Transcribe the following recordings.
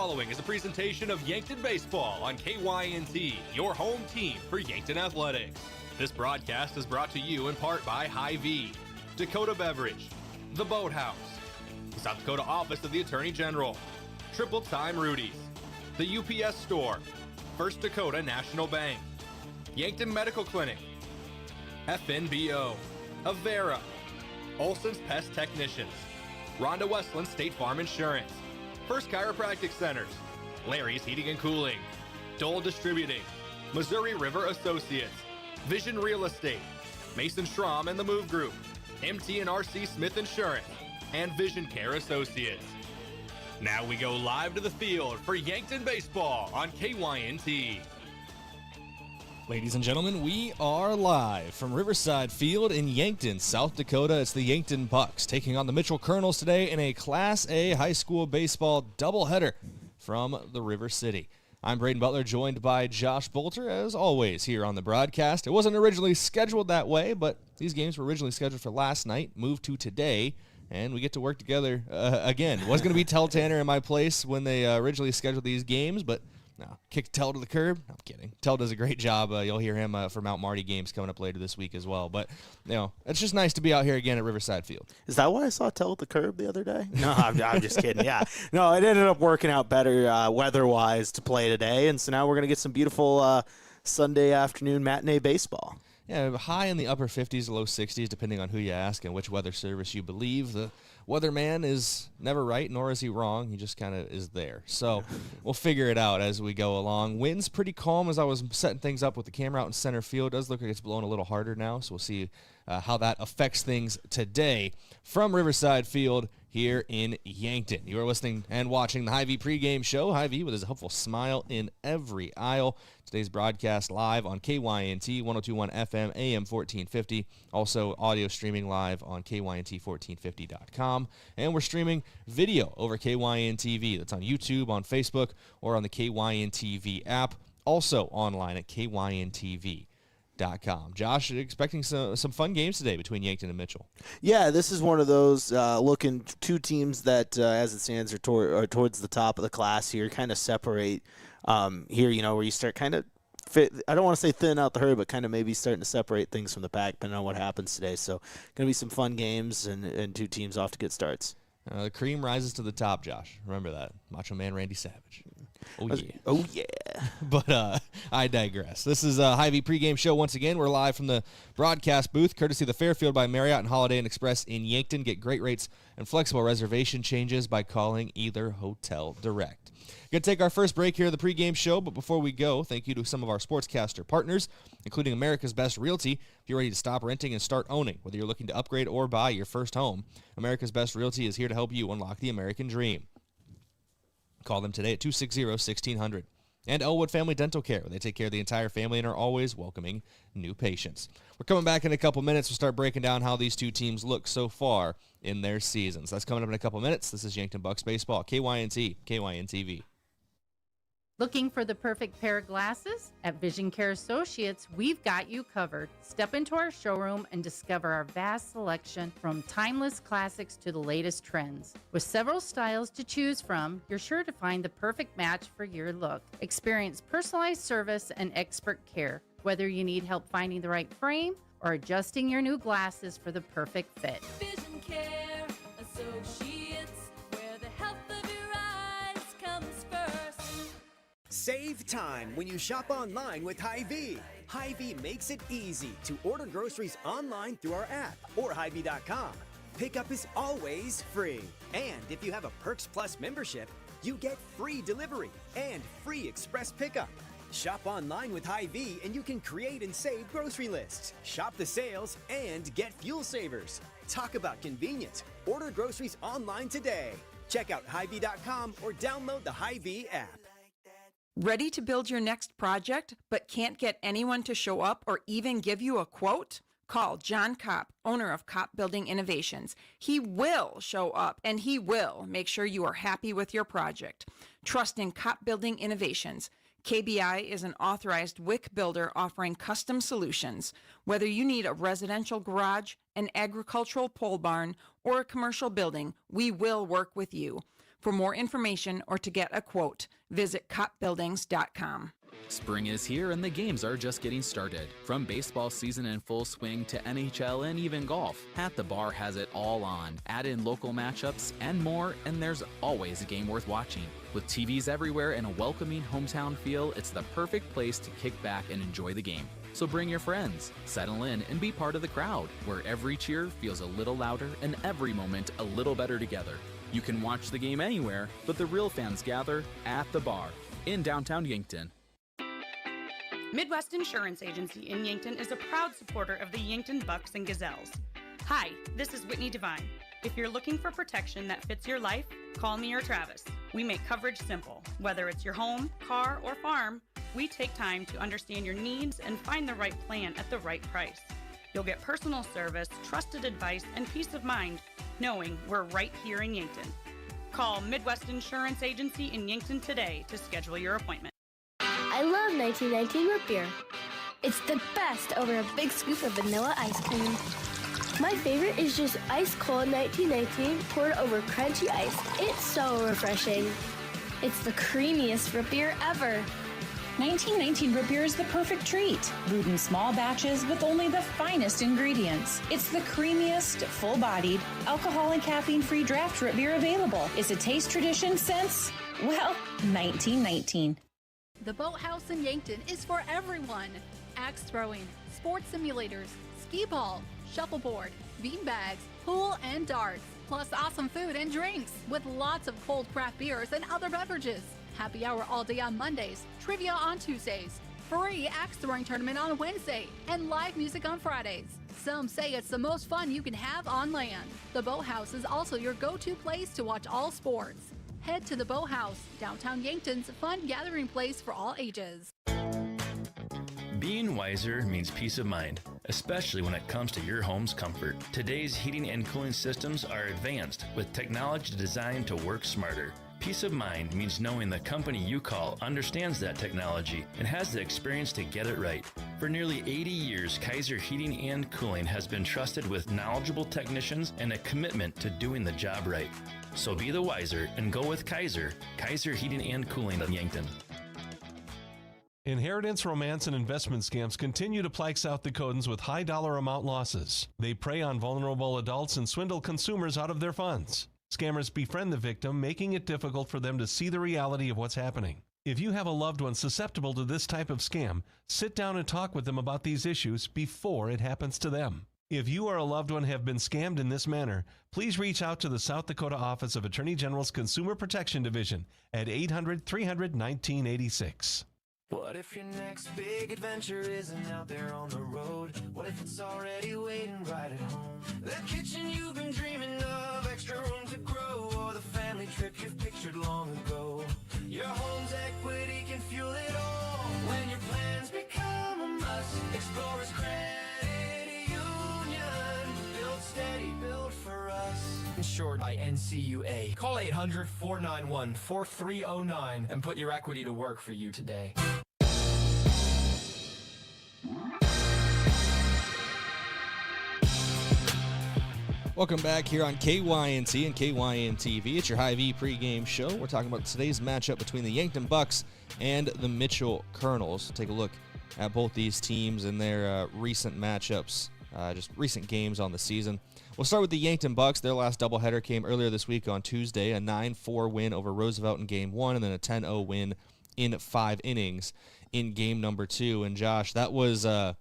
following is a presentation of Yankton Baseball on KYNT, your home team for Yankton Athletics. This broadcast is brought to you in part by Hy-Vee, Dakota Beverage, The Boathouse, the South Dakota Office of the Attorney General, Triple Time Rudy's, the UPS Store, First Dakota National Bank, Yankton Medical Clinic, FNBO, Avera, Olson's Pest Technicians, Rhonda Westland State Farm Insurance, First Chiropractic Centers, Larry's Heating and Cooling, Dole Distributing, Missouri River Associates, Vision Real Estate, Mason Schramm and the Move Group, MT&RC Smith Insurance, and Vision Care Associates. Now we go live to the field for Yankton Baseball on KYNT. Ladies and gentlemen, we are live from Riverside Field in Yankton, South Dakota. It's the Yankton Bucks taking on the Mitchell Kernels today in a Class A high school baseball doubleheader from the River City. I'm Brayden Butler, joined by Josh Boelter, as always, here on the broadcast. It wasn't originally scheduled that way, but these games were originally scheduled for last night, moved to today, and we get to work together again. It was going to be Tell Tanner in my place when they originally scheduled these games, but no, kick Tell to the curb. No, I'm kidding. Tell does a great job. You'll hear him for Mount Marty games coming up later this week as well. But, you know, it's just nice to be out here again at Riverside Field. Is that why I saw Tell at the curb the other day? No, I'm just kidding. Yeah. No, it ended up working out better weather-wise to play today, and so now we're going to get some beautiful Sunday afternoon matinee baseball. Yeah, high in the upper 50s, low 60s, depending on who you ask and which weather service you believe. The weatherman is never right, nor is he wrong. He just kind of is there. So we'll figure it out as we go along. Wind's pretty calm as I was setting things up with the camera out in center field. It does look like it's blowing a little harder now, so we'll see how that affects things today from Riverside Field here in Yankton. You are listening and watching the Hy-Vee pregame show. Hy-Vee with his helpful smile in every aisle. Today's broadcast live on KYNT 102.1 FM, AM 1450. Also audio streaming live on KYNT1450.com. And we're streaming video over KYNTV. That's on YouTube, on Facebook, or on the KYNTV app. Also online at KYNTV.com. Josh, expecting some fun games today between Yankton and Mitchell. Yeah, this is one of those looking two teams that, as it stands, are towards the top of the class here, kind of separate here, you know, where you start kind of I don't want to say thin out the herd, but kind of maybe starting to separate things from the pack, depending on what happens today. So going to be some fun games and two teams off to good starts. The cream rises to the top, Josh. Remember that. Macho Man Randy Savage. Oh, yeah. Oh, yeah. But I digress. This is a Hy-Vee pregame show once again. We're live from the broadcast booth, courtesy of the Fairfield by Marriott and Holiday Inn Express in Yankton. Get great rates and flexible reservation changes by calling either hotel direct. Going to take our first break here of the pregame show, but before we go, thank you to some of our sportscaster partners, including America's Best Realty. If you're ready to stop renting and start owning, whether you're looking to upgrade or buy your first home, America's Best Realty is here to help you unlock the American dream. Call them today at 260-1600. And Elwood Family Dental Care, where they take care of the entire family and are always welcoming new patients. We're coming back in a couple minutes. We'll start breaking down how these two teams look so far in their seasons. That's coming up in a couple minutes. This is Yankton Bucks Baseball, KYNT, KYNTV. Looking for the perfect pair of glasses? At Vision Care Associates, we've got you covered. Step into our showroom and discover our vast selection from timeless classics to the latest trends. With several styles to choose from, you're sure to find the perfect match for your look. Experience personalized service and expert care, whether you need help finding the right frame or adjusting your new glasses for the perfect fit. Vision Care Associates, where the health of your eyes comes first. Save time when you shop online with Hy-Vee. Hy-Vee makes it easy to order groceries online through our app or Hy-Vee.com. Pickup is always free. And if you have a Perks Plus membership, you get free delivery and free express pickup. Shop online with Hy-Vee and you can create and save grocery lists, shop the sales, and get fuel savers. Talk about convenience. Order groceries online today. Check out Hy-Vee.com or download the Hy-Vee app. Ready to build your next project, but can't get anyone to show up or even give you a quote? Call John Kopp, owner of Kopp Building Innovations. He will show up and he will make sure you are happy with your project. Trust in Kopp Building Innovations. KBI is an authorized WIC builder offering custom solutions. Whether you need a residential garage, an agricultural pole barn, or a commercial building, we will work with you. For more information or to get a quote, visit copbuildings.com. Spring is here and the games are just getting started. From baseball season in full swing to NHL and even golf, At the Bar has it all on. Add in local matchups and more, and there's always a game worth watching. With TVs everywhere and a welcoming hometown feel, it's the perfect place to kick back and enjoy the game. So bring your friends, settle in, and be part of the crowd, where every cheer feels a little louder and every moment a little better together. You can watch the game anywhere, but the real fans gather at the bar in downtown Yankton. Midwest Insurance Agency in Yankton is a proud supporter of the Yankton Bucks and Gazelles. Hi, this is Whitney Devine. If you're looking for protection that fits your life, call me or Travis. We make coverage simple. Whether it's your home, car, or farm, we take time to understand your needs and find the right plan at the right price. You'll get personal service, trusted advice, and peace of mind knowing we're right here in Yankton. Call Midwest Insurance Agency in Yankton today to schedule your appointment. I love 1919 root beer. It's the best over a big scoop of vanilla ice cream. My favorite is just ice cold 1919 poured over crunchy ice. It's so refreshing. It's the creamiest root beer ever. 1919 root beer is the perfect treat. Brewed in small batches with only the finest ingredients. It's the creamiest, full-bodied, alcohol and caffeine-free draft root beer available. It's a taste tradition since, well, 1919. The Boathouse in Yankton is for everyone. Axe throwing, sports simulators, skee ball, shuffleboard, beanbags, pool, and darts. Plus awesome food and drinks with lots of cold craft beers and other beverages. Happy hour all day on Mondays, trivia on Tuesdays, free axe throwing tournament on Wednesday, and live music on Fridays. Some say it's the most fun you can have on land. The Boathouse is also your go-to place to watch all sports. Head to the Boathouse, downtown Yankton's fun gathering place for all ages. Being wiser means peace of mind, especially when it comes to your home's comfort. Today's heating and cooling systems are advanced with technology designed to work smarter. Peace of mind means knowing the company you call understands that technology and has the experience to get it right. For nearly 80 years, Kaiser Heating and Cooling has been trusted with knowledgeable technicians and a commitment to doing the job right. So be the wiser and go with Kaiser Heating and Cooling of Yankton. Inheritance, romance, and investment scams continue to plague South Dakotans with high dollar amount losses. They prey on vulnerable adults and swindle consumers out of their funds. Scammers befriend the victim, making it difficult for them to see the reality of what's happening. If you have a loved one susceptible to this type of scam, sit down and talk with them about these issues before it happens to them. If you or a loved one have been scammed in this manner, please reach out to the South Dakota Office of Attorney General's Consumer Protection Division at 800-300-1986. What if your next big adventure isn't out there on the road? What if it's already waiting right at home? That kitchen you've been dreaming of, extra room to grow, or the family trip you've pictured long ago. Your home's equity can fuel it all. When your plans become a must, Explorers Credit Union. Built steady, built for us. Insured by NCUA. Call 800-491-4309 and put your equity to work for you today. Welcome back here on KYNT and KYN-TV. It's your Hy-Vee pregame show. We're talking about today's matchup between the Yankton Bucks and the Mitchell Kernels. Take a look at both these teams and their recent matchups, just recent games on the season. We'll start with the Yankton Bucks. Their last doubleheader came earlier this week on Tuesday, a 9-4 win over Roosevelt in Game 1, and then a 10-0 win in 5 innings in Game number 2. And Josh, that was the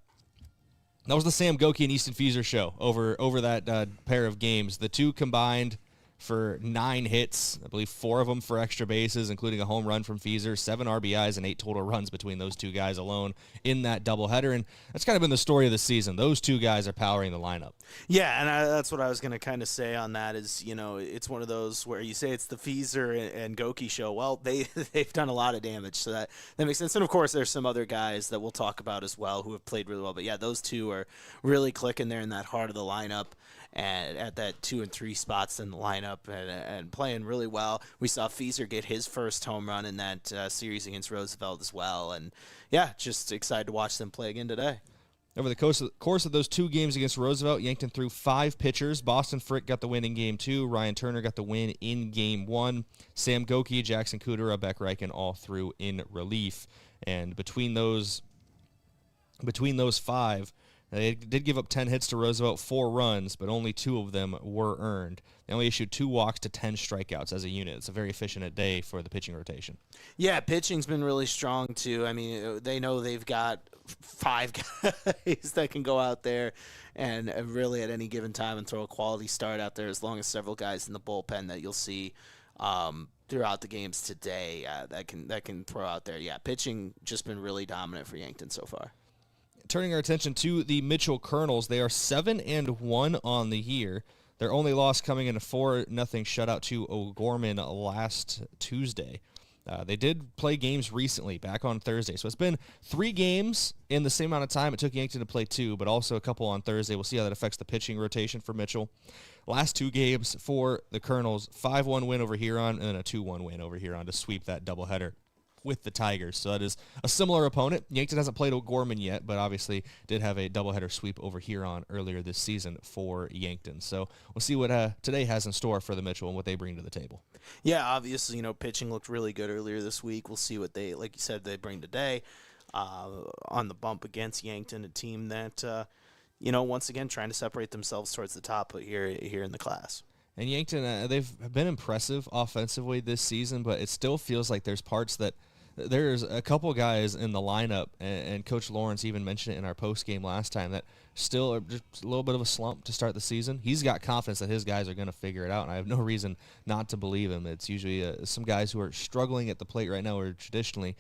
Sam Goki and Easton Fieser show over that pair of games. The two combined for 9 hits, I believe 4 of them for extra bases, including a home run from Fieser, 7 RBIs and 8 total runs between those two guys alone in that doubleheader. And that's kind of been the story of the season. Those two guys are powering the lineup. Yeah, and that's what I was going to kind of say on that is, you know, it's one of those where you say it's the Fieser and Goki show. Well, they've done a lot of damage, so that makes sense. And, of course, there's some other guys that we'll talk about as well who have played really well. But, yeah, those two are really clicking there in that heart of the lineup and at that 2 and 3 spots in the lineup and playing really well. We saw Fieser get his first home run in that series against Roosevelt as well. And, yeah, just excited to watch them play again today. Over the course of those 2 games against Roosevelt, Yankton threw 5 pitchers. Boston Frick got the win in Game 2. Ryan Turner got the win in Game 1. Sam Goki, Jackson Kudera, Beck Reichen all threw in relief. And between those 5, they did give up 10 hits to Roosevelt, 4 runs, but only 2 of them were earned. They only issued 2 walks to 10 strikeouts as a unit. It's a very efficient day for the pitching rotation. Yeah, pitching's been really strong, too. I mean, they know they've got 5 guys that can go out there and really at any given time and throw a quality start out there, as long as several guys in the bullpen that you'll see throughout the games today that can throw out there. Yeah, pitching just been really dominant for Yankton so far. Turning our attention to the Mitchell Kernels, they are 7-1 on the year. Their only loss coming in a 4-0 shutout to O'Gorman last Tuesday. They did play games recently, back on Thursday. So it's been 3 games in the same amount of time. It took Yankton to play 2, but also a couple on Thursday. We'll see how that affects the pitching rotation for Mitchell. Last 2 games for the Kernels, 5-1 win over Huron and then a 2-1 win over Huron to sweep that doubleheader with the Tigers. So that is a similar opponent. Yankton hasn't played O'Gorman yet, but obviously did have a doubleheader sweep over Huron earlier this season for Yankton. So we'll see what today has in store for the Mitchell and what they bring to the table. Yeah, obviously, pitching looked really good earlier this week. We'll see what they, like you said, they bring today on the bump against Yankton, a team that, once again, trying to separate themselves towards the top here in the class. And Yankton, they've been impressive offensively this season, but it still feels like there's parts that there's a couple guys in the lineup, and Coach Lawrence even mentioned it in our post-game last time, that still are just a little bit of a slump to start the season. He's got confidence that his guys are going to figure it out, and I have no reason not to believe him. It's usually some guys who are struggling at the plate right now are traditionally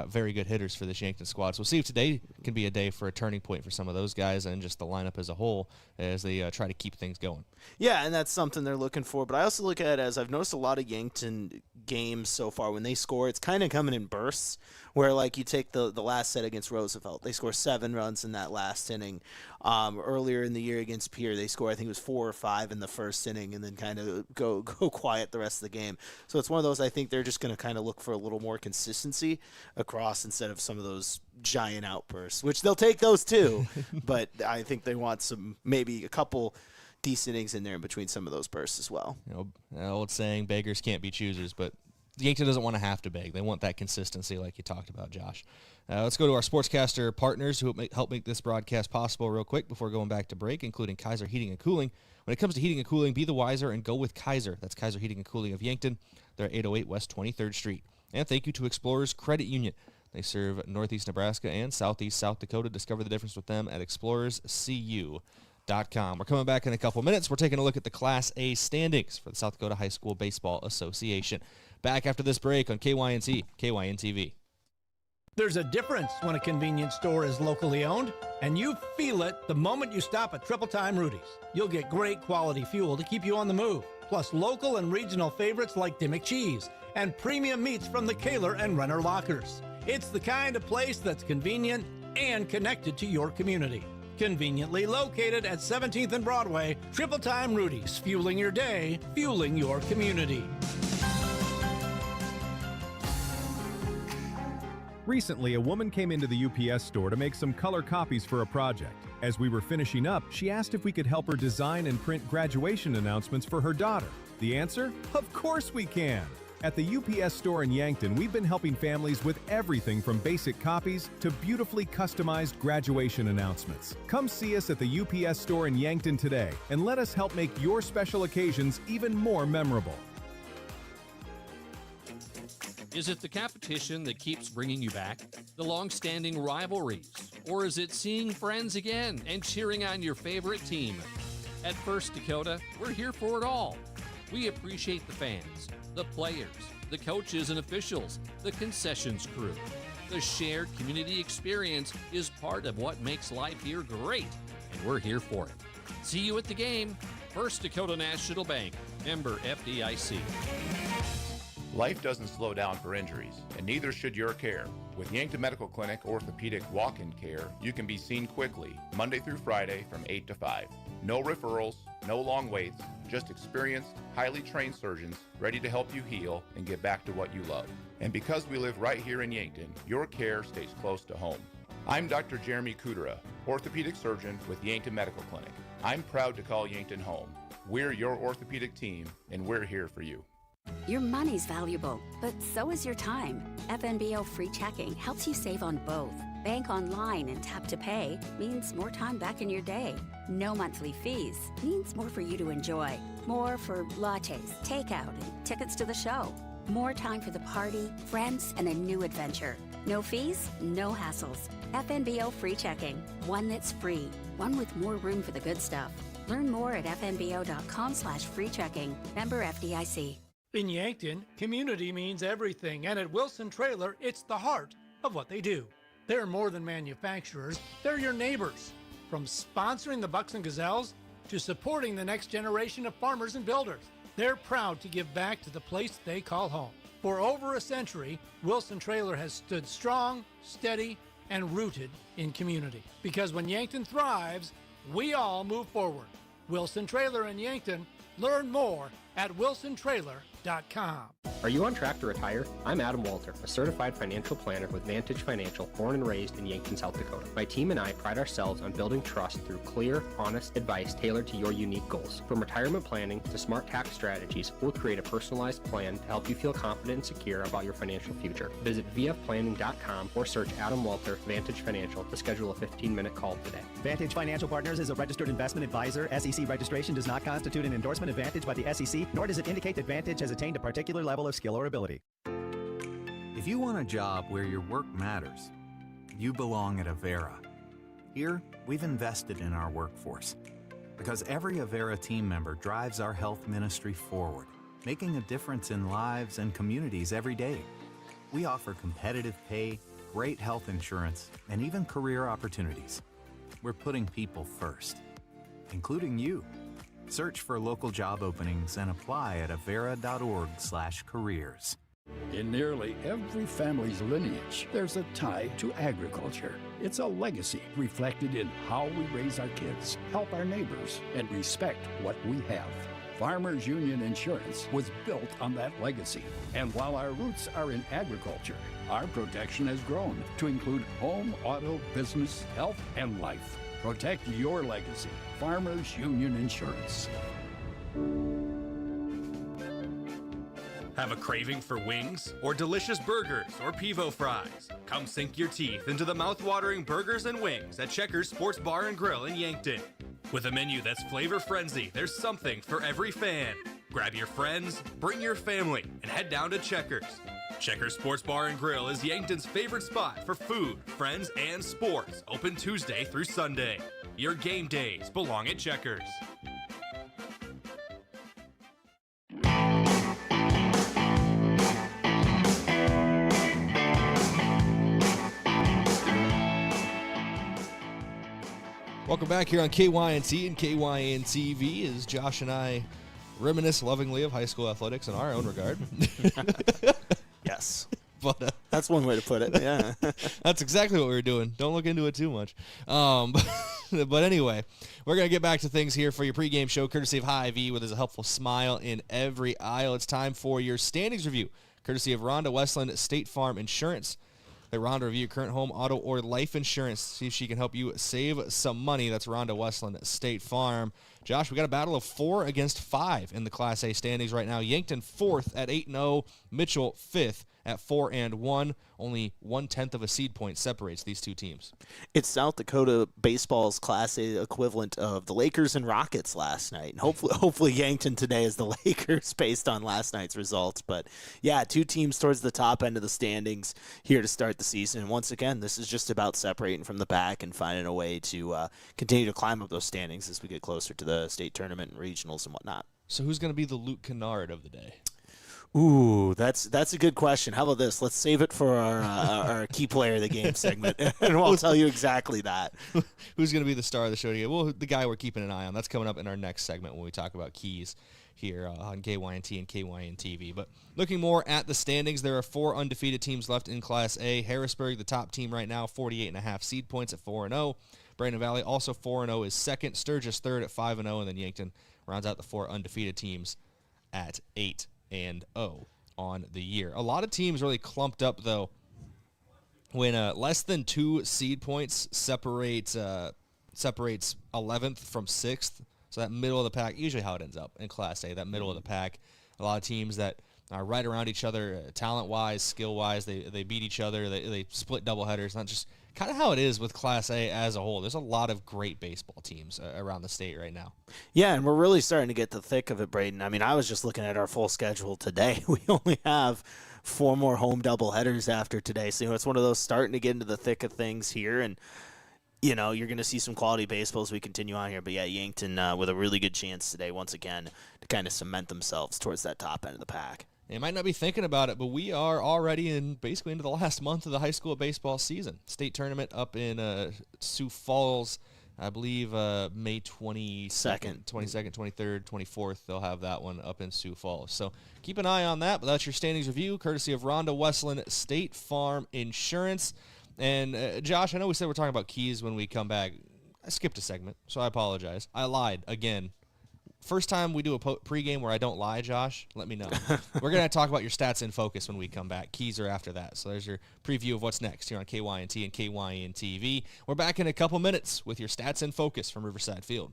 very good hitters for this Yankton squad. So we'll see if today can be a day for a turning point for some of those guys and just the lineup as a whole as they try to keep things going. Yeah, and that's something they're looking for. But I also look at it as I've noticed a lot of Yankton games so far, when they score, it's kind of coming in bursts, where like you take the last set against Roosevelt, they score 7 runs in that last inning. Earlier in the year against Pierre, they score, I think it was 4 or 5 in the first inning, and then kind of go quiet the rest of the game. So it's one of those, I think they're just going to kind of look for a little more consistency across instead of some of those giant outbursts, which they'll take those too. But I think they want maybe a couple decent innings in there in between some of those bursts as well. Old saying, beggars can't be choosers, but Yankton doesn't want to have to beg. They want that consistency like you talked about, Josh. Let's go to our sportscaster partners who help make this broadcast possible real quick before going back to break, including Kaiser Heating and Cooling. When it comes to heating and cooling, be the wiser and go with Kaiser. That's Kaiser Heating and Cooling of Yankton. They're at 808 West 23rd Street. And thank you to Explorers Credit Union. They serve Northeast Nebraska and Southeast South Dakota. Discover the difference with them at explorerscu.com. We're coming back in a couple minutes. We're taking a look at the Class A standings for the South Dakota High School Baseball Association. Back after this break on KYNT, KYN-TV. There's a difference when a convenience store is locally owned, and you feel it the moment you stop at Triple Time Rudy's. You'll get great quality fuel to keep you on the move, plus local and regional favorites like Dimmick Cheese and premium meats from the Kaler and Renner Lockers. It's the kind of place that's convenient and connected to your community. Conveniently located at 17th and Broadway, Triple Time Rudy's, fueling your day, fueling your community. Recently, a woman came into the UPS store to make some color copies for a project. As we were finishing up, she asked if we could help her design and print graduation announcements for her daughter. The answer? Of course we can! At the UPS store in Yankton, we've been helping families with everything from basic copies to beautifully customized graduation announcements. Come see us at the UPS store in Yankton today and let us help make your special occasions even more memorable. Is it the competition that keeps bringing you back? The long-standing rivalries? Or is it seeing friends again and cheering on your favorite team? At First Dakota, we're here for it all. We appreciate the fans, the players, the coaches and officials, the concessions crew. The shared community experience is part of what makes life here great, and we're here for it. See you at the game. First Dakota National Bank, member FDIC. Life doesn't slow down for injuries, and neither should your care. With Yankton Medical Clinic Orthopedic Walk-In Care, you can be seen quickly, Monday through Friday from 8 to 5. No referrals, no long waits, just experienced, highly trained surgeons ready to help you heal and get back to what you love. And because we live right here in Yankton, your care stays close to home. I'm Dr. Jeremy Kudera, orthopedic surgeon with Yankton Medical Clinic. I'm proud to call Yankton home. We're your orthopedic team, and we're here for you. Your money's valuable, but so is your time. FNBO free checking helps you save on both. Bank online and tap to pay means more time back in your day. No monthly fees means more for you to enjoy. More for lattes, takeout, and tickets to the show. More time for the party, friends, and a new adventure. No fees, no hassles. FNBO free checking. One that's free. One with more room for the good stuff. Learn more at fnbo.com/free checking. Member FDIC. In Yankton, community means everything, and at Wilson Trailer, it's the heart of what they do. They're more than manufacturers, they're your neighbors. From sponsoring the Bucks and Gazelles to supporting the next generation of farmers and builders, they're proud to give back to the place they call home. For over a century, Wilson Trailer has stood strong, steady, and rooted in community. Because when Yankton thrives, we all move forward. Wilson Trailer in Yankton. Learn more at wilsontrailer.com. Are you on track to retire? I'm Adam Boelter, a certified financial planner with Vantage Financial, born and raised in Yankton, South Dakota. My team and I pride ourselves on building trust through clear, honest advice tailored to your unique goals. From retirement planning to smart tax strategies, we'll create a personalized plan to help you feel confident and secure about your financial future. Visit vfplanning.com or search Adam Boelter, Vantage Financial, to schedule a 15-minute call today. Vantage Financial Partners is a registered investment advisor. SEC registration does not constitute an endorsement of Vantage by the SEC, nor does it indicate that Vantage has attained a particular level of skill or ability. If you want a job where your work matters, you belong at Avera. Here, we've invested in our workforce because every Avera team member drives our health ministry forward, making a difference in lives and communities every day. We offer competitive pay, great health insurance, and even career opportunities. We're putting people first, including you. Search for local job openings and apply at avera.org/careers. In nearly every family's lineage, there's a tie to agriculture. It's a legacy reflected in how we raise our kids, help our neighbors, and respect what we have. Farmers Union Insurance was built on that legacy. And while our roots are in agriculture, our protection has grown to include home, auto, business, health, and life. Protect your legacy. Farmers Union Insurance. Have a craving for wings or delicious burgers or pivo fries? Come sink your teeth into the mouth-watering burgers and wings at Checkers Sports Bar and Grill in Yankton. With a menu that's flavor frenzy, there's something for every fan. Grab your friends, bring your family, and head down to Checkers. Checkers Sports Bar and Grill is Yankton's favorite spot for food, friends, and sports. Open Tuesday through Sunday. Your game days belong at Checkers. Welcome back here on KYNT and KYN-TV as Josh and I reminisce lovingly of high school athletics in our own regard. Yes. But that's one way to put it, yeah. That's exactly what we were doing. Don't look into it too much. But anyway, we're going to get back to things here for your pregame show, courtesy of Hy-Vee, where there's a helpful smile in every aisle. It's time for your standings review, courtesy of Rhonda Westland State Farm Insurance. Let Rhonda review your current home, auto, or life insurance. See if she can help you save some money. That's Rhonda Westland State Farm. Josh, we got a battle of 4 against 5 in the Class A standings right now. Yankton 4th at 8-0. Mitchell 5th at 4-1. Only 1/10 of a seed point separates these two teams. It's South Dakota baseball's Class A equivalent of the Lakers and Rockets last night. And hopefully Yankton today is the Lakers based on last night's results. But yeah, two teams towards the top end of the standings here to start the season. And once again, this is just about separating from the pack and finding a way to continue to climb up those standings as we get closer to the state tournament and regionals and whatnot. So who's going to be the Luke Kennard of the day? Ooh, that's a good question. How about this? Let's save it for our key player of the game segment, and I'll tell you exactly that. Who's going to be the star of the show today? Well, the guy we're keeping an eye on. That's coming up in our next segment when we talk about keys here on KYNT and KYN-TV. But looking more at the standings, there are 4 undefeated teams left in Class A. Harrisburg, the top team right now, 48.5 seed points at 4-0. Brayden Valley, also 4-0, is second. Sturgis third at 5-0, and then Yankton rounds out the 4 undefeated teams at 8-0 on the year. A lot of teams really clumped up, though, when less than 2 seed points separates 11th from 6th, so that middle of the pack, usually how it ends up in Class A, that middle of the pack, a lot of teams that are right around each other, talent-wise, skill-wise, they beat each other, they split doubleheaders, not just kind of how it is with Class A as a whole. There's a lot of great baseball teams around the state right now. Yeah, and we're really starting to get the thick of it, Brayden. I mean, I was just looking at our full schedule today. We only have 4 more home doubleheaders after today, so it's one of those starting to get into the thick of things here, and you're going to see some quality baseball as we continue on here. But, yeah, Yankton with a really good chance today, once again, to kind of cement themselves towards that top end of the pack. You might not be thinking about it, but we are already basically into the last month of the high school baseball season. State tournament up in Sioux Falls, I believe May 22nd, 23rd, 24th. They'll have that one up in Sioux Falls. So keep an eye on that. But that's your standings review, courtesy of Rhonda Westland State Farm Insurance. And, Josh, I know we said we're talking about keys when we come back. I skipped a segment, so I apologize. I lied again. First time we do a pregame where I don't lie, Josh, let me know. We're going to talk about your stats in focus when we come back. Keys are after that. So there's your preview of what's next here on KYNT and KYN-TV. We're back in a couple minutes with your stats in focus from Riverside Field.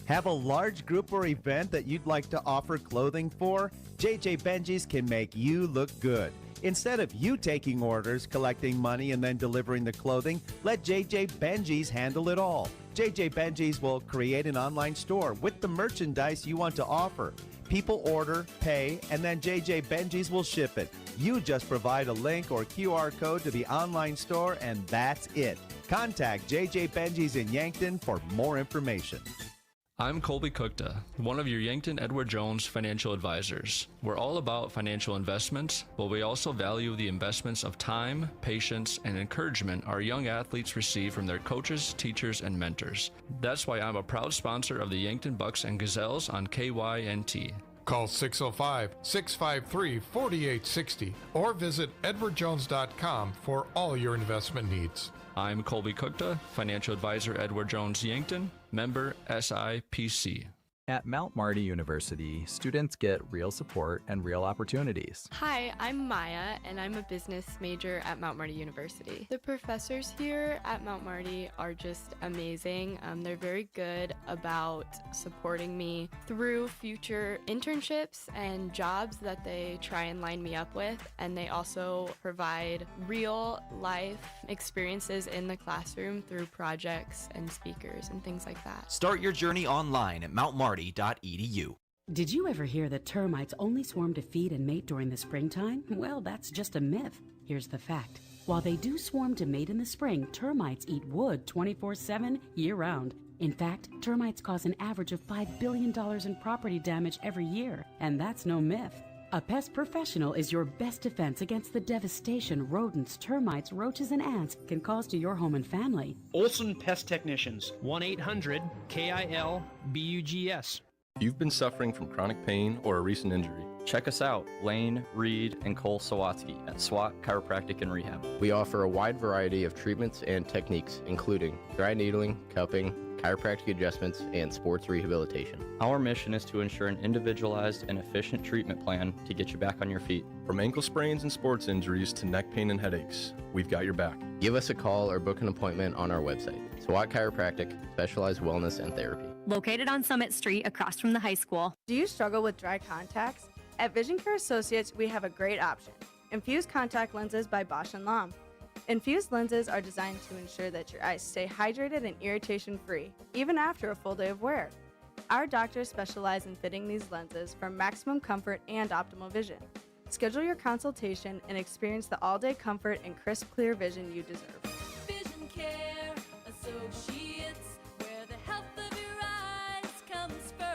Have a large group or event that you'd like to offer clothing for? JJ Benji's can make you look good. Instead of you taking orders, collecting money, and then delivering the clothing, let JJ Benji's handle it all. JJ Benji's will create an online store with the merchandise you want to offer. People order, pay, and then JJ Benji's will ship it. You just provide a link or QR code to the online store, and that's it. Contact JJ Benji's in Yankton for more information. I'm Colby Cookta, one of your Yankton Edward Jones financial advisors. We're all about financial investments, but we also value the investments of time, patience, and encouragement our young athletes receive from their coaches, teachers, and mentors. That's why I'm a proud sponsor of the Yankton Bucks and Gazelles on KYNT. Call 605-653-4860 or visit edwardjones.com for all your investment needs. I'm Colby Cookta, financial advisor Edward Jones Yankton, member SIPC. At Mount Marty University, students get real support and real opportunities. Hi, I'm Maya, and I'm a business major at Mount Marty University. The professors here at Mount Marty are just amazing. They're very good about supporting me through future internships and jobs that they try and line me up with, and they also provide real life experiences in the classroom through projects and speakers and things like that. Start your journey online at mountmarty.edu. Did you ever hear that termites only swarm to feed and mate during the springtime? Well, that's just a myth. Here's the fact. While they do swarm to mate in the spring, termites eat wood 24/7 year-round. In fact, termites cause an average of $5 billion in property damage every year, and that's no myth. A pest professional is your best defense against the devastation rodents, termites, roaches, and ants can cause to your home and family. Olson Pest Technicians, 1-800-KIL-BUGS. If you've been suffering from chronic pain or a recent injury, check us out, Lane, Reed, and Cole Sawatsky at SWAT Chiropractic and Rehab. We offer a wide variety of treatments and techniques, including dry needling, cupping, chiropractic adjustments, and sports rehabilitation. Our mission is to ensure an individualized and efficient treatment plan to get you back on your feet. From ankle sprains and sports injuries to neck pain and headaches, we've got your back. Give us a call or book an appointment on our website. SWAT Chiropractic, specialized wellness and therapy. Located on Summit Street across from the high school. Do you struggle with dry contacts? At Vision Care Associates, we have a great option. Infused contact lenses by Bosch & Lomb. Infused lenses are designed to ensure that your eyes stay hydrated and irritation-free, even after a full day of wear. Our doctors specialize in fitting these lenses for maximum comfort and optimal vision. Schedule your consultation and experience the all-day comfort and crisp, clear vision you deserve. Vision Care Associates, where the health of your eyes comes first.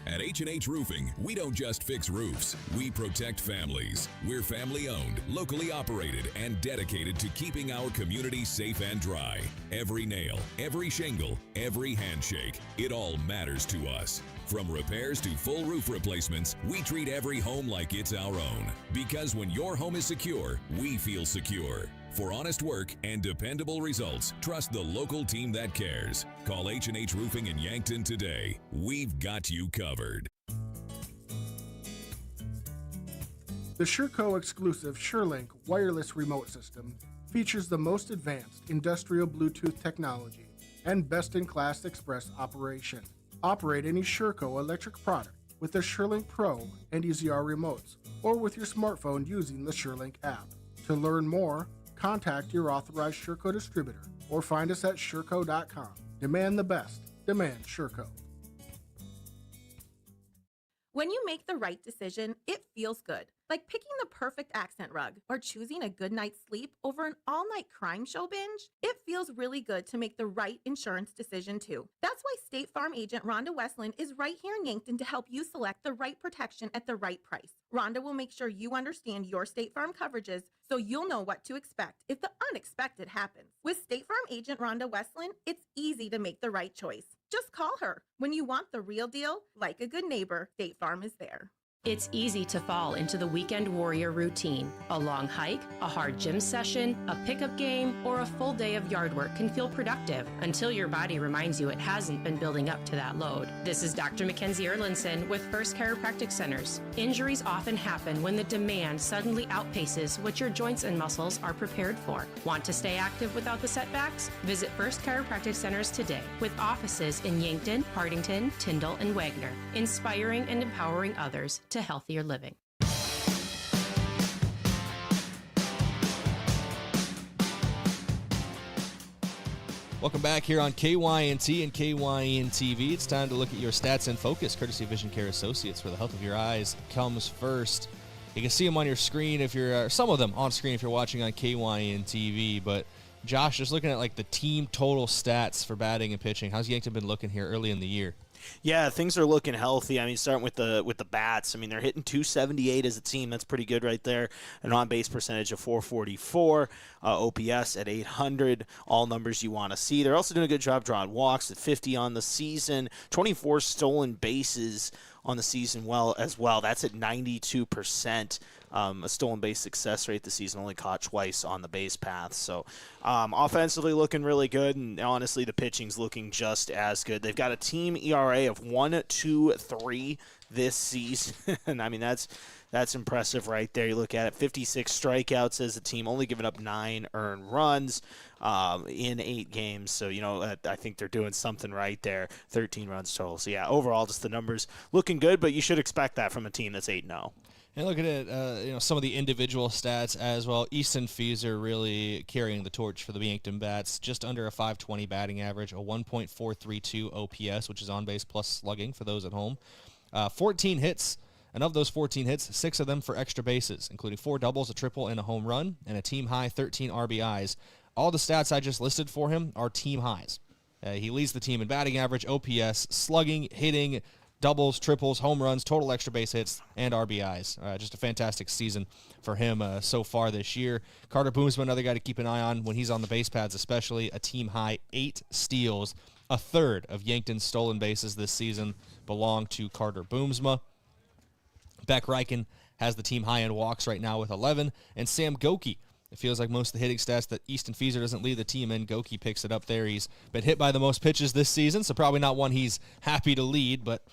At H&H Roofing, we don't just fix roofs, we protect families. We're family-owned, locally operated, and dedicated to keeping our community safe and dry. Every nail, every shingle, every handshake, it all matters to us. From repairs to full roof replacements, we treat every home like it's our own. Because when your home is secure, we feel secure. For honest work and dependable results, trust the local team that cares. Call H&H Roofing in Yankton today. We've got you covered. The SureCo exclusive SureLink wireless remote system features the most advanced industrial Bluetooth technology and best-in-class express operation. Operate any SureCo electric product with the SureLink Pro and EZR remotes, or with your smartphone using the SureLink app. To learn more, contact your authorized SureCo distributor or find us at sureco.com. Demand the best. Demand SureCo. When you make the right decision, it feels good. Like picking the perfect accent rug or choosing a good night's sleep over an all-night crime show binge. It feels really good to make the right insurance decision too. That's why State Farm agent Rhonda Westland is right here in Yankton to help you select the right protection at the right price. Rhonda will make sure you understand your State Farm coverages so you'll know what to expect if the unexpected happens. With State Farm agent Rhonda Westland, it's easy to make the right choice. Just call her. When you want the real deal, like a good neighbor, State Farm is there. It's easy to fall into the weekend warrior routine. A long hike, a hard gym session, a pickup game, or a full day of yard work can feel productive until your body reminds you it hasn't been building up to that load. This is Dr. Mackenzie Erlinson with First Chiropractic Centers. Injuries often happen when the demand suddenly outpaces what your joints and muscles are prepared for. Want to stay active without the setbacks? Visit First Chiropractic Centers today with offices in Yankton, Hardington, Tyndall, and Wagner, inspiring and empowering others to healthier living. Welcome back here on KYNT and KYN TV. It's time to look at your stats in focus, courtesy of Vision Care Associates, where the health of your eyes comes first. You can see them on your screen if you're, some of them on screen if you're watching on KYN TV. But Josh, just looking at like the team total stats for batting and pitching, how's Yankton been looking here early in the year? Yeah, things are looking healthy. I mean, starting with the bats. I mean, they're hitting 278 as a team. That's pretty good right there. An on-base percentage of 444, OPS at 800. All numbers you want to see. They're also doing a good job drawing walks at 50 on the season. 24 stolen bases on the season as well. That's at 92%. A stolen base success rate this season, only caught twice on the base path. So offensively looking really good, and honestly the pitching's looking just as good. They've got a team ERA of 1.23 this season. I mean, that's impressive right there. You look at it, 56 strikeouts as a team, only giving up 9 earned runs in 8 games. So, I think they're doing something right there. 13 runs total. So, yeah, overall, just the numbers looking good, but you should expect that from a team that's 8-0. And look at it, some of the individual stats as well. Easton Fieser really carrying the torch for the Yankton Bats. Just under a 520 batting average, a 1.432 OPS, which is on base plus slugging for those at home. 14 hits, and of those 14 hits, 6 of them for extra bases, including 4 doubles, a triple, and a home run, and a team-high 13 RBIs. All the stats I just listed for him are team highs. He leads the team in batting average, OPS, slugging, hitting, doubles, triples, home runs, total extra base hits, and RBIs. Just a fantastic season for him so far this year. Carter Boomsma, another guy to keep an eye on when he's on the base pads, especially. A team-high 8 steals. A third of Yankton's stolen bases this season belong to Carter Boomsma. Beck Reichen has the team high in walks right now with 11. And Sam Goki, it feels like most of the hitting stats that Easton Fieser doesn't lead the team in, Goki picks it up there. He's been hit by the most pitches this season, so probably not one he's happy to lead, but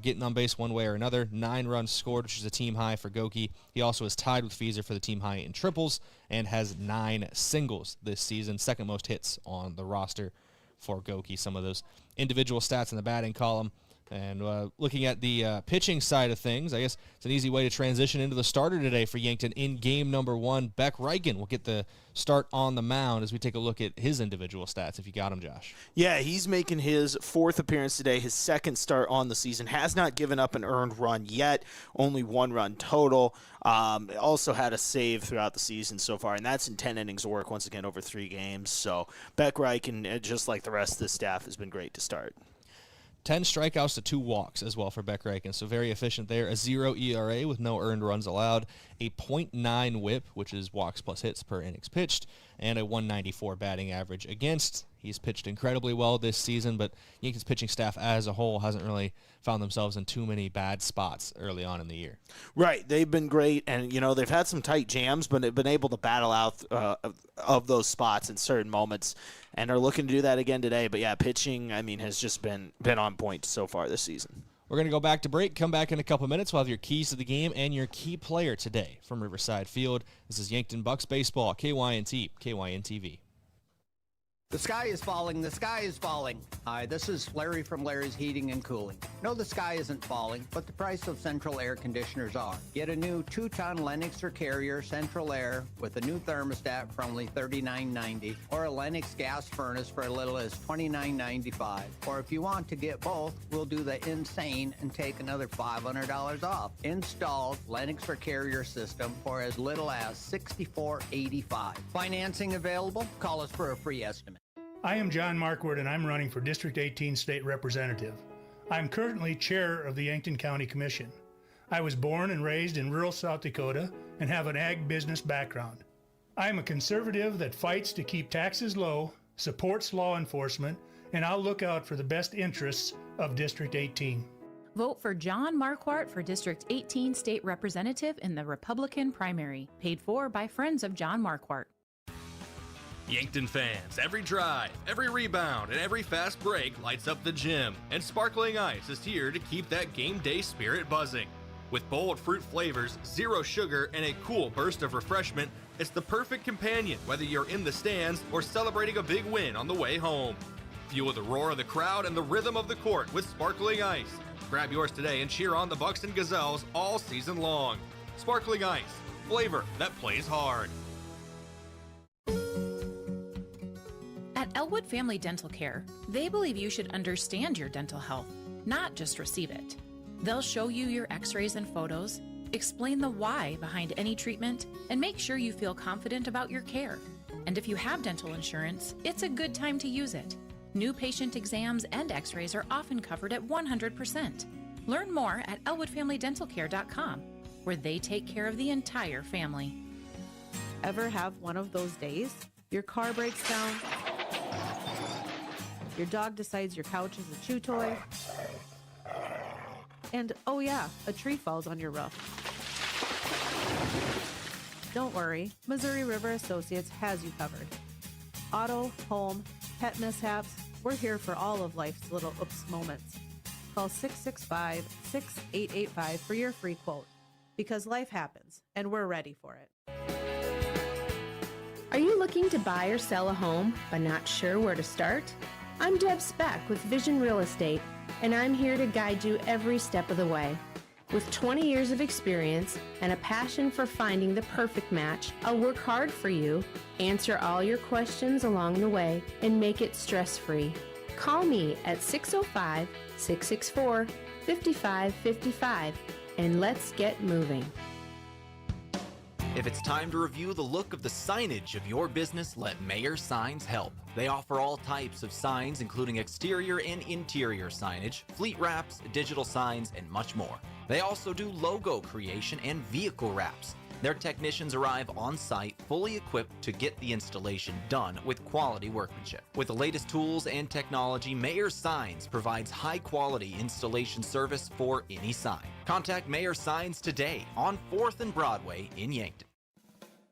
getting on base one way or another. 9 runs scored, which is a team high for Goki. He also is tied with Fieser for the team high in triples and has 9 singles this season. Second most hits on the roster for Goki. Some of those individual stats in the batting column. And looking at the pitching side of things, I guess it's an easy way to transition into the starter today for Yankton in game number 1. Beck Reichen will get the start on the mound as we take a look at his individual stats, if you got him, Josh. Yeah, he's making his 4th appearance today, his 2nd start on the season. Has not given up an earned run yet, only 1 run total. Also had a save throughout the season so far, and that's in 10 innings of work, once again, over 3 games. So Beck Reichen, just like the rest of the staff, has been great to start. 10 strikeouts to 2 walks as well for Beck Reichen, so very efficient there. A 0 ERA with no earned runs allowed, a .9 whip, which is walks plus hits per innings pitched, and a 194 batting average against. He's pitched incredibly well this season, but Yankees pitching staff as a whole hasn't really found themselves in too many bad spots early on in the year. Right. They've been great, and, they've had some tight jams, but they've been able to battle out of those spots in certain moments, and are looking to do that again today. But, yeah, pitching, has just been on point so far this season. We're going to go back to break, come back in a couple minutes. We'll have your keys to the game and your key player today from Riverside Field. This is Yankton Bucks Baseball, KYNT, KYNTV. The sky is falling. The sky is falling. Hi, this is Larry from Larry's Heating and Cooling. No, the sky isn't falling, but the price of central air conditioners are. Get a new 2-ton Lennox or Carrier Central Air with a new thermostat for only $39.90, or a Lennox gas furnace for as little as $29.95. Or if you want to get both, we'll do the insane and take another $500 off. Installed Lennox or Carrier system for as little as $64.85. Financing available? Call us for a free estimate. I am John Marquardt, and I'm running for District 18 State Representative. I'm currently chair of the Yankton County Commission. I was born and raised in rural South Dakota and have an ag business background. I am a conservative that fights to keep taxes low, supports law enforcement, and I'll look out for the best interests of District 18. Vote for John Marquardt for District 18 State Representative in the Republican primary, paid for by friends of John Marquardt. Yankton fans, every drive, every rebound, and every fast break lights up the gym, and Sparkling Ice is here to keep that game day spirit buzzing. With bold fruit flavors, zero sugar, and a cool burst of refreshment, it's the perfect companion whether you're in the stands or celebrating a big win on the way home. Fuel the roar of the crowd and the rhythm of the court with Sparkling Ice. Grab yours today and cheer on the Bucks and Gazelles all season long. Sparkling Ice, flavor that plays hard. At Elwood Family Dental Care, they believe you should understand your dental health, not just receive it. They'll show you your x-rays and photos, explain the why behind any treatment, and make sure you feel confident about your care. And if you have dental insurance, it's a good time to use it. New patient exams and x-rays are often covered at 100%. Learn more at elwoodfamilydentalcare.com, where they take care of the entire family. Ever have one of those days? Your car breaks down, your dog decides your couch is a chew toy, and oh yeah, a tree falls on your roof. Don't worry, Missouri River Associates has you covered. Auto, home, pet mishaps, we're here for all of life's little oops moments. Call 665-6885 for your free quote, because life happens, and we're ready for it. Are you looking to buy or sell a home but not sure where to start? I'm Deb Speck with Vision Real Estate, and I'm here to guide you every step of the way. With 20 years of experience and a passion for finding the perfect match, I'll work hard for you, answer all your questions along the way, and make it stress-free. Call me at 605-664-5555, and let's get moving. If it's time to review the look of the signage of your business, let Mayor Signs help. They offer all types of signs, including exterior and interior signage, fleet wraps, digital signs, and much more. They also do logo creation and vehicle wraps. Their technicians arrive on site fully equipped to get the installation done with quality workmanship. With the latest tools and technology, Mayor Signs provides high-quality installation service for any sign. Contact Mayor Signs today on 4th and Broadway in Yankton.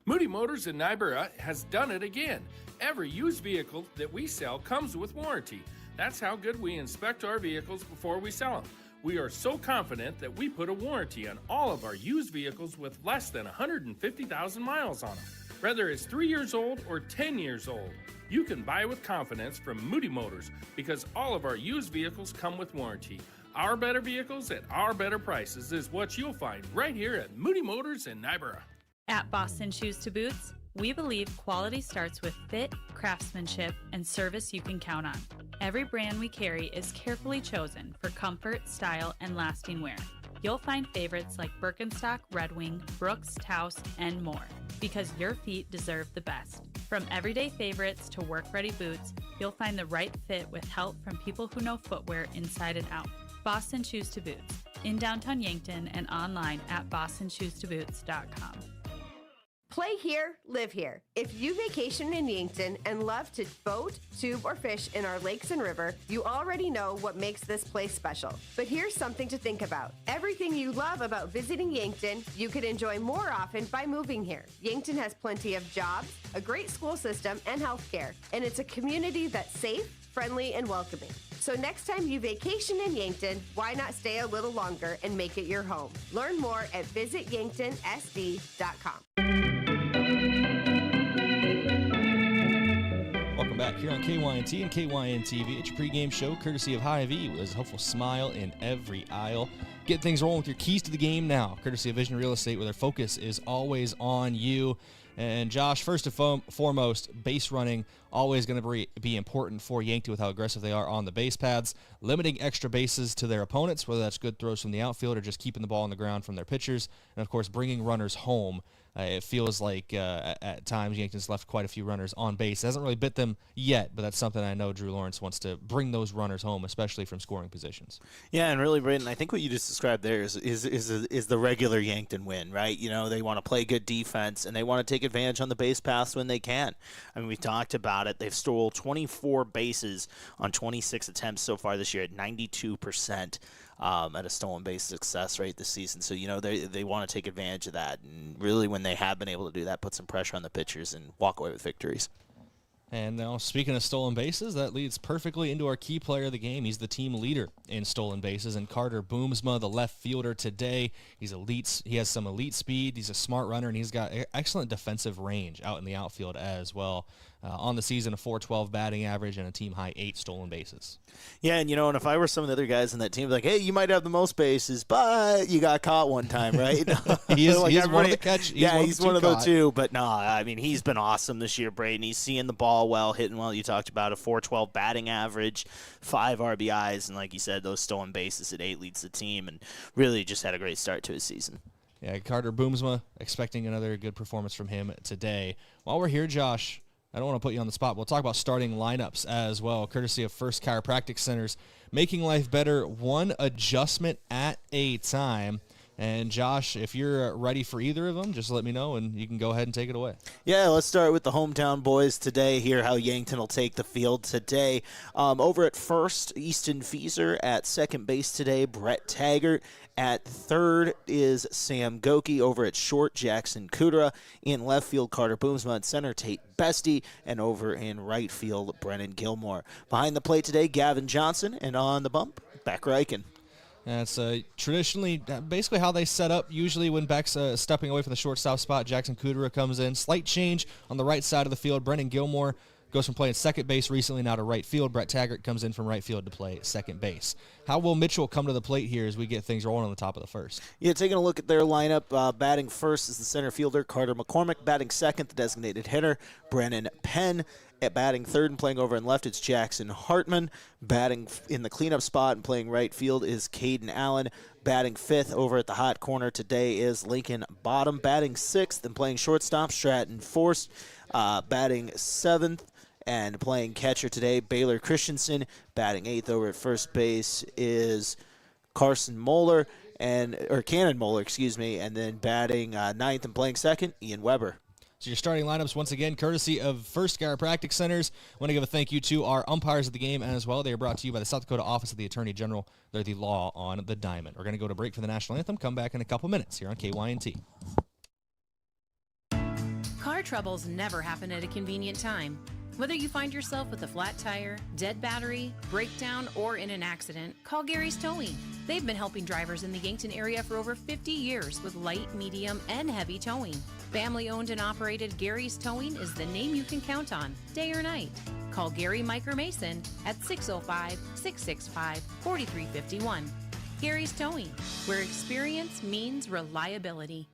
Moody Motors in Niobrara has done it again. Every used vehicle that we sell comes with warranty. That's how good we inspect our vehicles before we sell them. We are so confident that we put a warranty on all of our used vehicles with less than 150,000 miles on them. Whether it's 3 years old or 10 years old, you can buy with confidence from Moody Motors because all of our used vehicles come with warranty. Our better vehicles at our better prices is what you'll find right here at Moody Motors in Niobrara. At Boston Shoes to Boots, we believe quality starts with fit, craftsmanship, and service you can count on. Every brand we carry is carefully chosen for comfort, style, and lasting wear. You'll find favorites like Birkenstock, Red Wing, Brooks, Taos, and more, because your feet deserve the best. From everyday favorites to work-ready boots, you'll find the right fit with help from people who know footwear inside and out. Boston Shoes to Boots, in downtown Yankton and online at bostonshoestoboots.com. Play here, live here. If you vacation in Yankton and love to boat, tube, or fish in our lakes and river, you already know what makes this place special. But here's something to think about. Everything you love about visiting Yankton, you could enjoy more often by moving here. Yankton has plenty of jobs, a great school system, and health care. And it's a community that's safe, friendly, and welcoming. So next time you vacation in Yankton, why not stay a little longer and make it your home? Learn more at visityanktonsd.com. Welcome back here on KYNT and KYNTV. It's your pregame show courtesy of Hy-Vee with a hopeful smile in every aisle. Get things rolling with your keys to the game now, courtesy of Vision Real Estate, where their focus is always on you. And Josh, first and foremost, base running always going to be important for Yankton with how aggressive they are on the base paths, limiting extra bases to their opponents, whether that's good throws from the outfield or just keeping the ball on the ground from their pitchers, and of course bringing runners home. It feels like at times Yankton's left quite a few runners on base. It hasn't really bit them yet, but that's something I know Drew Lawrence wants to bring those runners home, especially from scoring positions. Yeah, and really, Brayden, I think what you just described there is the regular Yankton win, right? You know, they want to play good defense, and they want to take advantage on the base paths when they can. I mean, we talked about it. They've stole 24 bases on 26 attempts so far this year at 92%. At a stolen base success rate this season. So, you know, they want to take advantage of that. And really, when they have been able to do that, put some pressure on the pitchers and walk away with victories. And now, speaking of stolen bases, that leads perfectly into our key player of the game. He's the team leader in stolen bases, and Carter Boomsma, the left fielder today. He's elite. He has some elite speed. He's a smart runner, and he's got excellent defensive range out in the outfield as well. On the season, a .412 batting average and a team-high 8 stolen bases. Yeah, and, you know, and if I were some of the other guys in that team, like, hey, you might have the most bases, but you got caught one time, right? he is one of the catch. He's one of the two. But, no, I mean, he's been awesome this year, Brayden. He's seeing the ball well, hitting well. You talked about a .412 batting average, 5 RBIs, and like you said, those stolen bases at 8 leads the team, and really just had a great start to his season. Yeah, Carter Boomsma, expecting another good performance from him today. While we're here, Josh, I don't want to put you on the spot. We'll talk about starting lineups as well, courtesy of First Chiropractic Centers, making life better one adjustment at a time. And, Josh, if you're ready for either of them, just let me know, and you can go ahead and take it away. Yeah, let's start with the hometown boys today, hear how Yankton will take the field today. Over at first, Easton Fieser. At second base today, Brett Taggart. At third is Sam Goki. Over at short, Jackson Kudra. In left field, Carter Boomsma. At center, Tate Bestie. And over in right field, Brennan Gilmore. Behind the plate today, Gavin Johnson. And on the bump, Beck Reichen. That's traditionally basically how they set up. Usually when Beck's stepping away from the shortstop spot, Jackson Kudra comes in. Slight change on the right side of the field. Brennan Gilmore goes from playing second base recently now to right field. Brett Taggart comes in from right field to play second base. How will Mitchell come to the plate here as we get things rolling on the top of the first? Yeah, taking a look at their lineup, batting first is the center fielder, Carter McCormick. Batting second, the designated hitter, Brennan Penn. At batting third and playing over in left, it's Jackson Hartman. Batting in the cleanup spot and playing right field is Caden Allen. Batting fifth over at the hot corner today is Lincoln Bottom. Batting sixth and playing shortstop, Stratton Forst. Batting seventh and playing catcher today, Baylor Christensen. Batting eighth over at first base is Cannon Moeller, and then batting ninth and playing second, Ian Weber. So your starting lineups, once again, courtesy of First Chiropractic Centers. I want to give a thank you to our umpires of the game as well. They are brought to you by the South Dakota Office of the Attorney General. They're the law on the diamond. We're going to go to break for the national anthem. Come back in a couple minutes here on KYNT. Car troubles never happen at a convenient time. Whether you find yourself with a flat tire, dead battery, breakdown, or in an accident, call Gary's Towing. They've been helping drivers in the Yankton area for over 50 years with light, medium, and heavy towing. Family-owned and operated Gary's Towing is the name you can count on, day or night. Call Gary, Mike, or Mason at 605-665-4351. Gary's Towing, where experience means reliability.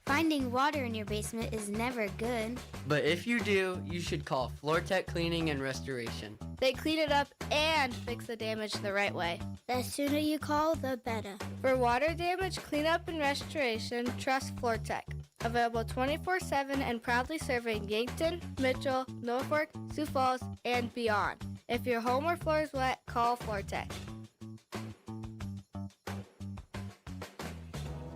Finding water in your basement is never good. But if you do, you should call FloorTech Cleaning and Restoration. They clean it up and fix the damage the right way. The sooner you call, the better. For water damage cleanup and restoration, trust FloorTech. Available 24/7 and proudly serving Yankton, Mitchell, Norfolk, Sioux Falls, and beyond. If your home or floor is wet, call FloorTech.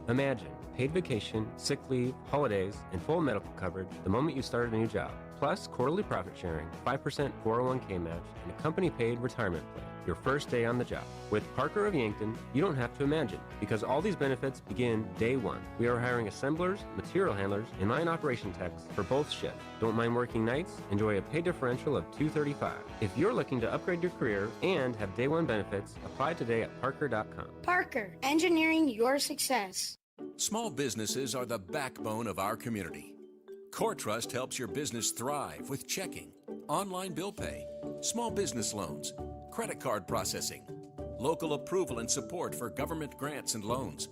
Imagine paid vacation, sick leave, holidays, and full medical coverage the moment you start a new job. Plus, quarterly profit sharing, 5% 401k match, and a company-paid retirement plan. your first day on the job. With Parker of Yankton, you don't have to imagine, because all these benefits begin day one. We are hiring assemblers, material handlers, and line operation techs for both shifts. Don't mind working nights? Enjoy a pay differential of $235. If you're looking to upgrade your career and have day one benefits, apply today at parker.com. Parker, engineering your success. Small businesses are the backbone of our community. CoreTrust helps your business thrive with checking, online bill pay, small business loans, credit card processing, local approval and support for government grants and loans,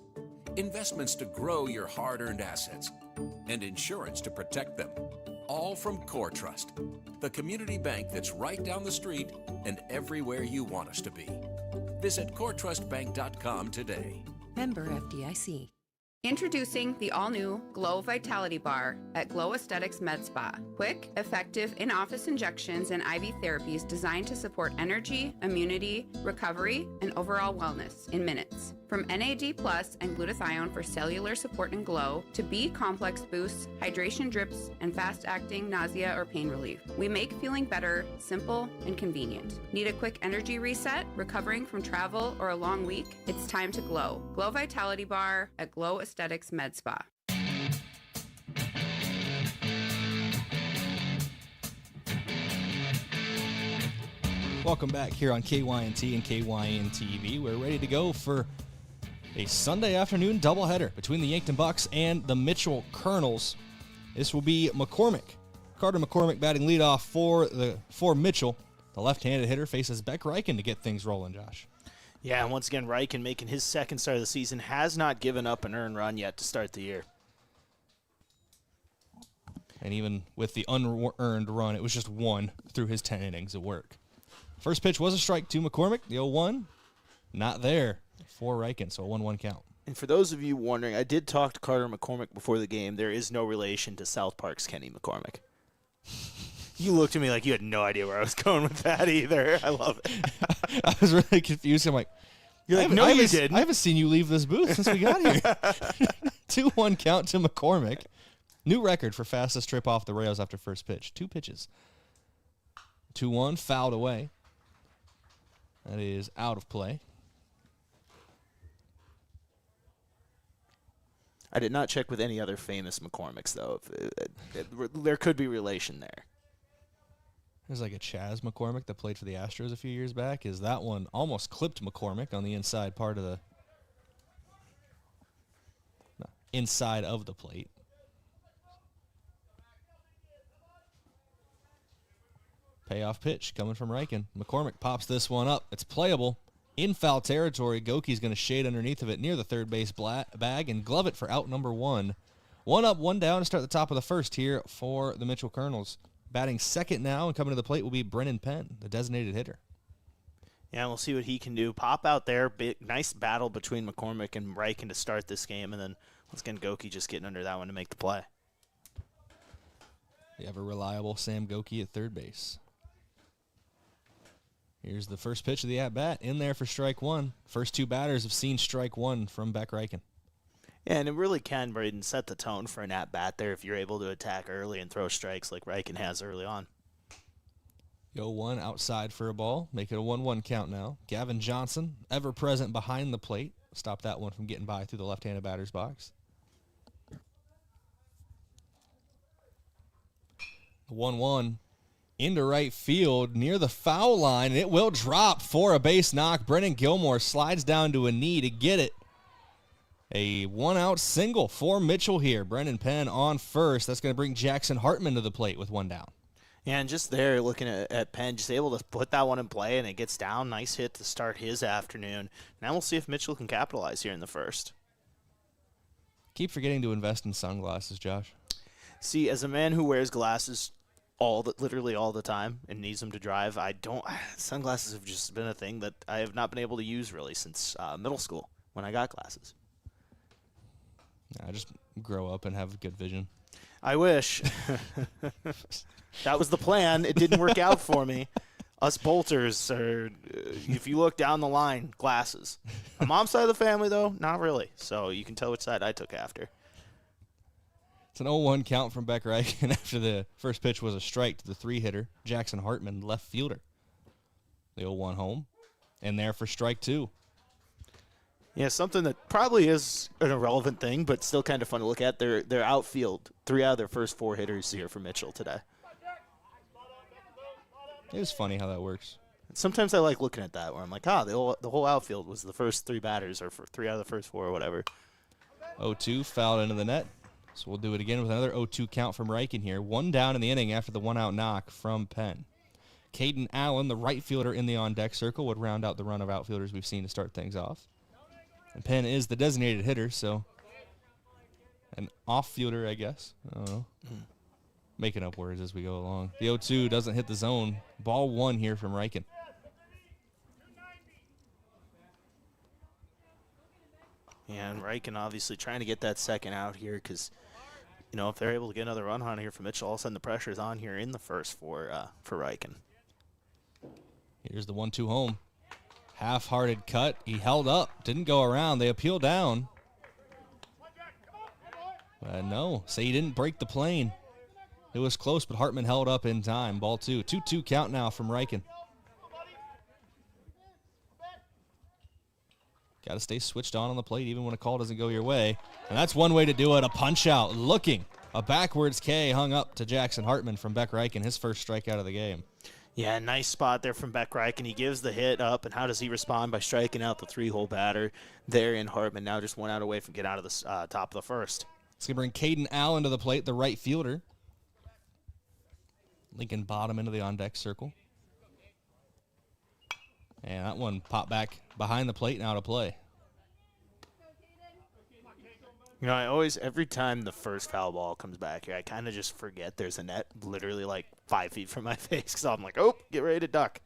investments to grow your hard-earned assets, and insurance to protect them. All from CoreTrust, the community bank that's right down the street and everywhere you want us to be. Visit CoreTrustBank.com today. Member FDIC. Introducing the all-new Glow Vitality Bar at Glow Aesthetics Med Spa. Quick, effective in-office injections and IV therapies designed to support energy, immunity, recovery, and overall wellness in minutes. From NAD Plus and glutathione for cellular support and glow to B complex boosts, hydration drips, and fast-acting nausea or pain relief. We make feeling better simple and convenient. Need a quick energy reset, recovering from travel or a long week? It's time to glow. Glow Vitality Bar at Glow Aesthetics Med Spa. Welcome back here on KYNT and KYN-TV. We're ready to go for a Sunday afternoon doubleheader between the Yankton Bucks and the Mitchell Kernels. This will be McCormick. Carter McCormick batting leadoff for Mitchell. The left-handed hitter faces Beck Reichen to get things rolling, Josh. Yeah, and once again, Reichen making his second start of the season, has not given up an earned run yet to start the year. And even with the unearned run, it was just one through his 10 innings of work. First pitch was a strike to McCormick. The 0-1, not there for Reichen, so a 1-1 count. And for those of you wondering, I did talk to Carter McCormick before the game. There is no relation to South Park's Kenny McCormick. You looked at me like you had no idea where I was going with that either. I love it. I was really confused. I'm like, you're like, no, you didn't. I haven't seen you leave this booth since we got here. 2-1 count to McCormick. New record for fastest trip off the rails after first pitch. 2 pitches. 2-1, fouled away. That is out of play. I did not check with any other famous McCormicks, though. There could be relation there. There's like a Chaz McCormick that played for the Astros a few years back. Is that one almost clipped McCormick on the inside part of the inside of the plate. Payoff pitch coming from Reichen. McCormick pops this one up. It's playable. In foul territory, Goki's going to shade underneath of it near the third base bag and glove it for out number 1. 1 up, 1 down to start the top of the first here for the Mitchell Kernels. Batting second now and coming to the plate will be Brennan Penn, the designated hitter. Yeah, we'll see what he can do. Pop out there. Nice battle between McCormick and Reichen to start this game, and then once again, Goki just getting under that one to make the play. The ever-reliable Sam Goki at third base. Here's the first pitch of the at-bat in there for strike 1. First 2 batters have seen strike 1 from Beck Reichen. Yeah, and it really can, Brayden, set the tone for an at-bat there if you're able to attack early and throw strikes like Reichen has early on. 0-1 outside for a ball. Make it a 1-1 count now. Gavin Johnson, ever present behind the plate. Stop that one from getting by through the left-handed batter's box. 1-1 into right field near the foul line, and it will drop for a base knock. Brennan Gilmore slides down to a knee to get it. A 1-out single for Mitchell here. Brennan Penn on first. That's going to bring Jackson Hartman to the plate with 1 down. Yeah, and just there, looking at Penn, just able to put that one in play, and it gets down. Nice hit to start his afternoon. Now we'll see if Mitchell can capitalize here in the first. Keep forgetting to invest in sunglasses, Josh. See, as a man who wears glasses literally all the time and needs them to drive, sunglasses have just been a thing that I have not been able to use really since middle school when I got glasses. I just grow up and have good vision. I wish. That was the plan. It didn't work out for me. Us Boelters are, if you look down the line, glasses. My mom's side of the family, though, not really. So you can tell which side I took after. It's an 0-1 count from Beck Reichen after the first pitch was a strike to the 3-hitter, Jackson Hartman, left fielder. The 0-1 home. in there for strike 2. Yeah, something that probably is an irrelevant thing, but still kind of fun to look at. Their outfield, 3 out of their first 4 hitters here for Mitchell today. It is funny how that works. Sometimes I like looking at that where I'm like, the whole outfield was the first 3 batters or 3 out of the first 4 or whatever. 0-2 fouled into the net. So we'll do it again with another 0-2 count from Riken here. 1 down in the inning after the 1-out knock from Penn. Caden Allen, the right fielder in the on-deck circle, would round out the run of outfielders we've seen to start things off. And Penn is the designated hitter, so an off-fielder, I guess. I don't know. Making up words as we go along. The 0-2 doesn't hit the zone. Ball 1 here from Riken. Yeah, and Riken obviously trying to get that second out here because, if they're able to get another run on here for Mitchell, all of a sudden the pressure is on here in the first for Riken. Here's the 1-2 home. Half-hearted cut. He held up. Didn't go around. They appeal down. No. Say he didn't break the plane. It was close, but Hartman held up in time. Ball 2. 2-2 count now from Riken. Got to stay switched on the plate even when a call doesn't go your way. And that's one way to do it. A punch-out. Looking. A backwards K hung up to Jackson Hartman from Beck Riken. His first strikeout of the game. Yeah, nice spot there from Beck Riken. He gives the hit up, and how does he respond? By striking out the 3-hole batter there in Hartman. Now just 1 out away from getting out of the top of the first. It's going to bring Caden Allen to the plate, the right fielder. Lincoln bottom into the on-deck circle. And that one popped back behind the plate and out of play. I always, every time the first foul ball comes back here, I kind of just forget there's a net literally like 5 feet from my face because I'm like, get ready to duck.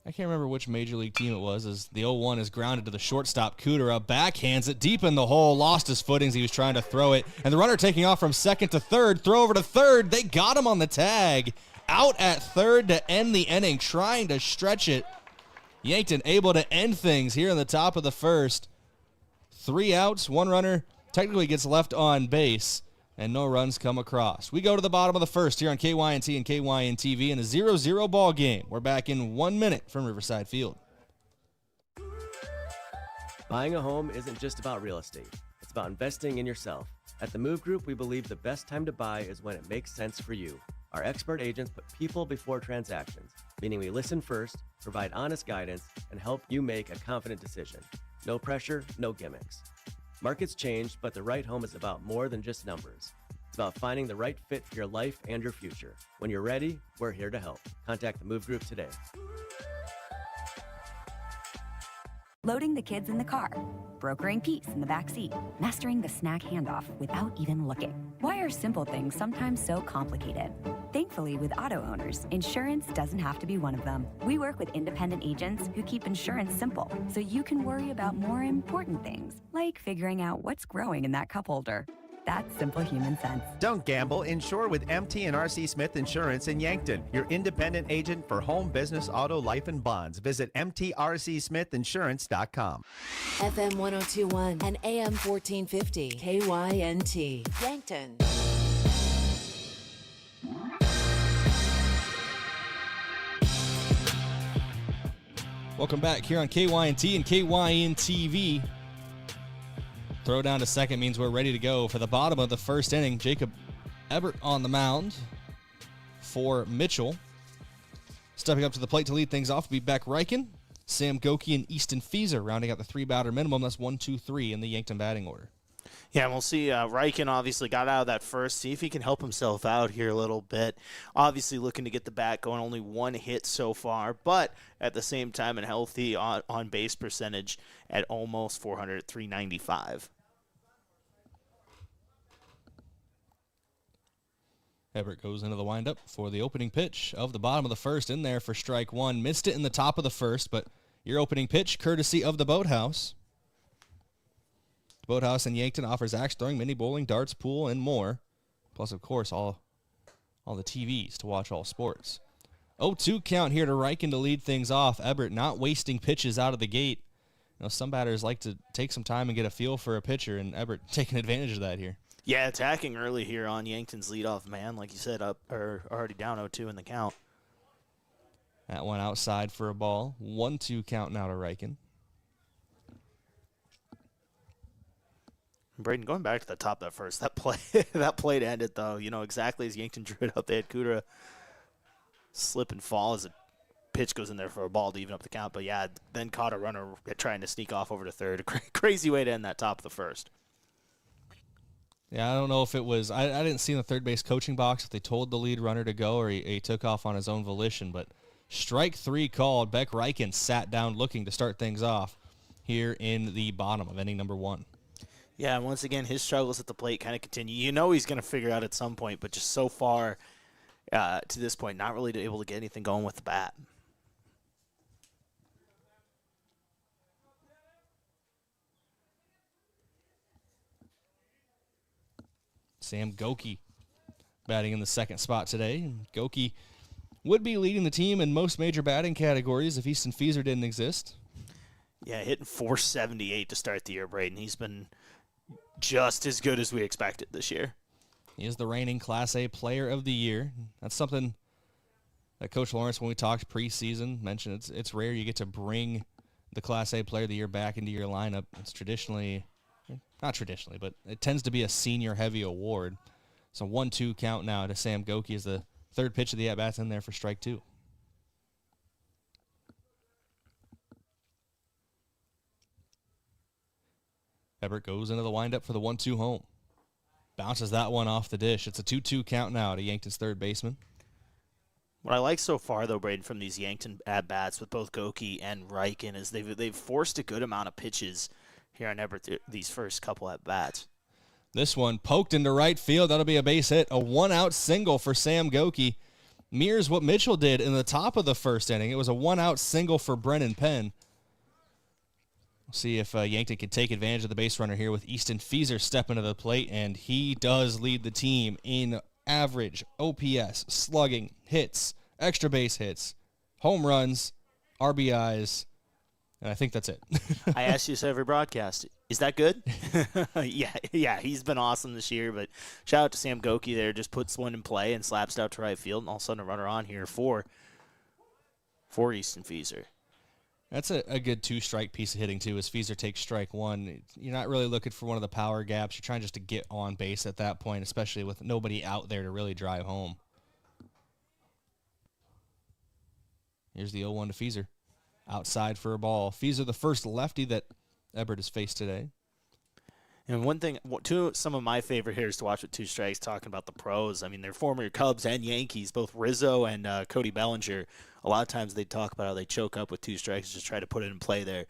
I can't remember which major league team it was as the 0-1 is grounded to the shortstop. Kudera backhands it deep in the hole, lost his footings. He was trying to throw it. And the runner taking off from second to third, throw over to third. They got him on the tag. Out at third to end the inning, trying to stretch it. Yankton able to end things here in the top of the first. 3 outs, 1 runner technically gets left on base, and no runs come across. We go to the bottom of the first here on KYNT and KYN-TV in a 0-0 ball game. We're back in 1 minute from Riverside Field. Buying a home isn't just about real estate. It's about investing in yourself. At the Move Group, we believe the best time to buy is when it makes sense for you. Our expert agents put people before transactions, meaning we listen first, provide honest guidance, and help you make a confident decision. No pressure, no gimmicks. Markets change, but the right home is about more than just numbers. It's about finding the right fit for your life and your future. When you're ready, we're here to help. Contact the Move Group today. Loading the kids in the car, brokering peace in the back seat, mastering the snack handoff without even looking. Why are simple things sometimes so complicated? Thankfully, with auto owners, insurance doesn't have to be one of them. We work with independent agents who keep insurance simple, so you can worry about more important things, like figuring out what's growing in that cup holder. That's simple human sense. Don't gamble. Insure with MT and RC Smith Insurance in Yankton, your independent agent for home, business, auto, life, and bonds. Visit mtrcsmithinsurance.com. FM 1021 and AM 1450. KYNT. Yankton. Welcome back here on KYNT and KYN-TV. Throw down to second means we're ready to go for the bottom of the first inning. Jacob Ebert on the mound for Mitchell. Stepping up to the plate to lead things off will be Beck Riken, Sam Goki, and Easton Fieser rounding out the 3-batter minimum. That's 1, 2, 3 in the Yankton batting order. Yeah, and we'll see. Riken obviously got out of that first. See if he can help himself out here a little bit. Obviously looking to get the bat going. Only 1 hit so far, but at the same time, a healthy on-base percentage at almost 400 at 395. Ebert goes into the windup for the opening pitch of the bottom of the first. In there for strike 1. Missed it in the top of the first, but your opening pitch courtesy of the Boathouse. The Boathouse in Yankton offers axe throwing, mini bowling, darts, pool, and more. Plus, of course, all the TVs to watch all sports. 0-2 count here to Riken to lead things off. Ebert not wasting pitches out of the gate. Some batters like to take some time and get a feel for a pitcher, and Ebert taking advantage of that here. Yeah, attacking early here on Yankton's leadoff man. Like you said, already down 0-2 in the count. That one outside for a ball. 1-2 count now to Riken. Brayden, going back to the top of that first, that play to end it, though, exactly as Yankton drew it up. They had Kudra slip and fall as a pitch goes in there for a ball to even up the count. But, yeah, then caught a runner trying to sneak off over to third. A crazy way to end that top of the first. Yeah, I don't know if it was – I didn't see in the third base coaching box if they told the lead runner to go or he took off on his own volition. But strike 3 called. Beck Riken sat down looking to start things off here in the bottom of inning number 1. Yeah, and once again, his struggles at the plate kind of continue. He's going to figure out at some point, but just so far to this point, not really able to get anything going with the bat. Sam Goki batting in the second spot today. Goki would be leading the team in most major batting categories if Easton Fieser didn't exist. Yeah, hitting .478 to start the year, Brayden. He's been just as good as we expected this year. He is the reigning Class A Player of the Year. That's something that Coach Lawrence, when we talked preseason, mentioned. It's rare you get to bring the Class A Player of the Year back into your lineup. It's traditionally, not traditionally, but it tends to be a senior-heavy award. So 1-2 count now to Sam Goki as the third pitch of the at-bat's in there for strike 2. Everett goes into the windup for the 1-2 home. Bounces that one off the dish. It's a 2-2 count now to Yankton's third baseman. What I like so far, though, Brayden, from these Yankton at-bats with both Goki and Riken is they've forced a good amount of pitches here on Everett these first couple at-bats. This one poked into right field. That'll be a base hit. A one-out single for Sam Goki. Mirrors what Mitchell did in the top of the first inning. It was a one-out single for Brennan Penn. We'll see if Yankton can take advantage of the base runner here with Easton Fieser stepping to the plate, and he does lead the team in average, OPS, slugging, hits, extra base hits, home runs, RBIs, and I think that's it. I ask you this every broadcast. Is that good? Yeah, he's been awesome this year, but shout out to Sam Goki there. Just puts one in play and slaps it out to right field, and all of a sudden a runner on here for Easton Fieser. That's a good two-strike piece of hitting, too, as Fieser takes strike 1. You're not really looking for one of the power gaps. You're trying just to get on base at that point, especially with nobody out there to really drive home. Here's the 0-1 to Fieser. Outside for a ball. Fieser, the first lefty that Everett has faced today. And one thing, some of my favorite hitters to watch with two strikes, talking about the pros. I mean, they're former Cubs and Yankees, both Rizzo and Cody Bellinger. A lot of times they talk about how they choke up with two strikes, just try to put it in play there,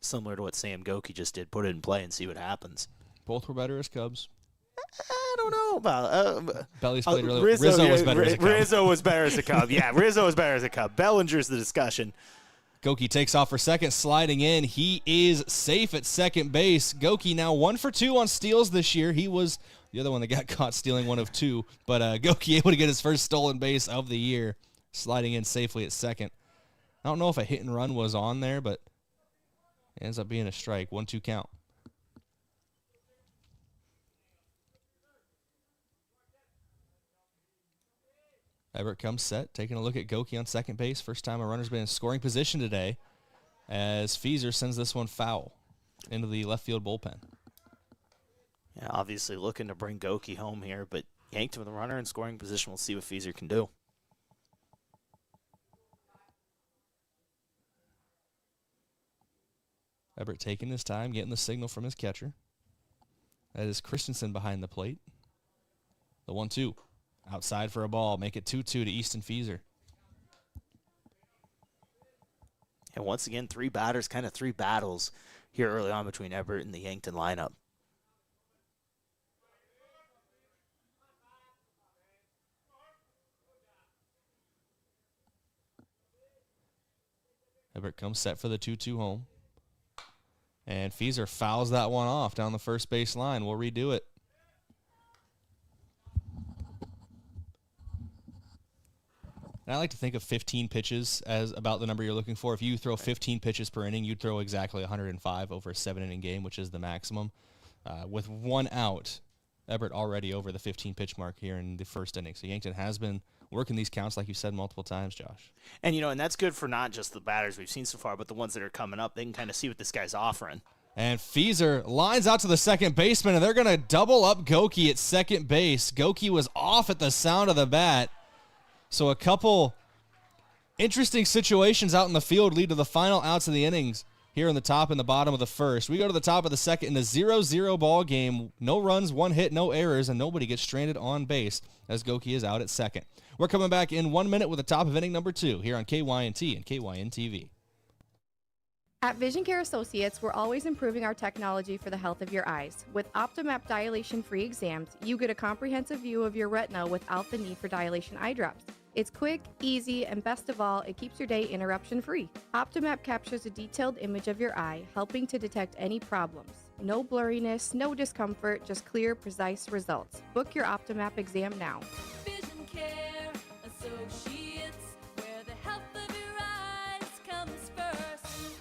similar to what Sam Goki just did. Put it in play and see what happens. Both were better as Cubs. I don't know about Belly's played really well. Rizzo was better as a Cub. Rizzo was better as a Cub. Yeah, Rizzo was better as a Cub. Bellinger's the discussion. Goki takes off for second, sliding in. He is safe at second base. Goki now 1 for 2 on steals this year. He was the other one that got caught stealing one of 2. But Goki able to get his first stolen base of the year, sliding in safely at second. I don't know if a hit and run was on there, but it ends up being a strike. 1-2 count. Everett comes set, taking a look at Goki on second base. First time a runner's been in scoring position today as Fieser sends this one foul into the left field bullpen. Yeah, obviously looking to bring Goki home here, but Yankton with a runner in scoring position. We'll see what Fieser can do. Everett taking his time, getting the signal from his catcher. That is Christensen behind the plate. The 1-2. Outside for a ball. Make it 2-2 to Easton Fieser. And once again, 3 batters, kind of 3 battles here early on between Everett and the Yankton lineup. Everett comes set for the 2-2 home. And Fieser fouls that one off down the first base line. We'll redo it. And I like to think of 15 pitches as about the number you're looking for. If you throw 15 pitches per inning, you'd throw exactly 105 over a 7-inning game, which is the maximum. With 1 out, Everett already over the 15-pitch mark here in the first inning. So Yankton has been working these counts like you said multiple times, Josh. And, and that's good for not just the batters we've seen so far, but the ones that are coming up. They can kind of see what this guy's offering. And Feeser lines out to the second baseman, and they're going to double up Goki at second base. Goki was off at the sound of the bat. So a couple interesting situations out in the field lead to the final outs of the innings here in the top and the bottom of the first. We go to the top of the second in a 0-0 ball game. No runs, 1 hit, no errors, and nobody gets stranded on base as Goki is out at second. We're coming back in 1 minute with the top of inning number 2 here on KYNT and KYN-TV. At Vision Care Associates, we're always improving our technology for the health of your eyes. With Optimap dilation-free exams, you get a comprehensive view of your retina without the need for dilation eye drops. It's quick, easy, and best of all, it keeps your day interruption-free. Optimap captures a detailed image of your eye, helping to detect any problems. No blurriness, no discomfort, just clear, precise results. Book your Optimap exam now. Vision Care Associates, where the health of your eyes comes first.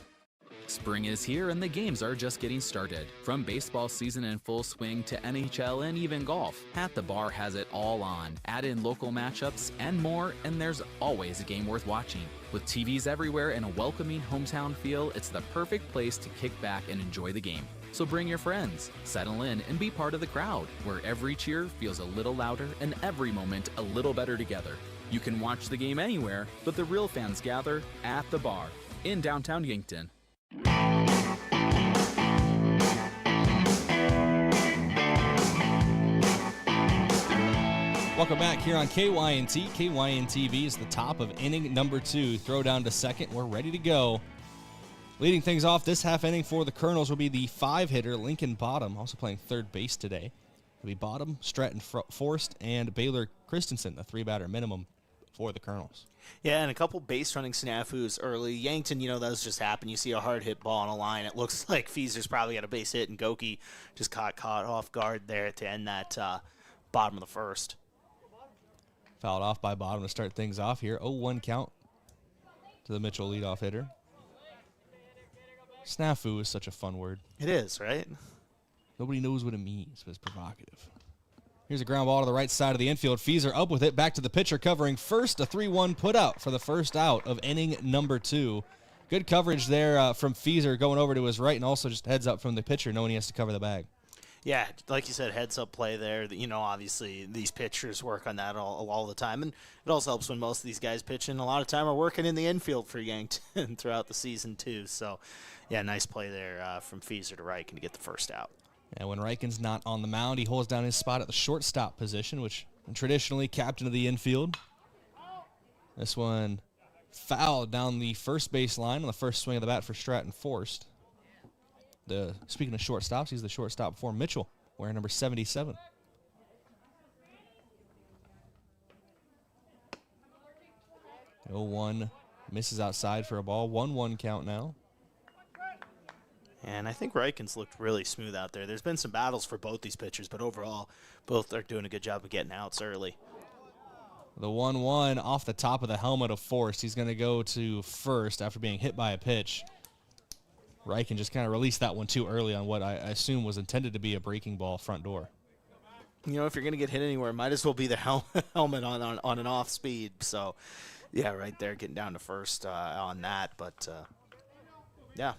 Spring is here and the games are just getting started. From baseball season in full swing to NHL and even golf, At the Bar has it all on. Add in local matchups and more, and there's always a game worth watching. With TVs everywhere and a welcoming hometown feel, it's the perfect place to kick back and enjoy the game. So bring your friends, settle in, and be part of the crowd, where every cheer feels a little louder and every moment a little better together. You can watch the game anywhere, but the real fans gather at the Bar in downtown Yankton. Welcome back here on KYNT. KYN-TV is the top of inning number 2. Throw down to second. We're ready to go. Leading things off this half inning for the Kernels will be the 5-hitter Lincoln Bottom, also playing third base today. It'll be Bottom, Stratton Forrest, and Baylor Christensen, the 3-batter minimum for the Kernels. Yeah, and a couple base running snafus early. Yankton, those just happen. You see a hard hit ball on a line. It looks like Feeser's probably got a base hit, and Goki just caught off guard there to end that bottom of the first. Fouled off by Bottom to start things off here. 0-1 count to the Mitchell leadoff hitter. Snafu is such a fun word. It is, right? Nobody knows what it means, but it's provocative. Here's a ground ball to the right side of the infield. Feeser up with it, back to the pitcher, covering first, a 3-1 put out for the first out of inning number 2. Good coverage there from Feeser going over to his right, and also just heads up from the pitcher, knowing he has to cover the bag. Yeah, like you said, heads-up play there. Obviously these pitchers work on that all the time, and it also helps when most of these guys pitching a lot of time are working in the infield for Yankton throughout the season too. So, yeah, nice play there from Feeser to Reichen to get the first out. And when Reichen's not on the mound, he holds down his spot at the shortstop position, which traditionally captain of the infield. This one fouled down the first base line on the first swing of the bat for Stratton Forrest. Speaking of shortstops, he's the shortstop for Mitchell, wearing number 77. The 0-1 misses outside for a ball. 1-1 count now. And I think Reichen's looked really smooth out there. There's been some battles for both these pitchers, but overall, both are doing a good job of getting outs early. The 1-1 off the top of the helmet of Forrest. He's going to go to first after being hit by a pitch. Reichen just kind of released that one too early on what I assume was intended to be a breaking ball front door. If you're going to get hit anywhere, might as well be the helmet on an off speed. So, yeah, right there, getting down to first on that. But, yeah.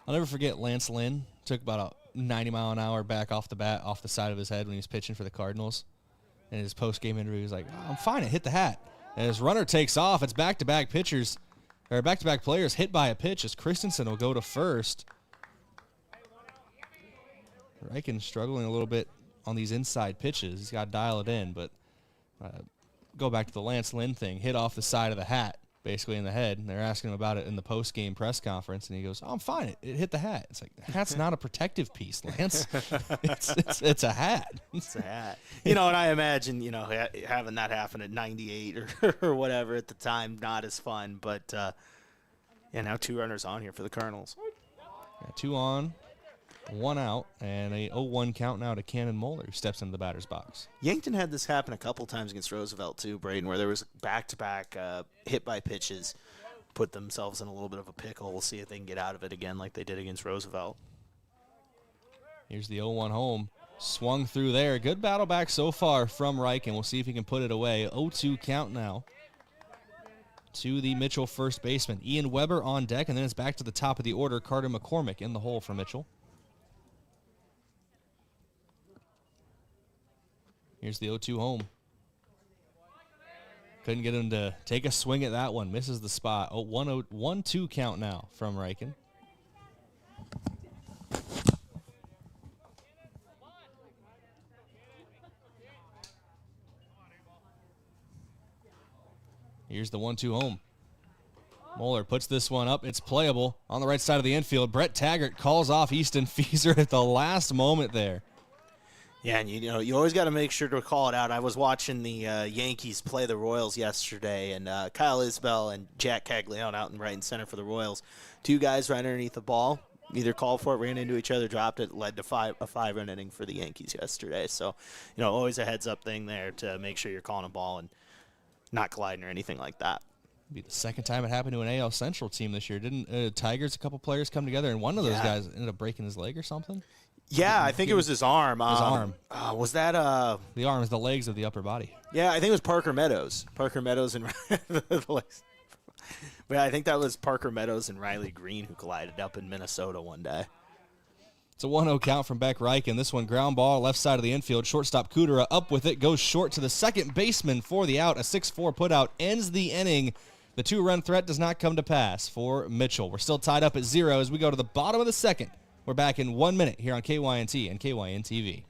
I'll never forget Lance Lynn took about a 90-mile-an-hour back off the bat, off the side of his head when he was pitching for the Cardinals. In his post-game interview, he was like, I'm fine, it hit the hat. And his runner takes off. It's back-to-back pitchers. Or back-to-back players hit by a pitch as Christensen will go to first. Reichen struggling a little bit on these inside pitches. He's got to dial it in, but go back to the Lance Lynn thing. Hit off the side of the hat, basically in the head. And they're asking him about it in the post-game press conference, and he goes, I'm fine. It hit the hat. It's like, the hat's not a protective piece, Lance. It's a hat. It's a hat. And I imagine, having that happen at 98 or whatever at the time, not as fun. But, now 2 runners on here for the Kernels. Yeah, 2 on, 1 out, and a 0-1 count now to Cannon Moeller, who steps into the batter's box. Yankton had this happen a couple times against Roosevelt too, Brayden, where there was back-to-back hit by pitches, put themselves in a little bit of a pickle. We'll see if they can get out of it again like they did against Roosevelt. Here's the 0-1 home. Swung through there. Good battle back so far from Reich, and we'll see if he can put it away. 0-2 count now to the Mitchell first baseman. Ian Weber on deck, and then it's back to the top of the order. Carter McCormick in the hole for Mitchell. Here's the 0-2 home. Couldn't get him to take a swing at that one. Misses the spot. 1-2 count now from Reichen. Here's the 1-2 home. Moeller puts this one up. It's playable on the right side of the infield. Brett Taggart calls off Easton Fieser at the last moment there. Yeah, and you always got to make sure to call it out. I was watching the Yankees play the Royals yesterday, and Kyle Isbell and Jack Caglione out in right and center for the Royals. Two guys right underneath the ball, either called for it, ran into each other, dropped it, led to a 5-run inning for the Yankees yesterday. So, always a heads-up thing there to make sure you're calling a ball and not colliding or anything like that. Be the second time it happened to an AL Central team this year. Didn't Tigers, a couple players come together, and one of those guys ended up breaking his leg or something? Yeah, I think it was his arm. His arm. Was that the arm is the legs of the upper body. Yeah, I think it was Parker Meadows. Parker Meadows and the legs. But I think that was Parker Meadows and Riley Green who collided up in Minnesota one day. It's a 1-0 count from Beck Reich, and this one ground ball left side of the infield. Shortstop Kudera up with it, goes short to the second baseman for the out. A 6-4 putout ends the inning. The 2-run threat does not come to pass for Mitchell. We're still tied up at 0 as we go to the bottom of the second. We're back in 1 minute here on KYNT and KYN-TV.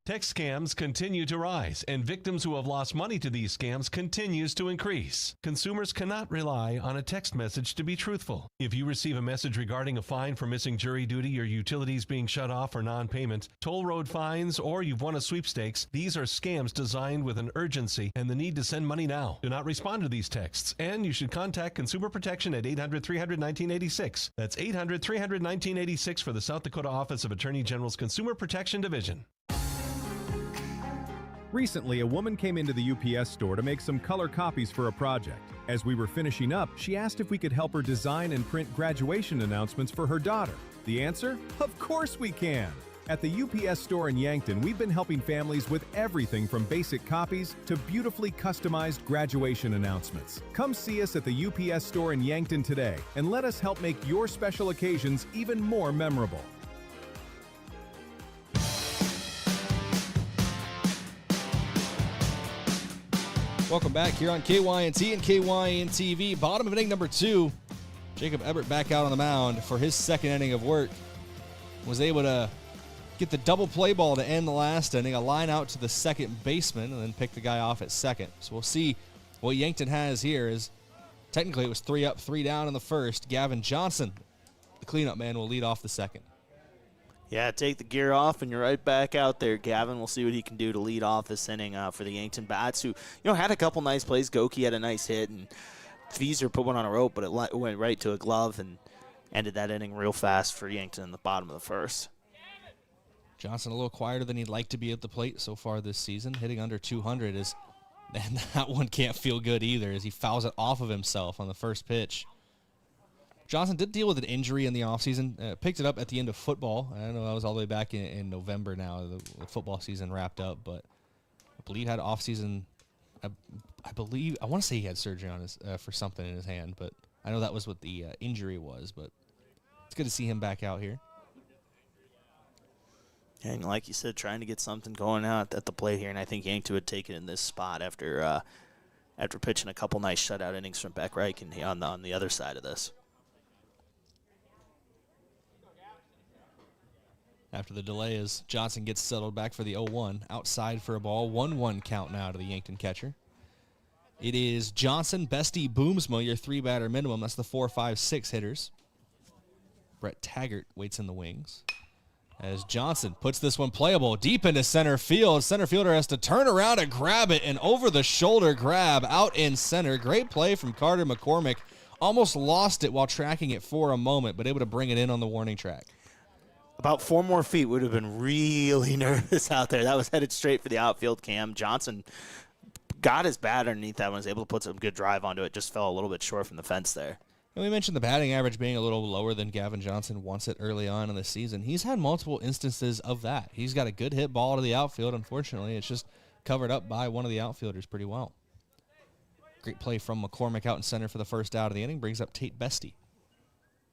Text scams continue to rise, and victims who have lost money to these scams continues to increase. Consumers cannot rely on a text message to be truthful. If you receive a message regarding a fine for missing jury duty, your utilities being shut off or non-payment, toll road fines, or you've won a sweepstakes, these are scams designed with an urgency and the need to send money now. Do not respond to these texts, and you should contact Consumer Protection at 800-300-1986. That's 800-300-1986 for the South Dakota Office of Attorney General's Consumer Protection Division. Recently, a woman came into the UPS store to make some color copies for a project. As we were finishing up, she asked if we could help her design and print graduation announcements for her daughter. The answer? Of course we can! At the UPS store in Yankton, we've been helping families with everything from basic copies to beautifully customized graduation announcements. Come see us at the UPS store in Yankton today and let us help make your special occasions even more memorable. Welcome back here on KYNT and KYN-TV. Bottom of inning number 2. Jacob Ebert back out on the mound for his second inning of work. Was able to get the double play ball to end the last inning, a line out to the second baseman, and then pick the guy off at second. So we'll see what Yankton has here. Is technically it was 3 up, 3 down in the first. Gavin Johnson, the cleanup man, will lead off the second. Yeah, take the gear off, and you're right back out there, Gavin. We'll see what he can do to lead off this inning for the Yankton Bats, who had a couple nice plays. Goki had a nice hit, and Fieser put one on a rope, but it went right to a glove and ended that inning real fast for Yankton in the bottom of the first. Johnson a little quieter than he'd like to be at the plate so far this season, hitting under 200 and that one can't feel good either as he fouls it off of himself on the first pitch. Johnson did deal with an injury in the offseason, picked it up at the end of football. I don't know, that was all the way back in November now. The football season wrapped up, but I believe had offseason. I want to say he had surgery on his for something in his hand, but I know that was what the injury was. But it's good to see him back out here. And like you said, trying to get something going out at the plate here, and I think Yankton would take it in this spot after pitching a couple nice shutout innings from Beck Reich and on the other side of this. After the delay, as Johnson gets settled back for the 0-1, outside for a ball, 1-1 count now to the Yankton catcher. It is Johnson, Bestie, Boomsma, your 3-batter minimum. That's the 4, 5, 6 hitters. Brett Taggart waits in the wings. As Johnson puts this one playable deep into center field. Center fielder has to turn around and grab it, and over-the-shoulder grab out in center. Great play from Carter McCormick. Almost lost it while tracking it for a moment, but able to bring it in on the warning track. About 4 more feet would have been really nervous out there. That was headed straight for the outfield cam. Johnson got his bat underneath that one, was able to put some good drive onto it, just fell a little bit short from the fence there. And we mentioned the batting average being a little lower than Gavin Johnson wants it early on in the season. He's had multiple instances of that. He's got a good hit ball to the outfield. Unfortunately, it's just covered up by one of the outfielders pretty well. Great play from McCormick out in center for the first out of the inning. Brings up Tate Bestie.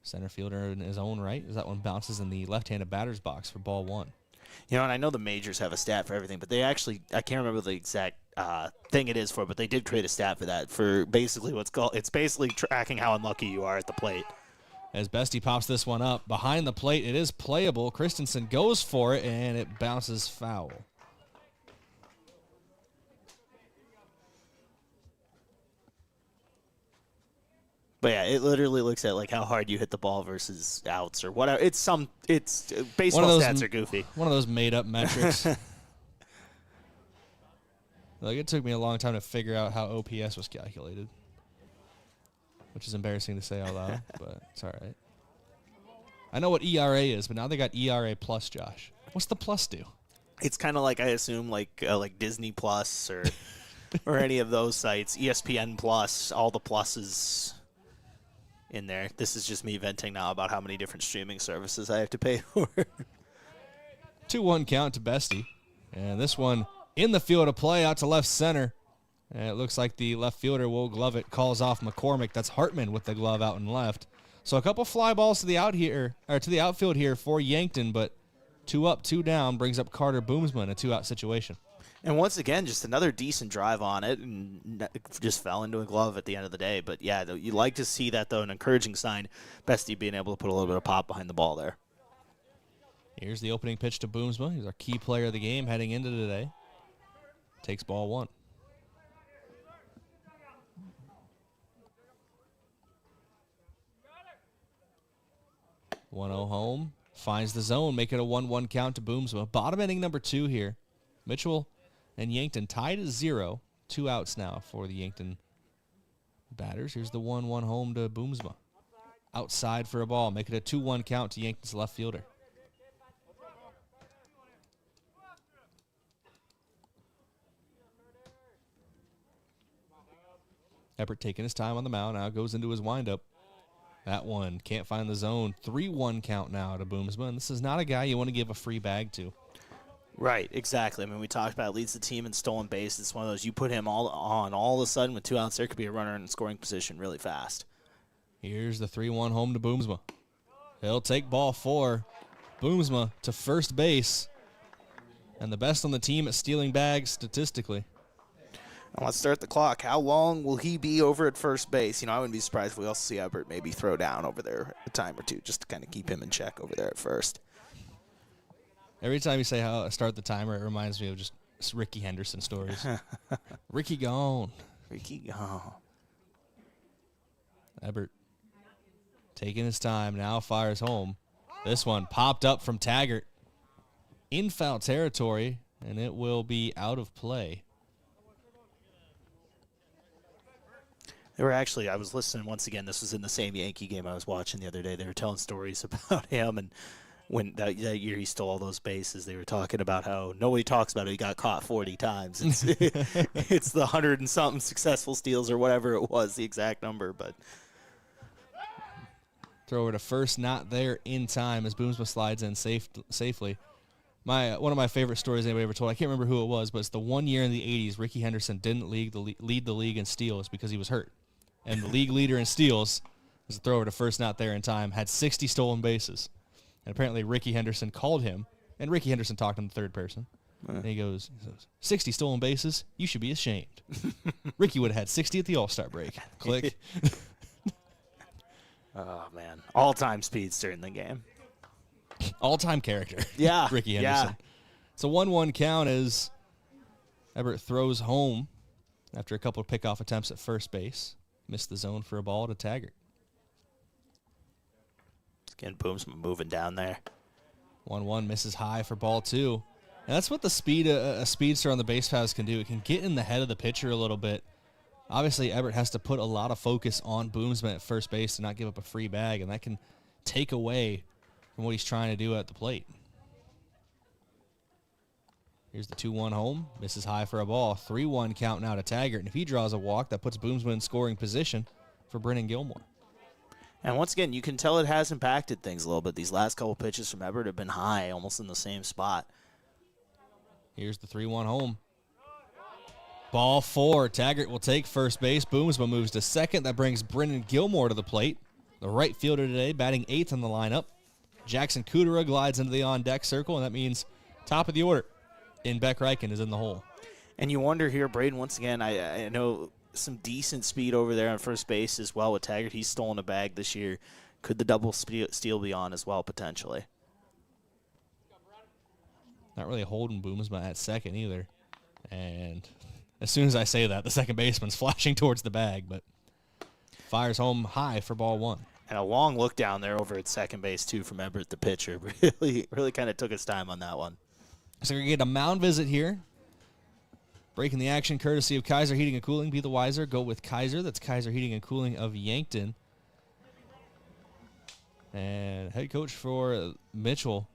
Center fielder in his own right, as that one bounces in the left-handed batter's box for ball 1. You know, and I know the majors have a stat for everything, but they actually, I can't remember the exact thing it is for, but they did create a stat for that, for basically it's basically tracking how unlucky you are at the plate. As Bestie pops this one up behind the plate, it is playable. Christensen goes for it, and it bounces foul. But yeah, it literally looks at like how hard you hit the ball versus outs or whatever. It's baseball stats are goofy. One of those made up metrics. Like, it took me a long time to figure out how OPS was calculated, which is embarrassing to say out loud, but it's all right. I know what ERA is, but now they got ERA plus, Josh. What's the plus do? It's kind of like, I assume, like Disney Plus or or any of those sites, ESPN Plus, all the pluses in there. This is just me venting now about how many different streaming services I have to pay for. 2-1 count to Bestie. And this one in the field of play out to left center. And it looks like the left fielder will glove it, calls off McCormick. That's Hartman with the glove out and left. So a couple fly balls to the outfield here for Yankton, but 2 up, 2 down brings up Carter Boomsma in a 2-out situation. And once again, just another decent drive on it, and just fell into a glove at the end of the day. But yeah, you like to see that, though, an encouraging sign. Bestie being able to put a little bit of pop behind the ball there. Here's the opening pitch to Boomsma. He's our key player of the game heading into today. Takes ball 1. One-0 home. Finds the zone. Make it a 1-1 count to Boomsma. Bottom inning number 2 here. Mitchell and Yankton tied at 0. 2 outs now for the Yankton batters. Here's the 1-1 home to Boomsma. Outside for a ball. Make it a 2-1 count to Yankton's left fielder. Ebert taking his time on the mound. Now goes into his windup. That one can't find the zone. 3-1 count now to Boomsma. And this is not a guy you want to give a free bag to. Right, exactly. I mean, we talked about leads the team in stolen base. It's one of those, you put him all of a sudden with 2 outs, there could be a runner in scoring position really fast. Here's the 3-1 home to Boomsma. He'll take ball 4. Boomsma to first base. And the best on the team at stealing bags statistically. Now let's start the clock. How long will he be over at first base? You know, I wouldn't be surprised if we also see Ebert maybe throw down over there a time or two just to kind of keep him in check over there at first. Every time you say how start the timer, it reminds me of just Ricky Henderson stories. Ricky gone. Ricky gone. Ebert taking his time, now fires home. This one popped up from Taggart in foul territory, and it will be out of play. They were actually, I was listening once again, this was in the same Yankee game I was watching the other day. They were telling stories about him, and when that year he stole all those bases, they were talking about how nobody talks about it. He got caught 40 times. It's the 100 and something successful steals or whatever it was, the exact number. But throw it to first, not there in time as Boomsma slides in safely. One of my favorite stories anybody ever told, I can't remember who it was, but it's the one year in the 80s Ricky Henderson didn't lead the league in steals because he was hurt. And the league leader in steals was a thrower to first, not there in time, had 60 stolen bases. And apparently Ricky Henderson called him, and Ricky Henderson talked in the third person. And he goes, 60 stolen bases? You should be ashamed. Ricky would have had 60 at the All-Star break. Click. Oh, man. All-time speedster in the game. All-time character. Yeah. Ricky Henderson. Yeah. It's a 1-1 count as Ebert throws home after a couple of pickoff attempts at first base. Missed the zone for a ball to Taggart. Again, Boomsma moving down there. 1-1 misses high for ball 2. And that's what the speed a speedster on the base paths can do. It can get in the head of the pitcher a little bit. Obviously, Ebert has to put a lot of focus on Boomsma at first base to not give up a free bag, and that can take away from what he's trying to do at the plate. Here's the 2-1 home. Misses high for a ball. 3-1 count now to Taggart. And if he draws a walk, that puts Boomsma in scoring position for Brennan Gilmore. And once again, you can tell it has impacted things a little bit. These last couple pitches from Everett have been high, almost in the same spot. Here's the 3-1 home. Ball 4. Taggart will take first base. Boomsma moves to second. That brings Brennan Gilmore to the plate. The right fielder today, batting 8th in the lineup. Jackson Kudera glides into the on-deck circle, and that means top of the order in Beck Reichen is in the hole. And you wonder here, Brayden, once again, I know some decent speed over there on first base as well with Taggart. He's stolen a bag this year. Could the double steal be on as well, potentially? Not really holding Boomsma at second either. And as soon as I say that, the second baseman's flashing towards the bag, but fires home high for ball 1. And a long look down there over at second base, too, from Everett, the pitcher. Really kind of took his time on that one. So we're going to get a mound visit here. Breaking the action courtesy of Kaiser Heating and Cooling. Be the wiser. Go with Kaiser. That's Kaiser Heating and Cooling of Yankton. And head coach for Mitchell,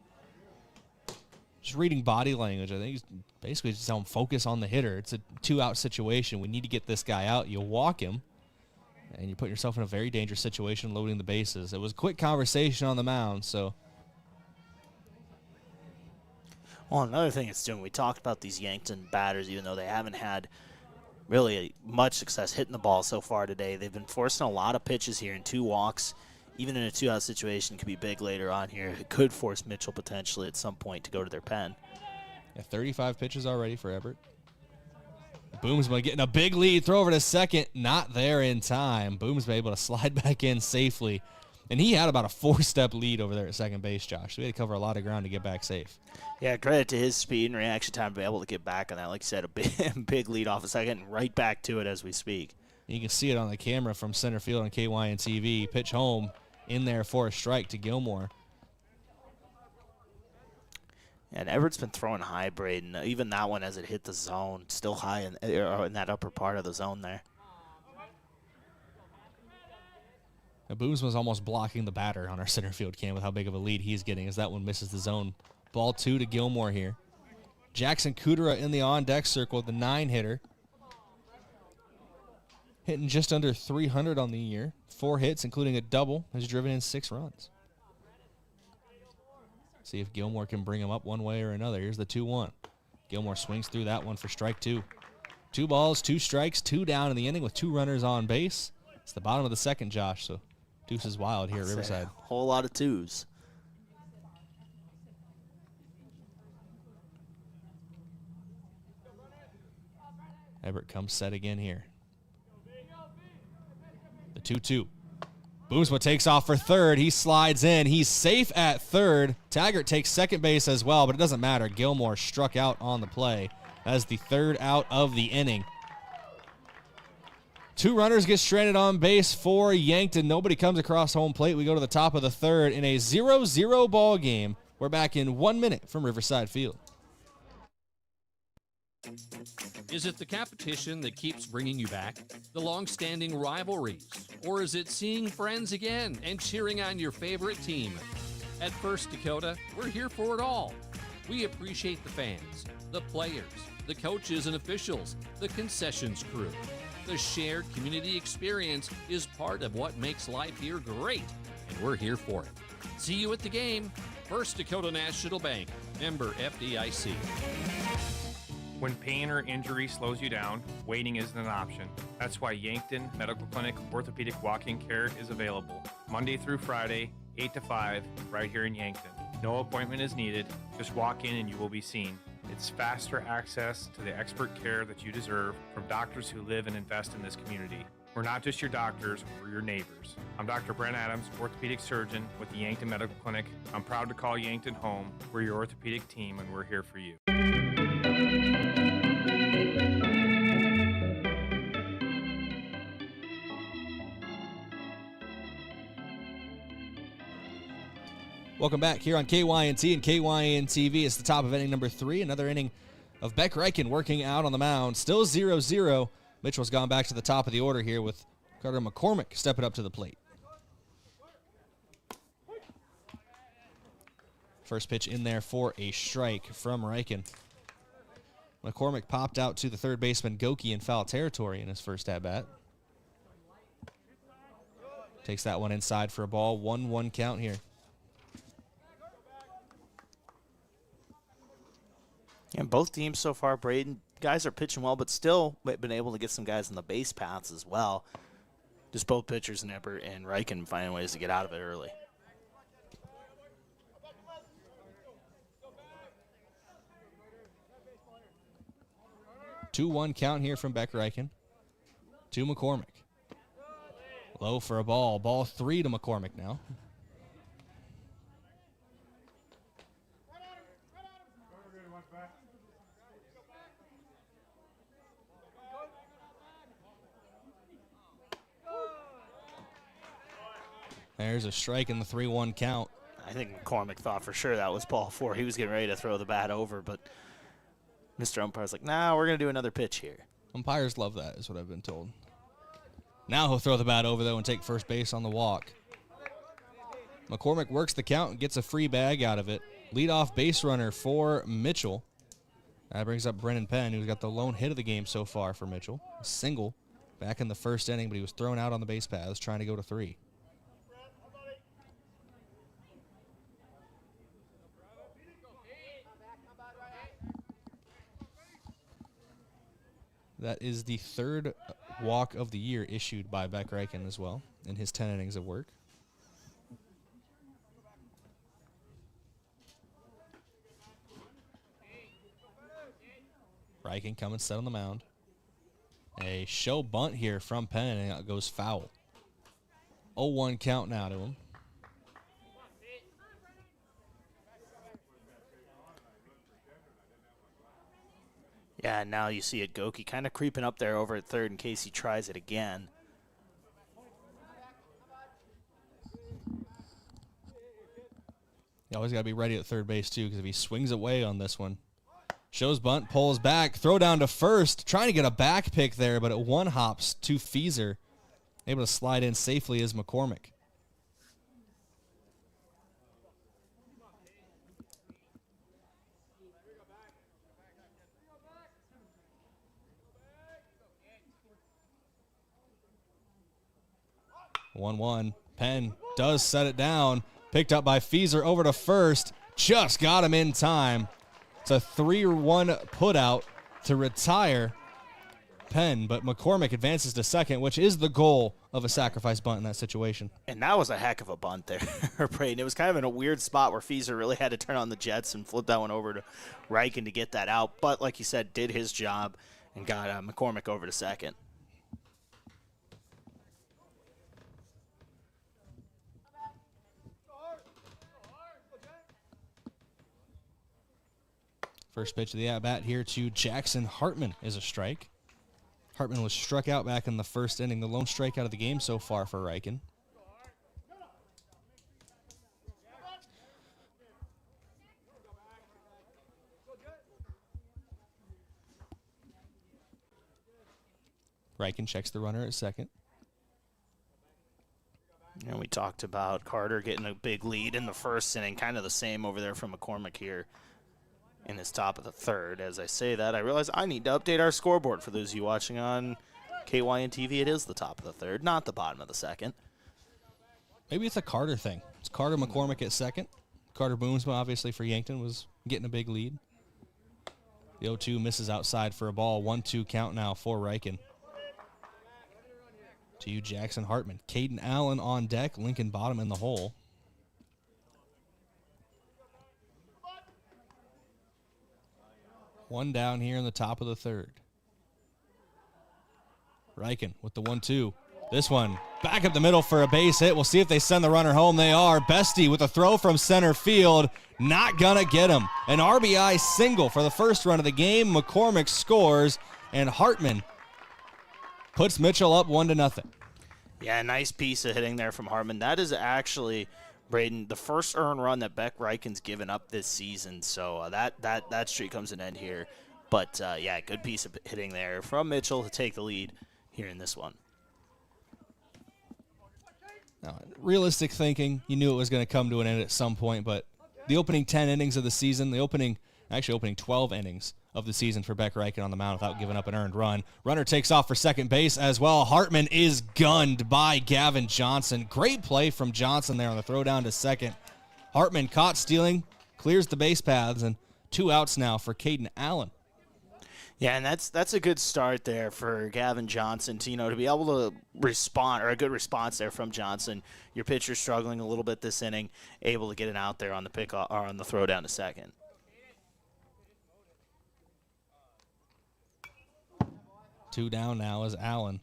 just reading body language. I think he's basically just telling him focus on the hitter. It's a 2-out situation. We need to get this guy out. You walk him, and you put yourself in a very dangerous situation loading the bases. It was a quick conversation on the mound, so. Well, another thing it's doing, we talked about these Yankton batters, even though they haven't had really much success hitting the ball so far today. They've been forcing a lot of pitches here, and 2 walks, even in a 2-out situation, could be big later on here. It could force Mitchell potentially at some point to go to their pen. Yeah, 35 pitches already for Everett. Boomsma getting a big lead. Throw over to second. Not there in time. Boomsma able to slide back in safely. And he had about a 4-step lead over there at second base, Josh. So he had to cover a lot of ground to get back safe. Yeah, credit to his speed and reaction time to be able to get back on that. Like you said, a big lead off a second and right back to it as we speak. You can see it on the camera from center field on KYN TV. Pitch home in there for a strike to Gilmore. And Everett's been throwing high, Brayden. Even that one as it hit the zone, still high in that upper part of the zone there. Boomsma was almost blocking the batter on our center field cam with how big of a lead he's getting as that one misses the zone. Ball 2 to Gilmore here. Jackson Kudera in the on-deck circle, the 9-hitter. Hitting just under 300 on the year. 4 hits, including a double, has driven in 6 runs. See if Gilmore can bring him up one way or another. Here's the 2-1. Gilmore swings through that one for strike 2. 2 balls, 2 strikes, 2 down in the inning with 2 runners on base. It's the bottom of the second, Josh, so deuce is wild here at Riverside. A whole lot of 2s. Everett comes set again here. The 2-2. Boomsma takes off for third. He slides in. He's safe at third. Taggart takes second base as well, but it doesn't matter. Gilmore struck out on the play. That is the 3rd out of the inning. 2 runners get stranded on base for Yankton. Nobody comes across home plate. We go to the top of the 3rd in a 0-0 ball game. We're back in 1 minute from Riverside Field. Is it the competition that keeps bringing you back? The long-standing rivalries? Or is it seeing friends again and cheering on your favorite team? At First Dakota, we're here for it all. We appreciate the fans, the players, the coaches and officials, the concessions crew. The shared community experience is part of what makes life here great, and we're here for it. See you at the game. First Dakota National Bank, member FDIC. When pain or injury slows you down, waiting isn't an option. That's why Yankton Medical Clinic Orthopedic Walk-In Care is available Monday through Friday, 8 to 5, right here in Yankton. No appointment is needed. Just walk in and you will be seen. It's faster access to the expert care that you deserve from doctors who live and invest in this community. We're not just your doctors, we're your neighbors. I'm Dr. Brent Adams, orthopedic surgeon with the Yankton Medical Clinic. I'm proud to call Yankton home. We're your orthopedic team and we're here for you. Welcome back here on KYNT and KYN TV. It's the top of inning number 3. Another inning of Beck Reichen working out on the mound. Still 0-0. Mitchell's gone back to the top of the order here with Carter McCormick stepping up to the plate. First pitch in there for a strike from Reichen. McCormick popped out to the third baseman Goki in foul territory in his first at-bat. Takes that one inside for a ball. 1-1 count here. And both teams so far, Brayden, guys are pitching well, but still been able to get some guys on the base paths as well. Just both pitchers, Nepper and Reichen, finding ways to get out of it early. Two-one count here from Beck Reichen to McCormick. Low for a ball. Ball 3 to McCormick now. There's a strike in the 3-1 count. I think McCormick thought for sure that was ball 4. He was getting ready to throw the bat over, but Mr. Umpire's like, nah, we're going to do another pitch here. Umpires love that, is what I've been told. Now he'll throw the bat over, though, and take first base on the walk. McCormick works the count and gets a free bag out of it. Leadoff base runner for Mitchell. That brings up Brennan Penn, who's got the lone hit of the game so far for Mitchell. A single back in the first inning, but he was thrown out on the base paths trying to go to 3. That is the 3rd walk of the year issued by Beck Reichen as well in his 10 innings of work. Reichen coming set on the mound. A show bunt here from Penn, and it goes foul. 0-1 count now to him. Yeah, now you see it, Goki kind of creeping up there over at third in case he tries it again. You always got to be ready at third base, too, because if he swings away on this one, shows bunt, pulls back, throw down to first, trying to get a back pick there, but it one hops to Feezer. Able to slide in safely as McCormick. One. Penn does set it down. Picked up by Feezer over to first. Just got him in time. It's a 3-1 put out to retire Penn, but McCormick advances to second, which is the goal of a sacrifice bunt in that situation. And that was a heck of a bunt there, Brayden. It was kind of in a weird spot where Feezer really had to turn on the jets and flip that one over to Reichen to get that out. But like you said, did his job and got McCormick over to second. First pitch of the at-bat here to Jackson Hartman is a strike. Hartman was struck out back in the first inning, the lone strikeout of the game so far for Reichen. Reichen checks the runner at second. And we talked about Carter getting a big lead in the first inning, kind of the same over there from McCormick here in his top of the third. As I say that, I realize I need to update our scoreboard. For those of you watching on KYN TV, it is the top of the third, not the bottom of the second. Maybe it's a Carter thing. It's Carter McCormick at second. Carter Boomsma, obviously, for Yankton, was getting a big lead. The 0-2 misses outside for a ball. 1-2 count now for Reichen. To you, Jackson Hartman. Caden Allen on deck. Lincoln Bottom in the hole. One down here in the top of the third. Reichen with the 1-2. This one back up the middle for a base hit. We'll see if they send the runner home. They are. Bestie with a throw from center field. Not gonna get him. An RBI single for the first run of the game. McCormick scores, and Hartman puts Mitchell up 1-0. Yeah, nice piece of hitting there from Hartman. That is actually, Brayden, the first earned run that Beck Reichen's given up this season. So that streak comes to an end here. But, yeah, good piece of hitting there from Mitchell to take the lead here in this one. Now, realistic thinking, you knew it was going to come to an end at some point, but the opening 10 innings of the season, the opening actually opening 12 innings of the season for Beck Reichen on the mound without giving up an earned run. Runner takes off for second base as well. Hartman is gunned by Gavin Johnson. Great play from Johnson there on the throw down to second. Hartman caught stealing, clears the base paths, and 2 outs now for Caden Allen. Yeah, and that's a good start there for Gavin Johnson to be able to respond, or a good response there from Johnson. Your pitcher struggling a little bit this inning, able to get it out there on the pick or on the throw down to second. Two down now as Allen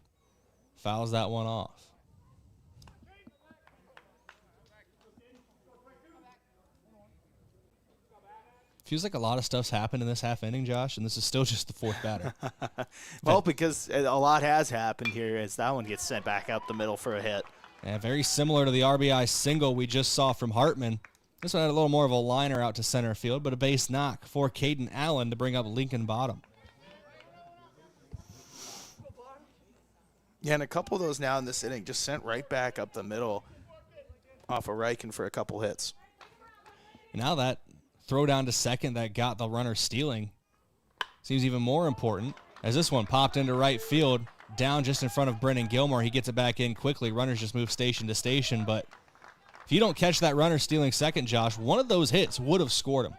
fouls that one off. Feels like a lot of stuff's happened in this half inning, Josh, and this is still just the fourth batter. Well, because a lot has happened here as that one gets sent back up the middle for a hit. Yeah, very similar to the RBI single we just saw from Hartman. This one had a little more of a liner out to center field, but a base knock for Caden Allen to bring up Lincoln Bottom. Yeah, and a couple of those now in this inning just sent right back up the middle off of Reichen for a couple hits. Now that throw down to second that got the runner stealing seems even more important as this one popped into right field down just in front of Brennan Gilmore. He gets it back in quickly. Runners just move station to station, but if you don't catch that runner stealing second, Josh, one of those hits would have scored him.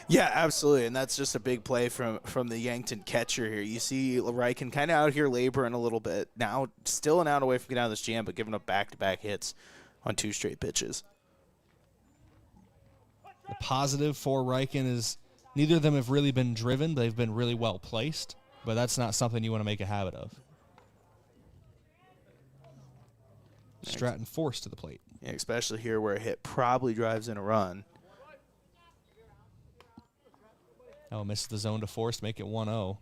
Yeah, absolutely, and that's just a big play from the Yankton catcher here. You see Reichen kind of out here laboring a little bit. Now still an out away from getting out of this jam, but giving up back-to-back hits on 2 straight pitches. The positive for Reichen is neither of them have really been driven. They've been really well placed, but that's not something you want to make a habit of. Stratton forced to the plate. Yeah, especially here where a hit probably drives in a run. Oh, misses the zone to Forrest, make it 1-0.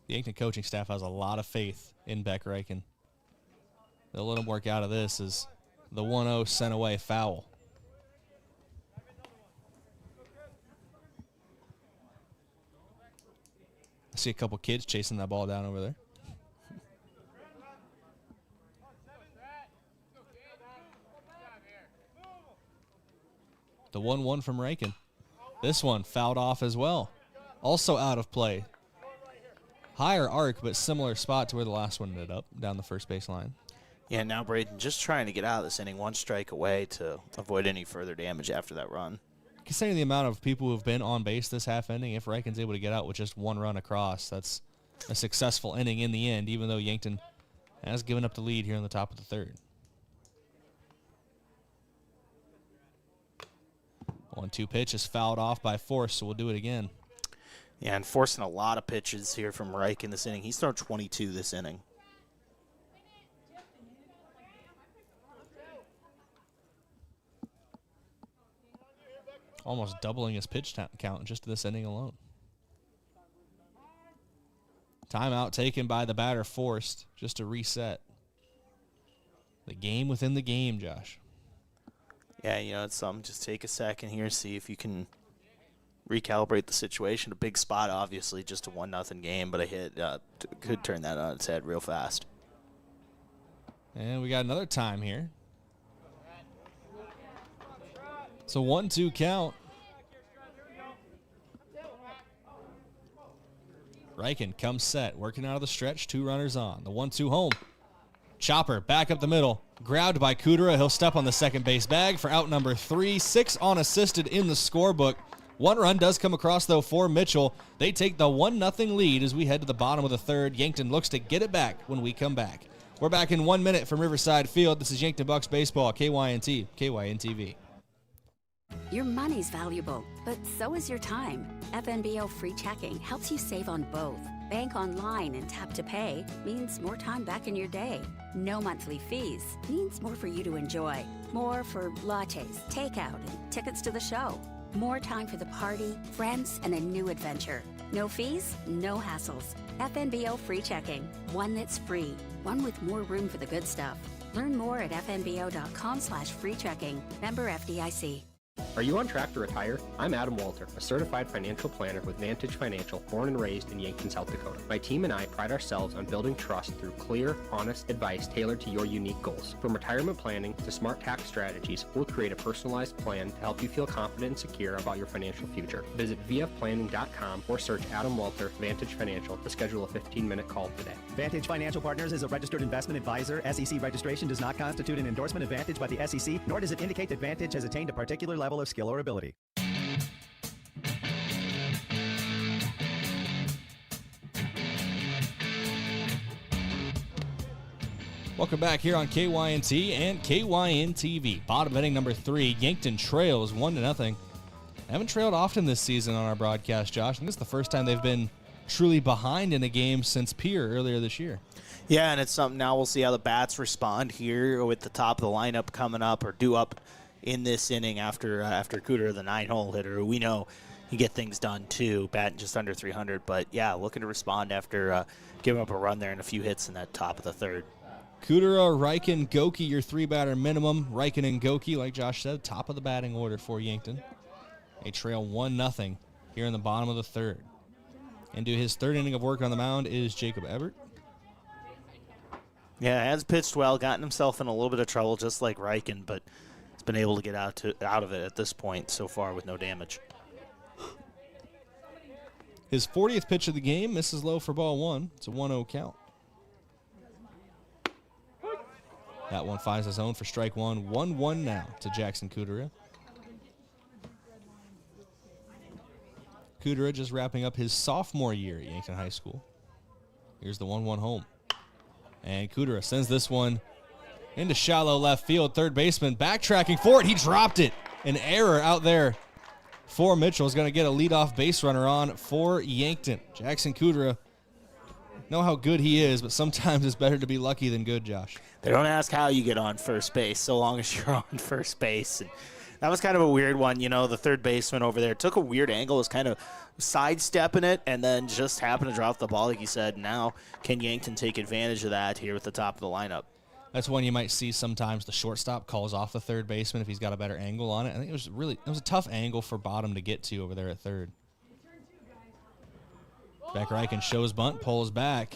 The Yankton coaching staff has a lot of faith in Beck Reichen. They'll let him work out of this as the 1-0 sent away foul. I see a couple kids chasing that ball down over there. The 1-1 from Reichen. This one fouled off as well. Also out of play. Higher arc, but similar spot to where the last one ended up, down the first base line. Yeah, now Brayden just trying to get out of this inning, 1 strike away to avoid any further damage after that run. Considering the amount of people who have been on base this half inning, if Reichen's able to get out with just 1 run across, that's a successful inning in the end, even though Yankton has given up the lead here in the top of the third. 1-2 pitch is fouled off by Force, so we'll do it again. Yeah, and forcing a lot of pitches here from Reichen this inning. He's thrown 22 this inning. Almost doubling his pitch count just this inning alone. Timeout taken by the batter, Forced, just to reset. The game within the game, Josh. Yeah, it's something. Just take a second here, see if you can recalibrate the situation. A big spot, obviously, just a 1-0 game, but a hit could turn that on its head real fast. And we got another time here. So 1-2 count. Reichen comes set, working out of the stretch, 2 runners on. The 1-2 home. Chopper back up the middle, grabbed by Kudera. He'll step on the second base bag for out number 3. 6 unassisted in the scorebook. 1 run does come across, though, for Mitchell. They take the 1-0 lead as we head to the bottom of the third. Yankton looks to get it back when we come back. We're back in 1 minute from Riverside Field. This is Yankton Bucks Baseball, KYNT, KYN-TV. Your money's valuable, but so is your time. FNBO free checking helps you save on both. Bank online and tap to pay means more time back in your day. No monthly fees means more for you to enjoy. More for lattes, takeout, and tickets to the show. More time for the party, friends, and a new adventure. No fees, no hassles. FNBO free checking. One that's free. One with more room for the good stuff. Learn more at fnbo.com/free checking. Member FDIC. Are you on track to retire? I'm Adam Boelter, a certified financial planner with Vantage Financial, born and raised in Yankton, South Dakota. My team and I pride ourselves on building trust through clear, honest advice tailored to your unique goals. From retirement planning to smart tax strategies, we'll create a personalized plan to help you feel confident and secure about your financial future. Visit vfplanning.com or search Adam Boelter, Vantage Financial, to schedule a 15-minute call today. Vantage Financial Partners is a registered investment advisor. SEC registration does not constitute an endorsement of Vantage by the SEC, nor does it indicate that Vantage has attained a particular level of skill or ability. Welcome back here on KYNT and KYN TV. Bottom inning number 3, Yankton trails 1-0. Haven't trailed often this season on our broadcast, Josh. I think it's the first time they've been truly behind in a game since Pierre earlier this year. Yeah, and it's something now we'll see how the bats respond here with the top of the lineup coming up or due up in this inning after Cooter, the 9-hole hitter. We know he get things done too, batting just under 300. But yeah, looking to respond after giving up a run there and a few hits in that top of the third. Kudera, Reichen, Goki, your 3-batter minimum. Reichen and Goki, like Josh said, top of the batting order for Yankton. They trail 1-0 here in the bottom of the third. Into his third inning of work on the mound is Jacob Ebert. Yeah, has pitched well, gotten himself in a little bit of trouble just like Reichen, but has been able to get out of it at this point so far with no damage. His 40th pitch of the game misses low for ball 1. It's a 1-0 count. That one finds his own for strike 1. 1-1 now to Jackson Kudera. Kudera just wrapping up his sophomore year at Yankton High School. Here's the 1-1 home. And Kudera sends this one into shallow left field. Third baseman backtracking for it. He dropped it. An error out there for Mitchell. Is going to get a leadoff base runner on for Yankton. Jackson Kudera, know how good he is, but sometimes it's better to be lucky than good, Josh. They don't ask how you get on first base so long as you're on first base. And that was kind of a weird one. You know, the third baseman over there took a weird angle, was kind of sidestepping it, and then just happened to drop the ball, like you said. Now, can Yankton take advantage of that here at the top of the lineup? That's one you might see sometimes. The shortstop calls off the third baseman if he's got a better angle on it. I think it was a tough angle for Bottom to get to over there at third. Becker Eichen shows bunt, pulls back.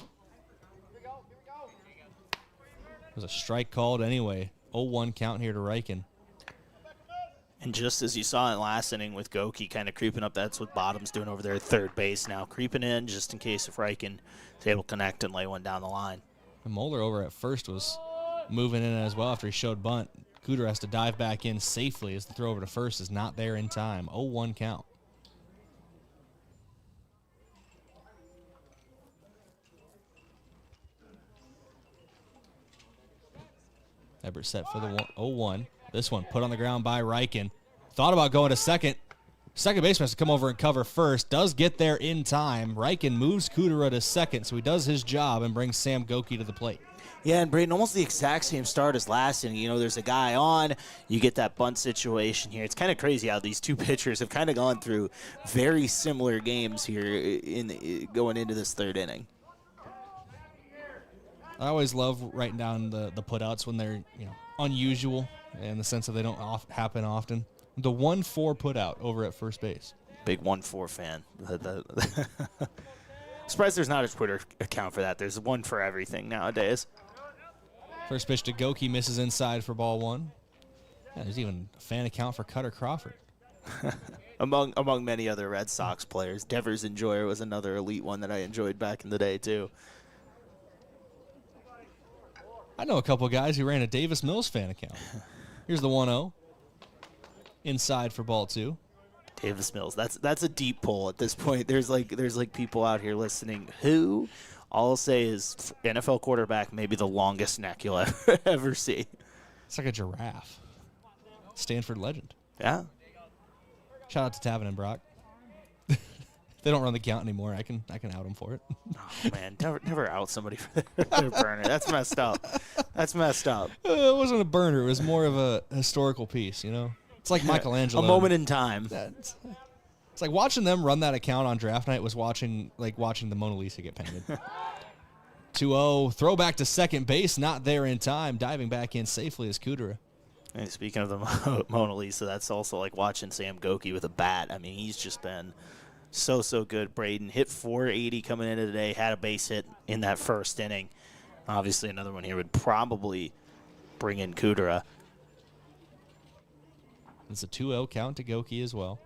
It was a strike called anyway. 0-1 count here to Reichen. And just as you saw in last inning with Goki kind of creeping up, that's what Bottom's doing over there at third base now. Creeping in just in case if Reichen is able to connect and lay one down the line. And Moeller over at first was moving in as well after he showed bunt. Cooter has to dive back in safely as the throw over to first is not there in time. 0-1 count. Ebert set for the 0-1. This one put on the ground by Reichen. Thought about going to second. Second baseman has to come over and cover first. Does get there in time. Reichen moves Kudera to second, so he does his job and brings Sam Goki to the plate. Yeah, and Brayden, almost the exact same start as last inning. You know, there's a guy on. You get that bunt situation here. It's kind of crazy how these two pitchers have kind of gone through very similar games here going into this third inning. I always love writing down the putouts when they're unusual in the sense that they don't happen often. The 1-4 putout over at first base. Big 1-4 fan. Surprised there's not a Twitter account for that. There's one for everything nowadays. First pitch to Goki misses inside for ball 1. Yeah, there's even a fan account for Cutter Crawford. among many other Red Sox players. Devers Enjoyer was another elite one that I enjoyed back in the day too. I know a couple guys who ran a Davis Mills fan account. Here's the 1-0. Inside for ball 2. Davis Mills. That's a deep pull at this point. There's like people out here listening who all I'll say is NFL quarterback, maybe the longest neck you'll ever see. It's like a giraffe. Stanford legend. Yeah. Shout out to Tavin and Brock. They don't run the count anymore. I can out them for it. Oh man, never out somebody for their burner. That's messed up. That's messed up. It wasn't a burner. It was more of a historical piece, It's like Michelangelo. A moment in time. It's like watching them run that account on draft night was watching the Mona Lisa get painted. 2-0. Throw back to second base. Not there in time. Diving back in safely is Kudera. And speaking of the Mona Lisa, that's also like watching Sam Goki with a bat. I mean, he's just been so good. Brayden hit 480 coming into today, had a base hit in that first inning. Obviously, another one here would probably bring in Kudera. It's a 2-0 count to Goki as well.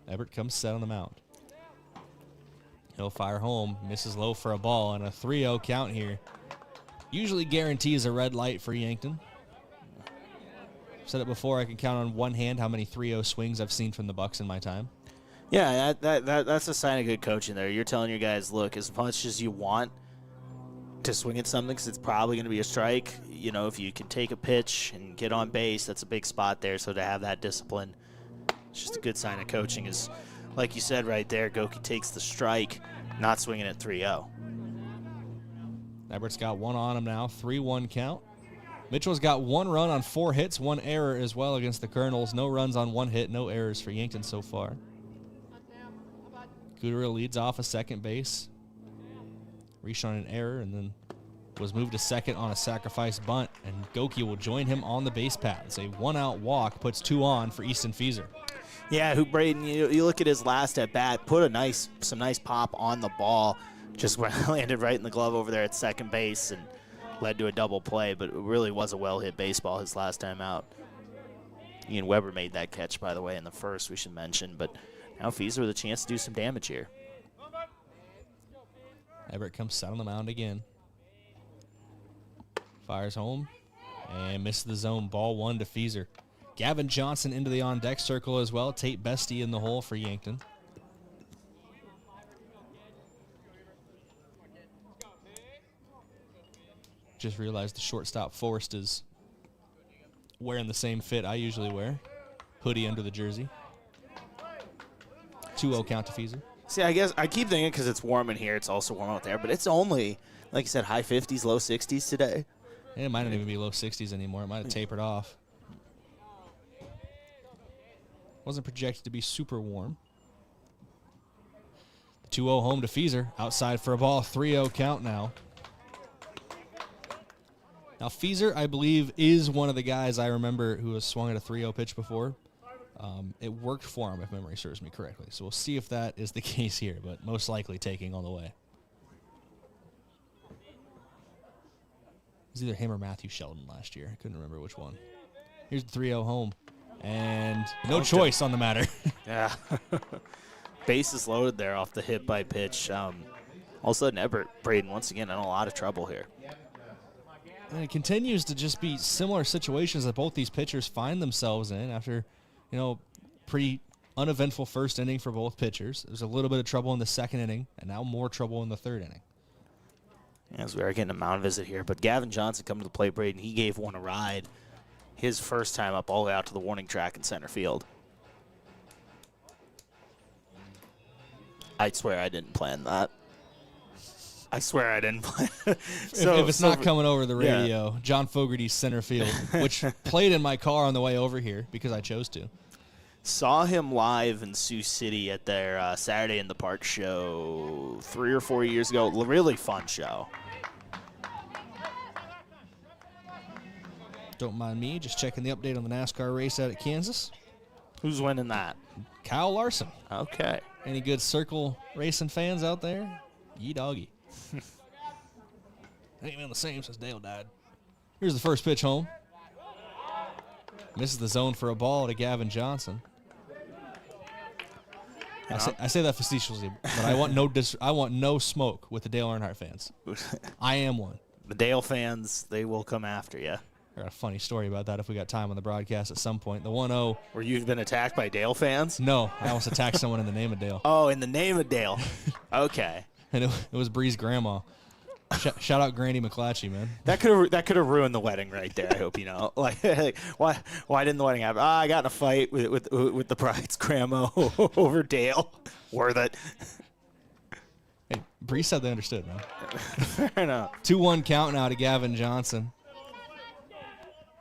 Everett comes set on the mound. He'll fire home, misses low for a ball, and a 3-0 count here usually guarantees a red light for Yankton. Said it before, I can count on one hand how many 3-0 swings I've seen from the Bucks in my time. Yeah, that's a sign of good coaching there. You're telling your guys, look, as much as you want to swing at something, because it's probably going to be a strike, you know, if you can take a pitch and get on base, that's a big spot there. So to have that discipline, it's just a good sign of coaching. Is, like you said right there, Goki takes the strike, not swinging at 3-0. Everett's got one on him now, 3-1 count. Mitchell's got 1 run on 4 hits, 1 error as well against the Kernels. No runs on 1 hit, no errors for Yankton so far. Kudera leads off a second base. Reached on an error and then was moved to second on a sacrifice bunt, and Goki will join him on the base path. It's a 1-out walk, puts 2 on for Easton Fieser. Yeah, who Brayden, you look at his last at bat, put some nice pop on the ball, just landed right in the glove over there at second base and led to a double play, but it really was a well-hit baseball his last time out. Ian Weber made that catch, by the way, in the first, we should mention, but now Fieser with a chance to do some damage here. Everett comes set on the mound again. Fires home and misses the zone. Ball 1 to Fieser. Gavin Johnson into the on-deck circle as well. Tate Bestie in the hole for Yankton. Just realized the shortstop Forrest is wearing the same fit I usually wear. Hoodie under the jersey. 2-0 count to Fieser. See, I guess I keep thinking because it's warm in here, it's also warm out there, but it's only, like you said, high 50s, low 60s today. It might not even be low 60s anymore. It might have tapered off. Wasn't projected to be super warm. 2-0 home to Fieser. Outside for a ball. 3-0 count now. Now, Fieser, I believe, is one of the guys I remember who has swung at a 3-0 pitch before. It worked for him, if memory serves me correctly. So we'll see if that is the case here, but most likely taking all the way. It was either him or Matthew Sheldon last year. I couldn't remember which one. Here's the 3-0 home. And no choice on the matter. Yeah. Bases loaded there off the hit by pitch. All of a sudden, Everett, Brayden, once again, in a lot of trouble here. And it continues to just be similar situations that both these pitchers find themselves in after, you know, pretty uneventful first inning for both pitchers. There's a little bit of trouble in the second inning, and now more trouble in the third inning. As we are getting a mound visit here, but Gavin Johnson coming to the plate, Brayden, he gave one a ride his first time up all the way out to the warning track in center field. I swear I didn't plan that. I swear I didn't plan it. If it's not coming over the radio, yeah. John Fogerty's center field, which played in my car on the way over here because I chose to. Saw him live in Sioux City at their Saturday in the Park show 3 or 4 years ago. Really fun show. Don't mind me, just checking the update on the NASCAR race out at Kansas. Who's winning that? Kyle Larson. Okay. Any good circle racing fans out there? Ye doggy. Ain't been the same since Dale died. Here's the first pitch home. Misses the zone for a ball to Gavin Johnson. I say that facetiously, but I want no smoke with the Dale Earnhardt fans. I am one. The Dale fans, they will come after you. I got a funny story about that if we got time on the broadcast at some point. The 1-0. Where you've been attacked by Dale fans? No, I almost attacked someone in the name of Dale. Oh, in the name of Dale. Okay. And it was Bree's grandma. Shout out Granny McClatchy, man. That could have ruined the wedding right there. I hope you know. Like why didn't the wedding happen? I got in a fight with the bride's grandma over Dale. Worth it. Hey, Bree said they understood, man. Fair enough. 2-1 count now to Gavin Johnson.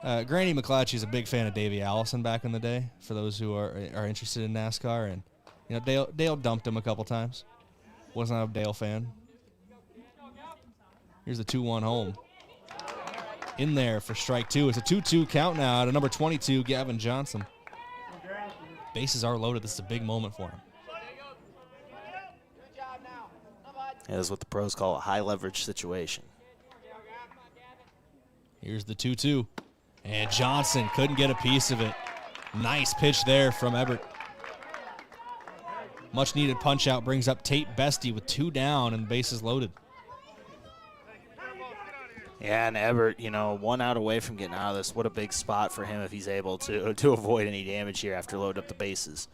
Granny McClatchy is a big fan of Davey Allison back in the day. For those who are interested in NASCAR, and you know Dale dumped him a couple times. Wasn't a Dale fan. Here's the 2-1 home. in there for strike two. It's a 2-2 count now to number 22, Gavin Johnson. Bases are loaded. This is a big moment for him. That is what the pros call a high leverage situation. Here's the 2-2. And Johnson couldn't get a piece of it. Nice pitch there from Ebert. Much needed punch out brings up Tate Bestie with 2 down and bases loaded. Yeah, and Ebert, 1 out away from getting out of this. What a big spot for him if he's able to avoid any damage here after loading up the bases.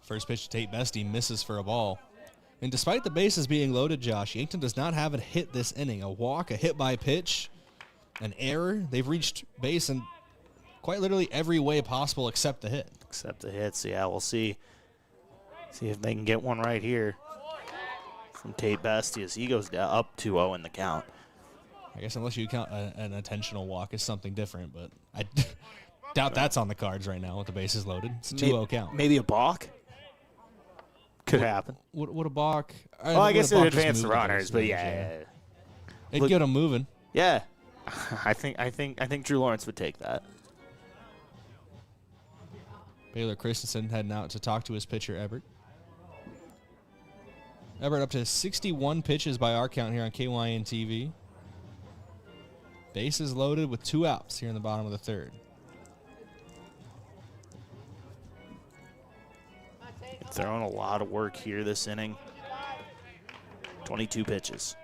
First pitch to Tate Bestie misses for a ball. And despite the bases being loaded, Josh, Yankton does not have a hit this inning. A walk, a hit by pitch, an error. They've reached base in quite literally every way possible except the hit. Except the hits, yeah, we'll see. See if they can get one right here from Tate Bestie as he goes down up 2-0 in the count. I guess unless you count an intentional walk is something different, but I doubt that's on the cards right now with the bases loaded. It's a 2-0 count. Maybe a balk? Could happen. Would a balk? Well, I guess it would advance the runners, but yeah. It'd get them moving. Yeah, I think Drew Lawrence would take that. Baylor Christensen heading out to talk to his pitcher Ebert. Ebert up to 61 pitches by our count here on KYN TV. Bases loaded with 2 outs here in the bottom of the third. Throwing a lot of work here this inning. 22 pitches.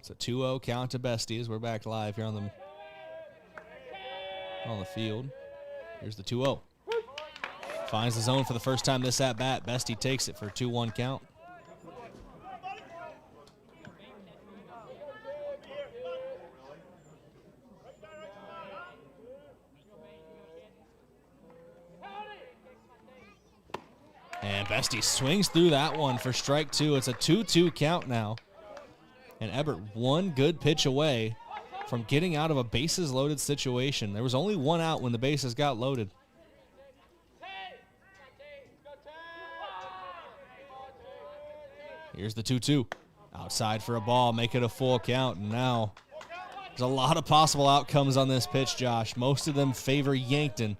It's a 2-0 count to Bestie as we're back live here on the field. Here's the 2-0. Finds the zone for the first time this at-bat. Bestie takes it for a 2-1 count. And Bestie swings through that one for strike 2. It's a 2-2 count now. And Ebert one good pitch away from getting out of a bases loaded situation. There was only 1 out when the bases got loaded. Here's the 2-2. Outside for a ball, make it a full count. And now there's a lot of possible outcomes on this pitch, Josh. Most of them favor Yankton.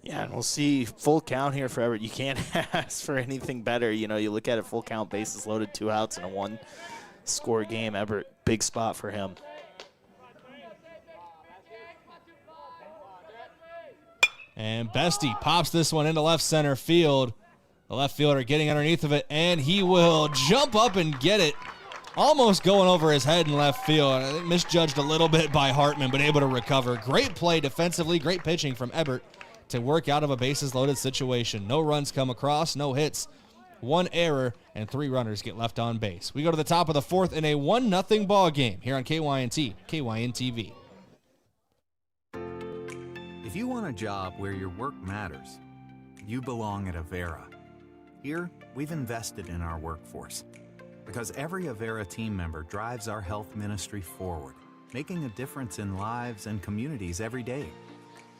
Yeah, and we'll see full count here for Everett. You can't ask for anything better. You look at it, full count, bases loaded, 2 outs in a 1-score game. Everett, big spot for him. And Bestie pops this one into left center field. The left fielder getting underneath of it, and he will jump up and get it. Almost going over his head in left field. I think misjudged a little bit by Hartman, but able to recover. Great play defensively, great pitching from Ebert to work out of a bases-loaded situation. No runs come across, no hits, 1 error, and 3 runners get left on base. We go to the top of the 4th in a 1-0 ball game here on KYNT, KYN TV. If you want a job where your work matters, you belong at Avera. Here, we've invested in our workforce because every Avera team member drives our health ministry forward, making a difference in lives and communities every day.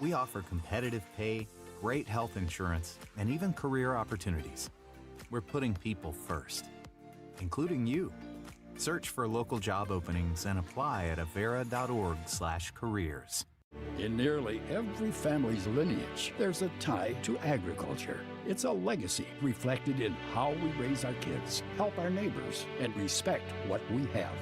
We offer competitive pay, great health insurance, and even career opportunities. We're putting people first, including you. Search for local job openings and apply at avera.org/careers. In nearly every family's lineage, there's a tie to agriculture. It's a legacy reflected in how we raise our kids, help our neighbors, and respect what we have.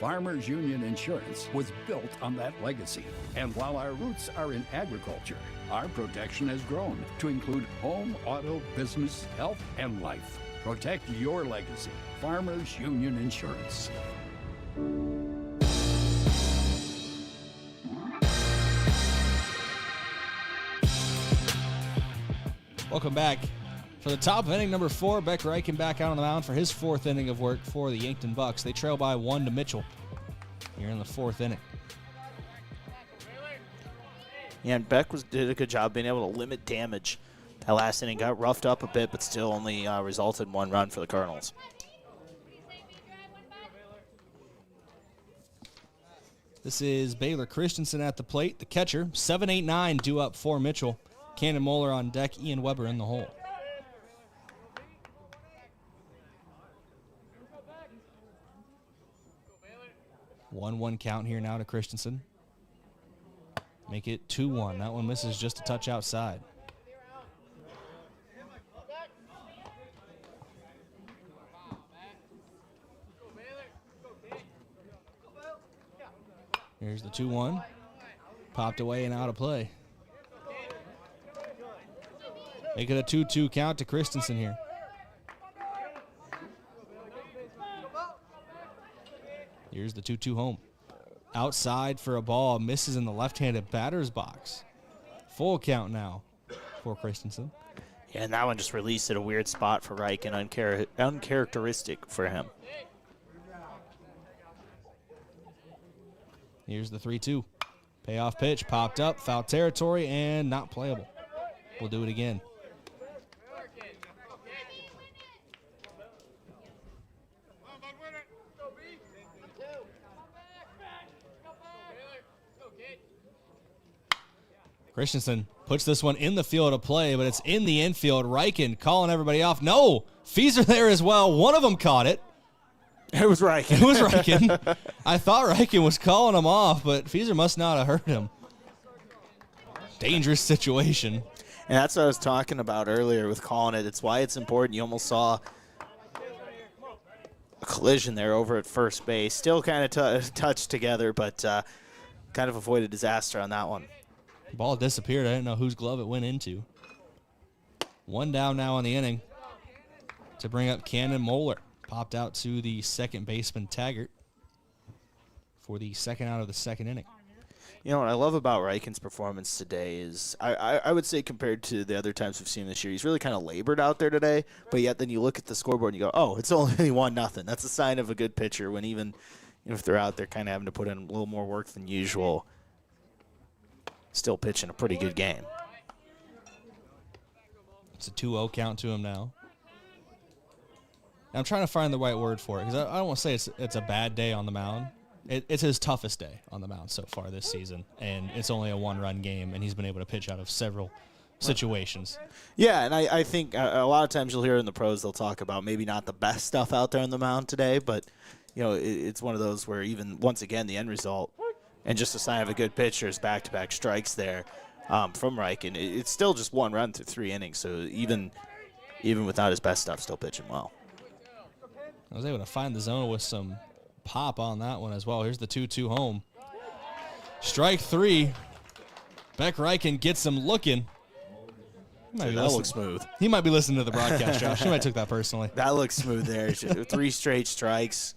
Farmers Union Insurance was built on that legacy. And while our roots are in agriculture, our protection has grown to include home, auto, business, health, and life. Protect your legacy. Farmers Union Insurance. Welcome back. For the top of inning number 4, Beck Reichen back out on the mound for his 4th inning of work for the Yankton Bucks. They trail by 1 to Mitchell here in the 4th inning. Yeah, and Beck did a good job being able to limit damage. That last inning got roughed up a bit, but still only resulted in 1 run for the Kernels. This is Baylor Christensen at the plate. The catcher, 7-8-9 due up for Mitchell. Cannon Moeller on deck, Ian Weber in the hole. One count here now to Christensen. Make it 2-1. That one misses just a touch outside. Here's the 2-1. Popped away and out of play. Make it a 2-2 count to Christensen here. Here's the 2-2 home. Outside for a ball. Misses in the left-handed batter's box. Full count now for Christensen. Yeah, and that one just released at a weird spot for Reich and uncharacteristic for him. Here's the 3-2. Payoff pitch, popped up, foul territory, and not playable. We'll do it again. Christensen puts this one in the field of play, but it's in the infield. Reichen calling everybody off. No, Fieser there as well. One of them caught it. It was Reichen. It was Reichen. I thought Reichen was calling him off, but Fieser must not have heard him. Dangerous situation. And that's what I was talking about earlier with calling it. It's why it's important. You almost saw a collision there over at first base. Still kind of touched together, but kind of avoided disaster on that one. Ball disappeared. I didn't know whose glove it went into. One down now in the inning to bring up Cannon Moeller. Popped out to the second baseman Taggart for the second out of the second inning. You know what I love about Reichen's performance today is I would say compared to the other times we've seen him this year, he's really kind of labored out there today, but yet then you look at the scoreboard and you go, oh, it's only 1-0. That's a sign of a good pitcher when even if they're out there kind of having to put in a little more work than usual, still pitching a pretty good game. It's a 2-0 count to him now. I'm trying to find the right word for it because I don't want to say it's a bad day on the mound. It's his toughest day on the mound so far this season, and it's only a one-run game, and he's been able to pitch out of several situations. Yeah, and I think a lot of times you'll hear in the pros they'll talk about maybe not the best stuff out there on the mound today, but you know it's one of those where even once again the end result and just a sign of a good pitcher is back-to-back strikes there from Reichen. It's still just one run through 3 innings, so even without his best stuff, still pitching well. I was able to find the zone with some pop on that one as well. Here's the 2-2 home. Strike 3. Beck Reichen gets him looking. That looks smooth. He might be listening to the broadcast, Josh. He might have took that personally. That looks smooth there. 3 straight strikes.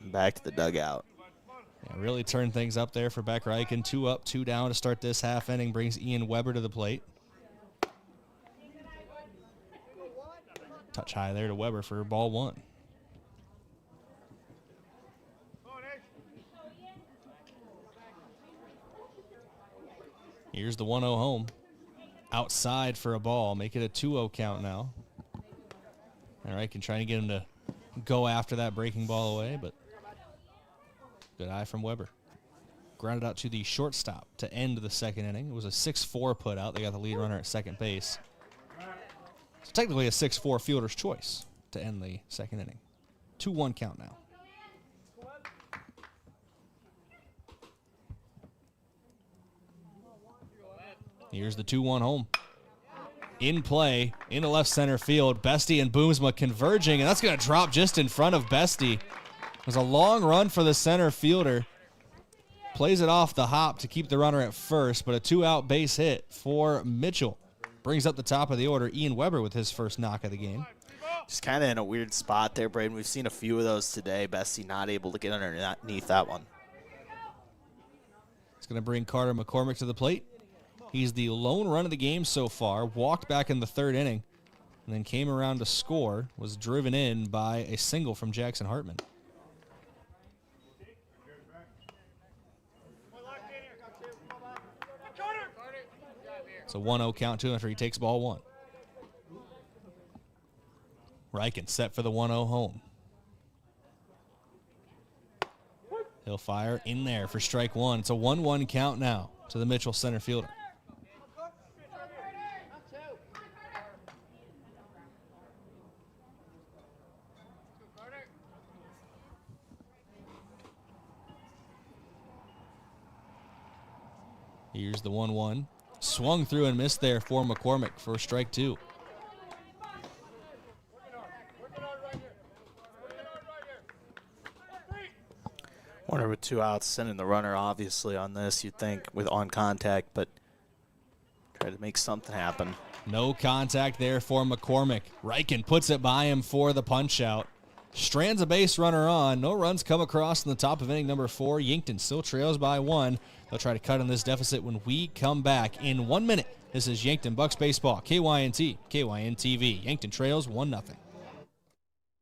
Back to the dugout. Yeah, really turned things up there for Beck Reichen. 2 up, 2 down to start this half inning. Brings Ian Weber to the plate. Touch high there to Weber for ball 1. Here's the 1-0 home. Outside for a ball. Make it a 2-0 count now. All right, can try to get him to go after that breaking ball away, but good eye from Weber. Grounded out to the shortstop to end the second inning. It was a 6-4 put out. They got the lead runner at second base. It's technically a 6-4 fielder's choice to end the second inning. 2-1 count now. Here's the 2-1 home. In play, into left center field. Bestie and Boomsma converging, and that's going to drop just in front of Bestie. It was a long run for the center fielder. Plays it off the hop to keep the runner at first, but a 2-out base hit for Mitchell. Brings up the top of the order, Ian Weber with his first knock of the game. Just kind of in a weird spot there, Brayden. We've seen a few of those today. Bestie not able to get underneath that one. It's going to bring Carter McCormick to the plate. He's the lone run of the game so far. Walked back in the third inning, and then came around to score. Was driven in by a single from Jackson Hartman. It's a 1-0 count to him after he takes ball 1. Reichen set for the 1-0 home. He'll fire in there for strike one. It's a 1-1 count now to the Mitchell center fielder. Here's the 1-1. Swung through and missed there for McCormick for strike two. Runner with 2 outs, sending the runner obviously on this, you'd think, with on contact, but try to make something happen. No contact there for McCormick. Riken puts it by him for the punch out. Strands a base runner on. No runs come across in the top of inning number 4. Yankton still trails by 1. They'll try to cut on this deficit when we come back in 1 minute. This is Yankton Bucks Baseball, KYNT, KYN-TV. Yankton trails 1-0.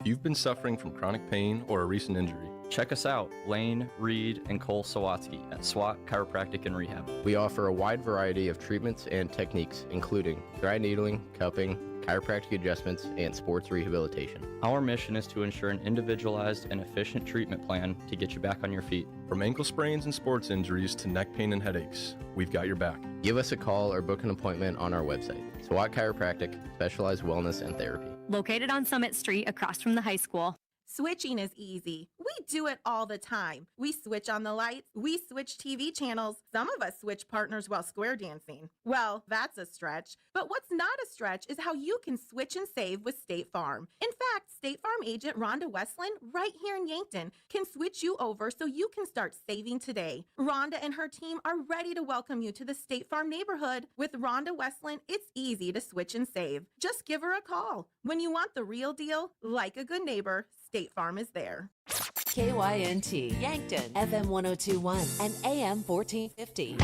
If you've been suffering from chronic pain or a recent injury, check us out, Lane, Reed, and Cole Sawatsky at SWAT Chiropractic and Rehab. We offer a wide variety of treatments and techniques, including dry needling, cupping, chiropractic adjustments, and sports rehabilitation. Our mission is to ensure an individualized and efficient treatment plan to get you back on your feet. From ankle sprains and sports injuries to neck pain and headaches, we've got your back. Give us a call or book an appointment on our website. SWAT Chiropractic, specialized wellness and therapy. Located on Summit Street across from the high school. Switching is easy. We do it all the time. We switch on the lights. We switch TV channels. Some of us switch partners while square dancing. Well, that's a stretch. But what's not a stretch is how you can switch and save with State Farm. In fact, State Farm agent Rhonda Westland, right here in Yankton, can switch you over so you can start saving today. Rhonda and her team are ready to welcome you to the State Farm neighborhood. With Rhonda Westland, it's easy to switch and save. Just give her a call. When you want the real deal, like a good neighbor, State Farm is there. KYNT, Yankton, FM 1021 and AM 1450.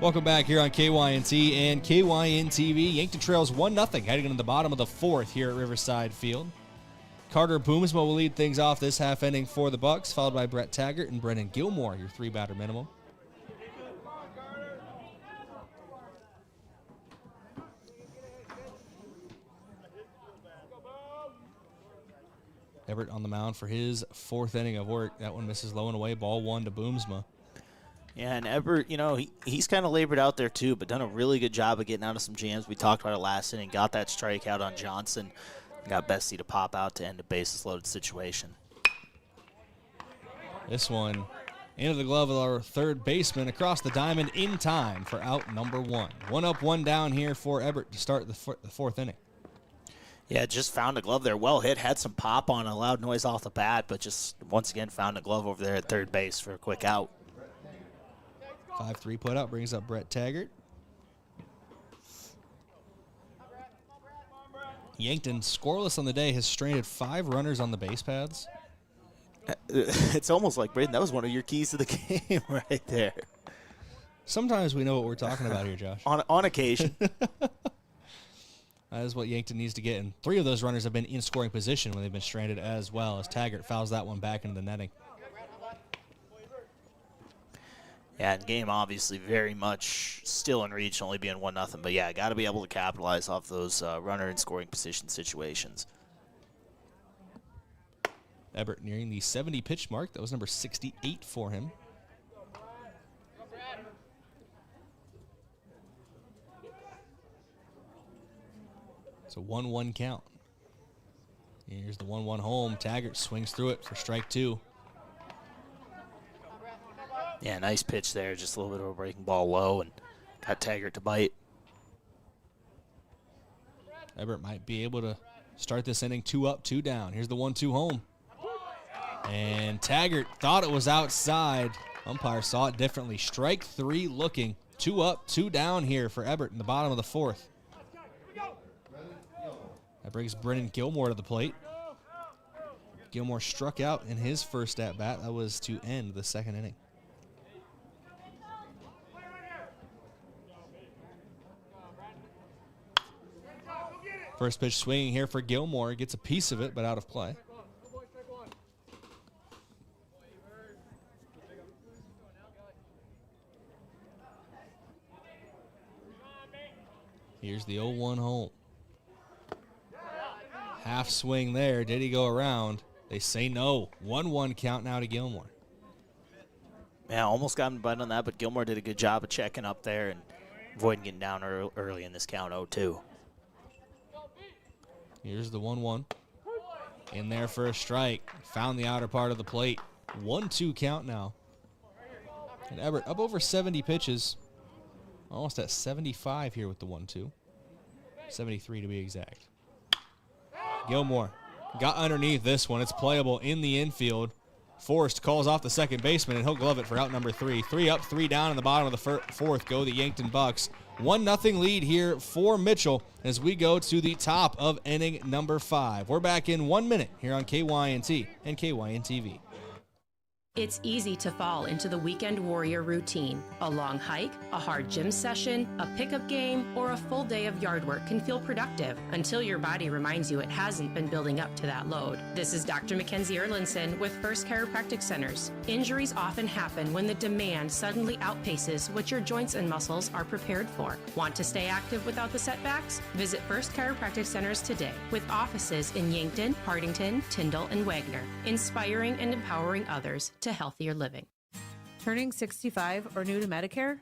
Welcome back here on KYNT and KYN-TV. Yankton trails 1-0 heading into the bottom of the 4th here at Riverside Field. Carter Boomsma will lead things off this half inning for the Bucks, followed by Brett Taggart and Brennan Gilmore, your 3-batter minimum. Everett on the mound for his 4th inning of work. That one misses low and away. Ball 1 to Boomsma. Yeah, and Everett, he's kind of labored out there too, but done a really good job of getting out of some jams. We talked about it last inning. Got that strikeout on Johnson. Got Bessie to pop out to end a bases-loaded situation. This one into the glove of our third baseman across the diamond in time for out number 1. 1 up, 1 down here for Everett to start the 4th inning. Yeah, just found a glove there. Well hit, had some pop on a loud noise off the bat, but just once again found a glove over there at third base for a quick out. 5-3 put out brings up Brett Taggart. Yankton, scoreless on the day, has stranded 5 runners on the base paths. It's almost like, Brayden, that was one of your keys to the game right there. Sometimes we know what we're talking about here, Josh. On occasion. That is what Yankton needs to get. And 3 of those runners have been in scoring position when they've been stranded as well, as Taggart fouls that one back into the netting. Yeah, and game obviously very much still in reach, only being 1-0. But yeah, got to be able to capitalize off those runner in scoring position situations. Everett nearing the 70 pitch mark. That was number 68 for him. It's a 1-1 count. Here's the 1-1 home. Taggart swings through it for strike 2. Yeah, nice pitch there. Just a little bit of a breaking ball low and got Taggart to bite. Everett might be able to start this inning 2 up, 2 down. Here's the 1-2 home. And Taggart thought it was outside. Umpire saw it differently. Strike 3 looking. 2 up, 2 down here for Everett in the bottom of the 4th. That brings Brennan Gilmore to the plate. Gilmore struck out in his first at-bat. That was to end the 2nd inning. First pitch swinging here for Gilmore. Gets a piece of it, but out of play. Here's the 0-1 home. Half swing there. Did he go around? They say no. 1-1 count now to Gilmore. Yeah, almost got him button on that, but Gilmore did a good job of checking up there and avoiding getting down early in this count 0-2. Here's the 1-1. In there for a strike. Found the outer part of the plate. 1-2 count now. And Everett up over 70 pitches. Almost at 75 here with the 1-2. 73 to be exact. Gilmore got underneath this one. It's playable in the infield. Forrest calls off the second baseman, and he'll glove it for out number 3. 3 up, 3 down in the bottom of the fourth go the Yankton Bucks. 1-0 lead here for Mitchell as we go to the top of inning number 5. We're back in 1 minute here on KYNT and KYN-TV. It's easy to fall into the weekend warrior routine. A long hike, a hard gym session, a pickup game, or a full day of yard work can feel productive until your body reminds you it hasn't been building up to that load. This is Dr. Mackenzie Erlinson with First Chiropractic Centers. Injuries often happen when the demand suddenly outpaces what your joints and muscles are prepared for. Want to stay active without the setbacks? Visit First Chiropractic Centers today with offices in Yankton, Hardington, Tyndall, and Wagner, inspiring and empowering others to healthier living. Turning 65 or new to Medicare?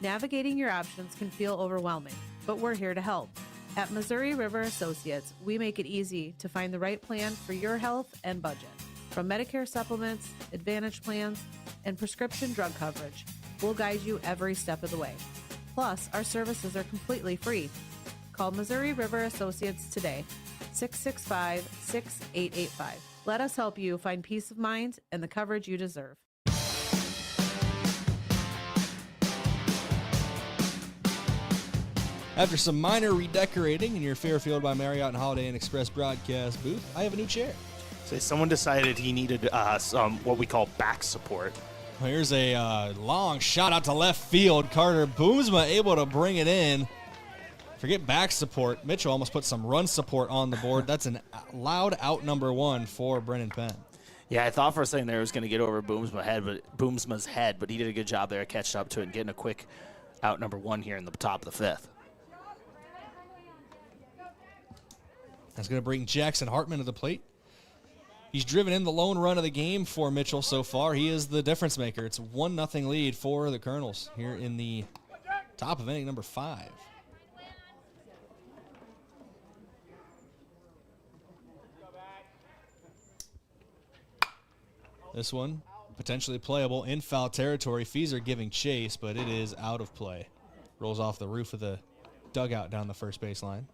Navigating your options can feel overwhelming, but we're here to help. At Missouri River Associates, we make it easy to find the right plan for your health and budget. From Medicare supplements, Advantage plans, and prescription drug coverage, we'll guide you every step of the way. Plus, our services are completely free. Call Missouri River Associates today, 665-6885. Let us help you find peace of mind and the coverage you deserve. After some minor redecorating in your Fairfield by Marriott and Holiday Inn Express broadcast booth, I have a new chair. So someone decided he needed some what we call back support. Here's a long shot out to left field. Carter Boomsma able to bring it in. Forget back support. Mitchell almost put some run support on the board. That's a loud out number 1 for Brennan Penn. Yeah, I thought for a second there it was going to get over Boomsma's head, but he did a good job there catching up to it and getting a quick out number 1 here in the top of the 5th. That's going to bring Jackson Hartman to the plate. He's driven in the lone run of the game for Mitchell so far. He is the difference maker. It's 1-0 lead for the Kernels here in the top of inning number 5. This one potentially playable in foul territory. Feeser giving chase, but it is out of play. Rolls off the roof of the dugout down the first baseline.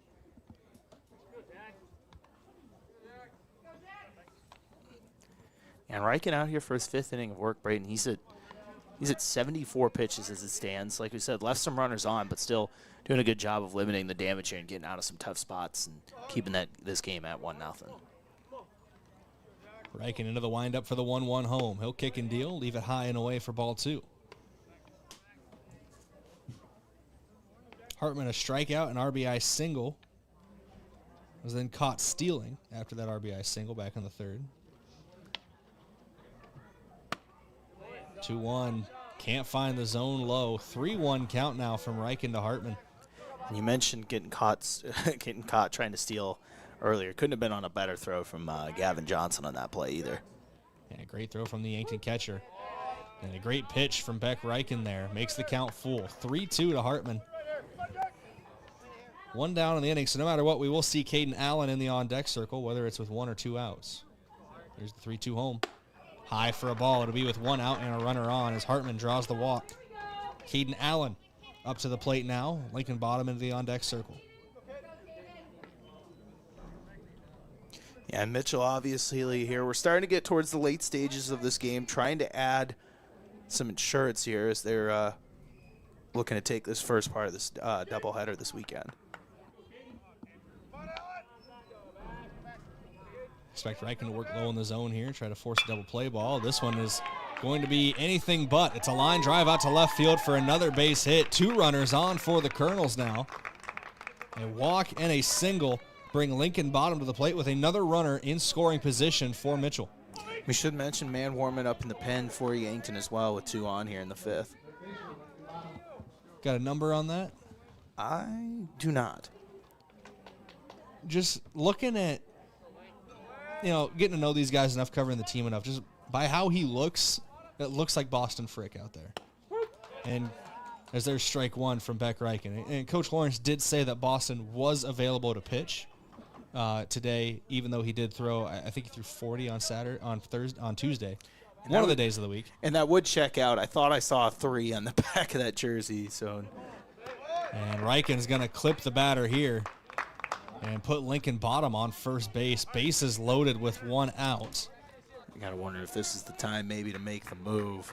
And Riken out here for his 5th inning of work, Brayden. He's at 74 pitches as it stands. Like we said, left some runners on, but still doing a good job of limiting the damage here and getting out of some tough spots and keeping this game at 1-0. Riken into the windup for the 1-1 home. He'll kick and deal, leave it high and away for ball 2. Hartman a strikeout, an RBI single. Was then caught stealing after that RBI single back in the 3rd. 2-1. Can't find the zone low. 3-1 count now from Riken to Hartman. And you mentioned getting caught trying to steal earlier. Couldn't have been on a better throw from Gavin Johnson on that play either. Yeah, great throw from the Yankton catcher. And a great pitch from Beck Riken there. Makes the count full. 3-2 to Hartman. 1 down in the inning, so no matter what, we will see Caden Allen in the on-deck circle, whether it's with 1 or 2 outs. Here's the 3-2 home. High for a ball. It'll be with 1 out and a runner on as Hartman draws the walk. Caden Allen up to the plate now. Lincoln Bottom into the on-deck circle. Yeah, Mitchell obviously here. We're starting to get towards the late stages of this game, trying to add some insurance here as they're looking to take this first part of this doubleheader this weekend. Expect Riken to work low in the zone here, try to force a double play ball. This one is going to be anything but. It's a line drive out to left field for another base hit. 2 runners on for the Kernels now. A walk and a single bring Lincoln Bottom to the plate with another runner in scoring position for Mitchell. We should mention man warming up in the pen for Yankton as well with 2 on here in the 5th. Got a number on that? I do not. Just looking at, getting to know these guys enough, covering the team enough, just by how he looks, it looks like Boston Frick out there. And as there's strike one from Beck Reichen. And Coach Lawrence did say that Boston was available to pitch today, even though he did throw, I think he threw 40 on Tuesday. And one of the days of the week. And that would check out. I thought I saw a 3 on the back of that jersey. So. And Reichen's going to clip the batter here and put Lincoln Bottom on first base. Bases loaded with 1 out. You got to wonder if this is the time maybe to make the move.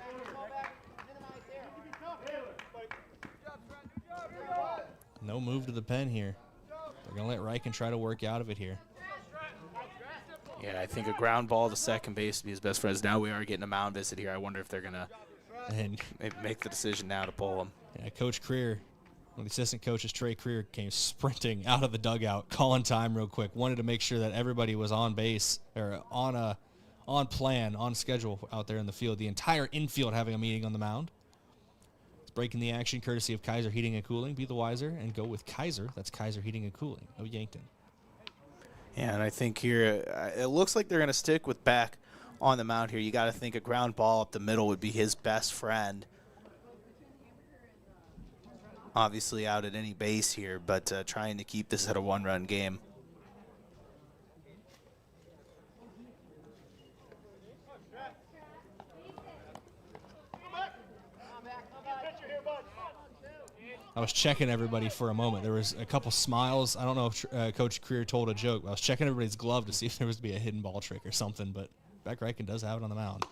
No move to the pen here. They're going to let Reichen try to work out of it here. Yeah, I think a ground ball to second base would be his best friends. Now we are getting a mound visit here. I wonder if they're going to make the decision now to pull him. Yeah, Coach Creer, one of the assistant coaches, Trey Creer, came sprinting out of the dugout, calling time real quick. Wanted to make sure that everybody was on base or on plan, on schedule out there in the field. The entire infield having a meeting on the mound. It's breaking the action courtesy of Kaiser Heating and Cooling. Be the wiser and go with Kaiser. That's Kaiser Heating and Cooling of Yankton. Yeah, and I think here it looks like they're going to stick with Beck on the mound here. You got to think a ground ball up the middle would be his best friend. Obviously out at any base here, but trying to keep this at a 1-run game. I was checking everybody for a moment. There was a couple smiles. I don't know if Coach Creer told a joke. I was checking everybody's glove to see if there was to be a hidden ball trick or something, but Beck Reichen does have it on the mound.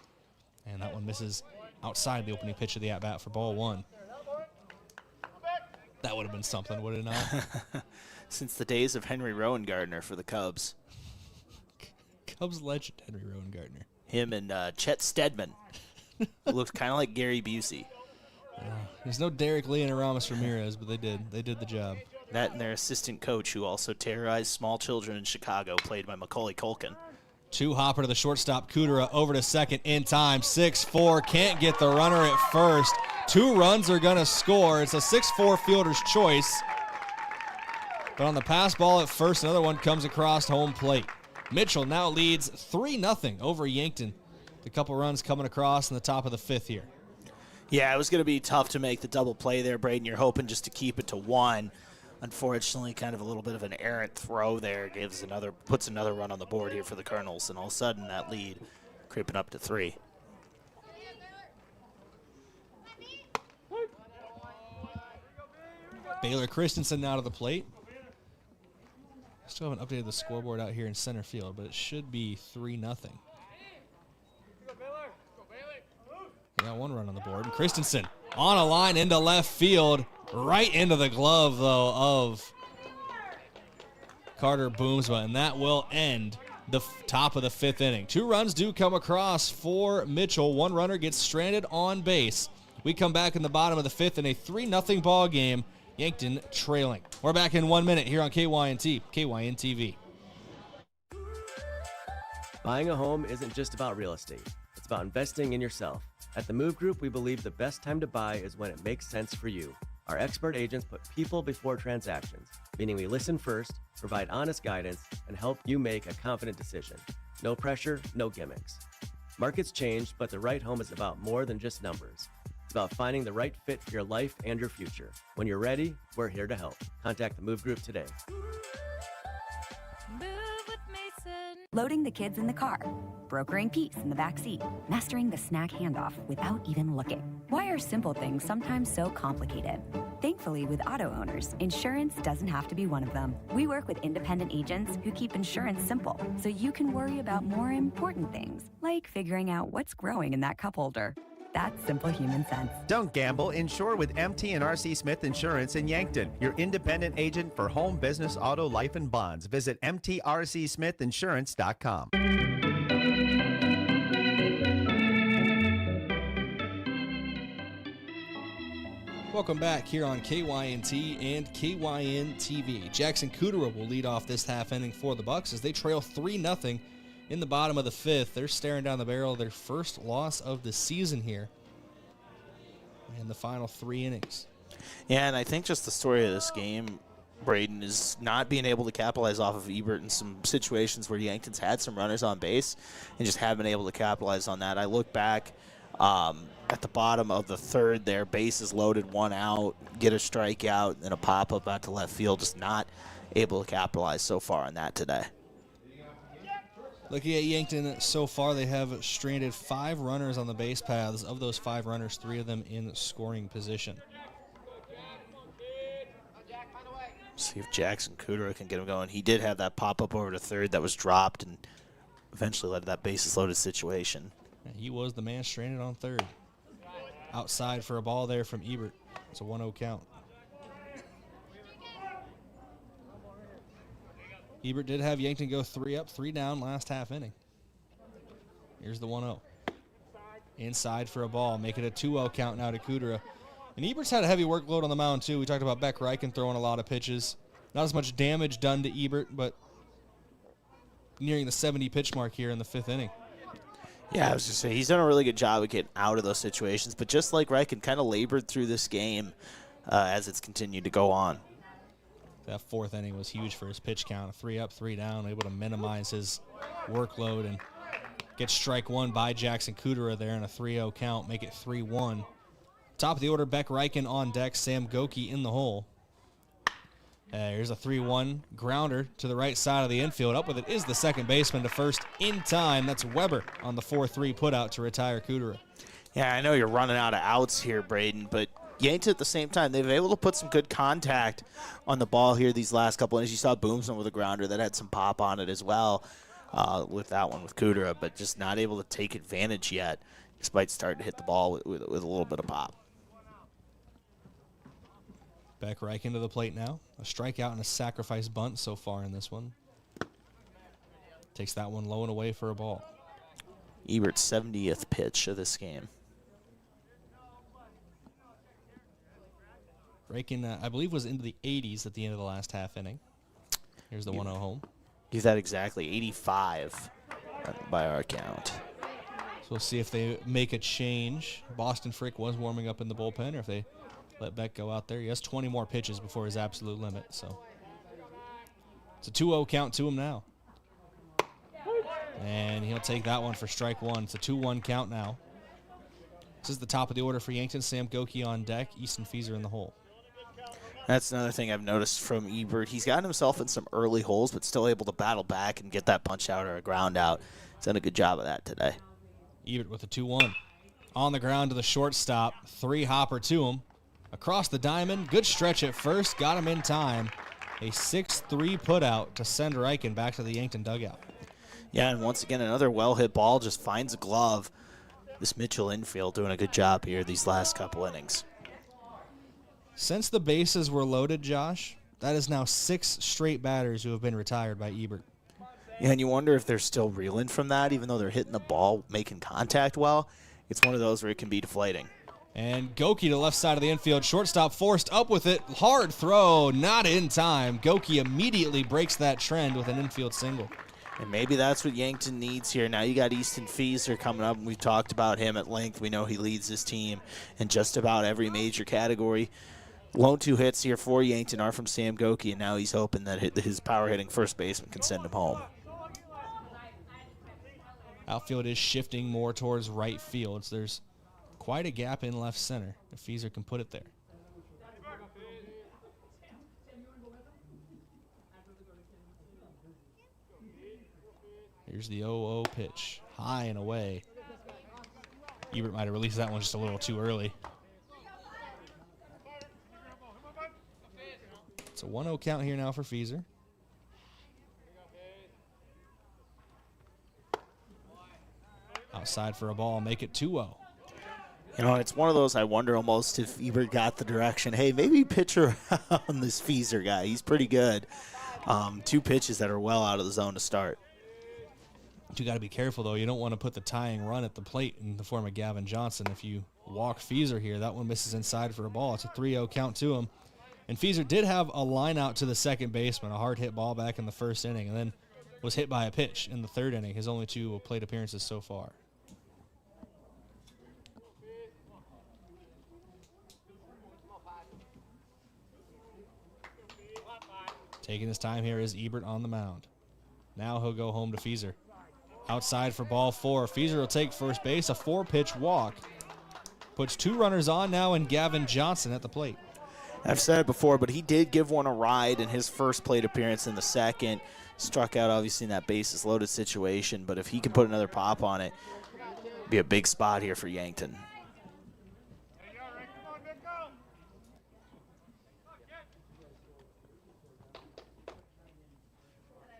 And that one misses outside the opening pitch of the at-bat for ball 1. That would have been something, would it not? Since the days of Henry Rowan-Gardner for the Cubs. Cubs legend, Henry Rowan-Gardner. Him and Chet Steadman. Looks kind of like Gary Busey. There's no Derek Lee and Aramis Ramirez, but they did the job. That and their assistant coach, who also terrorized small children in Chicago, played by Macaulay Culkin. 2-hopper to the shortstop. Kudera over to second in time. 6-4, can't get the runner at first. 2 runs are going to score. It's a 6-4 fielder's choice. But on the pass ball at first, another one comes across home plate. Mitchell now leads 3-0 over Yankton. A couple runs coming across in the top of the 5th here. Yeah, it was going to be tough to make the double play there, Brayden. You're hoping just to keep it to 1. Unfortunately, kind of a little bit of an errant throw there puts another run on the board here for the Kernels, and all of a sudden that lead creeping up to 3. Baylor Christensen now to the plate. Still haven't updated the scoreboard out here in center field, but it should be 3-0. They got 1 run on the board. And Christensen on a line into left field, right into the glove, though, of Carter Boomsma, and that will end the top of the 5th inning. 2 runs do come across for Mitchell. 1 runner gets stranded on base. We come back in the bottom of the 5th in a 3-0 ball game. Yankton trailing. We're back in 1 minute here on KYNT, KYN TV. Buying a home isn't just about real estate. It's about investing in yourself. At the Move Group, we believe the best time to buy is when it makes sense for you. Our expert agents put people before transactions, meaning we listen first, provide honest guidance, and help you make a confident decision. No pressure, no gimmicks. Markets change, but the right home is about more than just numbers. It's about finding the right fit for your life and your future. When you're ready, we're here to help. Contact the Move Group today. Loading the kids in the car, brokering peace in the back seat, mastering the snack handoff without even looking. Why are simple things sometimes so complicated? Thankfully, with auto owners, insurance doesn't have to be one of them. We work with independent agents who keep insurance simple, so you can worry about more important things, like figuring out what's growing in that cup holder. That's simple human sense. Don't gamble. Insure with MT and RC Smith Insurance in Yankton, your independent agent for home, business, auto, life, and bonds. Visit mtrcsmithinsurance.com. Welcome back here on KYNT and KYN TV. Jackson Kudera will lead off this half inning for the Bucks as they trail 3-0 in the bottom of the 5th. They're staring down the barrel of their first loss of the season here in the final 3 innings. Yeah, and I think just the story of this game, Brayden, is not being able to capitalize off of Ebert in some situations where Yankton's had some runners on base and just haven't been able to capitalize on that. I look back at the bottom of the third there, bases loaded, 1 out, get a strikeout, and a pop-up out to left field, just not able to capitalize so far on that today. Looking at Yankton so far, they have stranded 5 runners on the base paths. Of those 5 runners, 3 of them in scoring position. See if Jackson Kudera can get him going. He did have that pop-up over to third that was dropped and eventually led to that bases-loaded situation. He was the man stranded on third. Outside for a ball there from Ebert. It's a 1-0 count. Ebert did have Yankton go 3 up, 3 down last half inning. Here's the 1-0. Inside for a ball. Make it a 2-0 count now to Kudera. And Ebert's had a heavy workload on the mound, too. We talked about Beck Reichen throwing a lot of pitches. Not as much damage done to Ebert, but nearing the 70 pitch mark here in the 5th inning. Yeah, I was just saying, he's done a really good job of getting out of those situations, but just like Reichen, kind of labored through this game as it's continued to go on. That 4th inning was huge for his pitch count. 3 up, 3 down, able to minimize his workload and get strike 1 by Jackson Kudera there in a 3-0 count, make it 3-1. Top of the order, Beck Reichen on deck, Sam Goki in the hole. Here's a 3-1 grounder to the right side of the infield. Up with it is the second baseman to first in time. That's Weber on the 4-3 putout to retire Kudera. Yeah, I know you're running out of outs here, Brayden, but Yankton at the same time, they've been able to put some good contact on the ball here these last couple innings. You saw Boomsman with a grounder that had some pop on it as well with that one with Kudera, but just not able to take advantage yet despite starting to hit the ball with a little bit of pop. Beck Reichen to the plate now. A strikeout and a sacrifice bunt so far in this one. Takes that one low and away for a ball. Ebert's 70th pitch of this game. Reichen, I believe, was into the 80s at the end of the last half inning. Here's the 1-0 home. Give that exactly 85 by our count. So we'll see if they make a change. Boston Frick was warming up in the bullpen, or if they let Beck go out there. He has 20 more pitches before his absolute limit. So it's a 2-0 count to him now. And he'll take that one for strike 1. It's a 2-1 count now. This is the top of the order for Yankton. Sam Goki on deck. Easton Fieser in the hole. That's another thing I've noticed from Ebert. He's gotten himself in some early holes, but still able to battle back and get that punch out or a ground out. He's done a good job of that today. Ebert with a 2-1. On the ground to the shortstop. 3-hopper to him. Across the diamond. Good stretch at first. Got him in time. A 6-3 putout to send Reichen back to the Yankton dugout. Yeah, and once again, another well-hit ball just finds a glove. This Mitchell infield doing a good job here these last couple innings. Since the bases were loaded, Josh, that is now 6 straight batters who have been retired by Ebert. Yeah, and you wonder if they're still reeling from that, even though they're hitting the ball, making contact well. It's one of those where it can be deflating. And Goki to the left side of the infield. Shortstop forced up with it. Hard throw, not in time. Goki immediately breaks that trend with an infield single. And maybe that's what Yankton needs here. Now you got Easton Fieser coming up, and we've talked about him at length. We know he leads this team in just about every major category. Lone 2 hits here for Yankton are from Sam Goki, and now he's hoping that his power-hitting first baseman can send him home. Outfield is shifting more towards right field. So there's quite a gap in left center if Fieser can put it there. Here's the 0-0 pitch. High and away. Ebert might have released that one just a little too early. It's a 1-0 count here now for Fieser. Outside for a ball, make it 2-0. You know, it's one of those, I wonder almost if Ebert got the direction, hey, maybe pitch around this Fieser guy. He's pretty good. 2 pitches that are well out of the zone to start. You got to be careful, though. You don't want to put the tying run at the plate in the form of Gavin Johnson. If you walk Fieser here, that one misses inside for a ball. It's a 3-0 count to him. And Fieser did have a line out to the second baseman, a hard hit ball back in the first inning, and then was hit by a pitch in the third inning, his only 2 plate appearances so far. Taking his time here is Ebert on the mound. Now he'll go home to Feezer. Outside for ball 4. Feezer will take first base, a 4-pitch walk. Puts 2 runners on now, and Gavin Johnson at the plate. I've said it before, but he did give one a ride in his first plate appearance in the second. Struck out, obviously, in that bases-loaded situation, but if he can put another pop on it, it'd be a big spot here for Yankton.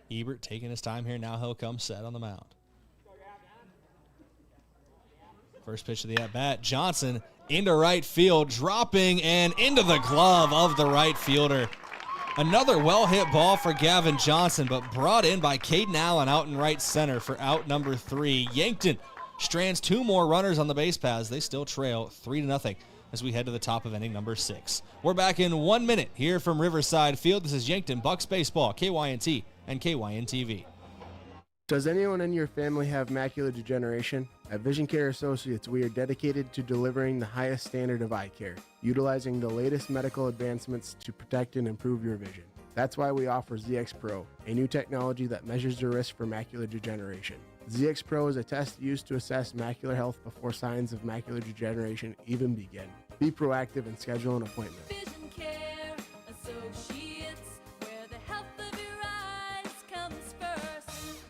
Ebert taking his time here. Now he'll come set on the mound. First pitch of the at-bat. Johnson into right field, dropping and into the glove of the right fielder. Another well-hit ball for Gavin Johnson, but brought in by Caden Allen out in right center for out number 3. Yankton strands 2 more runners on the base paths. They still trail 3-0 as we head to the top of inning number 6. We're back in 1 minute here from Riverside Field. This is Yankton Bucks Baseball, KYNT and KYN-TV. Does anyone in your family have macular degeneration? At Vision Care Associates, we are dedicated to delivering the highest standard of eye care, utilizing the latest medical advancements to protect and improve your vision. That's why we offer ZX Pro, a new technology that measures the risk for macular degeneration. ZX Pro is a test used to assess macular health before signs of macular degeneration even begin. Be proactive and schedule an appointment. Vision Care Associates, where the health of your eyes comes first.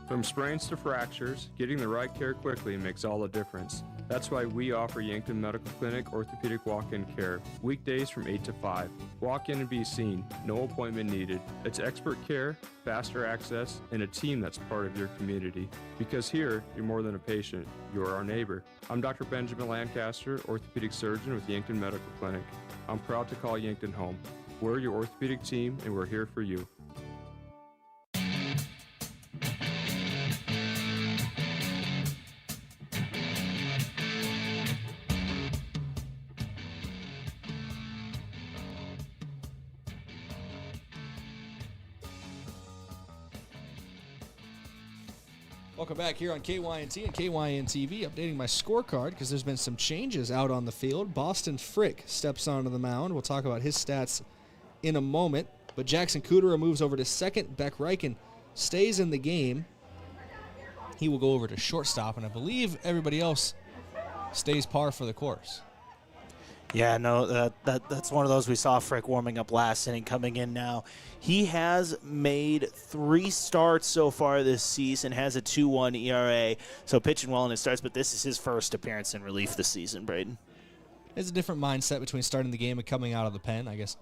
From sprains to fractures, getting the right care quickly makes all the difference. That's why we offer Yankton Medical Clinic Orthopedic Walk-In Care, weekdays from 8 to 5. Walk in and be seen, no appointment needed. It's expert care, faster access, and a team that's part of your community. Because here, you're more than a patient, you're our neighbor. I'm Dr. Benjamin Lancaster, orthopedic surgeon with Yankton Medical Clinic. I'm proud to call Yankton home. We're your orthopedic team, and we're here for you. Welcome back here on KYNT and KYN-TV. Updating my scorecard because there's been some changes out on the field. Boston Frick steps onto the mound. We'll talk about his stats in a moment. But Jackson Kudera moves over to second. Beck Reichen stays in the game. He will go over to shortstop, and I believe everybody else stays par for the course. Yeah, no, that's one of those we saw Frick warming up last inning, coming in now. He has made 3 starts so far this season, has a 2.1 ERA, so pitching well in his starts, but this is his first appearance in relief this season, Brayden. There's a different mindset between starting the game and coming out of the pen, I guess.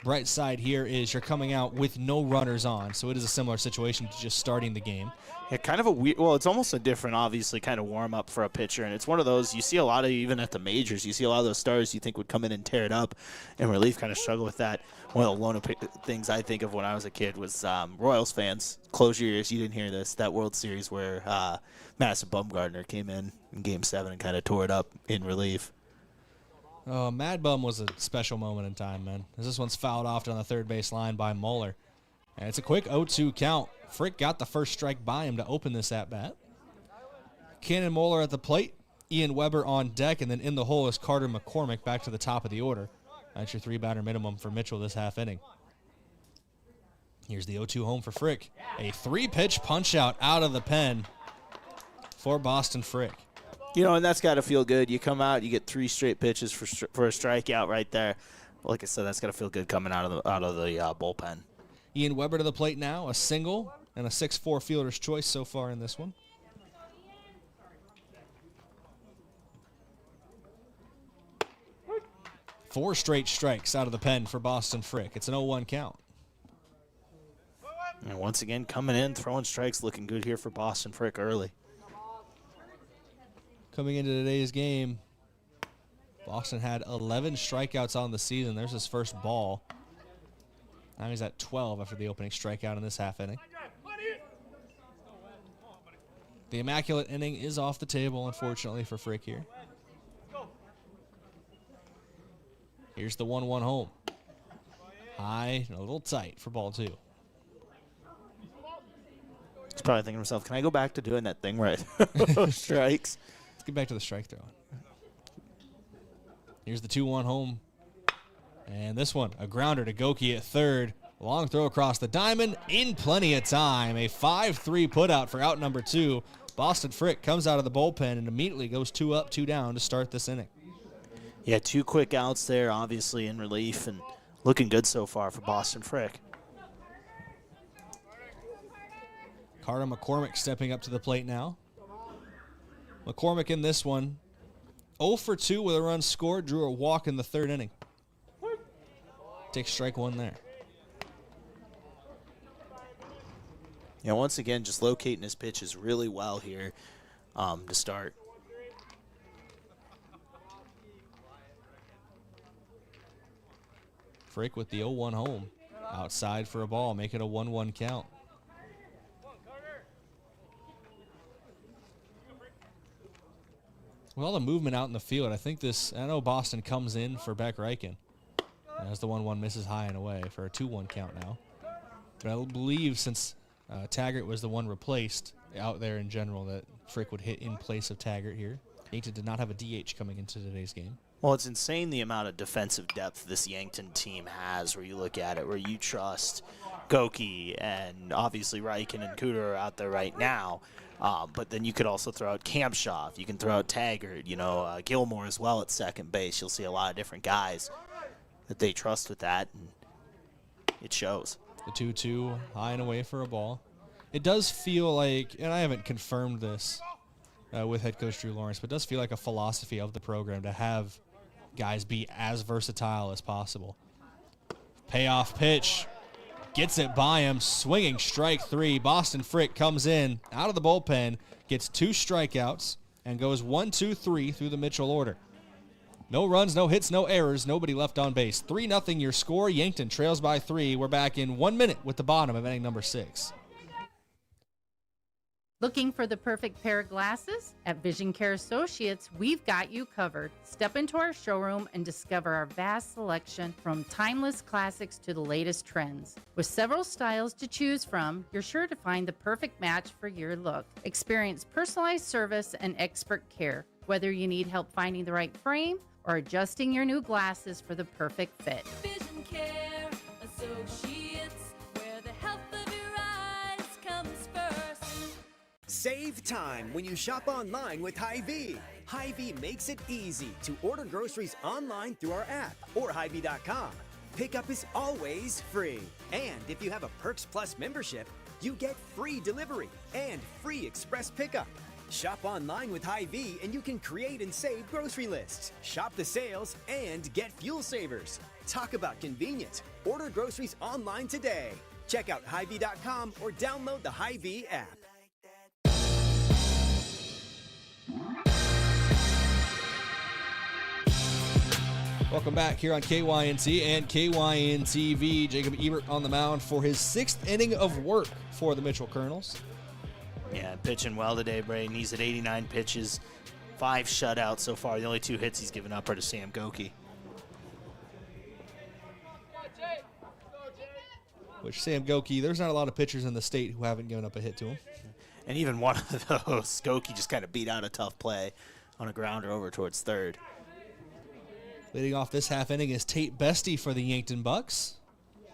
Bright side here is you're coming out with no runners on, so it is a similar situation to just starting the game. Yeah, kind of a weird, well, it's almost a different, obviously, kind of warm-up for a pitcher, and it's one of those, you see a lot of, even at the majors, you see a lot of those stars you think would come in and tear it up, and relief kind of struggle with that. One of the lone things I think of when I was a kid was Royals fans, close your ears, you didn't hear this, that World Series where Madison Bumgarner came in Game 7 and kind of tore it up in relief. Oh, Mad Bum was a special moment in time, man. As this one's fouled off on the third base line by Moeller. And it's a quick 0-2 count. Frick got the first strike by him to open this at-bat. Cannon Moeller at the plate. Ian Weber on deck. And then in the hole is Carter McCormick back to the top of the order. That's your 3-batter minimum for Mitchell this half inning. Here's the 0-2 home for Frick. A 3-pitch punch-out out of the pen for Boston Frick. You know, and that's got to feel good. You come out, you get 3 straight pitches for a strikeout right there. Like I said, that's got to feel good coming out of the bullpen. Ian Weber to the plate now, a single and a 6-4 fielder's choice so far in this one. Four straight strikes out of the pen for Boston Frick. It's an 0-1 count. And once again, coming in, throwing strikes, looking good here for Boston Frick early. Coming into today's game, Boston had 11 strikeouts on the season. There's his first ball. Now he's at 12 after the opening strikeout in this half inning. The immaculate inning is off the table, unfortunately, for Frick here. Here's the 1-1 home. High and a little tight for ball 2. He's probably thinking to himself, can I go back to doing that thing where I strikes? Let's get back to the strike throw. Here's the 2-1 home. And this one, a grounder to Goki at third. Long throw across the diamond in plenty of time. A 5-3 putout for out number 2. Boston Frick comes out of the bullpen and immediately goes 2 up, 2 down to start this inning. Yeah, 2 quick outs there, obviously in relief, and looking good so far for Boston Frick. Carter McCormick stepping up to the plate now. McCormick in this one, 0 for 2 with a run scored, drew a walk in the 3rd inning. Takes strike 1 there. Yeah, once again, just locating his pitches really well here to start. Frick with the 0-1 home. Outside for a ball, make it a 1-1 count. With all the movement out in the field, I know Boston comes in for Beck Reichen. As the 1-1 misses high and away for a 2-1 count now. But I believe since Taggart was the one replaced out there in general that Frick would hit in place of Taggart here. Yankton did not have a DH coming into today's game. Well, it's insane the amount of defensive depth this Yankton team has where you look at it, where you trust Goki and obviously Reichen and Cooter are out there right now. But then you could also throw out Kampshoff. You can throw out Taggart, Gilmore as well at second base. You'll see a lot of different guys that they trust with that, and it shows. The 2-2, high and away for a ball. It does feel like, and I haven't confirmed this with head coach Drew Lawrence, but it does feel like a philosophy of the program to have guys be as versatile as possible. Payoff pitch, gets it by him, swinging strike 3. Boston Frick comes in, out of the bullpen, gets 2 strikeouts, and goes 1-2-3 through the Mitchell order. No runs, no hits, no errors, nobody left on base. 3-0 your score. Yankton trails by 3. We're back in 1 minute with the bottom of inning number 6. Looking for the perfect pair of glasses? At Vision Care Associates, we've got you covered. Step into our showroom and discover our vast selection from timeless classics to the latest trends. With several styles to choose from, you're sure to find the perfect match for your look. Experience personalized service and expert care, whether you need help finding the right frame or adjusting your new glasses for the perfect fit. Vision Care Associates, where the health of your eyes comes first. Save time when you shop online with Hy-Vee. Hy-Vee makes it easy to order groceries online through our app or Hy-Vee.com. Pickup is always free. And if you have a Perks Plus membership, you get free delivery and free express pickup. Shop online with Hy-Vee and you can create and save grocery lists. Shop the sales and get fuel savers. Talk about convenient. Order groceries online today. Check out Hy-Vee.com or download the Hy-Vee app. Welcome back here on KYNT and KYN-TV. Jacob Ebert on the mound for his 6th inning of work for the Mitchell Kernels. Yeah, pitching well today, Brayden. He's at 89 pitches, 5 shutouts so far. The only 2 hits he's given up are to Sam Goki. Which Sam Goki, there's not a lot of pitchers in the state who haven't given up a hit to him. And even one of those, Goki just kind of beat out a tough play on a grounder over towards third. Leading off this half inning is Tate Bestie for the Yankton Bucks.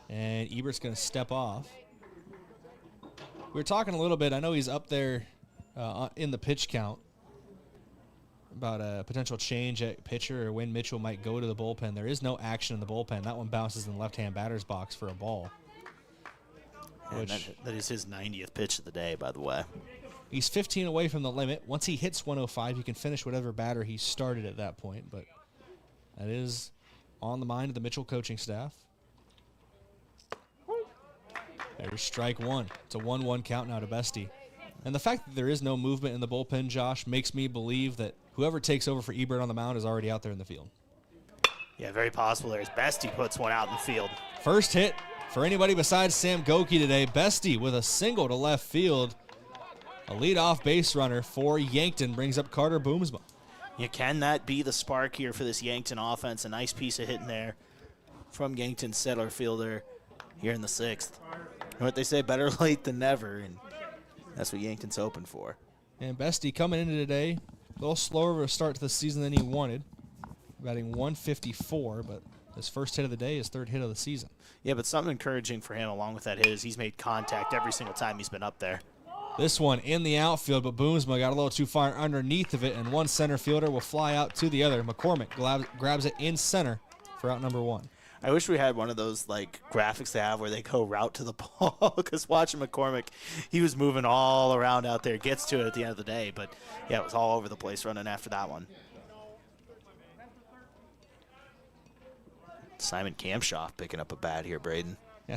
And Ebert's going to step off. We were talking a little bit, I know he's up there in the pitch count, about a potential change at pitcher or when Mitchell might go to the bullpen. There is no action in the bullpen. That one bounces in the left-hand batter's box for a ball. And that is his 90th pitch of the day, by the way. He's 15 away from the limit. Once he hits 105, he can finish whatever batter he started at that point, but that is on the mind of the Mitchell coaching staff. There's strike 1. It's a 1-1 count now to Bestie. And the fact that there is no movement in the bullpen, Josh, makes me believe that whoever takes over for Ebert on the mound is already out there in the field. Yeah, very possible there as Bestie puts one out in the field. First hit for anybody besides Sam Goki today. Bestie with a single to left field. A leadoff base runner for Yankton brings up Carter Boomsma. Yeah, can that be the spark here for this Yankton offense? A nice piece of hitting there from Yankton's settler fielder here in the 6th. You know what they say, better late than never, and that's what Yankton's hoping for. And Bestie coming into today, a little slower of a start to the season than he wanted. Batting 154, but His first hit of the day, his third hit of the season. Yeah, but something encouraging for him along with that hit is he's made contact every single time he's been up there. This one in the outfield, but Boomsma got a little too far underneath of it, and one center fielder will fly out to the other. McCormick grabs it in center for out number 1. I wish we had one of those like graphics they have where they go route to the ball, because watching McCormick, he was moving all around out there, gets to it at the end of the day, but yeah, it was all over the place running after that one. Simon Kamshoff picking up a bat here, Brayden. Yeah,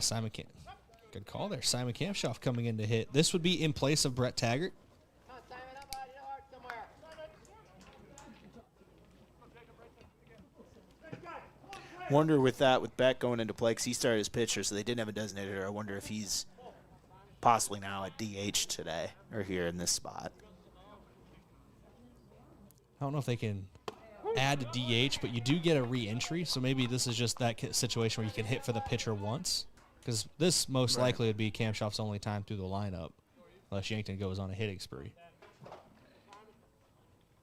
good call there. Simon Kamshoff coming in to hit. This would be in place of Brett Taggart. Wonder with Beck going into play, because he started as pitcher, so they didn't have a designated hitter. I wonder if he's possibly now at DH today or here in this spot. I don't know if they can add to DH, but you do get a re-entry, so maybe this is just that situation where you can hit for the pitcher once, because this most likely would be Kamshoff's only time through the lineup, unless Yankton goes on a hitting spree.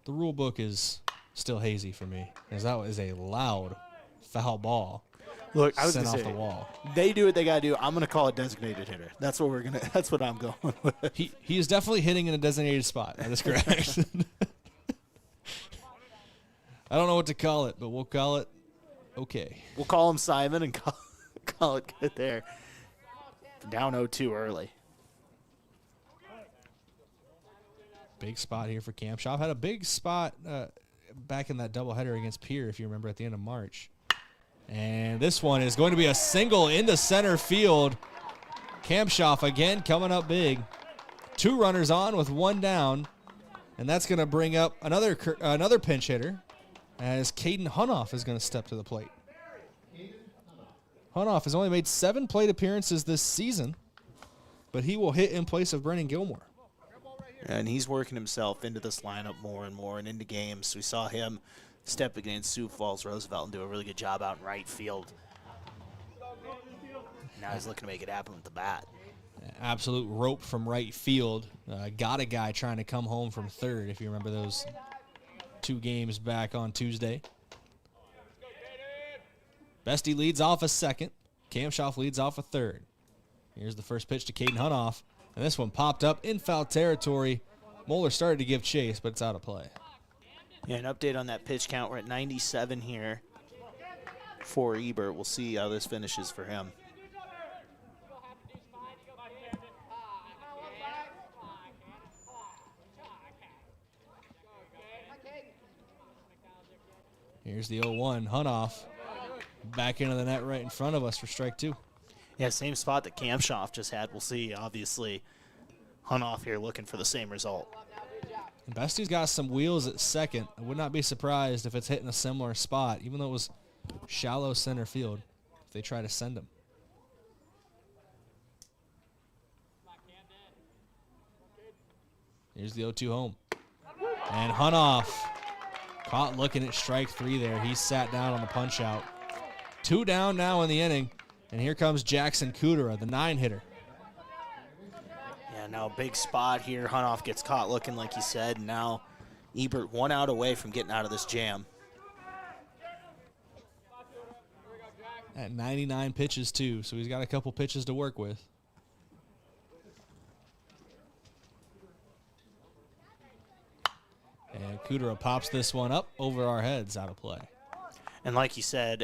The rule book is still hazy for me, because that was a loud foul ball. Look, I was sent gonna off say, the wall. They do what they gotta do. I'm gonna call it designated hitter. That's what That's what I'm going with. He is definitely hitting in a designated spot. That is correct. I don't know what to call it, but we'll call it okay. We'll call him Simon and call it good there. Down 0-2 early. Big spot here for Kamshoff. Had a big spot back in that doubleheader against Pierre, if you remember, at the end of March. And this one is going to be a single into center field. Kamshoff again coming up big. 2 runners on with 1 down. And that's going to bring up another pinch hitter, as Caden Hunoff is going to step to the plate. Hunoff has only made 7 plate appearances this season, but he will hit in place of Brennan Gilmore. And he's working himself into this lineup more and more and into games. We saw him step against Sioux Falls Roosevelt and do a really good job out in right field. Now he's looking to make it happen with the bat. Absolute rope from right field. Got a guy trying to come home from third, if you remember those 2 games back on Tuesday. Bestie leads off a second. Kamshoff leads off a third. Here's the first pitch to Caden Hunoff. And this one popped up in foul territory. Moeller started to give chase, but it's out of play. Yeah, an update on that pitch count. We're at 97 here for Ebert. We'll see how this finishes for him. Here's the 0-1. Hunoff back into the net right in front of us for strike 2. Yeah, same spot that Kamshoff just had. We'll see. Obviously, Hunoff here looking for the same result. And Bestie's got some wheels at second. I would not be surprised if it's hitting a similar spot, even though it was shallow center field, if they try to send him. Here's the 0-2 home. And Hunoff caught looking at strike 3 there. He sat down on the punch out. 2 down now in the inning. And here comes Jackson Kudera, the 9-hitter. Yeah, now big spot here. Hunoff gets caught looking like he said. And now Ebert 1 out away from getting out of this jam. At 99 pitches, too, so he's got a couple pitches to work with. And Kudera pops this one up over our heads, out of play. And like you said,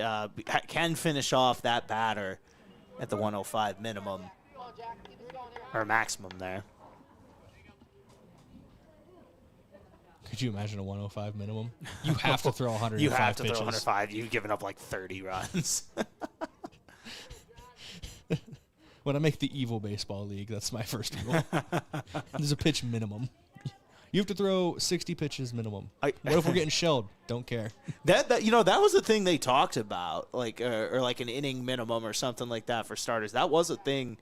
can finish off that batter at the 105 minimum, or maximum there. Could you imagine a 105 minimum? You have to throw 105 You have to pitches. throw 105. You've given up like 30 runs. When I make the evil baseball league, that's my first rule. There's a pitch minimum. You have to throw 60 pitches minimum. What if we're getting shelled? Don't care. That was a thing they talked about, like or like an inning minimum or something like that for starters. That was a thing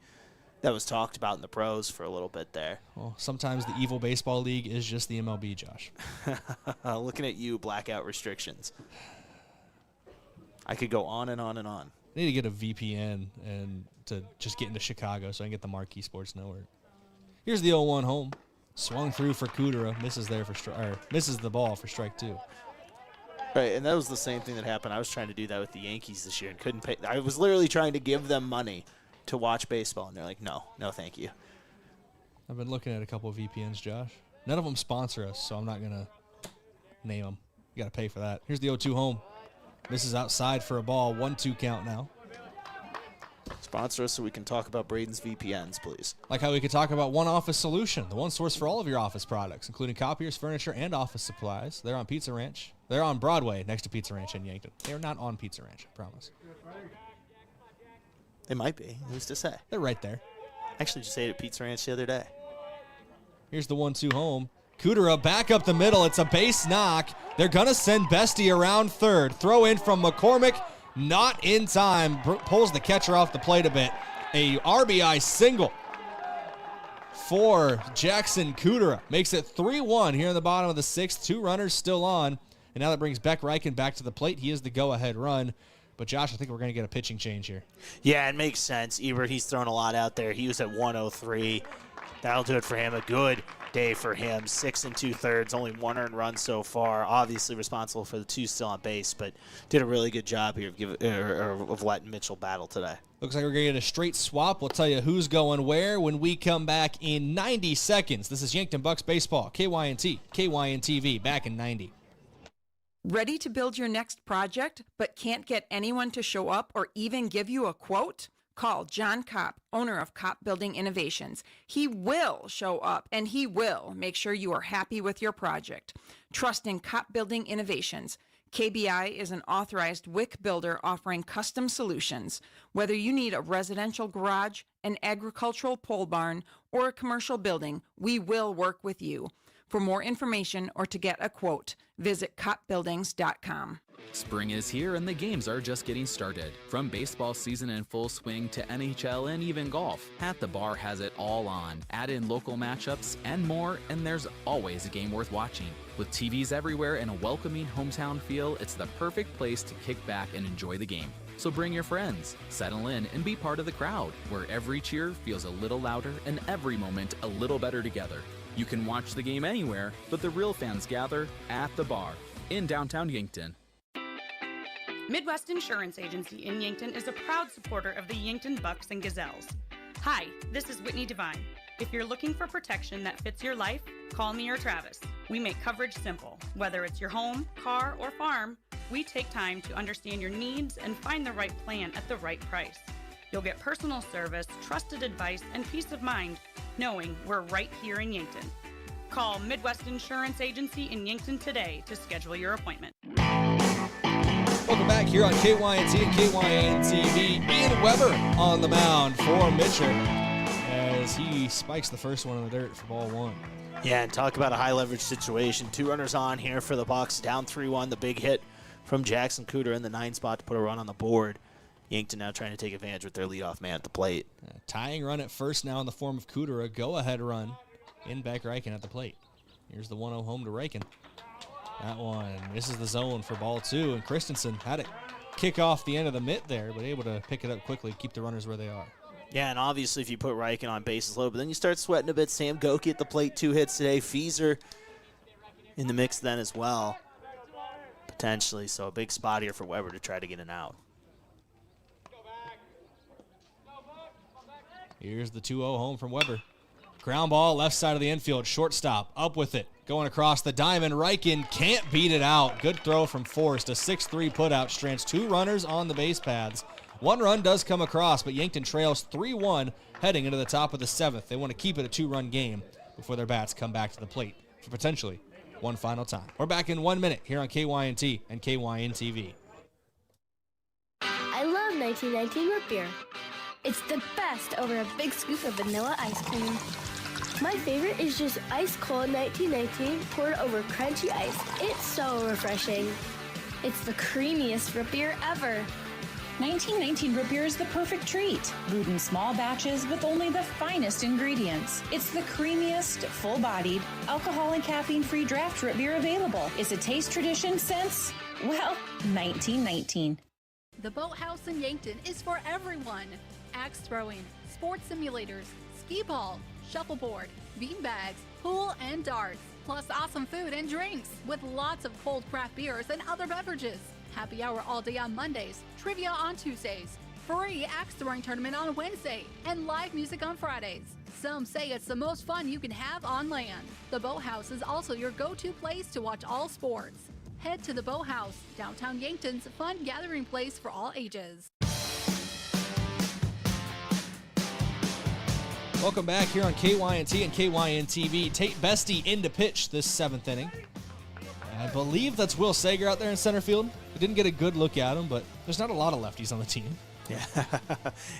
that was talked about in the pros for a little bit there. Well, sometimes the evil baseball league is just the MLB, Josh. Looking at you, blackout restrictions. I could go on and on and on. I need to get a VPN and to just get into Chicago so I can get the Marquee Sports Network. Here's the 0-1 home. Swung through for Kudera, misses the ball for strike 2. Right, and that was the same thing that happened. I was trying to do that with the Yankees this year and couldn't pay. I was literally trying to give them money to watch baseball, and they're like, no, thank you. I've been looking at a couple of VPNs, Josh. None of them sponsor us, so I'm not going to name them. You got to pay for that. Here's the 0-2 home. This is outside for a ball. 1-2 count now. Sponsor us so we can talk about Brayden's VPNs, please. Like how we could talk about One Office Solution, the one source for all of your office products, including copiers, furniture, and office supplies. They're on Pizza Ranch. They're on Broadway next to Pizza Ranch in Yankton. They're not on Pizza Ranch, I promise. They might be. Who's to say? They're right there. Actually, just ate at Pizza Ranch the other day. Here's the 1-2 home. Kudera back up the middle. It's a base knock. They're going to send Bestie around third. Throw in from McCormick. Not in time. Pulls the catcher off the plate a bit. A RBI single for Jackson Kudera. Makes it 3-1 here in the bottom of the sixth. 2 runners still on. And now that brings Beck Reichen back to the plate. He is the go-ahead run. But, Josh, I think we're going to get a pitching change here. Yeah, it makes sense. Ebert, he's thrown a lot out there. He was at 103. That'll do it for him. A good day for him. 6 2/3, only 1 earned run so far. Obviously responsible for the 2 still on base, but did a really good job here of letting Mitchell battle today. Looks like we're going to get a straight swap. We'll tell you who's going where when we come back in 90 seconds. This is Yankton Bucks Baseball, KYNT, KYNTV, back in 90. Ready to build your next project, but can't get anyone to show up or even give you a quote? Call John Kopp, owner of Kopp Building Innovations. He will show up, and he will make sure you are happy with your project. Trust in Kopp Building Innovations. KBI is an authorized WIC builder offering custom solutions. Whether you need a residential garage, an agricultural pole barn, or a commercial building, we will work with you. For more information or to get a quote, visit koppbuildings.com. Spring is here and the games are just getting started. From baseball season in full swing to NHL and even golf, At the Bar has it all on. Add in local matchups and more, and there's always a game worth watching. With TVs everywhere and a welcoming hometown feel, it's the perfect place to kick back and enjoy the game. So bring your friends, settle in, and be part of the crowd, where every cheer feels a little louder and every moment a little better together. You can watch the game anywhere, but the real fans gather at the bar in downtown Yankton. Midwest Insurance Agency in Yankton is a proud supporter of the Yankton Bucks and Gazelles. Hi, this is Whitney Devine. If you're looking for protection that fits your life, call me or Travis. We make coverage simple. Whether it's your home, car, or farm, we take time to understand your needs and find the right plan at the right price. You'll get personal service, trusted advice, and peace of mind knowing we're right here in Yankton. Call Midwest Insurance Agency in Yankton today to schedule your appointment. Welcome back here on KYNT and KYNTV. Ian Weber on the mound for Mitchell as he spikes the first one in the dirt for ball 1. Yeah, and talk about a high-leverage situation. 2 runners on here for the Bucks, down 3-1. The big hit from Jackson Kudera in the 9 spot to put a run on the board. Yankton now trying to take advantage with their leadoff man at the plate. Tying run at first now in the form of Kudera. Go-ahead run in Beck Reichen at the plate. Here's the 1-0 home to Reichen. That one misses the zone for ball 2, and Christensen had it kick off the end of the mitt there, but able to pick it up quickly, keep the runners where they are. Yeah, and obviously if you put Reichen on bases loaded, but then you start sweating a bit. Sam Goki at the plate, 2 hits today. Fieser in the mix then as well, potentially. So a big spot here for Weber to try to get an out. Here's the 2-0 home from Weber. Ground ball, left side of the infield, shortstop, up with it. Going across the diamond, Reichen can't beat it out. Good throw from Forrest, a 6-3 putout, strands 2 runners on the base paths. 1 run does come across, but Yankton trails 3-1 heading into the top of the 7th. They want to keep it a 2-run game before their bats come back to the plate for potentially one final time. We're back in 1 minute here on KYNT and KYNTV. I love 1919 root beer. It's the best over a big scoop of vanilla ice cream. My favorite is just ice cold 1919 poured over crunchy ice. It's so refreshing. It's the creamiest root beer ever. 1919 root beer is the perfect treat, brewed in small batches with only the finest ingredients. It's the creamiest, full-bodied, alcohol and caffeine-free draft root beer available. It's a taste tradition since, well, 1919. The Boathouse in Yankton is for everyone. Axe throwing, sports simulators, skee ball, shuffleboard, beanbags, pool, and darts. Plus awesome food and drinks with lots of cold craft beers and other beverages. Happy hour all day on Mondays, trivia on Tuesdays, free axe throwing tournament on Wednesday, and live music on Fridays. Some say it's the most fun you can have on land. The Boathouse is also your go-to place to watch all sports. Head to the Boathouse, downtown Yankton's fun gathering place for all ages. Welcome back here on KYNT and KYN-TV. Tate Bestie into pitch this 7th inning. I believe that's Will Sager out there in center field. We didn't get a good look at him, but there's not a lot of lefties on the team. Yeah,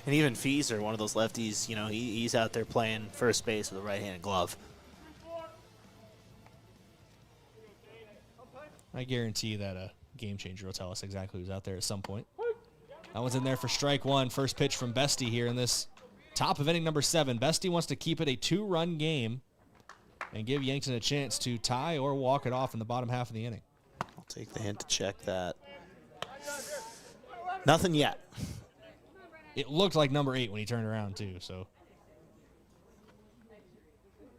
and even Feeser, one of those lefties, you know, he's out there playing first base with a right-handed glove. I guarantee that a Game Changer will tell us exactly who's out there at some point. That one's in there for strike one. First pitch from Bestie here in this top of inning number 7. Bestie wants to keep it a 2-run game and give Yankton a chance to tie or walk it off in the bottom half of the inning. I'll take the hint to check that. Nothing yet. It looked like number 8 when he turned around, too, so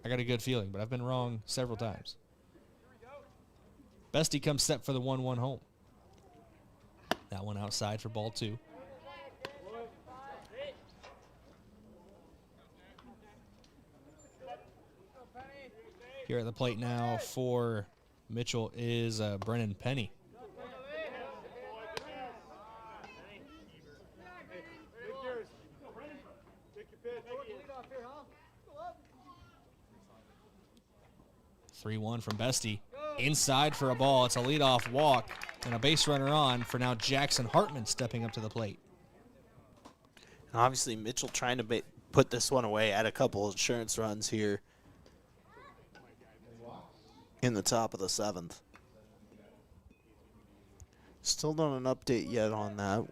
I got a good feeling, but I've been wrong several times. Bestie comes set for the 1-1 home. That one outside for ball 2. Here at the plate now for Mitchell is Brennan Penny. Three 3-1 from Bestie. Inside for a ball. It's a leadoff walk and a base runner on for now Jackson Hartman stepping up to the plate. And obviously Mitchell trying to put this one away, add a couple of insurance runs here in the top of the 7th. Still not an update yet on that.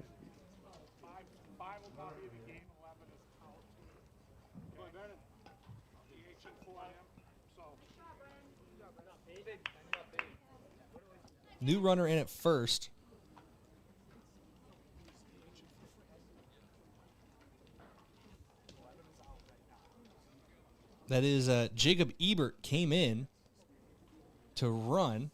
New runner in at first. That is Jacob Ebert came in to run.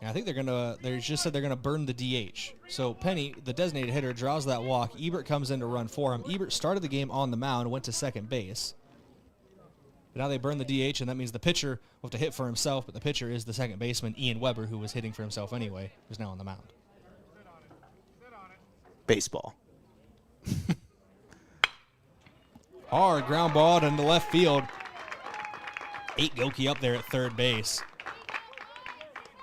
I think they just said they're gonna burn the DH. So Penny, the designated hitter, draws that walk. Ebert comes in to run for him. Ebert started the game on the mound, went to second base. But now they burn the DH, and that means the pitcher will have to hit for himself, but the pitcher is the second baseman, Ian Weber, who was hitting for himself anyway, who's now on the mound. Baseball. Hard ground ball into left field. 8 Goki up there at third base.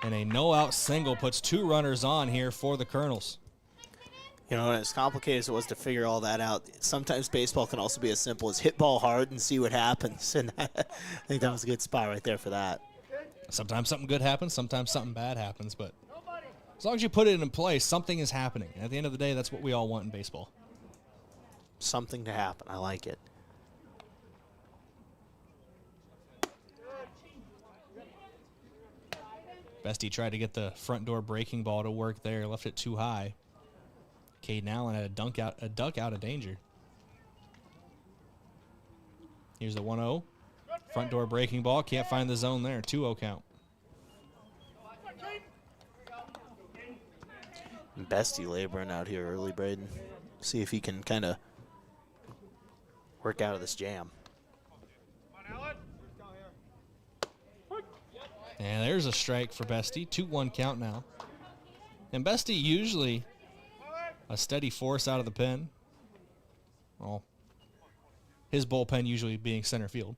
And a no-out single puts 2 runners on here for the Kernels. You know, as complicated as it was to figure all that out, sometimes baseball can also be as simple as hit ball hard and see what happens. And I think that was a good spot right there for that. Sometimes something good happens, sometimes something bad happens, but as long as you put it in place, something is happening. And at the end of the day, that's what we all want in baseball. Something to happen. I like it. Bestie tried to get the front door breaking ball to work there, left it too high. Caden Allen had a duck out of danger. Here's the 1-0. Front door breaking ball. Can't find the zone there. 2-0 count. Bestie laboring out here early, Brayden. See if he can kind of work out of this jam. And there's a strike for Bestie. 2-1 count now. And Bestie usually a steady force out of the pen. Well, his bullpen usually being center field.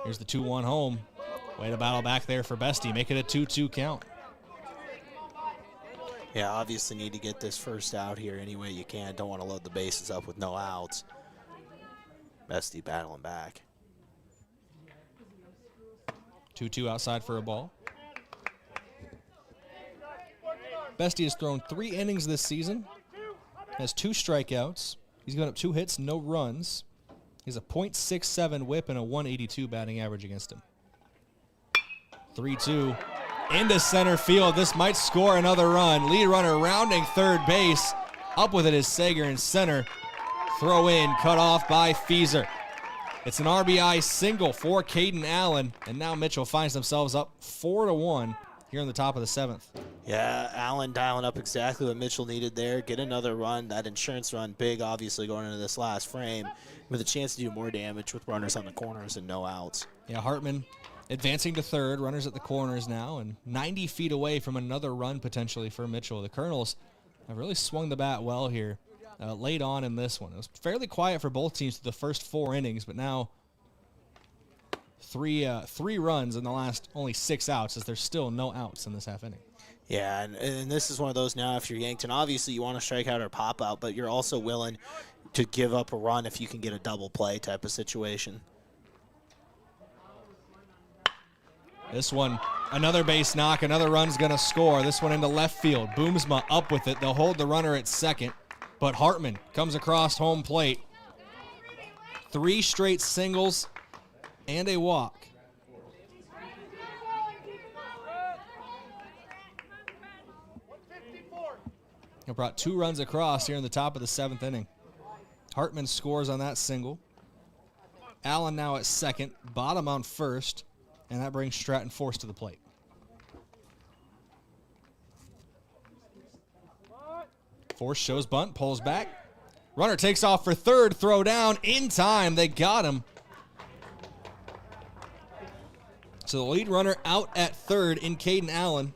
Here's the 2-1 home. Way to battle back there for Bestie. Make it a 2-2 count. Yeah, obviously need to get this first out here any way you can. Don't want to load the bases up with no outs. Bestie battling back. 2-2 outside for a ball. Bestie has thrown 3 innings this season. Has 2 strikeouts. He's given up 2 hits, no runs. He has a .67 whip and a 182 batting average against him. 3-2 into center field. This might score another run. Lead runner rounding third base. Up with it is Sager in center. Throw in, cut off by Feeser. It's an RBI single for Caden Allen, and now Mitchell finds themselves up 4-1 here in the top of the 7th. Yeah, Allen dialing up exactly what Mitchell needed there. Get another run, that insurance run, big obviously going into this last frame, with a chance to do more damage with runners on the corners and no outs. Yeah, Hartman advancing to third, runners at the corners now, and 90 feet away from another run potentially for Mitchell. The Kernels have really swung the bat well here late on in this one. It was fairly quiet for both teams through the first 4 innings, but now three runs in the last only 6 outs, as there's still no outs in this half inning. Yeah, and this is one of those now, if you're Yankton, obviously you want to strike out or pop out, but you're also willing to give up a run if you can get a double play type of situation. This one, another base knock, another run's going to score. This one into left field. Boomsma up with it. They'll hold the runner at second, but Hartman comes across home plate. 3 straight singles and a walk. He brought 2 runs across here in the top of the 7th inning. Hartman scores on that single. Allen now at second, Bottom on first, and that brings Stratton Force to the plate. Force shows bunt, pulls back. Runner takes off for third, throw down in time. They got him. So the lead runner out at third in Caden Allen.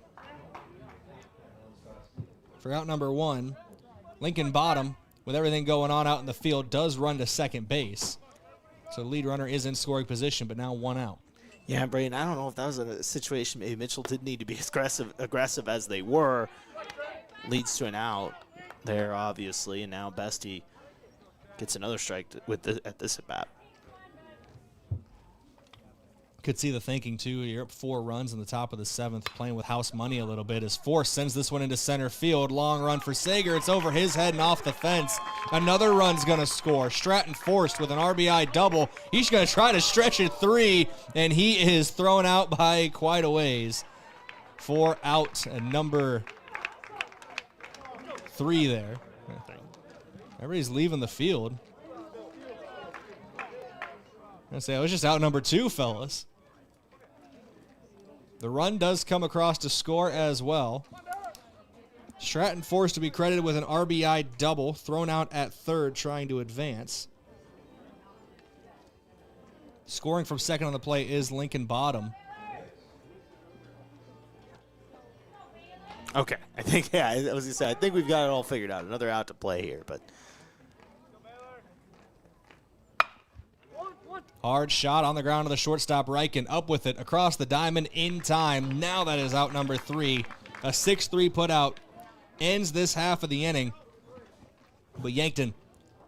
For out number 1, Lincoln Bottom, with everything going on out in the field, does run to second base. So the lead runner is in scoring position, but now 1 out. Yeah, Brayden, I don't know if that was a situation maybe Mitchell did need to be as aggressive as they were. Leads to an out there, obviously, and now Bestie gets another strike at this at-bat. Could see the thinking, too. You're up 4 runs in the top of the 7th, playing with house money a little bit, as Force sends this one into center field. Long run for Sager. It's over his head and off the fence. Another run's going to score. Stratton Force with an RBI double. He's going to try to stretch it 3, and he is thrown out by quite a ways. 4 out, and number 3 there. Everybody's leaving the field. I'm going to say, I was just out number 2, fellas. The run does come across to score as well. Stratton Force to be credited with an RBI double, thrown out at third, trying to advance. Scoring from second on the play is Lincoln Bottom. Okay, I think, yeah, I was going to say, I think we've got it all figured out. Another out to play here, but... Hard shot on the ground to the shortstop, Reichen, up with it, across the diamond in time. Now that is out number 3. A 6-3 put out ends this half of the inning. But Yankton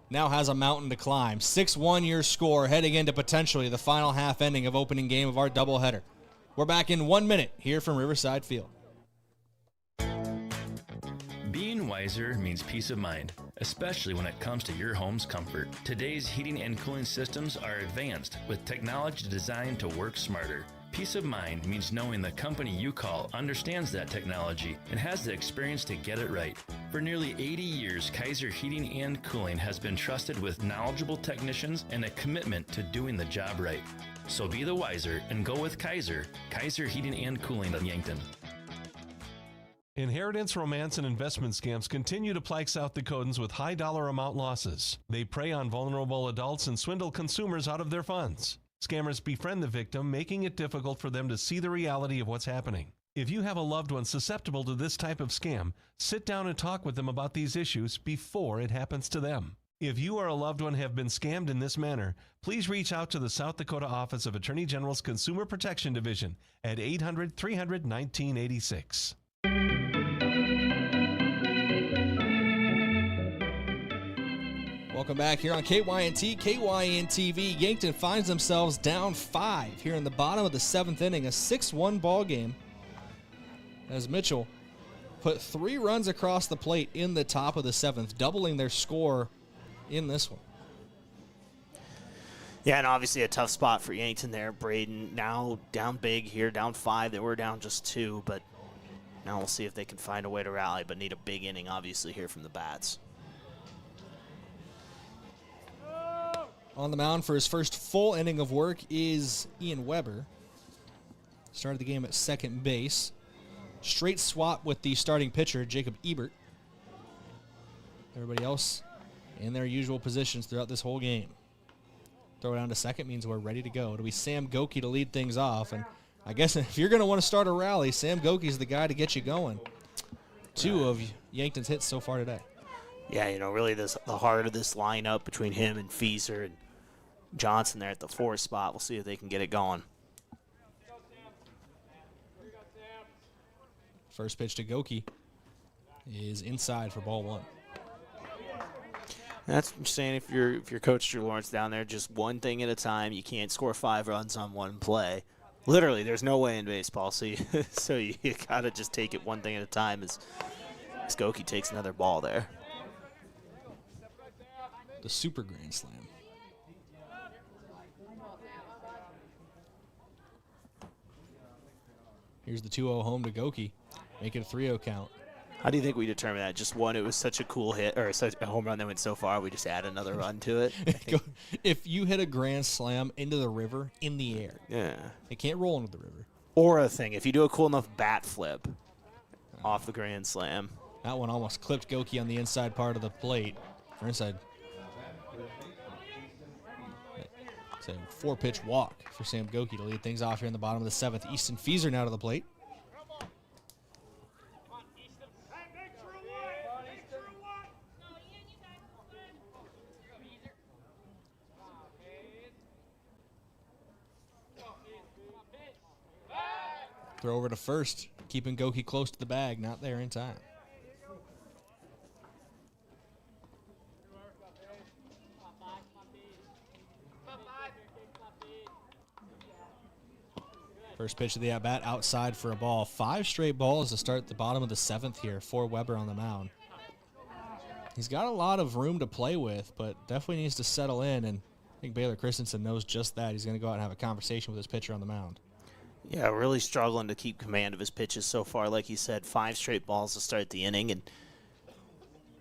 now has a mountain to climb. 6-1 your score, heading into potentially the final half ending of opening game of our doubleheader. We're back in 1 minute here from Riverside Field. Being wiser means peace of mind, especially when it comes to your home's comfort. Today's heating and cooling systems are advanced with technology designed to work smarter. Peace of mind means knowing the company you call understands that technology and has the experience to get it right. For nearly 80 years, Kaiser Heating and Cooling has been trusted with knowledgeable technicians and a commitment to doing the job right. So be the wiser and go with Kaiser Heating and Cooling in Yankton. Inheritance, romance, and investment scams continue to plague South Dakotans with high dollar amount losses. They prey on vulnerable adults and swindle consumers out of their funds. Scammers befriend the victim, making it difficult for them to see the reality of what's happening. If you have a loved one susceptible to this type of scam, sit down and talk with them about these issues before it happens to them. If you or a loved one have been scammed in this manner, please reach out to the South Dakota Office of Attorney General's Consumer Protection Division at 800-300-1986. Welcome back here on KYNT, KYN-TV. Yankton finds themselves down 5 here in the bottom of the 7th inning, a 6-1 ball game, as Mitchell put 3 runs across the plate in the top of the 7th, doubling their score in this one. Yeah, and obviously a tough spot for Yankton there. Brayden now down big here, down 5. They were down just 2, but now we'll see if they can find a way to rally, but need a big inning, obviously, here from the bats. On the mound for his first full inning of work is Ian Weber. Started the game at second base. Straight swap with the starting pitcher, Jacob Ebert. Everybody else in their usual positions throughout this whole game. Throw it down to second means we're ready to go. It'll be Sam Goki to lead things off. And I guess if you're going to want to start a rally, Sam Goki's the guy to get you going. 2 of Yankton's hits so far today. Yeah, really the heart of this lineup between him and Fieser and Johnson there at the 4 spot. We'll see if they can get it going. First pitch to Goki is inside for ball 1. That's what I'm saying. If you're Coach Drew Lawrence down there, just one thing at a time. You can't score 5 runs on one play. Literally, there's no way in baseball. So you gotta just take it one thing at a time. As Goki takes another ball there. The super grand slam. Here's the 2-0 home to Goki. Make it a 3-0 count. How do you think we determine that? Just one, it was such a cool hit, or such a home run that went so far, we just add another run to it? If you hit a grand slam into the river in the air, it can't roll into the river. Or a thing, if you do a cool enough bat flip off the grand slam. That one almost clipped Goki on the inside part of the plate. Or inside. It's a 4-pitch walk for Sam Goki to lead things off here in the bottom of the 7th. Easton Fieser now to the plate. Throw over to first, keeping Goki close to the bag, not there in time. First pitch of the at-bat outside for a ball. 5 straight balls to start the bottom of the 7th here for Weber on the mound. He's got a lot of room to play with, but definitely needs to settle in, and I think Baylor Christensen knows just that. He's going to go out and have a conversation with his pitcher on the mound. Yeah, really struggling to keep command of his pitches so far. Like you said, 5 straight balls to start the inning, and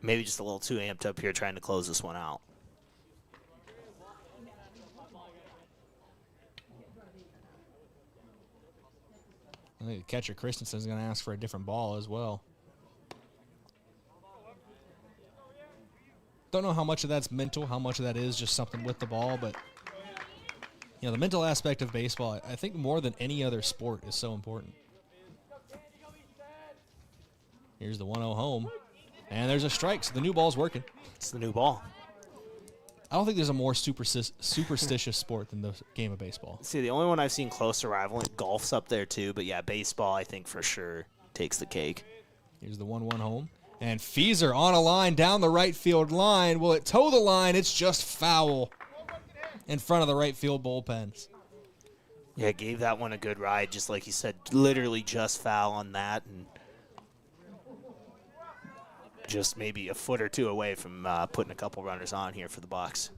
maybe just a little too amped up here trying to close this one out. I think the catcher Christensen is going to ask for a different ball as well. Don't know how much of that's mental, how much of that is just something with the ball, but the mental aspect of baseball, I think more than any other sport, is so important. Here's the 1-0 home, and there's a strike, so the new ball's working. It's the new ball. I don't think there's a more superstitious sport than the game of baseball. See, the only one I've seen close to rivaling, golf's up there too, but yeah, baseball I think for sure takes the cake. Here's the 1-1 home. And Fieser on a line down the right field line. Will it toe the line? It's just foul in front of the right field bullpens. Yeah, gave that one a good ride, just like you said, literally just foul on that, and just maybe a foot or two away from putting a couple runners on here for the Bucks.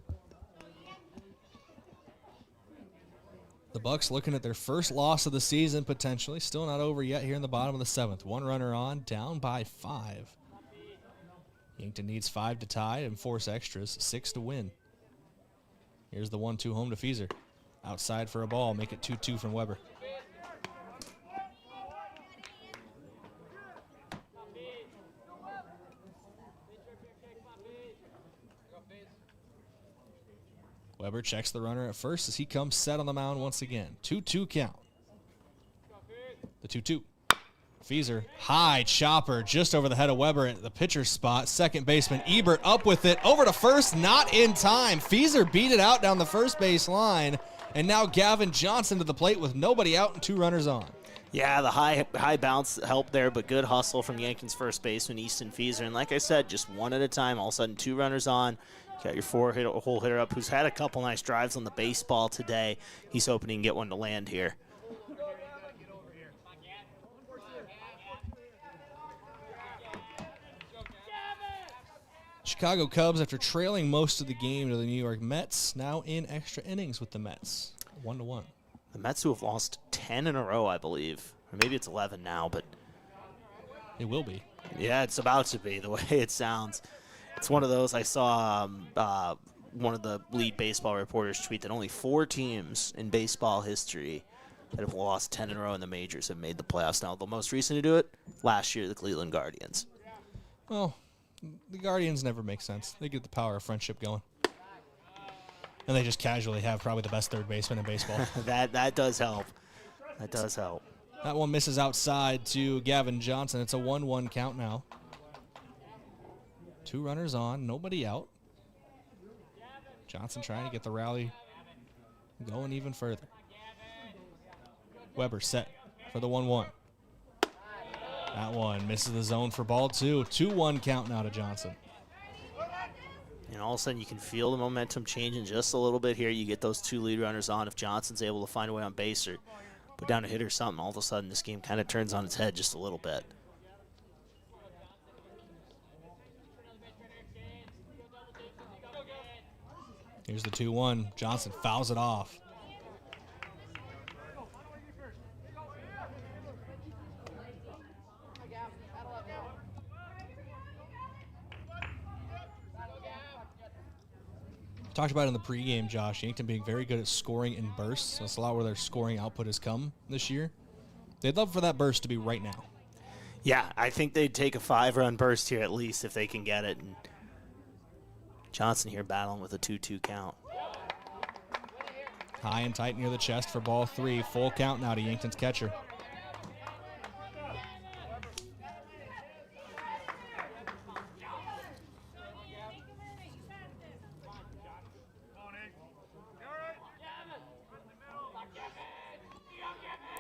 The Bucks looking at their first loss of the season, potentially. Still not over yet here in the bottom of the 7th. 1 runner on, down by 5. Yankton needs 5 to tie and force extras, 6 to win. Here's the 1-2 home to Fieser. Outside for a ball, make it 2-2 from Weber. Weber checks the runner at first as he comes set on the mound once again. 2-2 count. The 2-2. Fieser, high chopper just over the head of Weber at the pitcher's spot. Second baseman Ebert up with it. Over to first, not in time. Fieser beat it out down the first base line. And now Gavin Johnson to the plate with nobody out and 2 runners on. Yeah, the high bounce helped there, but good hustle from Yankton's first baseman, Easton Fieser. And like I said, just one at a time. All of a sudden, 2 runners on. Got your 4-hole hitter up who's had a couple nice drives on the baseball today. He's hoping he can get one to land here. Chicago Cubs, after trailing most of the game to the New York Mets, now in extra innings with the Mets, 1-1. The Mets, who have lost 10 in a row, I believe. Or maybe it's 11 now, but it will be. Yeah, it's about to be, the way it sounds. It's one of those I saw one of the lead baseball reporters tweet that only 4 teams in baseball history that have lost 10 in a row in the majors have made the playoffs. Now, the most recent to do it, last year, the Cleveland Guardians. Well, the Guardians never make sense. They get the power of friendship going. And they just casually have probably the best third baseman in baseball. That does help. That does help. That one misses outside to Gavin Johnson. It's a 1-1 count now. 2 runners on, nobody out. Johnson trying to get the rally going even further. Weber set for the 1-1. That one misses the zone for ball 2. 2-1 count now to Johnson. And all of a sudden you can feel the momentum changing just a little bit here. You get those 2 lead runners on. If Johnson's able to find a way on base or put down a hit or something, all of a sudden this game kind of turns on its head just a little bit. Here's the 2-1. Johnson fouls it off. Talked about it in the pregame, Josh. Yankton being very good at scoring in bursts. That's a lot where their scoring output has come this year. They'd love for that burst to be right now. Yeah, I think they'd take a 5-run burst here at least if they can get it. And Johnson here battling with a 2-2 count. High and tight near the chest for ball 3. Full count now to Yankton's catcher.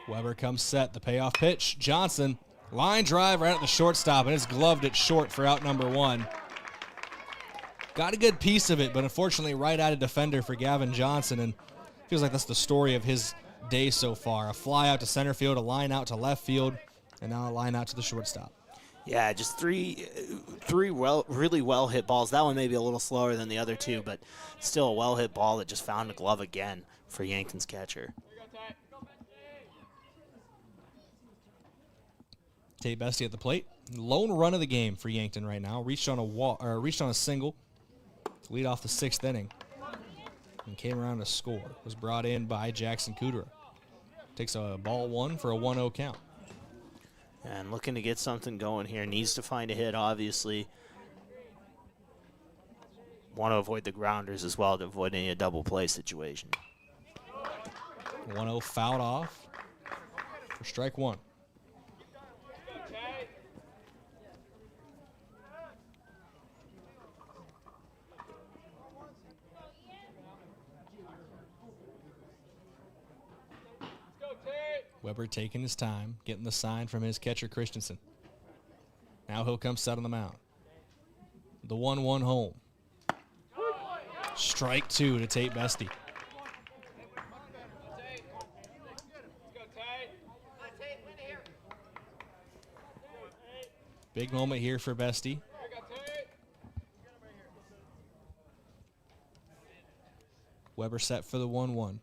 Weber comes set. The payoff pitch. Johnson, line drive right at the shortstop, and it's gloved it short for out number 1. Got a good piece of it, but unfortunately right at a defender for Gavin Johnson, and feels like that's the story of his day so far. A fly out to center field, a line out to left field, and now a line out to the shortstop. Yeah, just three really well hit balls. That one may be a little slower than the other 2, but still a well hit ball that just found a glove again for Yankton's catcher. Tate Bestie at the plate. Lone run of the game for Yankton right now. Reached on a single to lead off the 6th inning. And came around to score. Was brought in by Jackson Kudra. Takes a ball 1 for a 1-0 count. And looking to get something going here. Needs to find a hit, obviously. Want to avoid the grounders as well to avoid any double play situation. 1-0 fouled off for strike 1. Weber taking his time, getting the sign from his catcher, Christensen. Now he'll come set on the mound. The 1-1 home. Strike 2 to Tate Bestie. Big moment here for Bestie. Weber set for the 1-1.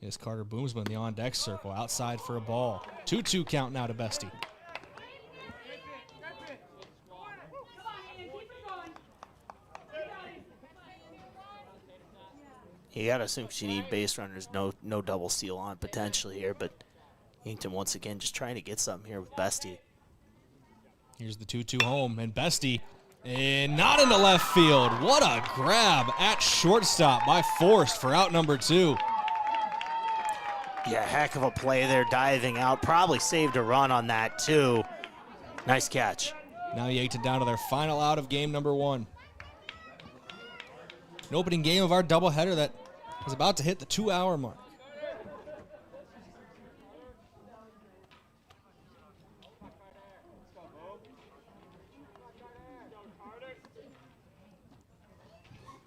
Is Carter Boomsma in the on-deck circle, outside for a ball. 2-2 count now to Bestie. You got to assume you need base runners, no double steal on potentially here, but Yankton once again just trying to get something here with Bestie. Here's the 2-2 home, and Bestie, and not into left field. What a grab at shortstop by Forrest for out number 2. Yeah, heck of a play there, diving out. Probably saved a run on that, too. Nice catch. Now Yankton down to their final out of game number 1. An opening game of our doubleheader that is about to hit the 2-hour mark.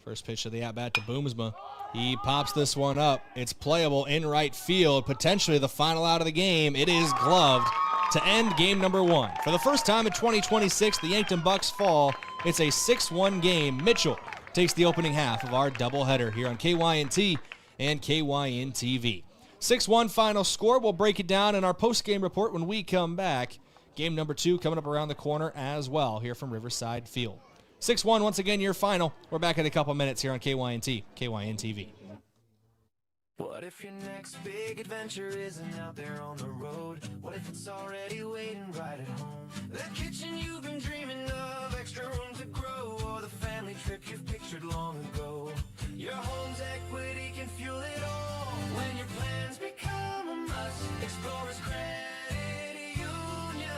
First pitch of the at-bat to Boomsma. He pops this one up. It's playable in right field, potentially the final out of the game. It is gloved to end game number 1. For the first time in 2026, the Yankton Bucks fall. It's a 6-1 game. Mitchell takes the opening half of our doubleheader here on KYNT and KYN-TV. 6-1 final score. We'll break it down in our post-game report when we come back. Game number 2 coming up around the corner as well here from Riverside Field. 6-1, once again, your final. We're back in a couple minutes here on KYNT, KYN-TV. What if your next big adventure isn't out there on the road? What if it's already waiting right at home? That kitchen you've been dreaming of, extra room to grow, or the family trip you've pictured long ago. Your home's equity can fuel it all. When your plans become a must, Explorers Credit Union.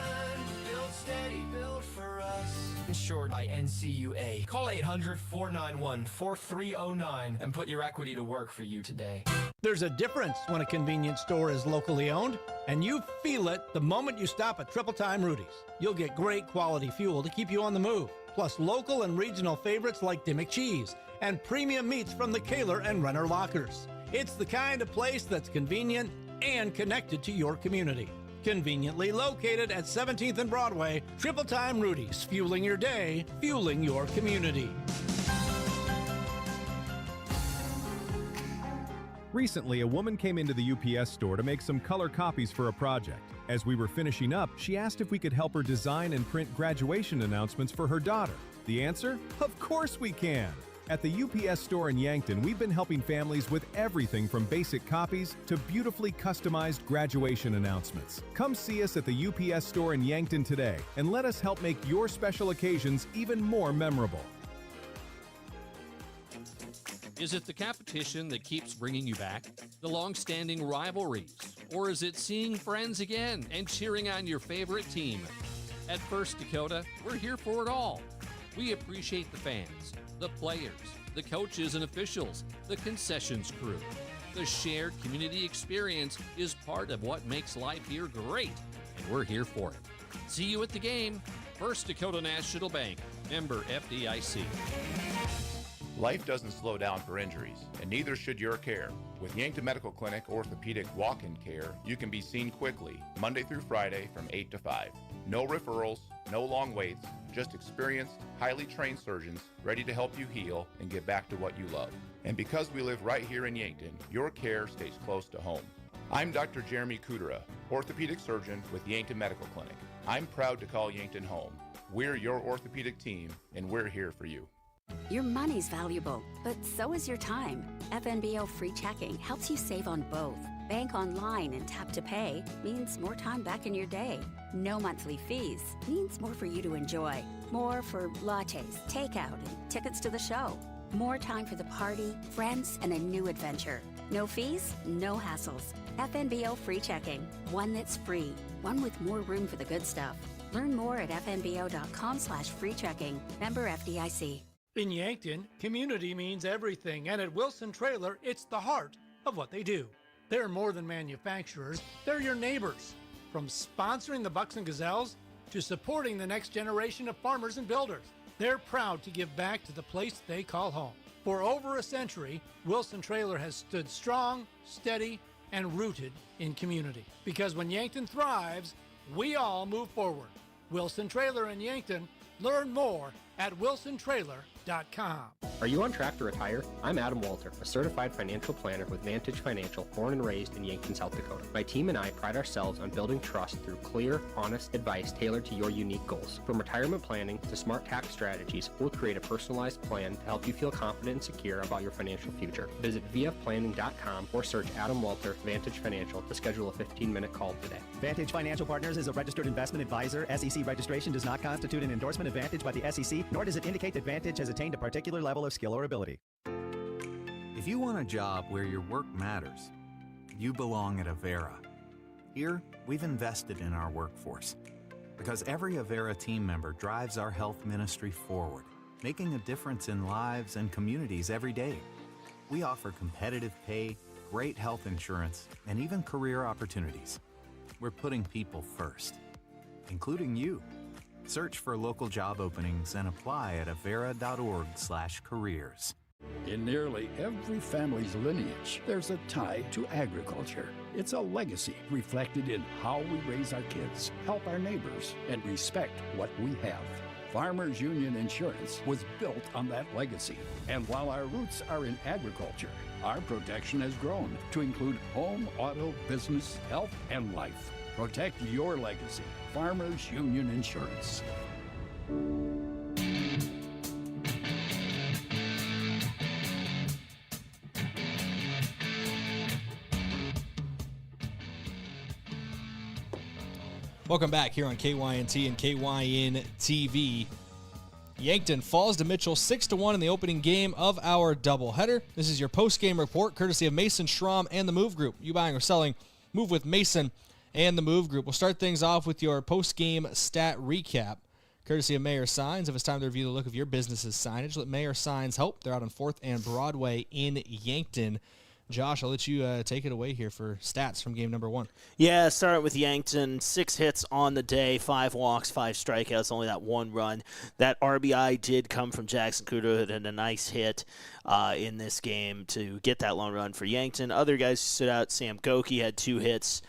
Built steady, built for us. Insured by NCUA. Call 800-491-4309 and put your equity to work for you today. There's a difference when a convenience store is locally owned, and you feel it the moment you stop at Triple Time Rudy's. You'll get great quality fuel to keep you on the move, plus local and regional favorites like Dimmick Cheese and premium meats from the Kaler and Renner Lockers. It's the kind of place that's convenient and connected to your community. Conveniently located at 17th and Broadway, Triple Time Rudy's, fueling your day, fueling your community. Recently, a woman came into the UPS store to make some color copies for a project. As we were finishing up, she asked if we could help her design and print graduation announcements for her daughter. The answer? Of course we can! At the UPS store in Yankton, we've been helping families with everything from basic copies to beautifully customized graduation announcements. Come see us at the UPS store in Yankton today and let us help make your special occasions even more memorable. Is it the competition that keeps bringing you back? The long-standing rivalries? Or is it seeing friends again and cheering on your favorite team? At First Dakota, we're here for it all. We appreciate the fans, the players, the coaches and officials, the concessions crew. The shared community experience is part of what makes life here great, and we're here for it. See you at the game. First Dakota National Bank, member FDIC. Life doesn't slow down for injuries, and neither should your care. With Yankton Medical Clinic Orthopedic Walk-In Care, you can be seen quickly, Monday through Friday from 8 to 5. No referrals, no long waits, just experienced, highly trained surgeons ready to help you heal and get back to what you love. And because we live right here in Yankton, your care stays close to home. I'm Dr. Jeremy Kudera, orthopedic surgeon with Yankton Medical Clinic. I'm proud to call Yankton home. We're your orthopedic team, and we're here for you. Your money's valuable, but so is your time. FNBO Free Checking helps you save on both. Bank online and tap to pay means more time back in your day. No monthly fees means more for you to enjoy. More for lattes, takeout, and tickets to the show. More time for the party, friends, and a new adventure. No fees, no hassles. FNBO Free Checking. One that's free. One with more room for the good stuff. Learn more at fnbo.com/freechecking. Member FDIC. In Yankton, community means everything, and at Wilson Trailer, it's the heart of what they do. They're more than manufacturers, they're your neighbors. From sponsoring the Bucks and Gazelles to supporting the next generation of farmers and builders, they're proud to give back to the place they call home. For over a century, Wilson Trailer has stood strong, steady, and rooted in community. Because when Yankton thrives, we all move forward. Wilson Trailer in Yankton. Learn more at wilsontrailer.com. Are you on track to retire? I'm Adam Boelter, a certified financial planner with Vantage Financial, born and raised in Yankton, South Dakota. My team and I pride ourselves on building trust through clear, honest advice tailored to your unique goals. From retirement planning to smart tax strategies, we'll create a personalized plan to help you feel confident and secure about your financial future. Visit vfplanning.com or search Adam Boelter, Vantage Financial, to schedule a 15-minute call today. Vantage Financial Partners is a registered investment advisor. SEC registration does not constitute an endorsement of Vantage by the SEC, nor does it indicate that Vantage has attained a particular level of skill or ability. If you want a job where your work matters, you belong at Avera. Here, we've invested in our workforce because every Avera team member drives our health ministry forward, making a difference in lives and communities every day. We offer competitive pay, great health insurance, and even career opportunities. We're putting people first, including you. Search for local job openings and apply at avera.org/careers. In nearly every family's lineage, there's a tie to agriculture. It's a legacy reflected in how we raise our kids, help our neighbors, and respect what we have. Farmers Union Insurance was built on that legacy. And while our roots are in agriculture, our protection has grown to include home, auto, business, health, and life. Protect your legacy. Farmers Union Insurance. Welcome back here on KYNT and KYN TV. Yankton falls to Mitchell 6-1 in the opening game of our doubleheader. This is your post-game report, courtesy of Mason Schramm and the Move Group. You buying or selling, move with Mason and the Move Group. We'll start things off with your post-game stat recap, courtesy of Mayor Signs. If it's time to review the look of your business's signage, let Mayor Signs help. They're out on 4th and Broadway in Yankton. Josh, I'll let you take it away here for stats from game number 1. Yeah, start with Yankton. 6 hits on the day, 5 walks, 5 strikeouts, only that 1 run. That RBI did come from Jackson Kudo, and a nice hit in this game to get that lone run for Yankton. Other guys who stood out, Sam Goki had 2 hits,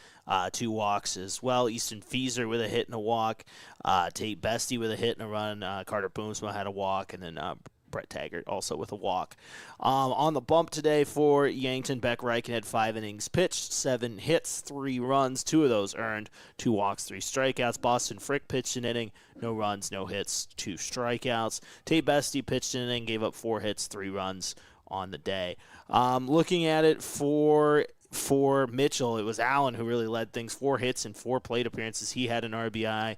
2 walks as well. Easton Fieser with a hit and a walk. Tate Bestie with a hit and a run. Carter Boomsma had a walk, and then Brett Taggart also with a walk. On the bump today for Yankton, Beck Reichen had 5 innings pitched, 7 hits, 3 runs, 2 of those earned, 2 walks, 3 strikeouts. Boston Frick pitched an inning, no runs, no hits, 2 strikeouts. Tate Bestie pitched an inning, gave up 4 hits, 3 runs on the day. Looking at it for Mitchell, it was Allen who really led things. 4 hits and 4 plate appearances. He had an RBI.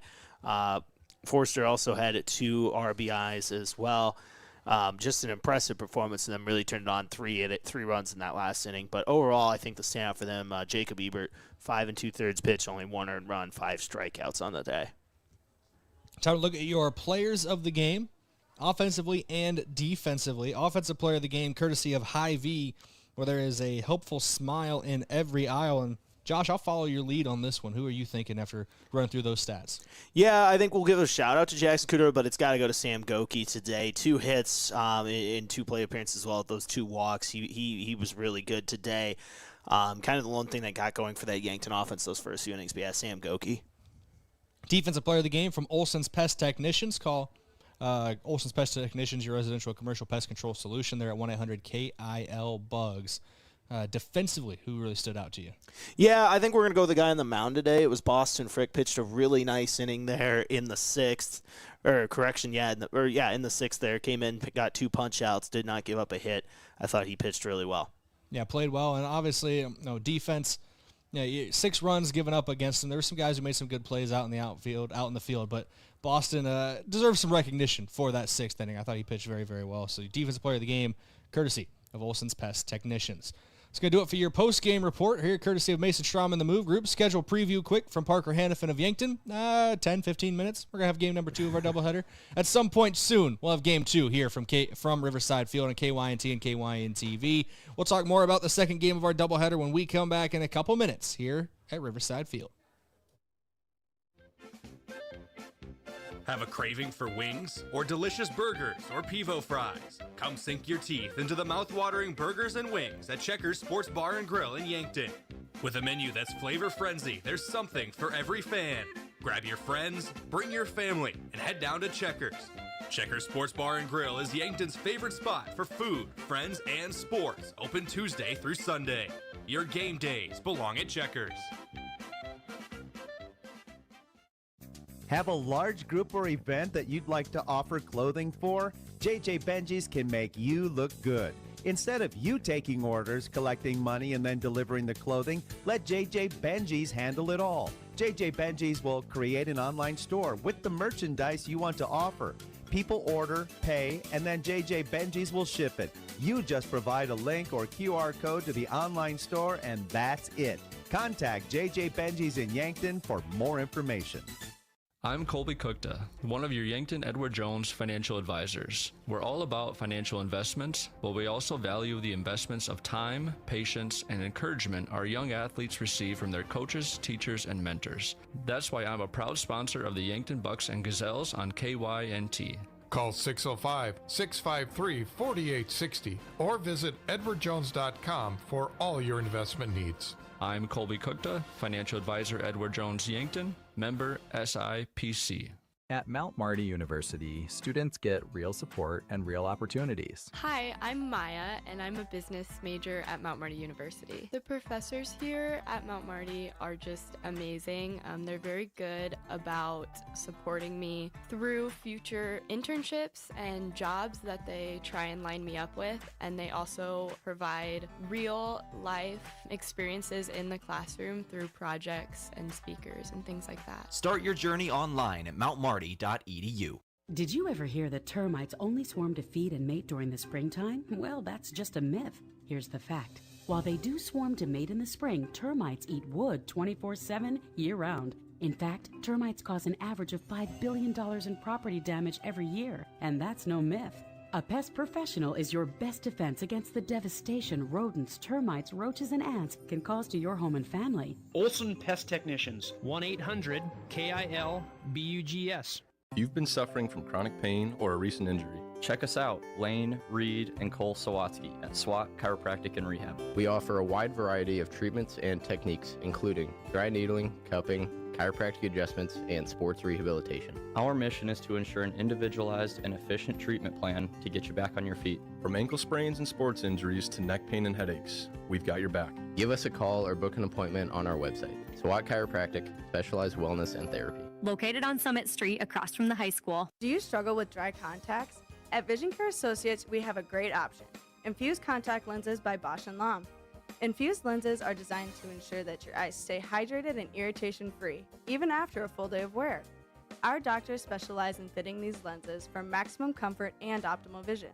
Forster also had 2 RBIs as well. Just an impressive performance, and then really turned it on 3 runs in that last inning. But overall, I think the standout for them, Jacob Ebert, 5 2/3 pitch, only 1 earned run, 5 strikeouts on the day. Time to look at your players of the game, offensively and defensively. Offensive player of the game, courtesy of High V, where there is a helpful smile in every aisle. And Josh, I'll follow your lead on this one. Who are you thinking after running through those stats? Yeah, I think we'll give a shout-out to Jackson Kudo, but it's got to go to Sam Goki today. 2 hits in 2 plate appearances as well. Those 2 walks. He was really good today. Kind of the one thing that got going for that Yankton offense those first few innings. But yeah, Sam Goki. Defensive player of the game from Olson's Pest Technicians. Call Olson's Pest Technicians, your residential and commercial pest control solution. They're at 1-800-KIL-BUGS. Defensively, who really stood out to you? Yeah, I think we're going to go with the guy on the mound today. It was Boston Frick, pitched a really nice inning there in the 6th. In the 6th there. Came in, got 2 punch-outs, did not give up a hit. I thought he pitched really well. Yeah, played well, and obviously, defense. 6 runs given up against him. There were some guys who made some good plays out in the field, but Boston deserves some recognition for that 6th inning. I thought he pitched very, very well. So defensive player of the game, courtesy of Olson's Pest Technicians. It's going to do it for your post-game report here, courtesy of Mason Schramm and the Move Group. Schedule preview quick from Parker Hannafin of Yankton. 10, 15 minutes. We're going to have game number 2 of our doubleheader. At some point soon, we'll have game 2 here from Riverside Field on KYNT and KYN TV. We'll talk more about the second game of our doubleheader when we come back in a couple minutes here at Riverside Field. Have a craving for wings or delicious burgers or Pivo fries? Come sink your teeth into the mouth-watering burgers and wings at Checkers Sports Bar and Grill in Yankton. With a menu that's flavor-frenzy, there's something for every fan. Grab your friends, bring your family, and head down to Checkers. Checkers Sports Bar and Grill is Yankton's favorite spot for food, friends, and sports. Open Tuesday through Sunday. Your game days belong at Checkers. Have a large group or event that you'd like to offer clothing for? JJ Benji's can make you look good. Instead of you taking orders, collecting money, and then delivering the clothing, let JJ Benji's handle it all. JJ Benji's will create an online store with the merchandise you want to offer. People order, pay, and then JJ Benji's will ship it. You just provide a link or QR code to the online store, and that's it. Contact JJ Benji's in Yankton for more information. I'm Colby Cookta, one of your Yankton Edward Jones financial advisors. We're all about financial investments, but we also value the investments of time, patience, and encouragement our young athletes receive from their coaches, teachers, and mentors. That's why I'm a proud sponsor of the Yankton Bucks and Gazelles on KYNT. Call 605-653-4860 or visit edwardjones.com for all your investment needs. I'm Colby Cookta, financial advisor Edward Jones Yankton, member SIPC. At Mount Marty University, students get real support and real opportunities. Hi, I'm Maya, and I'm a business major at Mount Marty University. The professors here at Mount Marty are just amazing. They're very good about supporting me through future internships and jobs that they try and line me up with, and they also provide real life experiences in the classroom through projects and speakers and things like that. Start your journey online at mountmarty.edu. Did you ever hear that termites only swarm to feed and mate during the springtime? Well, that's just a myth. Here's the fact. While they do swarm to mate in the spring, termites eat wood 24/7 year-round. In fact, termites cause an average of $5 billion in property damage every year, and that's no myth. A pest professional is your best defense against the devastation rodents, termites, roaches, and ants can cause to your home and family. Olson Pest Technicians, 1-800-KIL-BUGS. If you've been suffering from chronic pain or a recent injury, check us out, Lane, Reed, and Cole Sawatsky at SWAT Chiropractic and Rehab. We offer a wide variety of treatments and techniques, including dry needling, cupping, chiropractic adjustments, and sports rehabilitation. Our mission is to ensure an individualized and efficient treatment plan to get you back on your feet. From ankle sprains and sports injuries to neck pain and headaches, we've got your back. Give us a call or book an appointment on our website. SWAT Chiropractic, specialized wellness and therapy. Located on Summit Street across from the high school. Do you struggle with dry contacts? At Vision Care Associates, we have a great option. Infused contact lenses by Bosch & Lomb. Infused lenses are designed to ensure that your eyes stay hydrated and irritation-free, even after a full day of wear. Our doctors specialize in fitting these lenses for maximum comfort and optimal vision.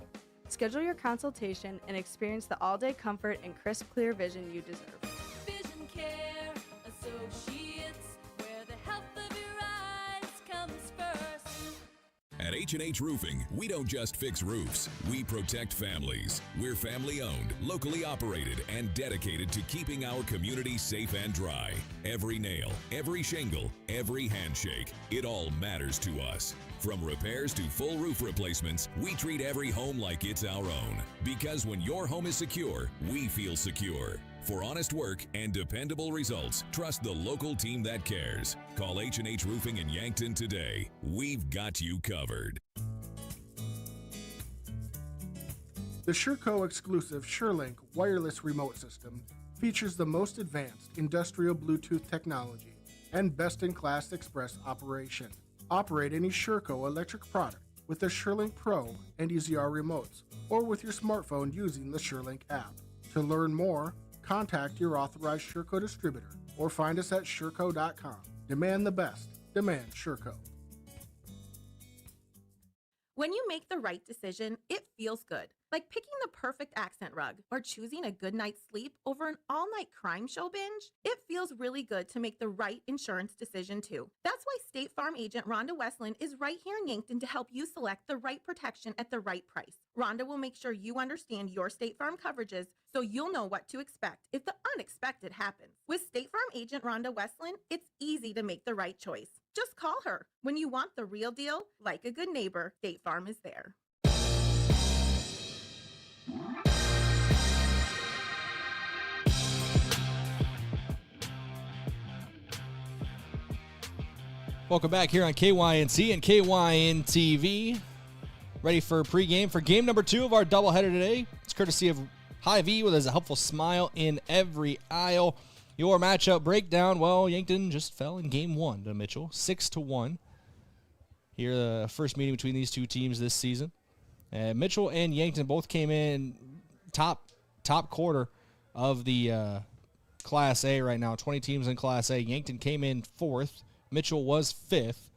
Schedule your consultation and experience the all-day comfort and crisp, clear vision you deserve. Vision Care Associates, where the health of your eyes comes first. At H&H Roofing, we don't just fix roofs, we protect families. We're family-owned, locally operated, and dedicated to keeping our community safe and dry. Every nail, every shingle, every handshake, it all matters to us. From repairs to full roof replacements, we treat every home like it's our own. Because when your home is secure, we feel secure. For honest work and dependable results, trust the local team that cares. Call H&H Roofing in Yankton today. We've got you covered. The SureCo exclusive SureLink wireless remote system features the most advanced industrial Bluetooth technology and best-in-class express operation. Operate any SureCo electric product with the SureLink Pro and EZR remotes or with your smartphone using the SureLink app. To learn more, contact your authorized SureCo distributor or find us at sureco.com. Demand the best. Demand SureCo. When you make the right decision, it feels good. Like picking the perfect accent rug or choosing a good night's sleep over an all-night crime show binge. It feels really good to make the right insurance decision too. That's why State Farm agent Rhonda Westland is right here in Yankton to help you select the right protection at the right price. Rhonda will make sure you understand your State Farm coverages so you'll know what to expect if the unexpected happens. With State Farm agent Rhonda Westland, it's easy to make the right choice. Just call her. When you want the real deal, like a good neighbor, State Farm is there. Welcome back here on KYNC and KYN TV. Ready for pregame for game number 2 of our doubleheader today. It's courtesy of Hy-Vee with a helpful smile in every aisle. Your matchup breakdown, well, Yankton just fell in game 1 to Mitchell, 6-1. Here, the first meeting between these two teams this season. Mitchell and Yankton both came in top quarter of the Class A right now. 20 teams in Class A. Yankton came in 4th. Mitchell was 5th.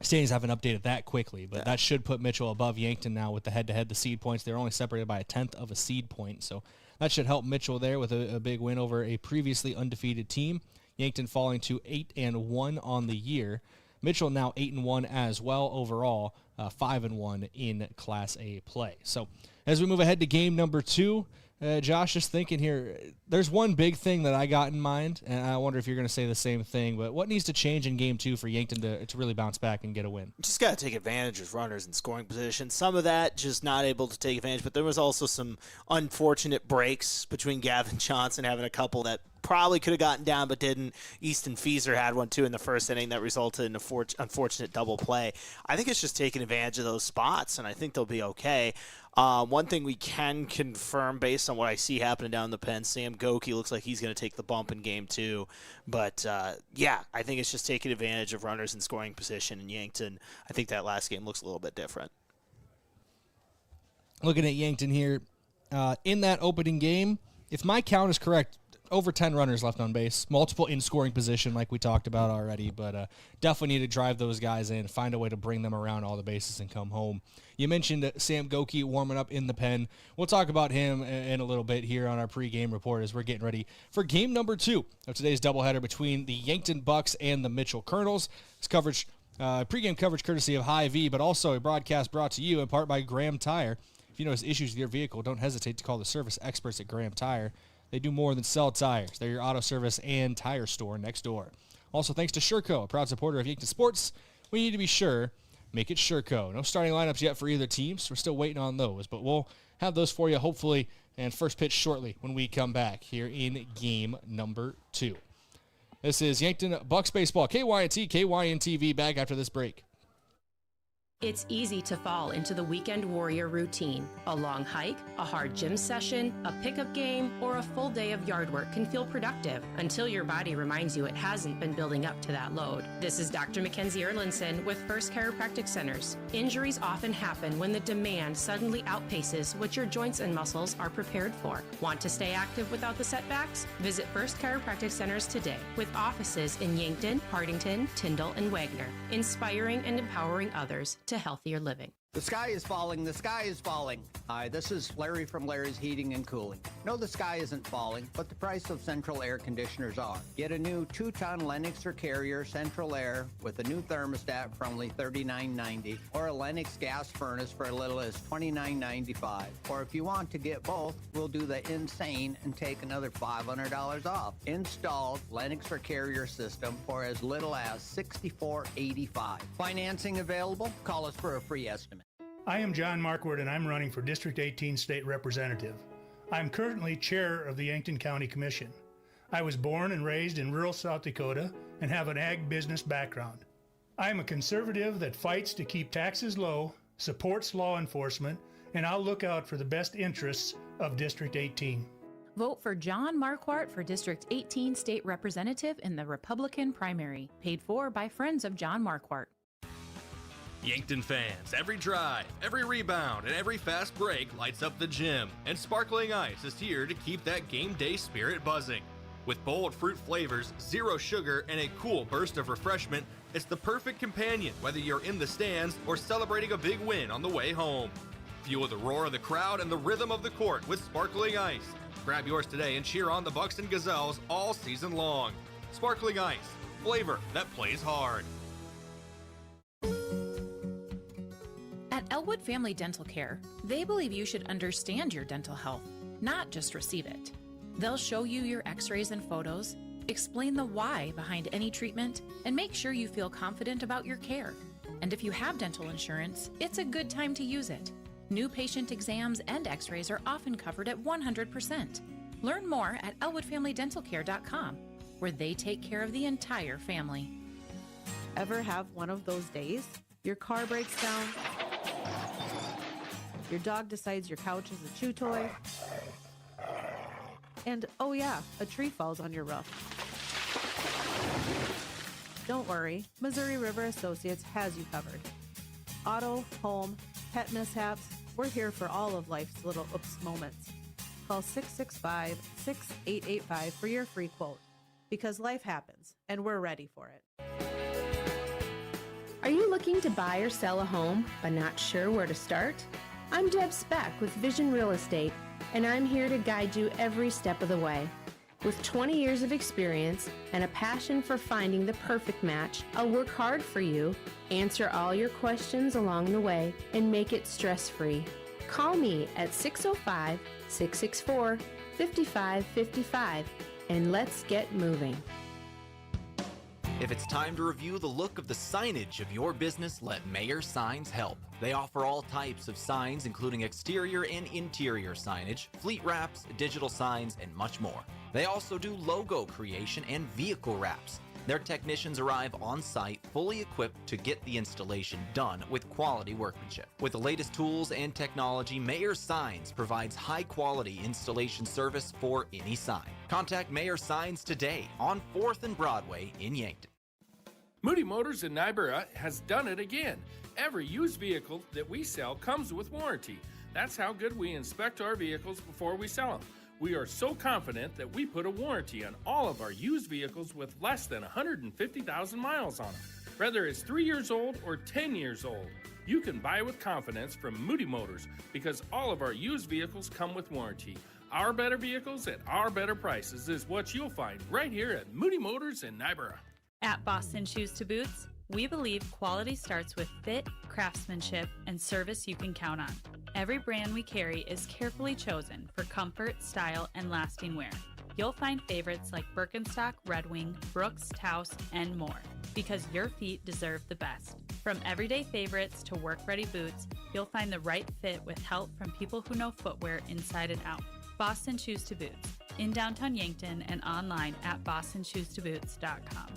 Standings haven't updated that quickly, but that should put Mitchell above Yankton now with the head-to-head, the seed points. They're only separated by a 1/10 of a seed point, so that should help Mitchell there with a big win over a previously undefeated team. Yankton falling to 8-1 on the year. Mitchell now 8-1 as well overall, 5-1 in Class A play. So as we move ahead to game number 2, Josh, just thinking here, there's one big thing that I got in mind, and I wonder if you're going to say the same thing, but what needs to change in Game 2 for Yankton to really bounce back and get a win? Just got to take advantage of runners in scoring position. Some of that just not able to take advantage, but there was also some unfortunate breaks between Gavin Johnson having a couple that probably could have gotten down but didn't. Easton Fieser had one, too, in the first inning that resulted in an unfortunate double play. I think it's just taking advantage of those spots, and I think they'll be okay. One thing we can confirm based on what I see happening down the pen, Sam Goki looks like he's going to take the bump in Game 2. But, I think it's just taking advantage of runners in scoring position in Yankton. I think that last game looks a little bit different. Looking at Yankton here, in that opening game, if my count is correct, over 10 runners left on base, multiple in scoring position like we talked about already, but definitely need to drive those guys in, find a way to bring them around all the bases and come home. You mentioned Sam Goki warming up in the pen. We'll talk about him in a little bit here on our pregame report as we're getting ready for game number 2 of today's doubleheader between the Yankton Bucks and the Mitchell Kernels. This coverage, pregame coverage courtesy of Hy-Vee, but also a broadcast brought to you in part by Graham Tire. If you notice issues with your vehicle, don't hesitate to call the service experts at Graham Tire. They do more than sell tires. They're your auto service and tire store next door. Also, thanks to Sureco, a proud supporter of Yankton Sports. We need to be sure, make it Sureco. No starting lineups yet for either teams. We're still waiting on those, but we'll have those for you hopefully and first pitch shortly when we come back here in game number 2. This is Yankton Bucks Baseball, KYNT, KYN-TV, back after this break. It's easy to fall into the weekend warrior routine. A long hike, a hard gym session, a pickup game, or a full day of yard work can feel productive until your body reminds you it hasn't been building up to that load. This is Dr. Mackenzie Erlinson with First Chiropractic Centers. Injuries often happen when the demand suddenly outpaces what your joints and muscles are prepared for. Want to stay active without the setbacks? Visit First Chiropractic Centers today with offices in Yankton, Hardington, Tyndall, and Wagner, inspiring and empowering others to healthier living. The sky is falling, the sky is falling. Hi, this is Larry from Larry's Heating and Cooling. No, the sky isn't falling, but the price of central air conditioners are. Get a new 2-ton Lennox or Carrier Central Air with a new thermostat for only $39.90, or a Lennox gas furnace for as little as $29.95. Or if you want to get both, we'll do the insane and take another $500 off. Installed Lennox or Carrier system for as little as $64.85. Financing available? Call us for a free estimate. I am John Markward, and I'm running for District 18 State Representative. I'm currently chair of the Yankton County Commission. I was born and raised in rural South Dakota and have an ag business background. I am a conservative that fights to keep taxes low, supports law enforcement, and I'll look out for the best interests of District 18. Vote for John Marquardt for District 18 State Representative in the Republican primary, paid for by friends of John Marquardt. Yankton fans, every drive, every rebound, and every fast break lights up the gym, and Sparkling Ice is here to keep that game day spirit buzzing. With bold fruit flavors, zero sugar, and a cool burst of refreshment, it's the perfect companion whether you're in the stands or celebrating a big win on the way home. Fuel the roar of the crowd and the rhythm of the court with Sparkling Ice. Grab yours today and cheer on the Bucks and Gazelles all season long. Sparkling Ice, flavor that plays hard. At Elwood Family Dental Care, they believe you should understand your dental health, not just receive it. They'll show you your x-rays and photos, explain the why behind any treatment, and make sure you feel confident about your care. And if you have dental insurance, it's a good time to use it. New patient exams and x-rays are often covered at 100%. Learn more at elwoodfamilydentalcare.com, where they take care of the entire family. Ever have one of those days? Your car breaks down, your dog decides your couch is a chew toy, and oh yeah, a tree falls on your roof. Don't worry, Missouri River Associates has you covered. Auto, home, pet mishaps, we're here for all of life's little oops moments. Call 665-6885 for your free quote, because life happens, and we're ready for it. Are you looking to buy or sell a home, but not sure where to start? I'm Deb Speck with Vision Real Estate, and I'm here to guide you every step of the way. With 20 years of experience and a passion for finding the perfect match, I'll work hard for you, answer all your questions along the way, and make it stress-free. Call me at 605-664-5555 and let's get moving. If it's time to review the look of the signage of your business, let Mayor Signs help. They offer all types of signs, including exterior and interior signage, fleet wraps, digital signs, and much more. They also do logo creation and vehicle wraps. Their technicians arrive on site, fully equipped to get the installation done with quality workmanship. With the latest tools and technology, Mayor Signs provides high-quality installation service for any sign. Contact Mayor Signs today on 4th and Broadway in Yankton. Moody Motors in Niobrara has done it again. Every used vehicle that we sell comes with warranty. That's how good we inspect our vehicles before we sell them. We are so confident that we put a warranty on all of our used vehicles with less than 150,000 miles on them. Whether it's 3 years old or 10 years old, you can buy with confidence from Moody Motors because all of our used vehicles come with warranty. Our better vehicles at our better prices is what you'll find right here at Moody Motors in Niobrara. At Boston Shoes to Boots, we believe quality starts with fit, craftsmanship, and service you can count on. Every brand we carry is carefully chosen for comfort, style, and lasting wear. You'll find favorites like Birkenstock, Red Wing, Brooks, Taos, and more, because your feet deserve the best. From everyday favorites to work-ready boots, you'll find the right fit with help from people who know footwear inside and out. Boston Shoes to Boots, in downtown Yankton and online at bostonshoestoboots.com.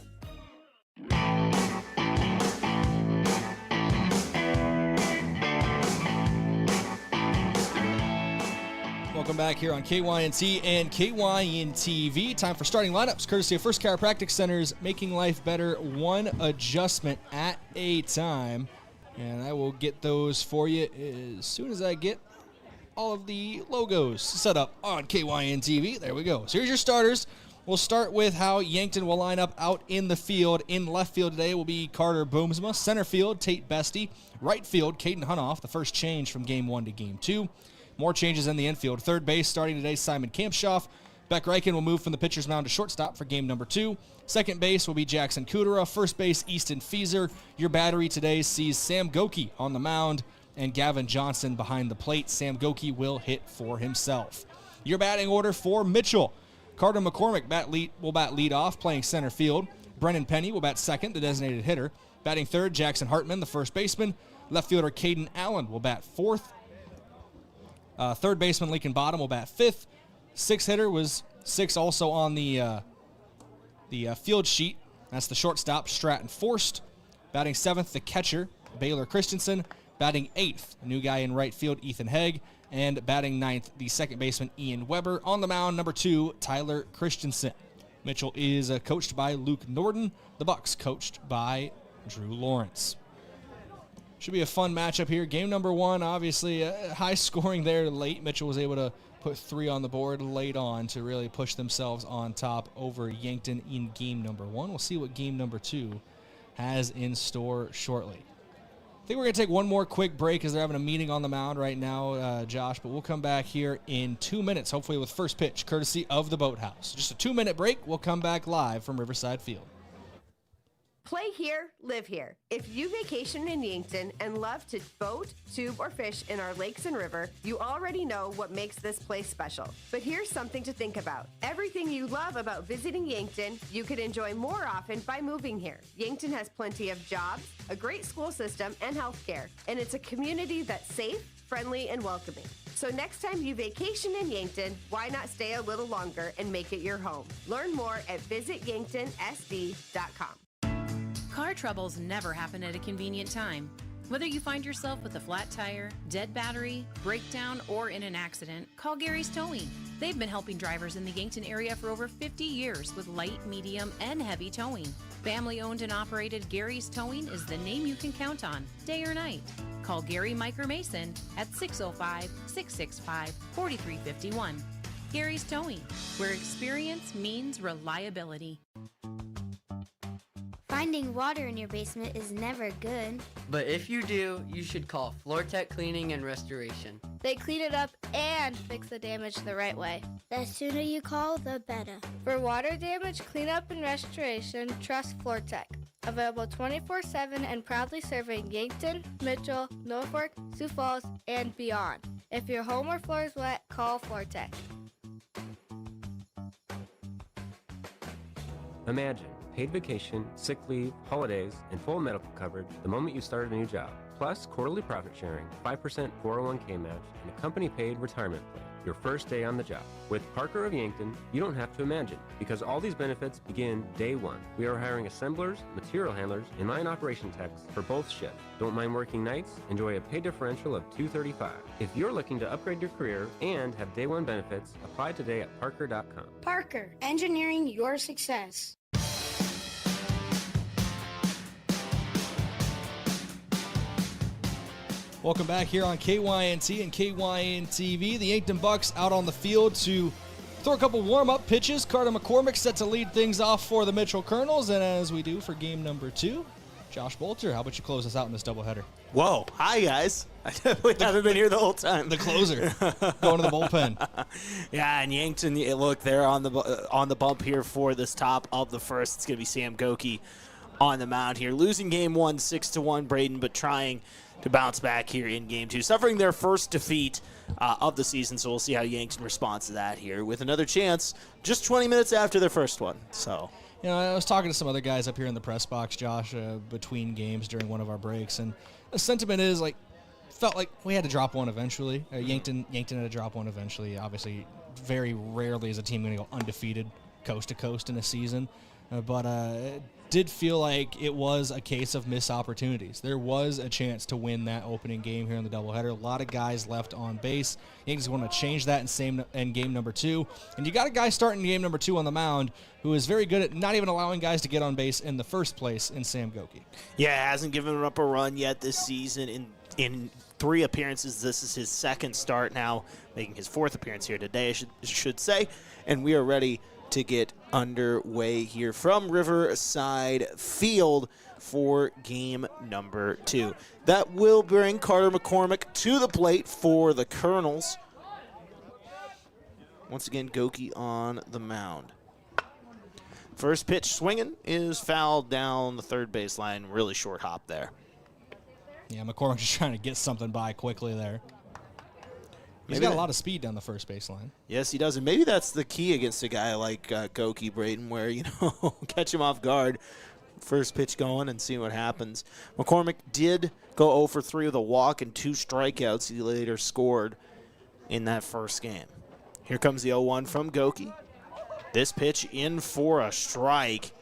Welcome back here on KYNT and KYN-TV. Time for starting lineups, courtesy of First Chiropractic Centers, making life better one adjustment at a time. And I will get those for you as soon as I get all of the logos set up on KYN-TV. There we go. So here's your starters. We'll start with how Yankton will line up out in the field. In left field today will be Carter Boomsma. Center field, Tate Bestie. Right field, Caden Hunoff, the first change from Game 1 to Game 2. More changes in the infield. Third base starting today, Simon Kampshoff. Beck Reichen will move from the pitcher's mound to shortstop for game number 2. Second base will be Jackson Kudera. First base, Easton Feeser. Your battery today sees Sam Goki on the mound and Gavin Johnson behind the plate. Sam Goki will hit for himself. Your batting order for Mitchell. Carter McCormick will bat lead off, playing center field. Brennan Penny will bat second, the designated hitter. Batting third, Jackson Hartman, the first baseman. Left fielder Caden Allen will bat fourth. Third baseman Lincoln Bottom will bat fifth. Sixth hitter was six also on the field sheet. That's the shortstop, Stratton Forst. Batting seventh, the catcher, Baylor Christensen. Batting eighth, a new guy in right field, Ethan Hegg. And batting ninth, the second baseman, Ian Weber. On the mound, number 2, Tyler Christensen. Mitchell is coached by Luke Norden. The Bucks coached by Drew Lawrence. Should be a fun matchup here. Game number 1, obviously high scoring there late. Mitchell was able to put 3 on the board late on to really push themselves on top over Yankton in game number 1. We'll see what game number 2 has in store shortly. I think we're going to take one more quick break as they're having a meeting on the mound right now, Josh, but we'll come back here in 2 minutes, hopefully with first pitch, courtesy of the Boathouse. Just a 2-minute break. We'll come back live from Riverside Field. Play here, live here. If you vacation in Yankton and love to boat, tube, or fish in our lakes and river, you already know what makes this place special. But here's something to think about. Everything you love about visiting Yankton, you could enjoy more often by moving here. Yankton has plenty of jobs, a great school system, and healthcare. And it's a community that's safe, friendly, and welcoming. So next time you vacation in Yankton, why not stay a little longer and make it your home? Learn more at visityanktonsd.com. Car troubles never happen at a convenient time. Whether you find yourself with a flat tire, dead battery, breakdown, or in an accident, call Gary's Towing. They've been helping drivers in the Yankton area for over 50 years with light, medium, and heavy towing. Family owned and operated Gary's Towing is the name you can count on, day or night. Call Gary, Mike, or Mason at 605-665-4351. Gary's Towing, where experience means reliability. Finding water in your basement is never good. But if you do, you should call FloorTech Cleaning and Restoration. They clean it up and fix the damage the right way. The sooner you call, the better. For water damage cleanup and restoration, trust FloorTech. Available 24/7 and proudly serving Yankton, Mitchell, Norfolk, Sioux Falls, and beyond. If your home or floor is wet, call FloorTech. Imagine paid vacation, sick leave, holidays, and full medical coverage the moment you start a new job. Plus quarterly profit sharing, 5% 401k match, and a company-paid retirement plan your first day on the job. With Parker of Yankton, you don't have to imagine, because all these benefits begin day one. We are hiring assemblers, material handlers, and line operation techs for both shifts. Don't mind working nights? Enjoy a pay differential of $235. If you're looking to upgrade your career and have day one benefits, apply today at parker.com. Parker, engineering your success. Welcome back here on KYNT and KYN-TV. The Yankton Bucks out on the field to throw a couple warm-up pitches. Carter McCormick set to lead things off for the Mitchell Kernels, and as we do for game number 2, Josh Boelter, how about you close us out in this doubleheader? Whoa. Hi, guys. I definitely haven't been here the whole time. The closer. Going to the bullpen. Yeah, and Yankton, look, they're on the bump here for this top of the first. It's going to be Sam Goki on the mound here. Losing game 1, 6-1, Brayden, but trying to bounce back here in game 2. Suffering their first defeat of the season, so we'll see how Yankton responds to that here with another chance just 20 minutes after their first one. So, I was talking to some other guys up here in the press box, Josh, between games during one of our breaks, and the sentiment is, felt like we had to drop one eventually. Yankton had to drop one eventually. Obviously, very rarely is a team going to go undefeated coast to coast in a season, but it did feel like it was a case of missed opportunities. There was a chance to win that opening game here in the doubleheader. A lot of guys left on base. Yankees want to change that in game number 2. And you got a guy starting game number 2 on the mound who is very good at not even allowing guys to get on base in the first place in Sam Goki. Yeah, hasn't given up a run yet this season in 3 appearances. This is his second start now, making his 4th appearance here today, I should say. And we are ready to get underway here from Riverside Field for game number 2. That will bring Carter McCormick to the plate for the Kernels. Once again, Goki on the mound. First pitch swinging is fouled down the third baseline. Really short hop there. Yeah, McCormick's just trying to get something by quickly there. He's got a lot of speed down the first baseline. Yes, he does. And maybe that's the key against a guy like Goki, Brayden, where, catch him off guard, first pitch going, and see what happens. McCormick did go 0 for 3 with a walk and 2 strikeouts. He later scored in that first game. Here comes the 0-1 from Goki. This pitch in for a strike.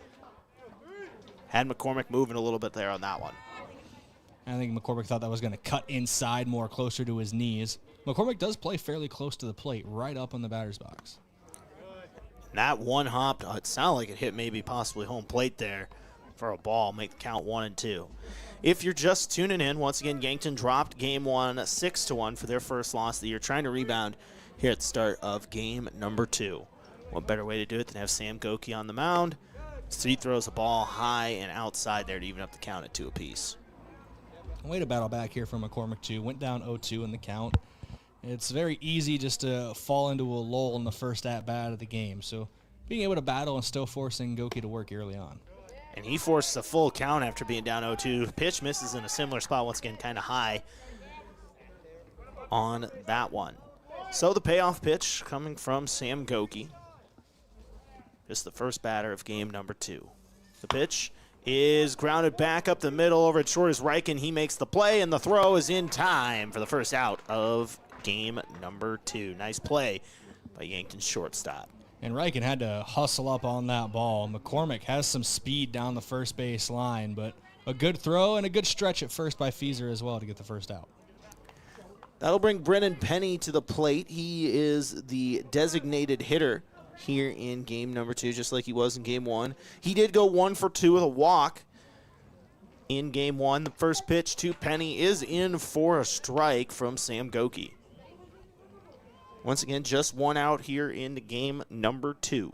Had McCormick moving a little bit there on that one. I think McCormick thought that was going to cut inside more closer to his knees. McCormick does play fairly close to the plate, right up on the batter's box. That one hop, it sounded like it hit maybe possibly home plate there for a ball, make the count 1-2. If you're just tuning in, once again, Yankton dropped game 1 6-1 for their first loss of the year, trying to rebound here at the start of game number 2. What better way to do it than have Sam Goki on the mound? So he throws a ball high and outside there to even up the count at 2 apiece. Way to battle back here from McCormick, too. Went down 0-2 in the count. It's very easy just to fall into a lull in the first at-bat of the game. So being able to battle and still forcing Goki to work early on. And he forced a full count after being down 0-2. Pitch misses in a similar spot, once again, kind of high on that one. So the payoff pitch coming from Sam Goki. Just the first batter of game number 2. The pitch is grounded back up the middle over at short is Riken. He makes the play, and the throw is in time for the first out of game number 2. Nice play by Yankton's shortstop. And Riken had to hustle up on that ball. McCormick has some speed down the first base line, but a good throw and a good stretch at first by Feezer as well to get the first out. That'll bring Brennan Penny to the plate. He is the designated hitter here in game number 2, just like he was in game 1. He did go 1 for 2 with a walk in game 1. The first pitch to Penny is in for a strike from Sam Goki. Once again, just 1 out here in game number 2.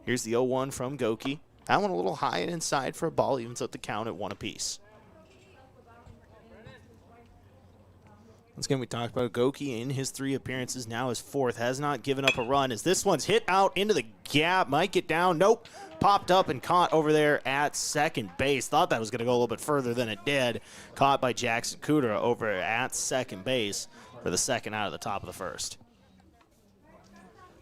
Here's the 0-1 from Goki. That one a little high and inside for a ball, evens up the count at 1 apiece. Once again, we talked about Goki in his 3 appearances, now his 4th, has not given up a run as this one's hit out into the gap, might get down, nope, popped up and caught over there at second base. Thought that was going to go a little bit further than it did. Caught by Jackson Kudra over at second base for the second out of the top of the first.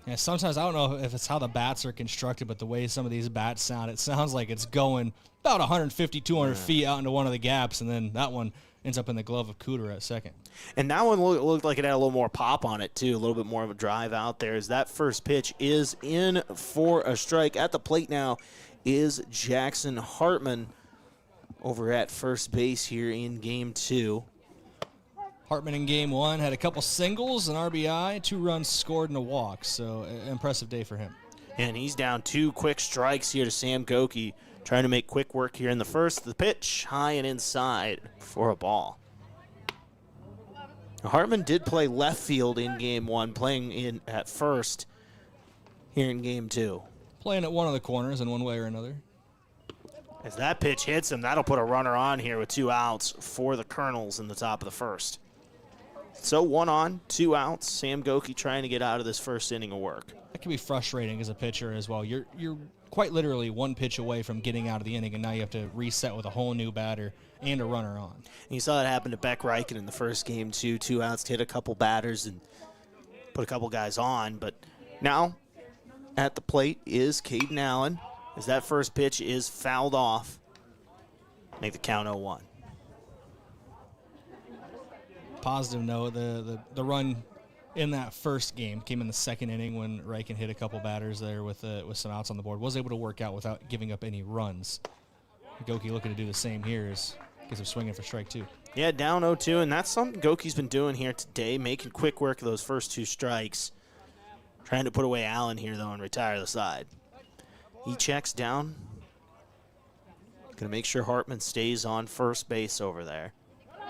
Yeah, sometimes I don't know if it's how the bats are constructed, but the way some of these bats sound, it sounds like it's going about 150, 200 feet out into one of the gaps, and then that one ends up in the glove of Cooter at second. And that one looked like it had a little more pop on it, too, a little bit more of a drive out there, as that first pitch is in for a strike. At the plate now is Jackson Hartman over at first base here in Game 2. Hartman in Game 1 had a couple singles, an RBI, 2 runs scored, and a walk, so impressive day for him. And he's down 2 quick strikes here to Sam Goki, trying to make quick work here in the first. The pitch, high and inside for a ball. Hartman did play left field in Game 1, playing in at first here in Game 2. Playing at one of the corners in one way or another. As that pitch hits him, that'll put a runner on here with 2 outs for the Kernels in the top of the first. So 1 on, 2 outs. Sam Goki trying to get out of this first inning of work. That can be frustrating as a pitcher as well. You're quite literally 1 pitch away from getting out of the inning, and now you have to reset with a whole new batter and a runner on. And you saw that happen to Beck Reichen in the first game, too. 2 outs, hit a couple batters and put a couple guys on. But now at the plate is Caden Allen, as that first pitch is fouled off. Make the count 0-1. Positive note, the run in that first game came in the second inning when Reichen hit a couple batters there with some outs on the board. Was able to work out without giving up any runs. Goki looking to do the same here as gets him swinging for strike 2. Yeah, down 0-2, and that's something Goki's been doing here today, making quick work of those first 2 strikes. Trying to put away Allen here, though, and retire the side. He checks down. Going to make sure Hartman stays on first base over there.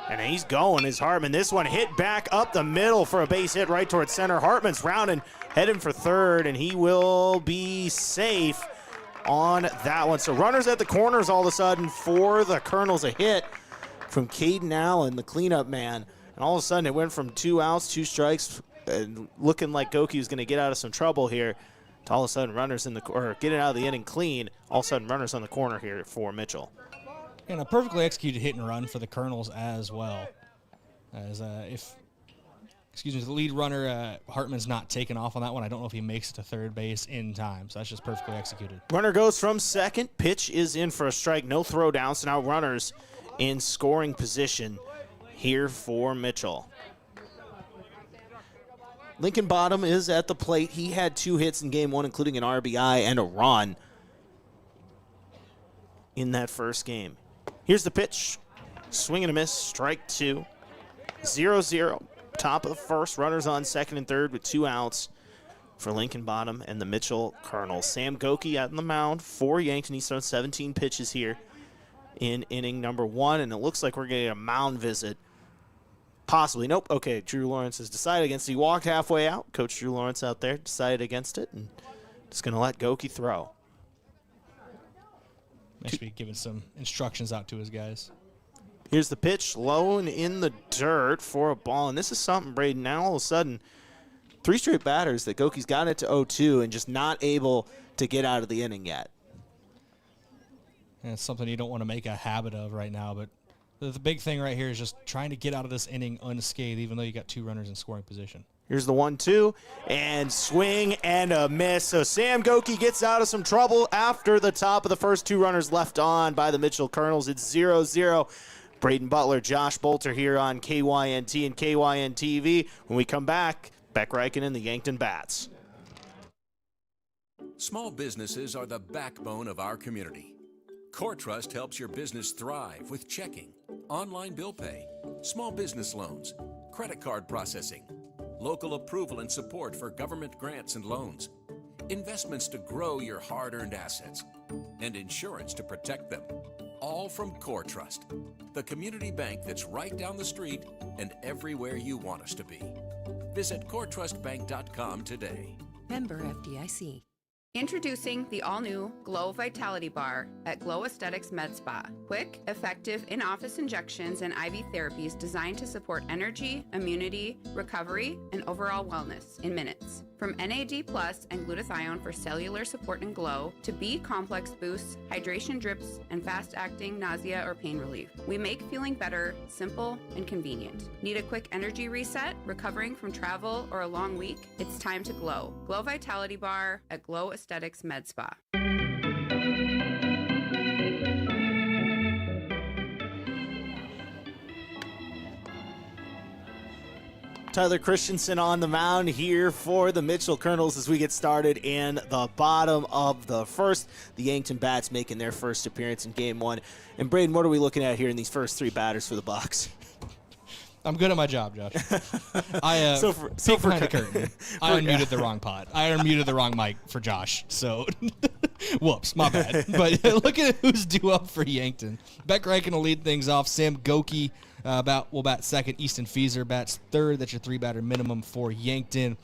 And he's going as Hartman. This one hit back up the middle for a base hit right towards center. Hartman's rounding, heading for third, and he will be safe on that one. So runners at the corners all of a sudden for the Kernels. A hit from Caden Allen, the cleanup man. And all of a sudden it went from 2 outs, 2 strikes, and looking like Goki was going to get out of some trouble here, to all of a sudden runners in the or getting out of the inning clean. All of a sudden runners on the corner here for Mitchell. And a perfectly executed hit and run for the Kernels as well. As the lead runner, Hartman's not taken off on that one. I don't know if he makes it to third base in time, so that's just perfectly executed. Runner goes from second. Pitch is in for a strike. No throw down, so now runners in scoring position here for Mitchell. Lincoln Bottom is at the plate. He had 2 hits in Game 1, including an RBI and a run in that first game. Here's the pitch. Swing and a miss. Strike 2. 0-0. Top of the first. Runners on second and third with 2 outs for Lincoln Bottom and the Mitchell Kernels. Sam Goki out on the mound for Yankton. He's thrown 17 pitches here in inning number 1, and it looks like we're getting a mound visit. Possibly. Nope. Okay, Drew Lawrence has decided against it. He walked halfway out. Coach Drew Lawrence out there decided against it, and just going to let Goki throw. Should be giving some instructions out to his guys. Here's the pitch, low and in the dirt for a ball. And this is something, Brayden. Now all of a sudden, 3 straight batters that Goki's got it to 0-2 and just not able to get out of the inning yet. And it's something you don't want to make a habit of right now, but the big thing right here is just trying to get out of this inning unscathed, even though you got 2 runners in scoring position. Here's the 1-2, and swing and a miss. So Sam Goki gets out of some trouble after the top of the first 2 runners left on by the Mitchell Kernels. It's 0-0. Brayden Butler, Josh Boelter here on KYNT and KYN-TV. When we come back, Beck Reichen and the Yankton Bats. Small businesses are the backbone of our community. CoreTrust helps your business thrive with checking, online bill pay, small business loans, credit card processing, local approval and support for government grants and loans, investments to grow your hard-earned assets, and insurance to protect them. All from CoreTrust, the community bank that's right down the street and everywhere you want us to be. Visit CoreTrustBank.com today. Member FDIC. Introducing the all-new Glow Vitality Bar at Glow Aesthetics Med Spa. Quick, effective in-office injections and IV therapies designed to support energy, immunity, recovery, and overall wellness in minutes. From NAD+ and glutathione for cellular support and glow, to B complex boosts, hydration drips, and fast-acting nausea or pain relief. We make feeling better simple and convenient. Need a quick energy reset, recovering from travel or a long week? It's time to glow. Glow Vitality Bar at Glow Aesthetics Med Spa. Tyler Christensen on the mound here for the Mitchell Kernels as we get started in the bottom of the first. The Yankton Bats making their first appearance in Game 1. And Brayden, what are we looking at here in these first three batters for the Bucs? I'm good at my job, Josh. I behind the curtain. I unmuted the wrong pod. I unmuted the wrong mic for Josh. So, whoops, my bad. But look at who's due up for Yankton. Beck Reichen will lead things off. Sam Goki will bat second. Easton Fieser bats third. That's your three-batter minimum for Yankton.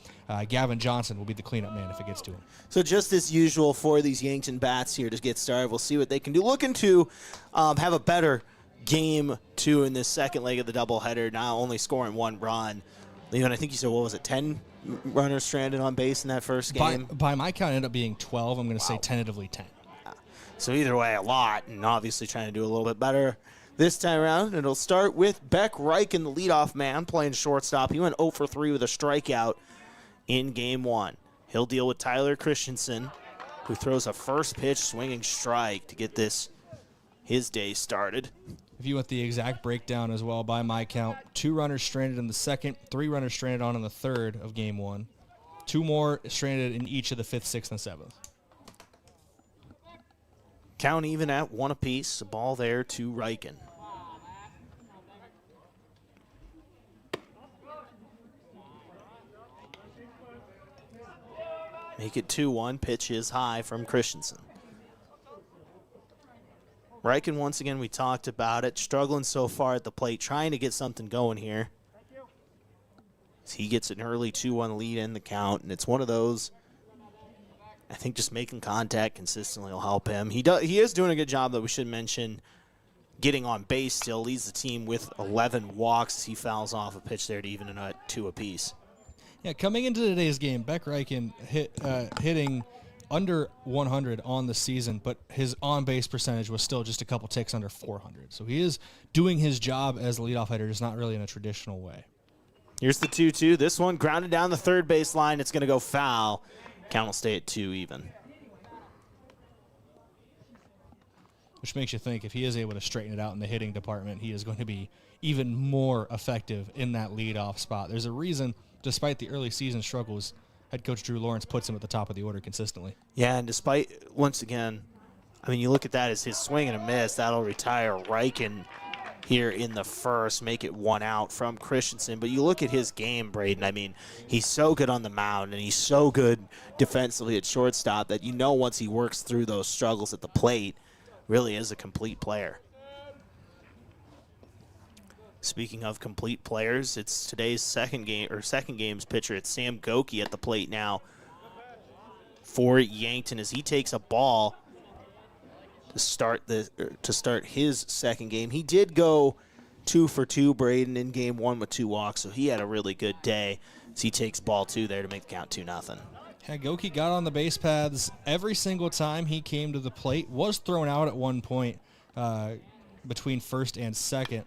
Gavin Johnson will be the cleanup man if it gets to him. So just as usual for these Yankton Bats here to get started, we'll see what they can do. Looking to have a better Game 2 in this second leg of the doubleheader, now only scoring one run. Leon, I think you said, what was it, 10 runners stranded on base in that first game? By my count, it ended up being 12. I'm going to say tentatively 10. So either way, a lot, and obviously trying to do a little bit better this time around. And it'll start with Beck Reichen, the leadoff man, playing shortstop. He went 0 for 3 with a strikeout in Game 1. He'll deal with Tyler Christensen, who throws a first pitch swinging strike to get his day started. If you want the exact breakdown as well, by my count, 2 runners stranded in the second, 3 runners stranded on in the third of Game 1, 2 more stranded in each of the 5th, 6th, and 7th. Count even at 1 apiece. A ball there to Reichen. Make it 2-1. Pitch is high from Christensen. Reichen, once again, we talked about it, struggling so far at the plate, trying to get something going here. As he gets an early 2-1 lead in the count, and it's one of those, I think just making contact consistently will help him. He is doing a good job, though, we should mention, getting on base still. Leads the team with 11 walks as he fouls off a pitch there to even it at 2 apiece. Yeah, coming into today's game, Beck Reichen hitting under 100 on the season, but his on-base percentage was still just a couple ticks under 400. So he is doing his job as a leadoff hitter, just not really in a traditional way. Here's the 2-2. This one grounded down the third base line. It's going to go foul. Count will stay at 2 even. Which makes you think if he is able to straighten it out in the hitting department, he is going to be even more effective in that leadoff spot. There's a reason, despite the early season struggles, head coach Drew Lawrence puts him at the top of the order consistently. Yeah, and despite, once again, I mean, you look at that as his swing and a miss. That'll retire Reichen here in the first, make it 1 out from Christensen. But you look at his game, Brayden, I mean, he's so good on the mound, and he's so good defensively at shortstop that you know once he works through those struggles at the plate, really is a complete player. Speaking of complete players, it's today's second game's pitcher. It's Sam Goki at the plate now for Yankton as he takes a ball to start his second game. He did go 2 for 2, Brayden, in Game 1 with 2 walks, so he had a really good day as he takes ball 2 there to make the count 2-0. Yeah, Goki got on the base paths every single time he came to the plate. Was thrown out at one point between first and second.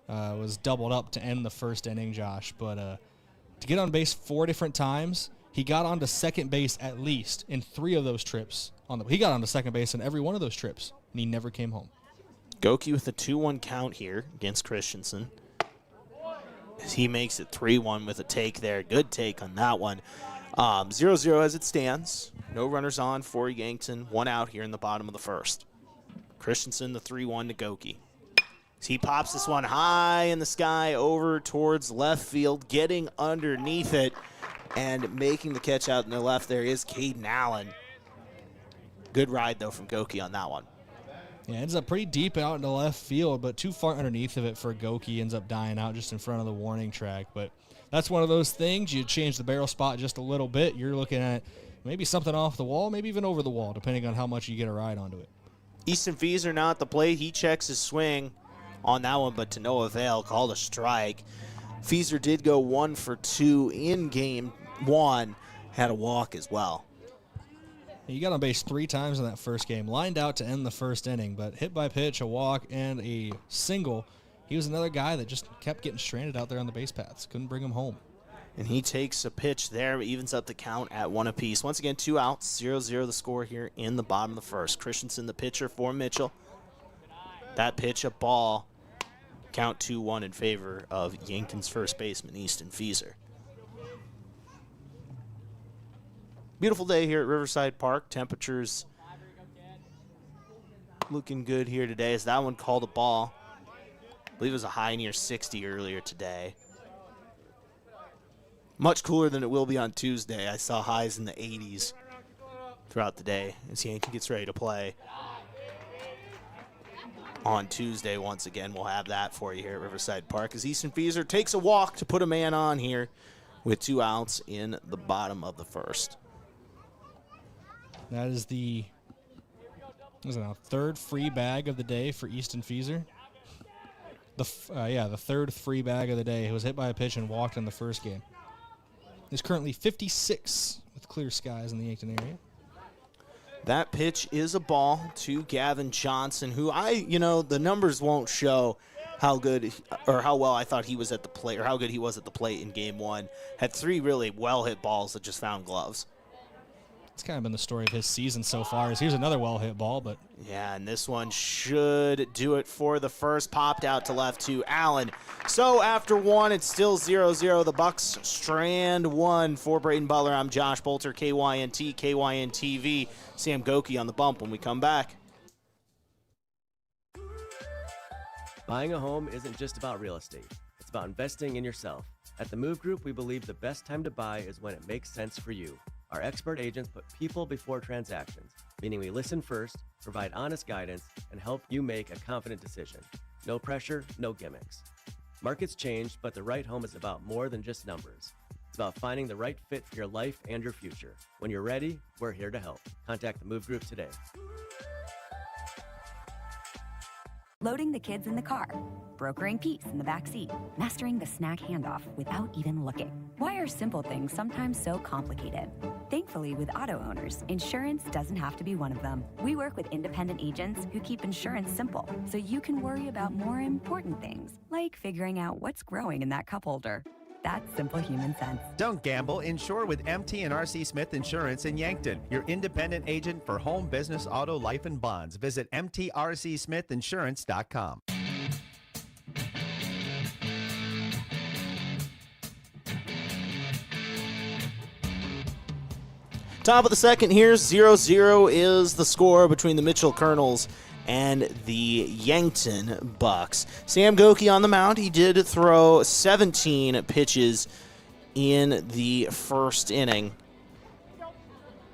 Was doubled up to end the first inning, Josh. But to get on base 4 different times, he got onto second base at least in 3 of those trips. He got onto second base in every one of those trips, and he never came home. Goki with a 2-1 count here against Christensen. As he makes it 3-1 with a take there. Good take on that one. 0-0 as it stands. No runners on for Yankton. 1 out here in the bottom of the first. Christensen, the 3-1 to Goki. He pops this one high in the sky over towards left field, getting underneath it and making the catch out in the left there is Caden Allen. Good ride, though, from Goki on that one. Yeah, ends up pretty deep out into left field, but too far underneath of it for Goki. Ends up dying out just in front of the warning track. But that's one of those things. You change the barrel spot just a little bit, you're looking at maybe something off the wall, maybe even over the wall, depending on how much you get a ride onto it. Easton Fieser now at the plate. He checks his swing on that one, but to no avail. Called a strike. Fieser did go 1 for 2 in game 1. Had a walk as well. He got on base 3 times in that first game. Lined out to end the first inning, but hit by pitch, a walk, and a single. He was another guy that just kept getting stranded out there on the base paths. Couldn't bring him home. And he takes a pitch there, evens up the count at 1 apiece. Once again, 2 outs, 0-0 the score here in the bottom of the first. Christensen, the pitcher for Mitchell. That pitch, a ball. Count 2-1 in favor of Yankton's first baseman, Easton Fieser. Beautiful day here at Riverside Park. Temperatures looking good here today as that one called a ball. I believe it was a high near 60 earlier today. Much cooler than it will be on Tuesday. I saw highs in the 80s throughout the day as Yankton gets ready to play. On Tuesday, once again, we'll have that for you here at Riverside Park as Easton Fieser takes a walk to put a man on here with 2 outs in the bottom of the first. That is the third free bag of the day for Easton Fieser. The third free bag of the day. He was hit by a pitch and walked in the first game. He's currently 56 with clear skies in the Yankton area. That pitch is a ball to Gavin Johnson, who the numbers won't show how good or how well I thought he was at the plate or how good he was at the plate in game 1. Had 3 really well-hit balls that just found gloves. It's kind of been the story of his season so far. Here's another well-hit ball, but yeah, and this one should do it for the first. Popped out to left to Allen. So after 1, it's still 0-0. The Bucks strand 1 for Brayden Butler. I'm Josh Boelter, KYNT, KYN-TV. Sam Goki on the bump when we come back. Buying a home isn't just about real estate. It's about investing in yourself. At the Move Group, we believe the best time to buy is when it makes sense for you. Our expert agents put people before transactions, meaning we listen first, provide honest guidance, and help you make a confident decision. No pressure, no gimmicks. Markets change, but the right home is about more than just numbers. It's about finding the right fit for your life and your future. When you're ready, we're here to help. Contact the Move Group today. Loading the kids in the car, brokering peace in the back seat, mastering the snack handoff without even looking. Why are simple things sometimes so complicated? Thankfully, with auto owners, insurance doesn't have to be one of them. We work with independent agents who keep insurance simple, so you can worry about more important things, like figuring out what's growing in that cup holder. That's simple human sense. Don't gamble. Insure with MT and RC Smith Insurance in Yankton, your independent agent for home, business, auto, life, and bonds. Visit mtrcsmithinsurance.com. Top of the second here, 0-0 is the score between the Mitchell Kernels and the Yankton Bucks. Sam Goki on the mound. He did throw 17 pitches in the first inning.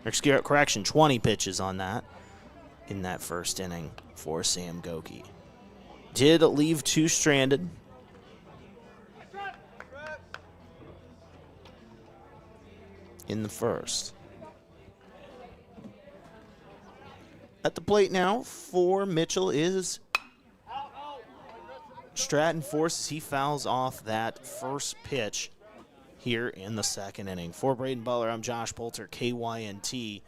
Correction, 20 pitches on that in that first inning for Sam Goki. Did leave 2 stranded. In the first. At the plate now for Mitchell is Stratton. Forces he fouls off that first pitch here in the second inning. For Brayden Butler, I'm Josh Boelter, KYNT,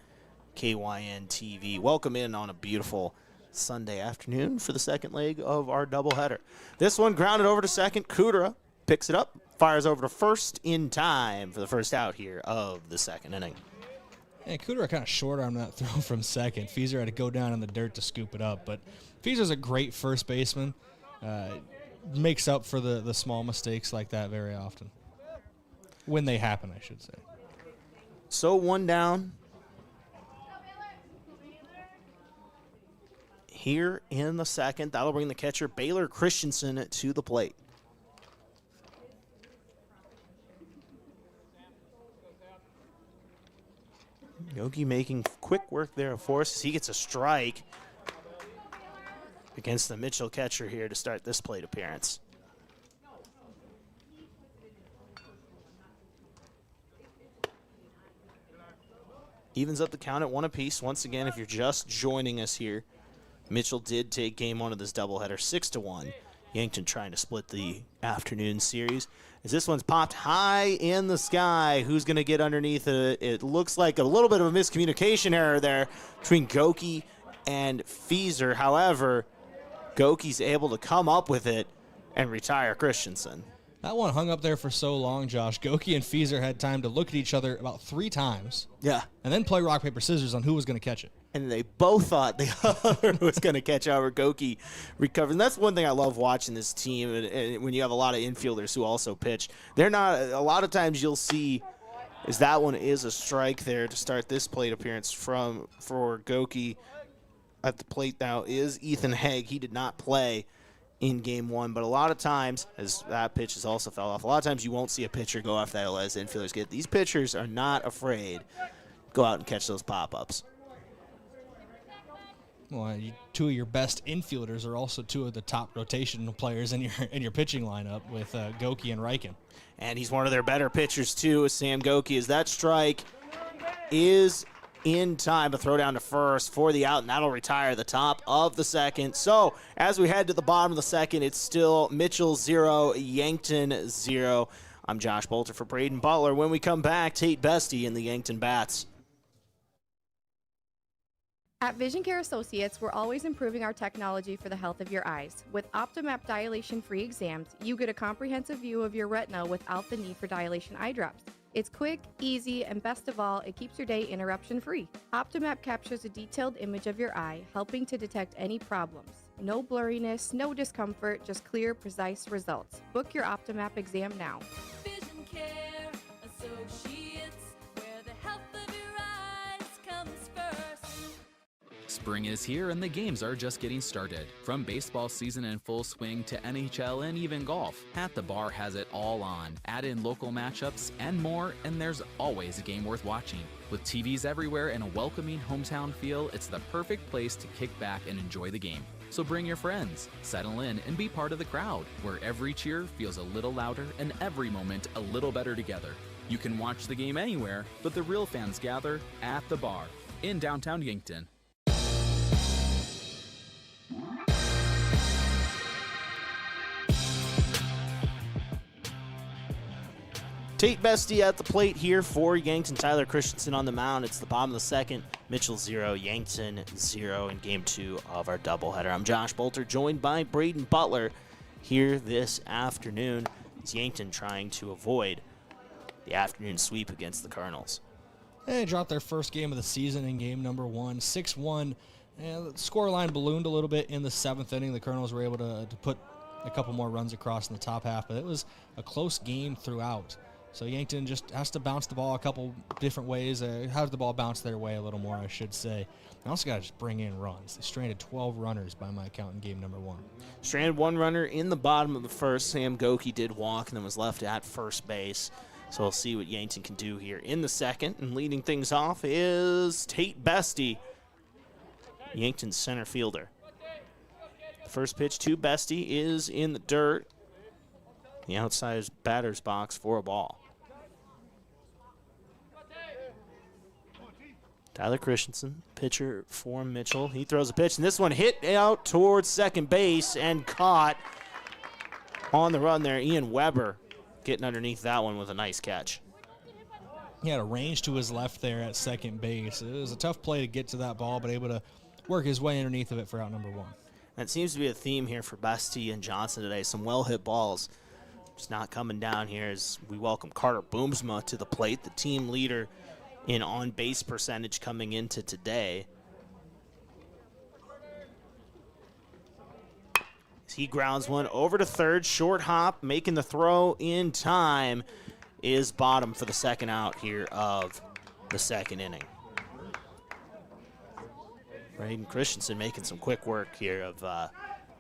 KYN-TV. Welcome in on a beautiful Sunday afternoon for the second leg of our doubleheader. This one grounded over to second. Kudra picks it up, fires over to first in time for the first out here of the second inning. Yeah, Cooter kind of short-armed that throw from second. Fieser had to go down in the dirt to scoop it up, but Fieser's a great first baseman. Makes up for the small mistakes like that very often. When they happen, I should say. So 1 down. Here in the second, that'll bring the catcher Baylor Christensen to the plate. Yogi making quick work there of Force. He gets a strike against the Mitchell catcher here to start this plate appearance. evens up the count at 1 apiece. Once again, if you're just joining us here, Mitchell did take game 1 of this doubleheader 6-1. Yankton trying to split the afternoon series. As this one's popped high in the sky, who's going to get underneath it? It looks like a little bit of a miscommunication error there between Goki and Fieser. However, Goki's able to come up with it and retire Christensen. That one hung up there for so long, Josh. Goki and Fieser had time to look at each other about 3 times. Yeah. And then play rock, paper, scissors on who was going to catch it. And they both thought the other was going to catch over. Goki recovered. And that's one thing I love watching this team. And when you have a lot of infielders who also pitch, they're not, a lot of times you'll see is that one is a strike there to start this plate appearance for Goki. At the plate now is Ethan Haig. He did not play in game 1, but a lot of times, as that pitch has also fell off, a lot of times you won't see a pitcher go after that as infielders get. These pitchers are not afraid to go out and catch those pop-ups. Well, 2 of your best infielders are also 2 of the top rotational players in your pitching lineup with Goki and Riken. And he's one of their better pitchers, too, Sam Goki, as that strike is in time to throw down to first for the out, and that'll retire the top of the second. So as we head to the bottom of the second, it's still Mitchell 0, Yankton 0. I'm Josh Boelter for Brayden Butler. When we come back, Tate Bestie in the Yankton Bats. At Vision Care Associates, we're always improving our technology for the health of your eyes. With OptiMap dilation-free exams, you get a comprehensive view of your retina without the need for dilation eye drops. It's quick, easy, and best of all, it keeps your day interruption-free. OptiMap captures a detailed image of your eye, helping to detect any problems. No blurriness, no discomfort, just clear, precise results. Book your OptiMap exam now. Vision Care Associates, where the health of your eyes comes first. Spring is here and the games are just getting started. From baseball season in full swing to NHL and even golf, At the Bar has it all on. Add in local matchups and more, and there's always a game worth watching. With TVs everywhere and a welcoming hometown feel, it's the perfect place to kick back and enjoy the game. So bring your friends, settle in, and be part of the crowd, where every cheer feels a little louder and every moment a little better together. You can watch the game anywhere, but the real fans gather at the Bar in downtown Yankton. Tate Bestie at the plate here for Yankton. Tyler Christensen on the mound. It's the bottom of the second. Mitchell 0, Yankton 0 in game 2 of our doubleheader. I'm Josh Boelter, joined by Brayden Butler here this afternoon. It's Yankton trying to avoid the afternoon sweep against the Kernels. They dropped their first game of the season in game number 1, 6-1. And the scoreline ballooned a little bit in the 7th inning. The Kernels were able to put a couple more runs across in the top half, but it was a close game throughout. So Yankton just has to bounce the ball a couple different ways. Have the ball bounce their way a little more, I should say. They also got to just bring in runs. They stranded 12 runners by my count in game number 1. Stranded 1 runner in the bottom of the first. Sam Goki did walk and then was left at first base. So we'll see what Yankton can do here in the second. And leading things off is Tate Bestie, Yankton's center fielder. First pitch to Bestie is in the dirt. The outside batter's box for a ball. Tyler Christensen, pitcher for Mitchell. He throws a pitch, and this one hit out towards second base and caught on the run there. Ian Weber getting underneath that one with a nice catch. He had a range to his left there at second base. It was a tough play to get to that ball, but able to work his way underneath of it for out number 1. That seems to be a theme here for Bestie and Johnson today. Some well-hit balls just not coming down here as we welcome Carter Boomsma to the plate, the team leader in on-base percentage coming into today. He grounds one over to third, short hop, making the throw in time is bottom for the second out here of the second inning. Brayden Christensen making some quick work here of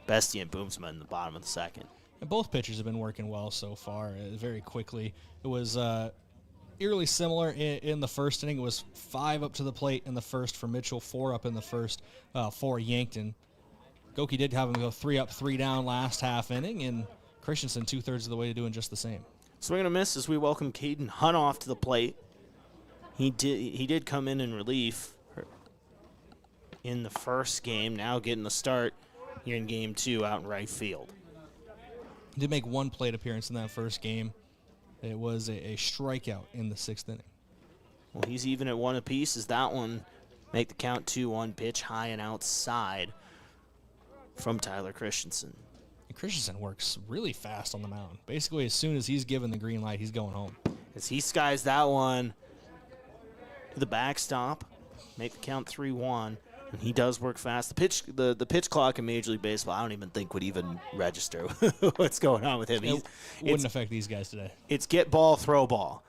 Bestie and Boomsma in the bottom of the second. And both pitchers have been working well so far, very quickly. It was eerily similar in the first inning. It was 5 up to the plate in the first for Mitchell, 4 up in the first for Yankton. Goki did have him go 3 up, 3 down last half inning, and Christensen 2/3 of the way to doing just the same. Swing and a miss as we welcome Caden Hunoff to the plate. He did come in relief in the first game, now getting the start here in game 2 out in right field. He did make one plate appearance in that first game. It was a strikeout in the 6th inning. Well, he's even at 1 apiece as that one make the count 2-1 pitch high and outside from Tyler Christensen. And Christensen works really fast on the mound. Basically, as soon as he's given the green light, he's going home. As he skies that one to the backstop, make the count 3-1. And he does work fast. The pitch clock in Major League Baseball, I don't even think would even register what's going on with him. It wouldn't affect these guys today. It's get ball, throw ball.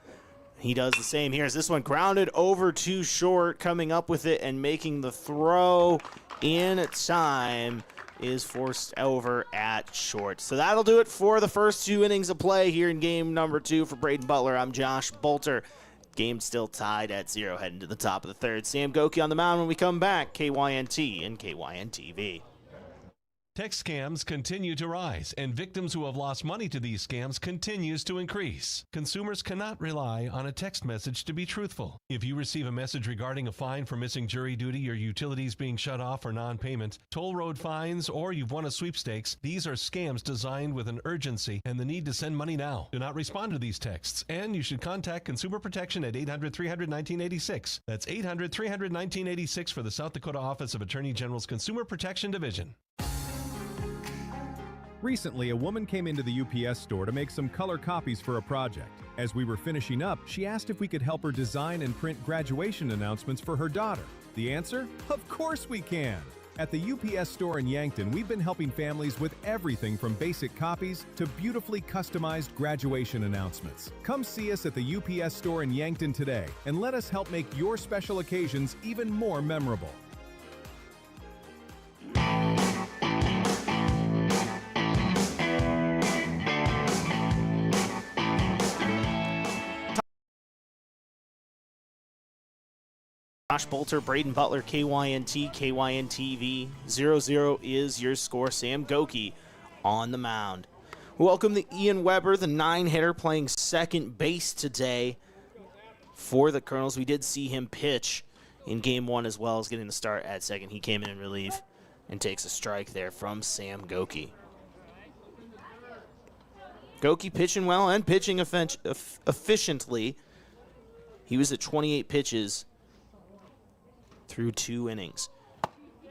He does the same here as this one grounded over to short, coming up with it and making the throw in time is forced over at short. So that'll do it for the first 2 innings of play here in game number 2 for Brayden Butler. I'm Josh Boelter. Game still tied at 0 heading to the top of the 3rd. Sam Goki on the mound when we come back. KYNT and KYNTV. Text scams continue to rise, and victims who have lost money to these scams continues to increase. Consumers cannot rely on a text message to be truthful. If you receive a message regarding a fine for missing jury duty, your utilities being shut off or non-payment, toll road fines, or you've won a sweepstakes, these are scams designed with an urgency and the need to send money now. Do not respond to these texts, and you should contact Consumer Protection at 800-300-1986. That's 800-300-1986 for the South Dakota Office of Attorney General's Consumer Protection Division. Recently, a woman came into the UPS store to make some color copies for a project. As we were finishing up, she asked if we could help her design and print graduation announcements for her daughter. The answer? Of course we can! At the UPS store in Yankton, we've been helping families with everything from basic copies to beautifully customized graduation announcements. Come see us at the UPS store in Yankton today and let us help make your special occasions even more memorable. Josh Boelter, Brayden Butler, KYNT, KYNTV. 0-0 is your score. Sam Goki on the mound. Welcome to Ian Weber, the 9-hitter, playing second base today for the Kernels. We did see him pitch in game 1 as well as getting the start at second. He came in relief and takes a strike there from Sam Goki. Goki pitching well and pitching efficiently. He was at 28 pitches through 2 innings.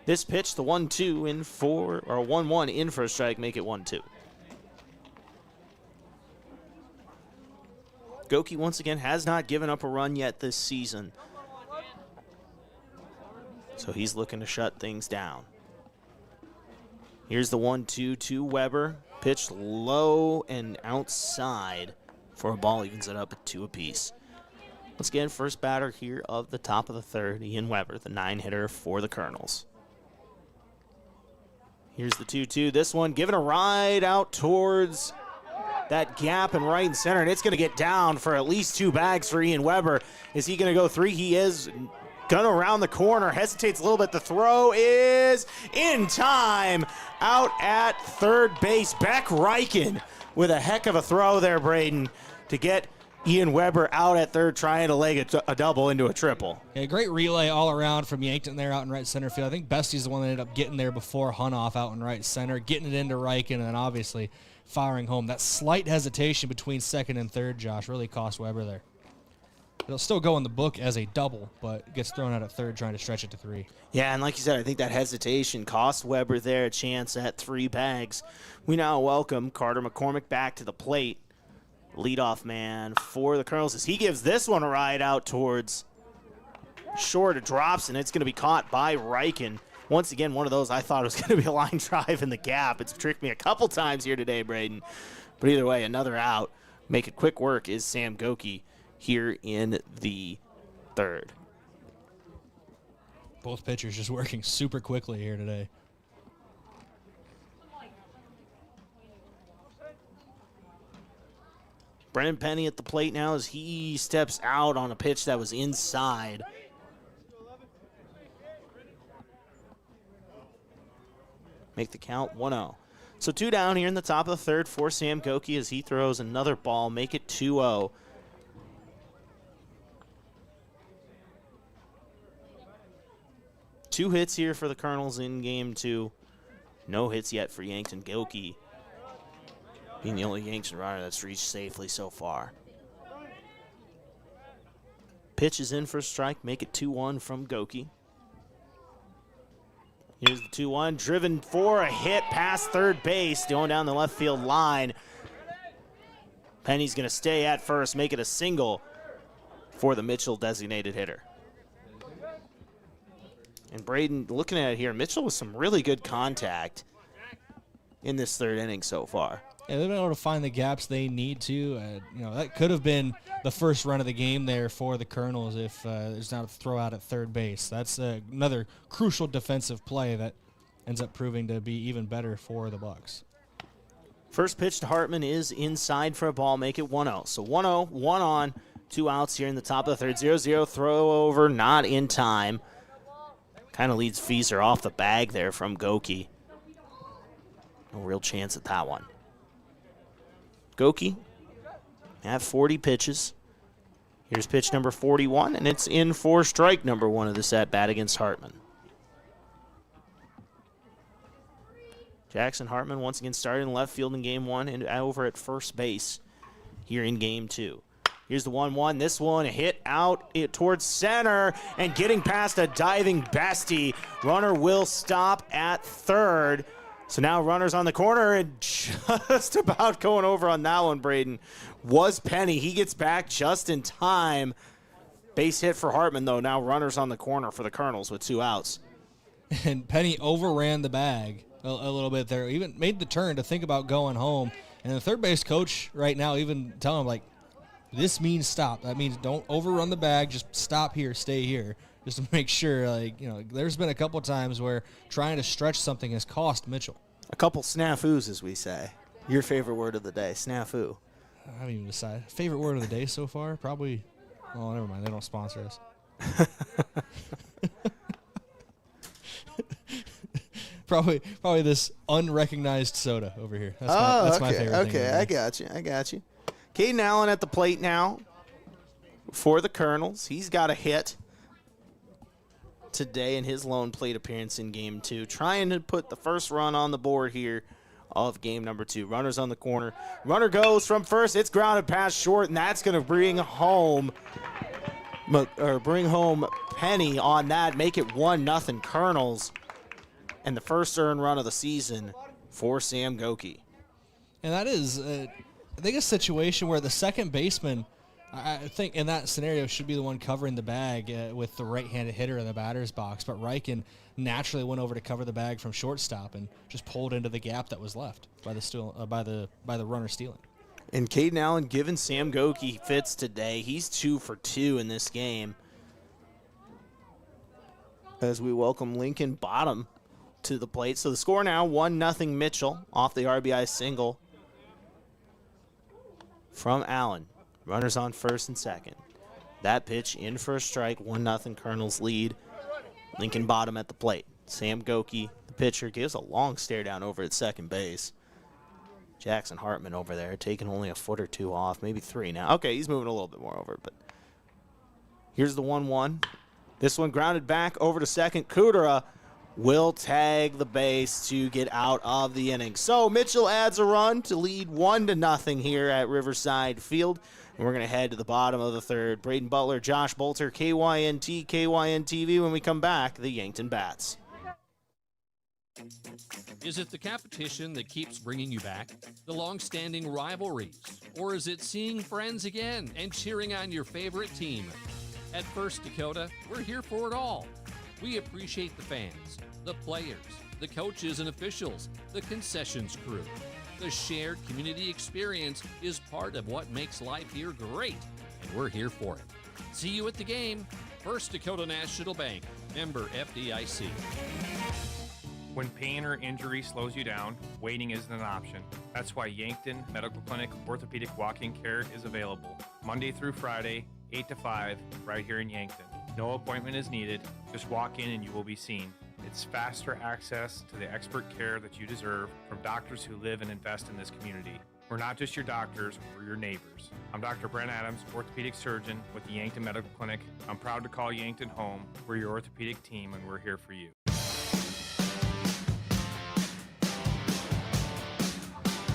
This pitch, the 1-2 in for, or 1-1 in for a strike, make it 1-2. Goki once again has not given up a run yet this season. So he's looking to shut things down. Here's the 1-2 to Weber. Pitch low and outside for a ball, evens it up at 2 apiece. Once again, first batter here of the top of the 3rd, Ian Weber, the 9-hitter for the Kernels. Here's the 2-2. This one given a ride out towards that gap in right and center, and it's going to get down for at least 2 bags for Ian Weber. Is he going to go 3? He is. Gonna around the corner, hesitates a little bit. The throw is in time out at 3rd base. Beck Reichen with a heck of a throw there, Brayden, to get Ian Weber out at 3rd, trying to leg a double into a triple. Yeah, great relay all around from Yankton there out in right center field. I think Bestie's the one that ended up getting there before Hunoff out in right center, getting it into Reichen, and then obviously firing home. That slight hesitation between 2nd and 3rd, Josh, really cost Weber there. It'll still go in the book as a double, but it gets thrown out at 3rd trying to stretch it to 3. Yeah, and like you said, I think that hesitation cost Weber there a chance at 3 bags. We now welcome Carter McCormick back to the plate. Leadoff man for the Kernels as he gives this one a ride out towards short. It drops, and it's going to be caught by Reichen. Once again, one of those I thought was going to be a line drive in the gap. It's tricked me a couple times here today, Brayden. But either way, another out. Make it quick work is Sam Goki here in the 3rd. Both pitchers just working super quickly here today. Brennan Penny at the plate now as he steps out on a pitch that was inside. Make the count 1-0. So 2 down here in the top of the 3rd for Sam Goki as he throws another ball, make it 2-0. 2 hits here for the Kernels in game 2. No hits yet for Yankton. Goki being the only Yankton runner that's reached safely so far. Pitch is in for a strike. Make it 2-1 from Goki. Here's the 2-1. Driven for a hit past third base. Going down the left field line. Penny's going to stay at first. Make it a single for the Mitchell designated hitter. And Brayden, looking at it here, Mitchell with some really good contact in this 3rd inning so far. Yeah, they've been able to find the gaps they need to. That could have been the first run of the game there for the Kernels if there's not a throw out at third base. That's another crucial defensive play that ends up proving to be even better for the Bucks. First pitch to Hartman is inside for a ball. Make it 1-0. So 1-0, 1 on, 2 outs here in the top of the 3rd. 0-0, throw over, not in time. Kind of leads Fieser off the bag there from Goki. No real chance at that one. Goki at 40 pitches. Here's pitch number 41, and it's in for strike number 1 of this at-bat against Hartman. Jackson Hartman once again started in left field in game 1 and over at first base here in game 2. Here's the 1-1. This one a hit out towards center and getting past a diving Bestie. Runner will stop at third. So now runners on the corner, and just about going over on that one, Brayden, was Penny. He gets back just in time. Base hit for Hartman, though. Now runners on the corner for the Kernels with 2 outs. And Penny overran the bag a little bit there. Even made the turn to think about going home. And the third base coach right now even telling him, like, this means stop. That means don't overrun the bag. Just stop here, stay here. Just to make sure, there's been a couple times where trying to stretch something has cost Mitchell. A couple snafus, as we say. Your favorite word of the day, snafu. I haven't even decided. Favorite word of the day so far? Probably, oh, never mind. They don't sponsor us. Probably this unrecognized soda over here. That's my favorite thing. Okay, I got you. Caden Allen at the plate now for the Kernels. He's got a hit today in his lone plate appearance in game 2, trying to put the first run on the board here of game number 2. Runners on the corner. Runner goes from first. It's grounded past short, and that's going to bring home Penny on that. Make it 1-0 Kernels, and the first earned run of the season for Sam Goki. And that is, I think, a situation where the second baseman, I think in that scenario, should be the one covering the bag with the right-handed hitter in the batter's box. But Riken naturally went over to cover the bag from shortstop and just pulled into the gap that was left by the runner stealing. And Caden Allen giving Sam Goki fits today. He's 2 for 2 in this game. As we welcome Lincoln Bottom to the plate. So the score now 1-0 Mitchell off the RBI single from Allen. Runners on first and second. That pitch in for a strike. 1-0 Kernels lead. Lincoln Bottom at the plate. Sam Goki, the pitcher, gives a long stare down over at second base. Jackson Hartman over there taking only a foot or 2 off, maybe 3 now. Okay, he's moving a little bit more over, but here's the 1-1. This one grounded back over to second. Kudera will tag the base to get out of the inning. So Mitchell adds a run to lead 1-0 here at Riverside Field. And we're going to head to the bottom of the 3rd. Brayden Butler, Josh Boelter, KYNT, KYN-TV. When we come back, the Yankton Bats. Is it the competition that keeps bringing you back? The long-standing rivalries? Or is it seeing friends again and cheering on your favorite team? At First Dakota, we're here for it all. We appreciate the fans, the players, the coaches and officials, the concessions crew. The shared community experience is part of what makes life here great, and we're here for it. See you at the game. First Dakota National Bank, member FDIC. When pain or injury slows you down, waiting isn't an option. That's why Yankton Medical Clinic Orthopedic Walk-in Care is available Monday through Friday, 8 to 5, right here in Yankton. No appointment is needed. Just walk in and you will be seen. It's faster access to the expert care that you deserve from doctors who live and invest in this community. We're not just your doctors, we're your neighbors. I'm Dr. Brent Adams, orthopedic surgeon with the Yankton Medical Clinic. I'm proud to call Yankton home. We're your orthopedic team, and we're here for you.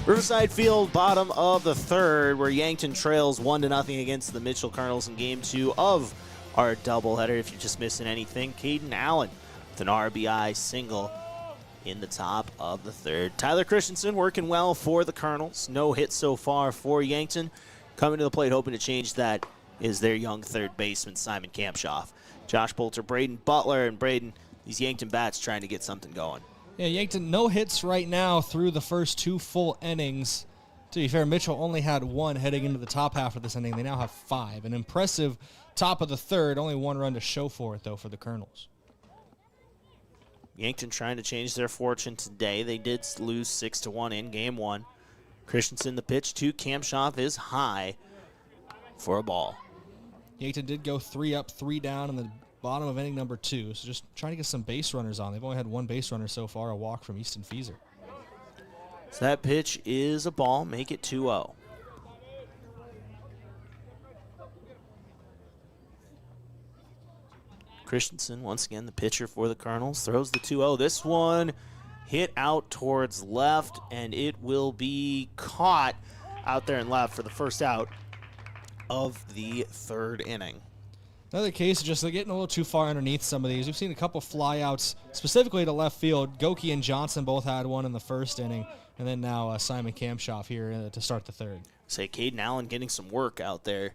Riverside Field, bottom of the third, where Yankton trails 1-0 against the Mitchell Kernels in Game 2 of our doubleheader. If you're just missing anything, Caden Allen with an RBI single in the top of the third. Tyler Christensen working well for the Kernels. No hit so far for Yankton. Coming to the plate hoping to change that is their young third baseman, Simon Kampshoff. Josh Boelter, Brayden, Butler, and Brayden, these Yankton bats trying to get something going. Yeah, Yankton, no hits right now through the first 2 full innings. To be fair, Mitchell only had 1 heading into the top half of this inning. They now have 5. An impressive top of the third. Only 1 run to show for it, though, for the Kernels. Yankton trying to change their fortune today. They did lose 6-1 in Game 1. Christensen, the pitch to Kampshoff is high for a ball. Yankton did go 3 up, 3 down in the bottom of inning number 2, so just trying to get some base runners on. They've only had 1 base runner so far, a walk from Easton Fieser. So that pitch is a ball, make it 2-0. Christensen, once again, the pitcher for the Kernels, throws the 2-0. This one hit out towards left, and it will be caught out there in left for the first out of the third inning. Another case, just they're getting a little too far underneath some of these. We've seen a couple flyouts, specifically to left field. Goki and Johnson both had one in the first inning, and then now Simon Kampshoff here to start the third. Say Caden Allen getting some work out there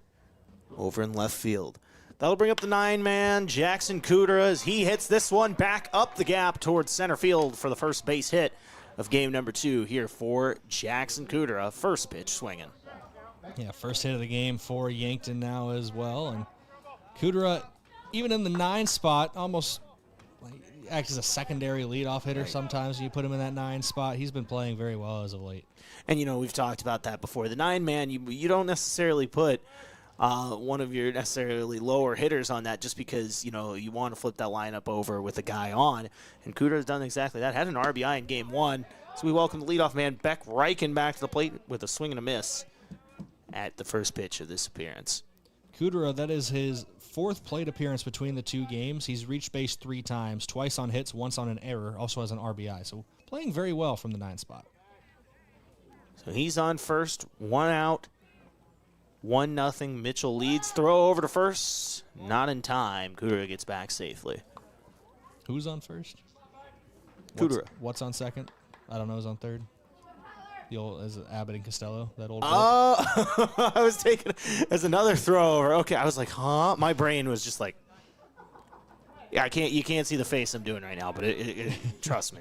over in left field. That'll bring up the 9-man, Jackson Kudra, as he hits this one back up the gap towards center field for the first base hit of game number 2 here for Jackson Kudra. First pitch swinging. Yeah, first hit of the game for Yankton now as well. And Kudra, even in the 9 spot, almost acts as a secondary leadoff hitter sometimes. You put him in that 9 spot. He's been playing very well as of late. And, we've talked about that before. The 9-man, you don't necessarily put one of your necessarily lower hitters on that just because, you want to flip that lineup over with a guy on. And Kudra's done exactly that. Had an RBI in game 1. So we welcome the leadoff man, Beck Reichen, back to the plate with a swing and a miss at the first pitch of this appearance. Kudra, that is his 4th plate appearance between the 2 games. He's reached base 3 times, twice on hits, once on an error, also has an RBI. So playing very well from the 9 spot. So he's on first, 1 out. 1-0. Mitchell leads. Throw over to first. Not in time. Kudra gets back safely. Who's on first? Kudra. What's on second? I don't know. Who's on third? The old, is it Abbott and Costello? That old. Oh, I was taking it as another throw over. Okay, I was like, huh? My brain was just like, yeah, you can't see the face I'm doing right now, but trust me.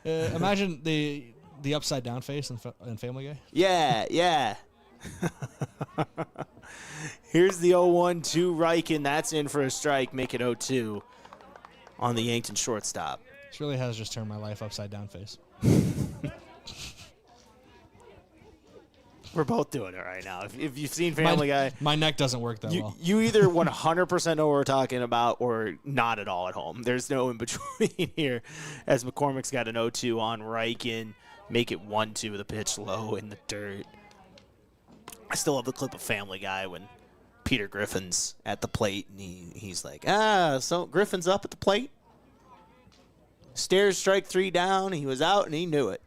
Imagine the upside down face in Family Guy. Yeah. Here's the 0-1 to Reichen. That's in for a strike. Make it 0-2 on the Yankton shortstop. This really has just turned my life upside down face. We're both doing it right now. If you've seen Family Guy. My neck doesn't work that well. You either 100% know what we're talking about or not at all at home. There's no in between here as McCormick's got an 0-2 on Reichen. Make it 1-2 with a pitch low in the dirt. I still have the clip of Family Guy when Peter Griffin's at the plate and he's like, so Griffin's up at the plate. Stairs strike 3 down. He was out and he knew it.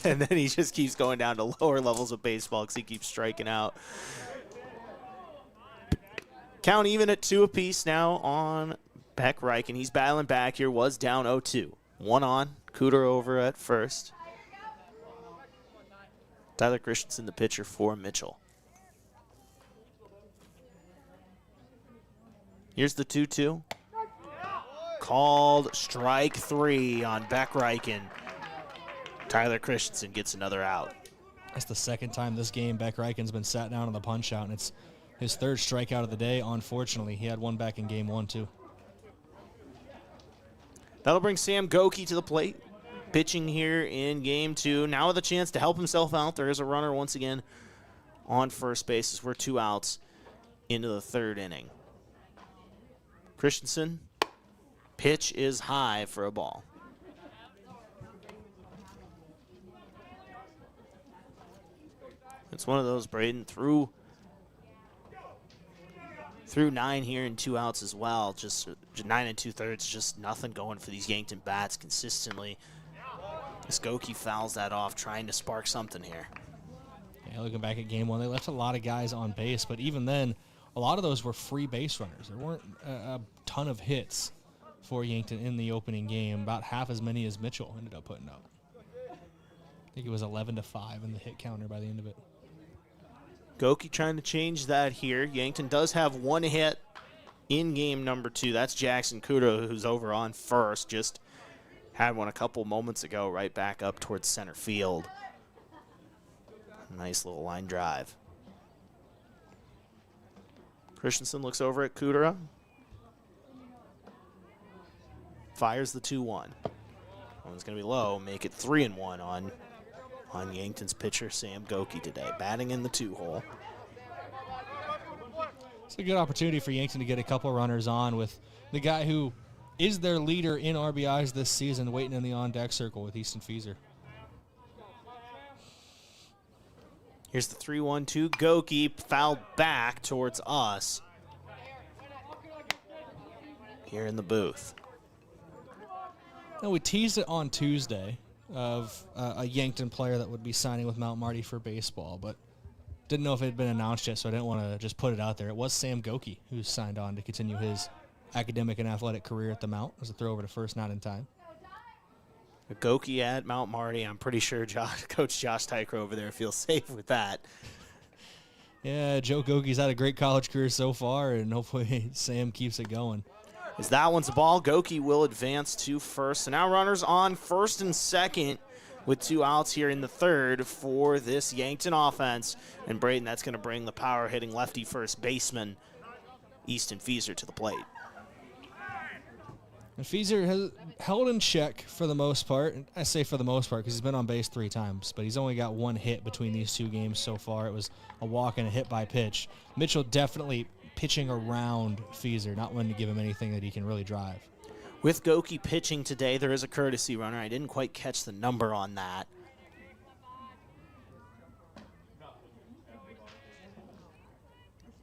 And then he just keeps going down to lower levels of baseball because he keeps striking out. Count even at 2 apiece now on Beck Reichen. He's battling back here. Was down 0-2. 1 on. Cooter over at first. Tyler Christensen, the pitcher for Mitchell. Here's the 2-2. Called strike 3 on Beck Reichen. Tyler Christensen gets another out. That's the second time this game Beck Reichen's been sat down on the punch out, and it's his 3rd strikeout of the day. Unfortunately, he had one back in game 1 too. That'll bring Sam Goki to the plate. Pitching here in game 2. Now with a chance to help himself out. There is a runner once again on first base as we're 2 outs into the 3rd inning. Christensen, pitch is high for a ball. It's one of those, Brayden, through 9 here and 2 outs as well. Just 9 2/3, just nothing going for these Yankton bats consistently. Skokie fouls that off, trying to spark something here. Yeah, looking back at game 1, they left a lot of guys on base, but even then, a lot of those were free base runners. There weren't a ton of hits for Yankton in the opening game, about half as many as Mitchell ended up putting up. I think it was 11-5 in the hit counter by the end of it. Skokie trying to change that here. Yankton does have 1 hit in game number 2. That's Jackson Kudo, who's over on first. Just had one a couple moments ago, right back up towards center field. Nice little line drive. Christensen looks over at Kudera. Fires the 2-1. One's going to be low, make it 3-1 on Yankton's pitcher, Sam Skokie today, batting in the 2-hole. It's a good opportunity for Yankton to get a couple runners on with the guy who is their leader in RBIs this season, waiting in the on-deck circle with Easton Fieser. Here's the 3-1-2. Skokie fouled back towards us here in the booth. Now, we teased it on Tuesday of a Yankton player that would be signing with Mount Marty for baseball, but didn't know if it had been announced yet, so I didn't want to just put it out there. It was Sam Skokie who signed on to continue his academic and athletic career at the Mount. It was a throw over to first, not in time. Skokie at Mount Marty. I'm pretty sure Coach Josh Tyker over there feels safe with that. Yeah, Joe Gokie's had a great college career so far, and hopefully Sam keeps it going. As that one's a ball, Skokie will advance to first. So now runners on first and second with 2 outs here in the 3rd for this Yankton offense. And Brayden, that's going to bring the power-hitting lefty first baseman, Easton Fieser, to the plate. And Fieser has held in check for the most part. I say for the most part because he's been on base 3 times, but he's only got 1 hit between these 2 games so far. It was a walk and a hit by pitch. Mitchell definitely pitching around Fieser, not wanting to give him anything that he can really drive. With Skokie pitching today, there is a courtesy runner. I didn't quite catch the number on that.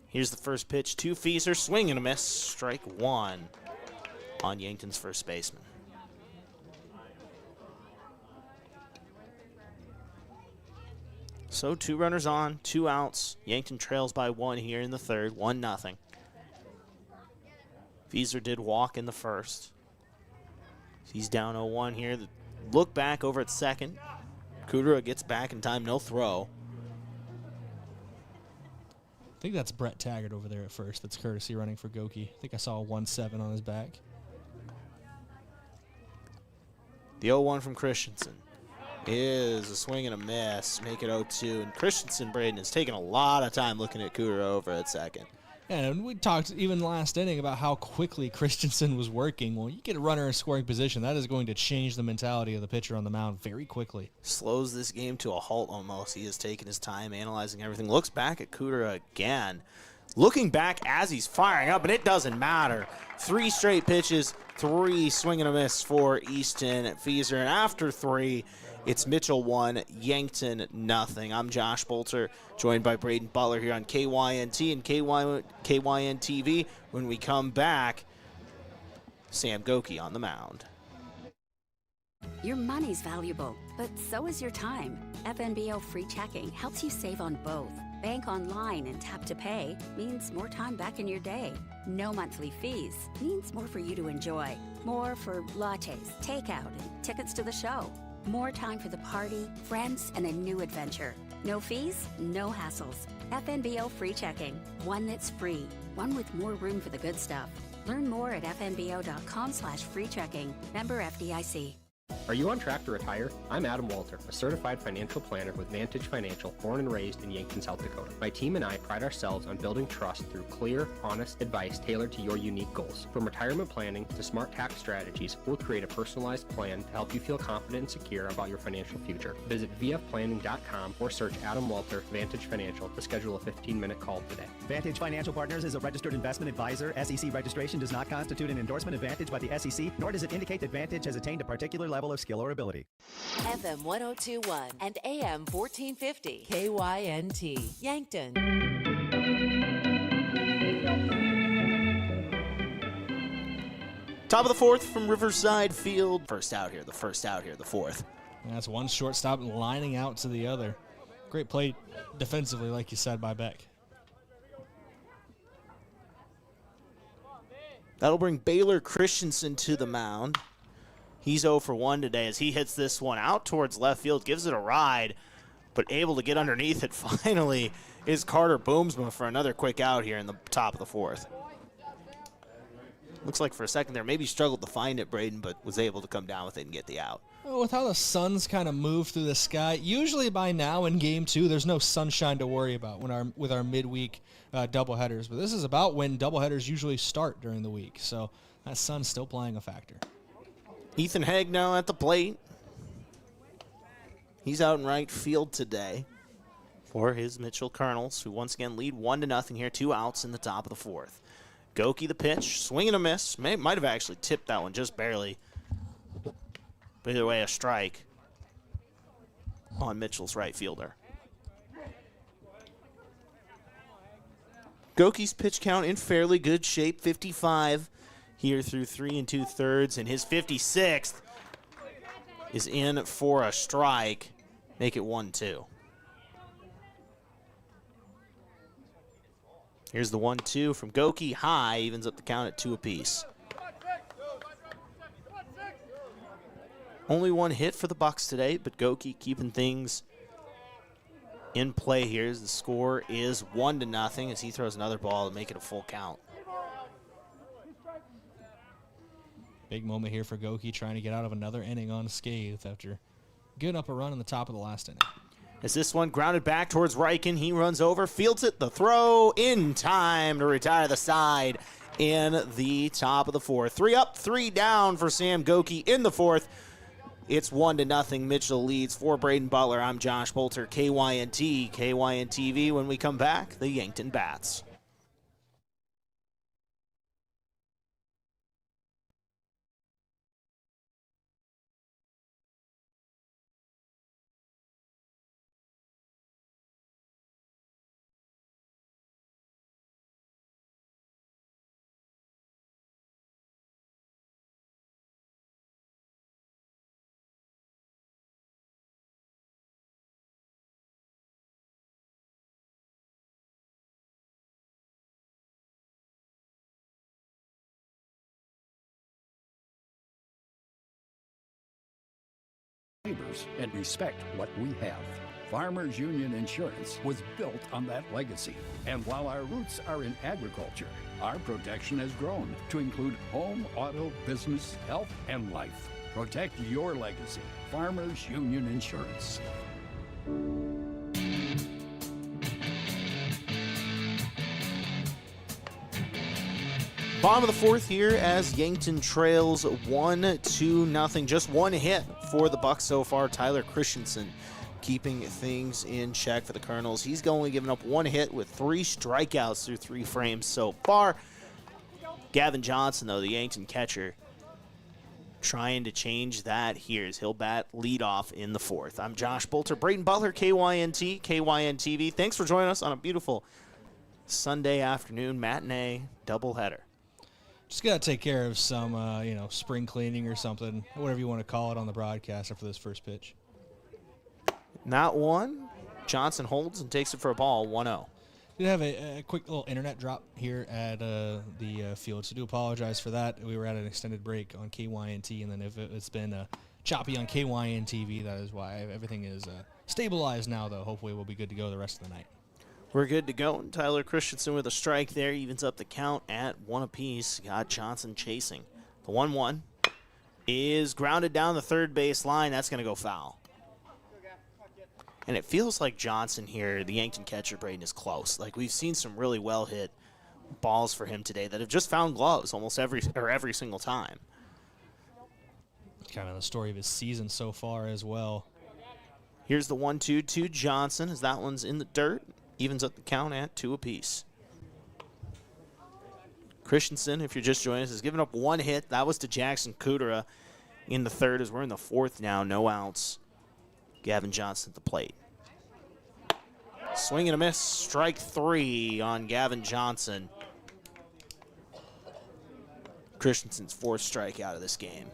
Here's the first pitch to Fieser. Swing and a miss. Strike 1 on Yankton's first baseman. So 2 runners on, 2 outs. Yankton trails by 1 here in the 3rd, 1-0. Fieser did walk in the first. He's down 0-1 here. The look back over at second. Kudera gets back in time, no throw. I think that's Brett Taggart over there at first. That's courtesy running for Skokie. I think I saw a 1-7 on his back. The 0-1 from Christensen is a swing and a miss. Make it 0-2. And Christensen, Brayden, has taken a lot of time looking at Kudera over at second. Yeah, and we talked even last inning about how quickly Christensen was working. Well, you get a runner in scoring position, that is going to change the mentality of the pitcher on the mound very quickly. Slows this game to a halt almost. He has taken his time analyzing everything. Looks back at Kudera again. Looking back as he's firing up, and it doesn't matter. 3 straight pitches, 3 swing and a miss for Easton Fieser. And after 3, it's Mitchell 1, Yankton 0. I'm Josh Boelter, joined by Brayden Butler here on KYNT and KYN TV. When we come back, Sam Skokie on the mound. Your money's valuable, but so is your time. FNBO free checking helps you save on both. Bank online and tap to pay means more time back in your day. No monthly fees means more for you to enjoy. More for lattes, takeout, and tickets to the show. More time for the party, friends, and a new adventure. No fees, no hassles. FNBO free checking. One that's free. One with more room for the good stuff. Learn more at fnbo.com/free checking. Member FDIC. Are you on track to retire? I'm Adam Boelter, a certified financial planner with Vantage Financial, born and raised in Yankton, South Dakota. My team and I pride ourselves on building trust through clear, honest advice tailored to your unique goals. From retirement planning to smart tax strategies, we'll create a personalized plan to help you feel confident and secure about your financial future. Visit vfplanning.com or search Adam Boelter, Vantage Financial, to schedule a 15-minute call today. Vantage Financial Partners is a registered investment advisor. SEC registration does not constitute an endorsement of Vantage by the SEC, nor does it indicate that Vantage has attained a particular level level of skill or ability. FM 1021 and AM 1450. KYNT, Yankton. Top of the fourth from Riverside Field. First out here, the fourth. And that's one shortstop lining out to the other. Great play defensively, like you said, by Beck. That'll bring Baylor Christensen to the mound. He's 0 for 1 today as he hits this one out towards left field, gives it a ride, but able to get underneath it finally is Carter Boomsma for another quick out here in the top of the fourth. Looks like for a second there, maybe struggled to find it, Brayden, but was able to come down with it and get the out. Well, with how the sun's kind of moved through the sky, usually by now in Game 2, there's no sunshine to worry about with our midweek doubleheaders. But this is about when doubleheaders usually start during the week, so that sun's still playing a factor. Ethan Haig now at the plate. He's out in right field today for his Mitchell Kernels, who once again lead 1-0 here. 2 outs in the top of the fourth. Goki the pitch, swing and a miss. Might have actually tipped that one just barely. But either way, a strike on Mitchell's right fielder. Goki's pitch count in fairly good shape, 55 here through 3 2/3, and his 56th is in for a strike. Make it 1-2. Here's the 1-2 from Goki. High, evens up the count at 2 apiece. Only one hit for the Bucks today, but Goki keeping things in play here as the score is 1-0 as he throws another ball to make it a full count. Big moment here for Goki, trying to get out of another inning unscathed after giving up a run in the top of the last inning. As this one grounded back towards Riken, he runs over, fields it, the throw in time to retire the side in the top of the fourth. 3 up, 3 down for Sam Goki in the fourth. It's 1-0. Mitchell leads for Brayden Butler. I'm Josh Boelter, KYNT, KYNTV. When we come back, the Yankton Bats. Neighbors and respect what we have. Farmers Union Insurance was built on that legacy. And while our roots are in agriculture, our protection has grown to include home, auto, business, health, and life. Protect your legacy. Farmers Union Insurance. Bottom of the fourth here as Yankton trails 1-0. Just one hit for the Bucks so far. Tyler Christensen keeping things in check for the Kernels. He's only given up one hit with 3 strikeouts through 3 frames so far. Gavin Johnson, though, the Yankton catcher, trying to change that here as he'll bat leadoff in the fourth. I'm Josh Boelter, Brayden Butler, KYNT, KYNTV. Thanks for joining us on a beautiful Sunday afternoon matinee doubleheader. Just got to take care of some, spring cleaning or something, whatever you want to call it on the broadcast after this first pitch. Not one. Johnson holds and takes it for a ball, 1-0. Did have a quick little internet drop here at the field, so do apologize for that. We were at an extended break on KYNT, and then if it's been choppy on KYNTV, that is why. Everything is stabilized now, though. Hopefully we'll be good to go the rest of the night. We're good to go. And Tyler Christensen with a strike there evens up the count at 1 apiece. Got Johnson chasing. The 1-1 is grounded down the third base line. That's going to go foul. And it feels like Johnson here, the Yankton catcher, Brayden, is close. Like, we've seen some really well-hit balls for him today that have just found gloves almost every single time. Kind of the story of his season so far as well. Here's the 1-2 to Johnson as that one's in the dirt. Evens up the count at 2 apiece. Christensen, if you're just joining us, has given up one hit. That was to Jackson Kudera. in the third as we're in the fourth now. No outs. Gavin Johnson at the plate. Swing and a miss. Strike 3 on Gavin Johnson. Christensen's 4th strikeout of this game.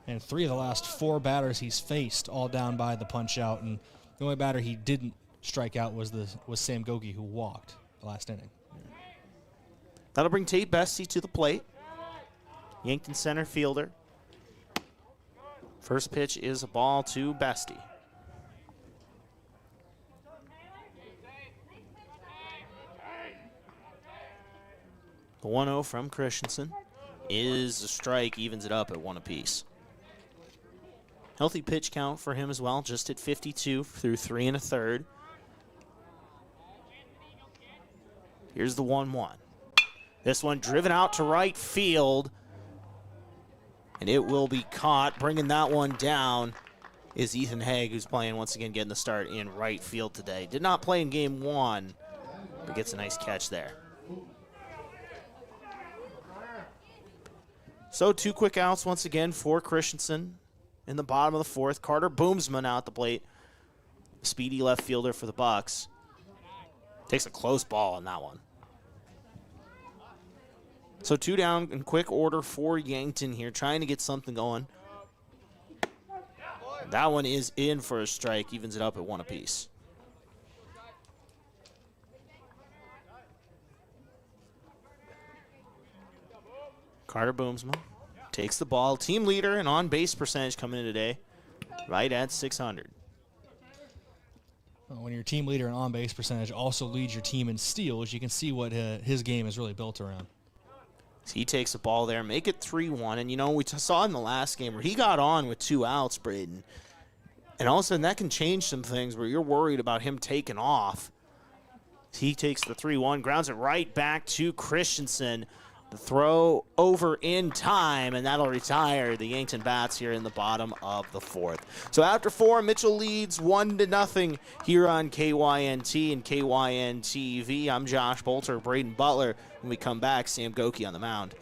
And 3 of the last 4 batters he's faced all down by the punch out, and the only batter he didn't strike out was Sam Goki, who walked the last inning. That'll bring Tate Bessie to the plate. Yankton center fielder. First pitch is a ball to Bestie. The 1-0 from Christensen is a strike, evens it up at 1 apiece. Healthy pitch count for him as well, just at 52 through 3 1/3. Here's the 1-1. This one driven out to right field, and it will be caught. Bringing that one down is Ethan Haig, who's playing once again, getting the start in right field today. Did not play in game 1, but gets a nice catch there. So 2 quick outs once again for Christensen in the bottom of the 4th. Carter Boomsman out the plate. Speedy left fielder for the Bucks. Takes a close ball on that one. So 2 down in quick order for Yankton here, trying to get something going. That one is in for a strike, evens it up at 1 apiece. Carter Boomsma takes the ball. Team leader and on-base percentage coming in today, right at .600. Well, when your team leader in on-base percentage also leads your team in steals, you can see what his game is really built around. So he takes the ball there, make it 3-1. And, you know, we saw in the last game where he got on with 2 outs, Brayden. And all of a sudden that can change some things where you're worried about him taking off. He takes the 3-1, grounds it right back to Christensen. The throw over in time, and that'll retire the Yankton Bats here in the bottom of the 4th. So after 4, Mitchell leads 1-0 here on KYNT and KYN-TV. I'm Josh Boelter, Brayden Butler. When we come back, Sam Goki on the mound.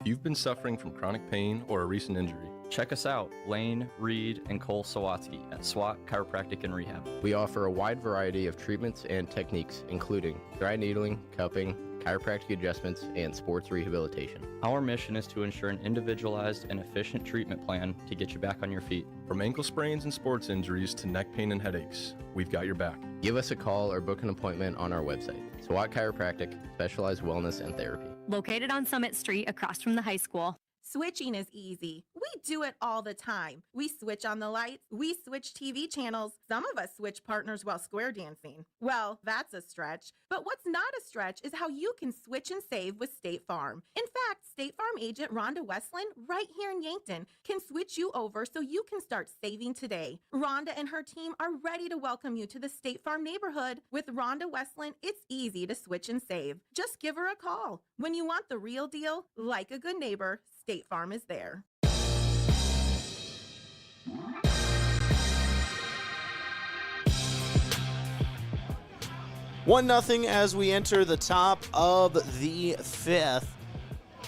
If you've been suffering from chronic pain or a recent injury, check us out, Lane, Reed, and Cole Sawatsky at SWAT Chiropractic and Rehab. We offer a wide variety of treatments and techniques, including dry needling, cupping, chiropractic adjustments, and sports rehabilitation. Our mission is to ensure an individualized and efficient treatment plan to get you back on your feet. From ankle sprains and sports injuries to neck pain and headaches, we've got your back. Give us a call or book an appointment on our website. SWAT Chiropractic, specialized wellness and therapy. Located on Summit Street across from the high school. Switching is easy. We do it all the time. We switch on the lights. We switch TV channels. Some of us switch partners while square dancing. Well, that's a stretch. But what's not a stretch is how you can switch and save with State Farm. In fact, State Farm agent Rhonda Westland, right here in Yankton, can switch you over so you can start saving today. Rhonda and her team are ready to welcome you to the State Farm neighborhood. With Rhonda Westland, it's easy to switch and save. Just give her a call. When you want the real deal, like a good neighbor, State Farm is there. One nothing as we enter the top of the 5th.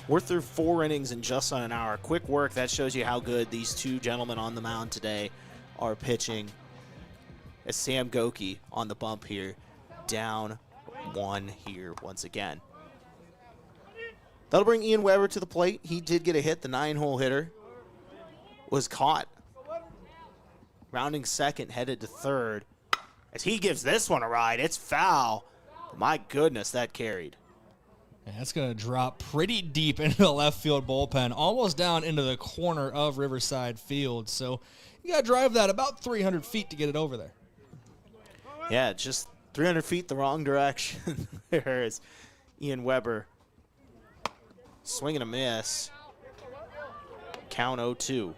We're through 4 innings in just on an hour. Quick work. That shows you how good these 2 gentlemen on the mound today are pitching. As Sam Goki on the bump here, down 1 here once again. That'll bring Ian Weber to the plate. He did get a hit. The 9-hole hitter was caught. Rounding second, headed to third. As he gives this one a ride, it's foul. My goodness, that carried. And that's going to drop pretty deep into the left field bullpen, almost down into the corner of Riverside Field. So you got to drive that about 300 feet to get it over there. Yeah, just 300 feet the wrong direction. There is Ian Weber. Swing and a miss. Count 0-2.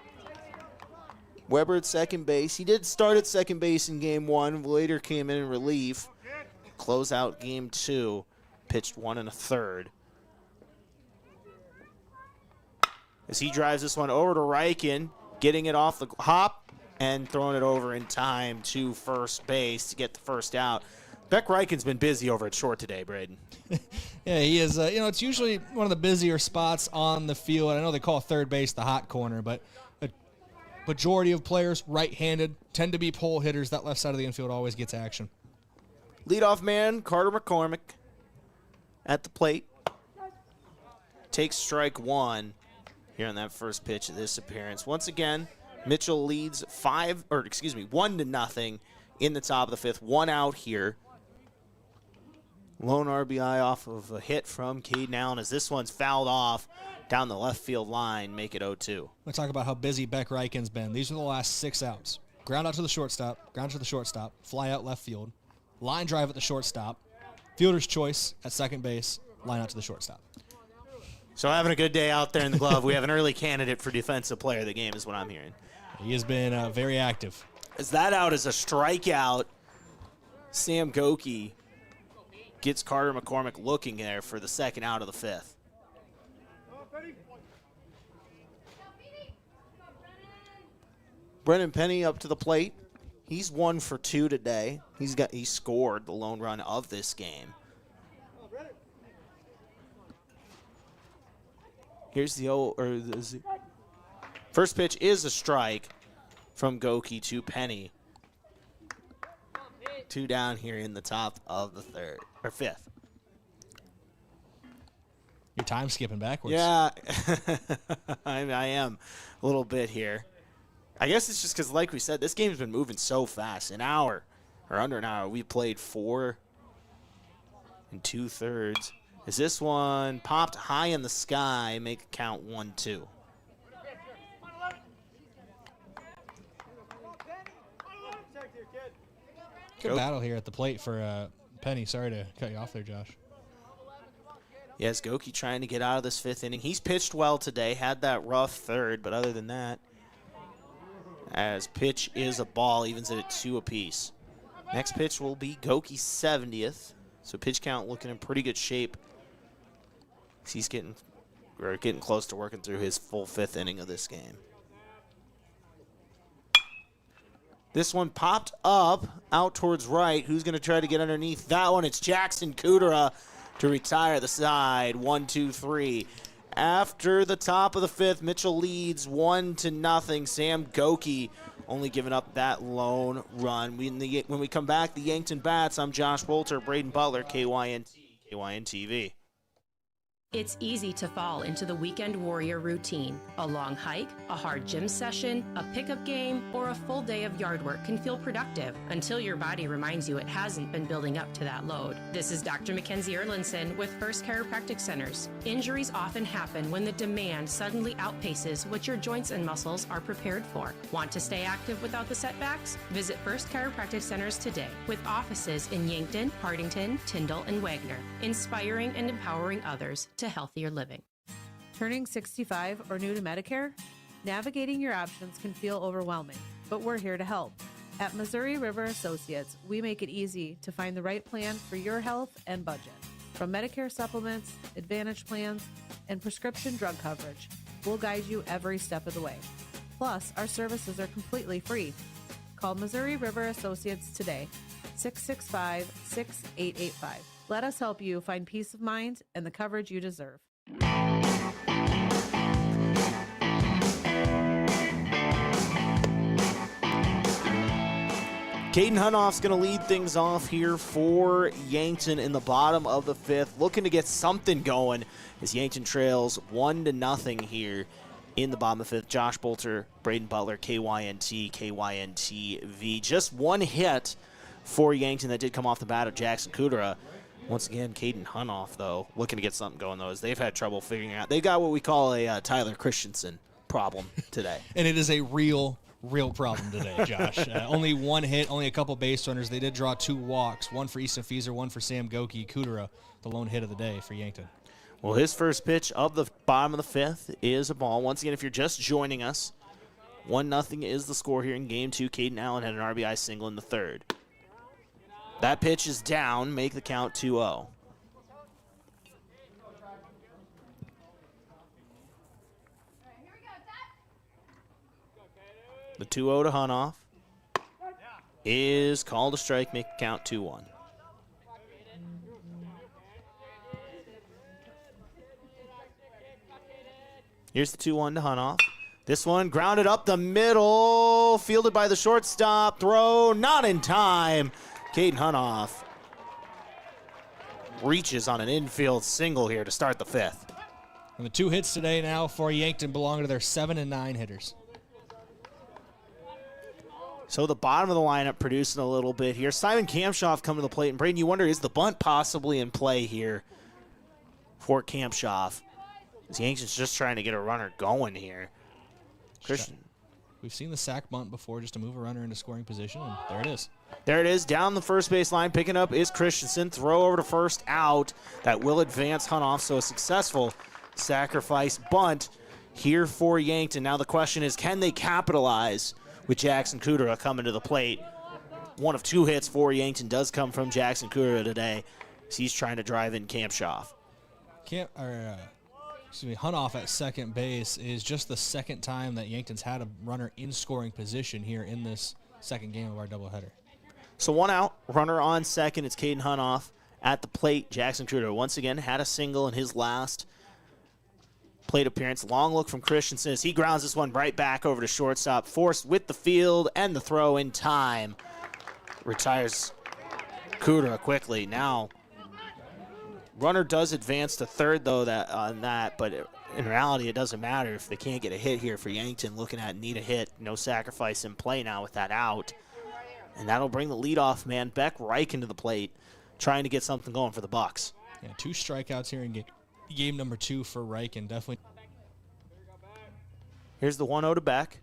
Weber at second base. He did start at second base in game 1. Later came in relief. Close out game 2. Pitched 1 1/3. As he drives this one over to Reichen, getting it off the hop and throwing it over in time to first base to get the first out. Beck Reichen's been busy over at short today, Brayden. Yeah, he is. It's usually one of the busier spots on the field. I know they call third base the hot corner, but a majority of players, right-handed, tend to be pole hitters. That left side of the infield always gets action. Leadoff man, Carter McCormick at the plate. Takes strike one here on that first pitch of this appearance. Once again, Mitchell leads 1-0 in the top of the fifth. One out here. Lone RBI off of a hit from Caden Allen as this one's fouled off down the left field line, make it 0-2. Let's talk about how busy Beck Reichen's been. These are the last 6 outs. Ground out to the shortstop, fly out left field, line drive at the shortstop, fielder's choice at second base, line out to the shortstop. So having a good day out there in the glove. We have an early candidate for defensive player of the game is what I'm hearing. He has been very active. As that out is a strikeout, Sam Goki gets Carter McCormick looking there for the second out of the fifth. Brennan Penny up to the plate. He's 1 for 2 today. He scored the lone run of this game. Here's the first pitch is a strike from Goki to Penny. 2 down here in the top of the fifth. Your time skipping backwards. Yeah, I am a little bit here. I guess it's just because, like we said, this game's been moving so fast. An hour, or under an hour, we played 4 2/3. Is this one popped high in the sky, make it count 1-2. Good battle here at the plate for Penny. Sorry to cut you off there, Josh. Yes, Goki trying to get out of this fifth inning. He's pitched well today, had that rough third, but other than that, as pitch is a ball, evens it at 2 apiece. Next pitch will be Goki's 70th, so pitch count looking in pretty good shape. He's getting close to working through his full 5th inning of this game. This one popped up out towards right. Who's going to try to get underneath that one? It's Jackson Kudera to retire the side. 1-2-3. After the top of the 5th, Mitchell leads 1-0. Sam Goki only giving up that lone run. When we come back, the Yankton Bats. I'm Josh Boelter, Brayden Butler, KYN-TV. It's easy to fall into the weekend warrior routine. A long hike, a hard gym session, a pickup game, or a full day of yard work can feel productive until your body reminds you it hasn't been building up to that load. This is Dr. Mackenzie Erlinson with First Chiropractic Centers. Injuries often happen when the demand suddenly outpaces what your joints and muscles are prepared for. Want to stay active without the setbacks? Visit First Chiropractic Centers today with offices in Yankton, Hardington, Tyndall, and Wagner, inspiring and empowering others to healthier living. Turning 65 or new to Medicare? Navigating your options can feel overwhelming, but we're here to help. At Missouri River Associates, we make it easy to find the right plan for your health and budget. From Medicare supplements, Advantage plans, and prescription drug coverage, we'll guide you every step of the way. Plus, our services are completely free. Call Missouri River Associates today, 665-6885. Let us help you find peace of mind and the coverage you deserve. Caden Hunoff's going to lead things off here for Yankton in the bottom of the 5th, looking to get something going as Yankton trails 1-0 here in the bottom of the 5th. Josh Boelter, Brayden Butler, KYN-TV. Just one hit for Yankton that did come off the bat of Jackson Kudera. Once again, Caden Hunoff, though, looking to get something going, though, as they've had trouble figuring out. They've got what we call a Tyler Christensen problem today. And it is a real problem today, Josh. Only one hit, only a couple base runners. They did draw 2 walks, one for Easton Feeser, one for Sam Goki. Kudera, the lone hit of the day for Yankton. Well, his first pitch of the bottom of the 5th is a ball. Once again, if you're just joining us, 1-0 is the score here in Game 2. Caden Allen had an RBI single in the 3rd. That pitch is down, make the count 2-0. The 2-0 to Hunoff is called a strike, make the count 2-1. Here's the 2-1 to Hunoff. This one grounded up the middle, fielded by the shortstop. Throw not in time. Caden Hunoff reaches on an infield single here to start the 5th. And the 2 hits today now for Yankton belong to their 7 and 9 hitters. So the bottom of the lineup producing a little bit here. Simon Kamshoff coming to the plate. And Brayden, you wonder, is the bunt possibly in play here for Kamshoff? As Yankton's just trying to get a runner going here. Christian. We've seen the sack bunt before just to move a runner into scoring position, and there it is. There it is, down the first base line. Picking up is Christensen. Throw over to first, out. That will advance Hunoff, so a successful sacrifice bunt here for Yankton. Now the question is, can they capitalize with Jackson Kudera coming to the plate? One of 2 hits for Yankton does come from Jackson Kudera today, as he's trying to drive in Kamshoff. Hunoff at second base is just the second time that Yankton's had a runner in scoring position here in this second game of our doubleheader. So 1 out, runner on second. It's Caden Hunoff at the plate. Jackson Kudera once again had a single in his last plate appearance. Long look from Christensen as he grounds this one right back over to shortstop. Forced with the field and the throw in time. Retires Kudera quickly. Now, runner does advance to third, though, but in reality, it doesn't matter if they can't get a hit here for Yankton. Looking at need a hit. No sacrifice in play now with that out. And that'll bring the leadoff man, Beck Reichen, to the plate, trying to get something going for the Bucks. Yeah, 2 strikeouts here in game number 2 for Reichen. Definitely. Here's the 1-0 to Beck.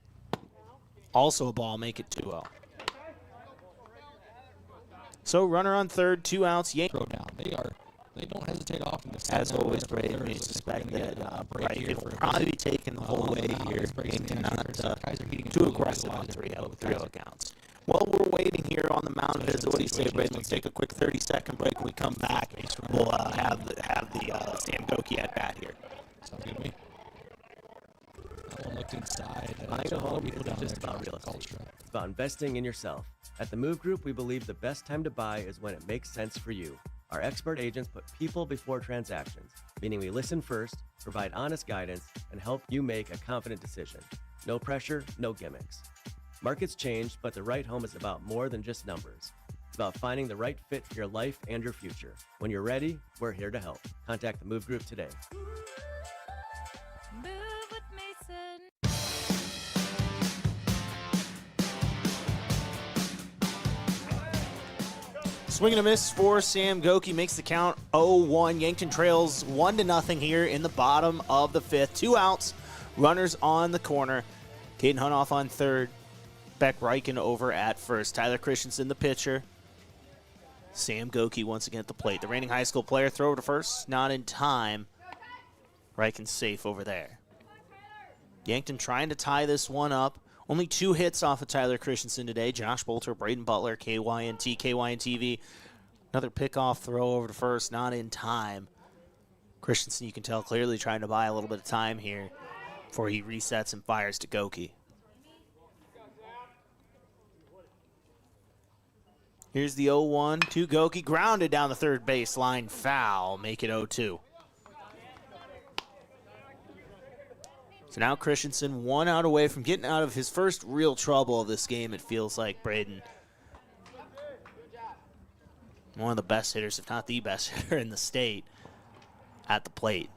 Also a ball, make it 2-0. So runner on third, 2 outs. Throw down. They don't hesitate often to as always, Brayden, we suspect that Reichen will probably be taking the whole way here. Yankton not too aggressive on 3-0 counts. Well, we're waiting here on the mound visit. What do you say, Brayden? Let's take a quick 30-second break. When we come back, we'll have the Sam Goki at bat here. Sounds good to me. That one looked inside. Buying a home isn't just about real estate. It's about investing in yourself. At the Move Group, we believe the best time to buy is when it makes sense for you. Our expert agents put people before transactions, meaning we listen first, provide honest guidance, and help you make a confident decision. No pressure, no gimmicks. Markets change, but the right home is about more than just numbers. It's about finding the right fit for your life and your future. When you're ready, we're here to help. Contact the Move Group today. Swing and a miss for Sam Goki, makes the count 0-1. Yankton trails 1-0 here in the bottom of the 5th. 2 outs, runners on the corner. Caden Hunoff on third. Beck Reichen over at first. Tyler Christensen, the pitcher. Sam Goki once again at the plate. The reigning high school player, throw over to first, not in time. Reichen's safe over there. Yankton trying to tie this one up. Only 2 hits off of Tyler Christensen today. Josh Boelter, Brayden Butler, KYNT, KYNTV. Another pickoff throw over to first, not in time. Christensen, you can tell, clearly trying to buy a little bit of time here before he resets and fires to Goki. Here's the 0-1 to Goki. Grounded down the third base line. Foul. Make it 0-2. So now Christensen 1 out away from getting out of his first real trouble of this game, it feels like, Brayden. One of the best hitters, if not the best hitter in the state, at the plate.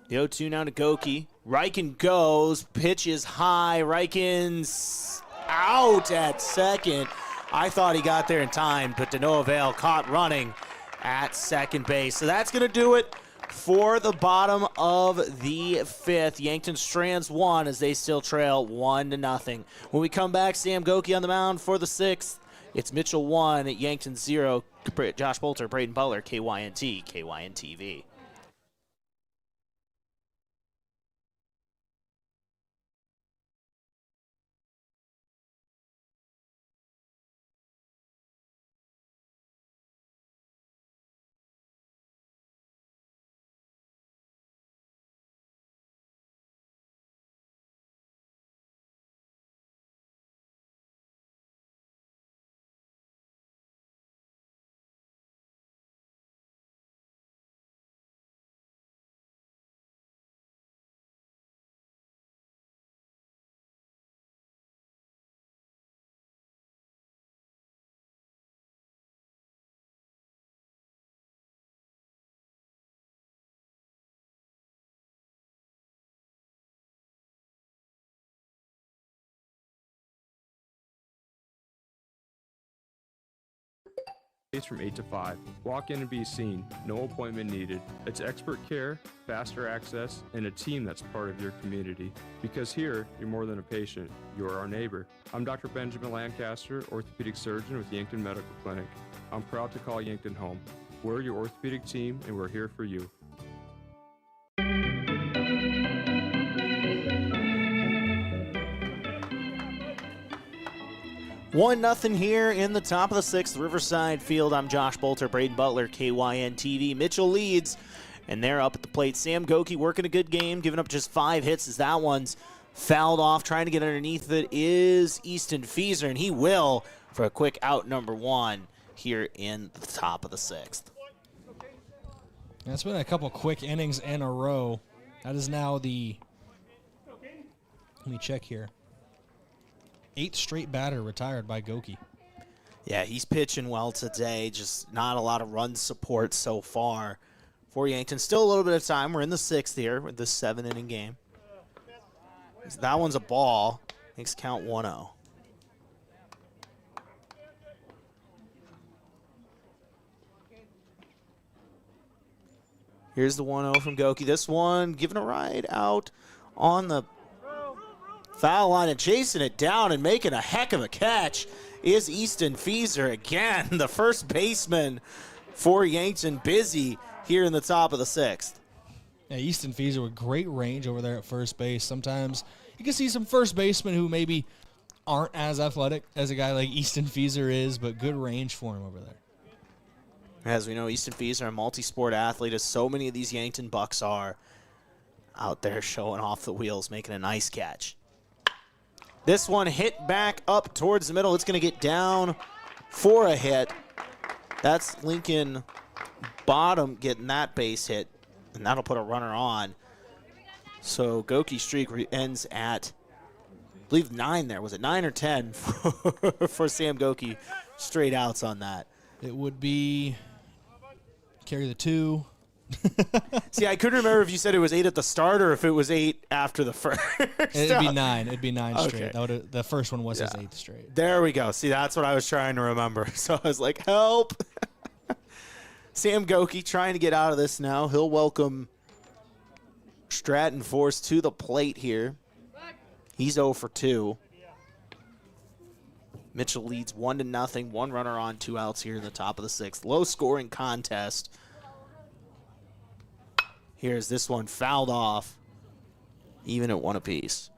The 0-2 now to Goki. Reichen goes. Pitch is high. Reichen's out at second. I thought he got there in time, but to no avail. Caught running at second base. So that's going to do it for the bottom of the 5th. Yankton strands 1 as they still trail 1-0. When we come back, Sam Goki on the mound for the 6th. It's Mitchell 1 at Yankton 0. Josh Boelter, Brayden Butler, KYNT, KYNTV. from 8 to 5. Walk in and be seen. No appointment needed. It's expert care, faster access, and a team that's part of your community. Because here, you're more than a patient. You're our neighbor. I'm Dr. Benjamin Lancaster, orthopedic surgeon with Yankton Medical Clinic. I'm proud to call Yankton home. We're your orthopedic team, and we're here for you. 1-0 here in the top of the sixth, Riverside Field. I'm Josh Boelter, Brayden Butler, KYN TV. Mitchell leads, and they're up at the plate. Sam Goki working a good game, giving up just 5 hits as that one's fouled off. Trying to get underneath it is Easton Fieser, and he will for a quick out number 1 here in the top of the sixth. It's been a couple quick innings in a row. That is now the, let me check here, 8th straight batter retired by Goki. Yeah, he's pitching well today. Just not a lot of run support so far for Yankton. Still a little bit of time. We're in the 6th here with this 7-inning game. That one's a ball. Makes count 1-0. Here's the 1-0 from Goki. This one giving a ride out on the foul line and chasing it down and making a heck of a catch is Easton Fieser again, the first baseman for Yankton, busy here in the top of the 6th. Yeah, Easton Fieser with great range over there at first base. Sometimes you can see some first basemen who maybe aren't as athletic as a guy like Easton Fieser is, but good range for him over there. As we know, Easton Fieser, a multi-sport athlete, as so many of these Yankton Bucks are, out there showing off the wheels, making a nice catch. This one hit back up towards the middle. It's going to get down for a hit. That's Lincoln Bottom getting that base hit, and that'll put a runner on. So Goki's streak ends at, I believe, 9 there. Was it 9 or 10 for Sam Goki? Straight outs on that. It would be carry the 2. See, I couldn't remember if you said it was 8 at the start or if it was 8 after the first. It'd be 9. It'd be 9 Okay. straight. That would, the first one was his 8th straight. There we go. See, that's what I was trying to remember. So I was like, help. Sam Goki trying to get out of this now. He'll welcome Stratton Force to the plate here. He's 0 for 2. Mitchell leads 1-0. 1 runner on, 2 outs here in the top of the 6th. Low scoring contest. Here's this one fouled off, even at 1 apiece.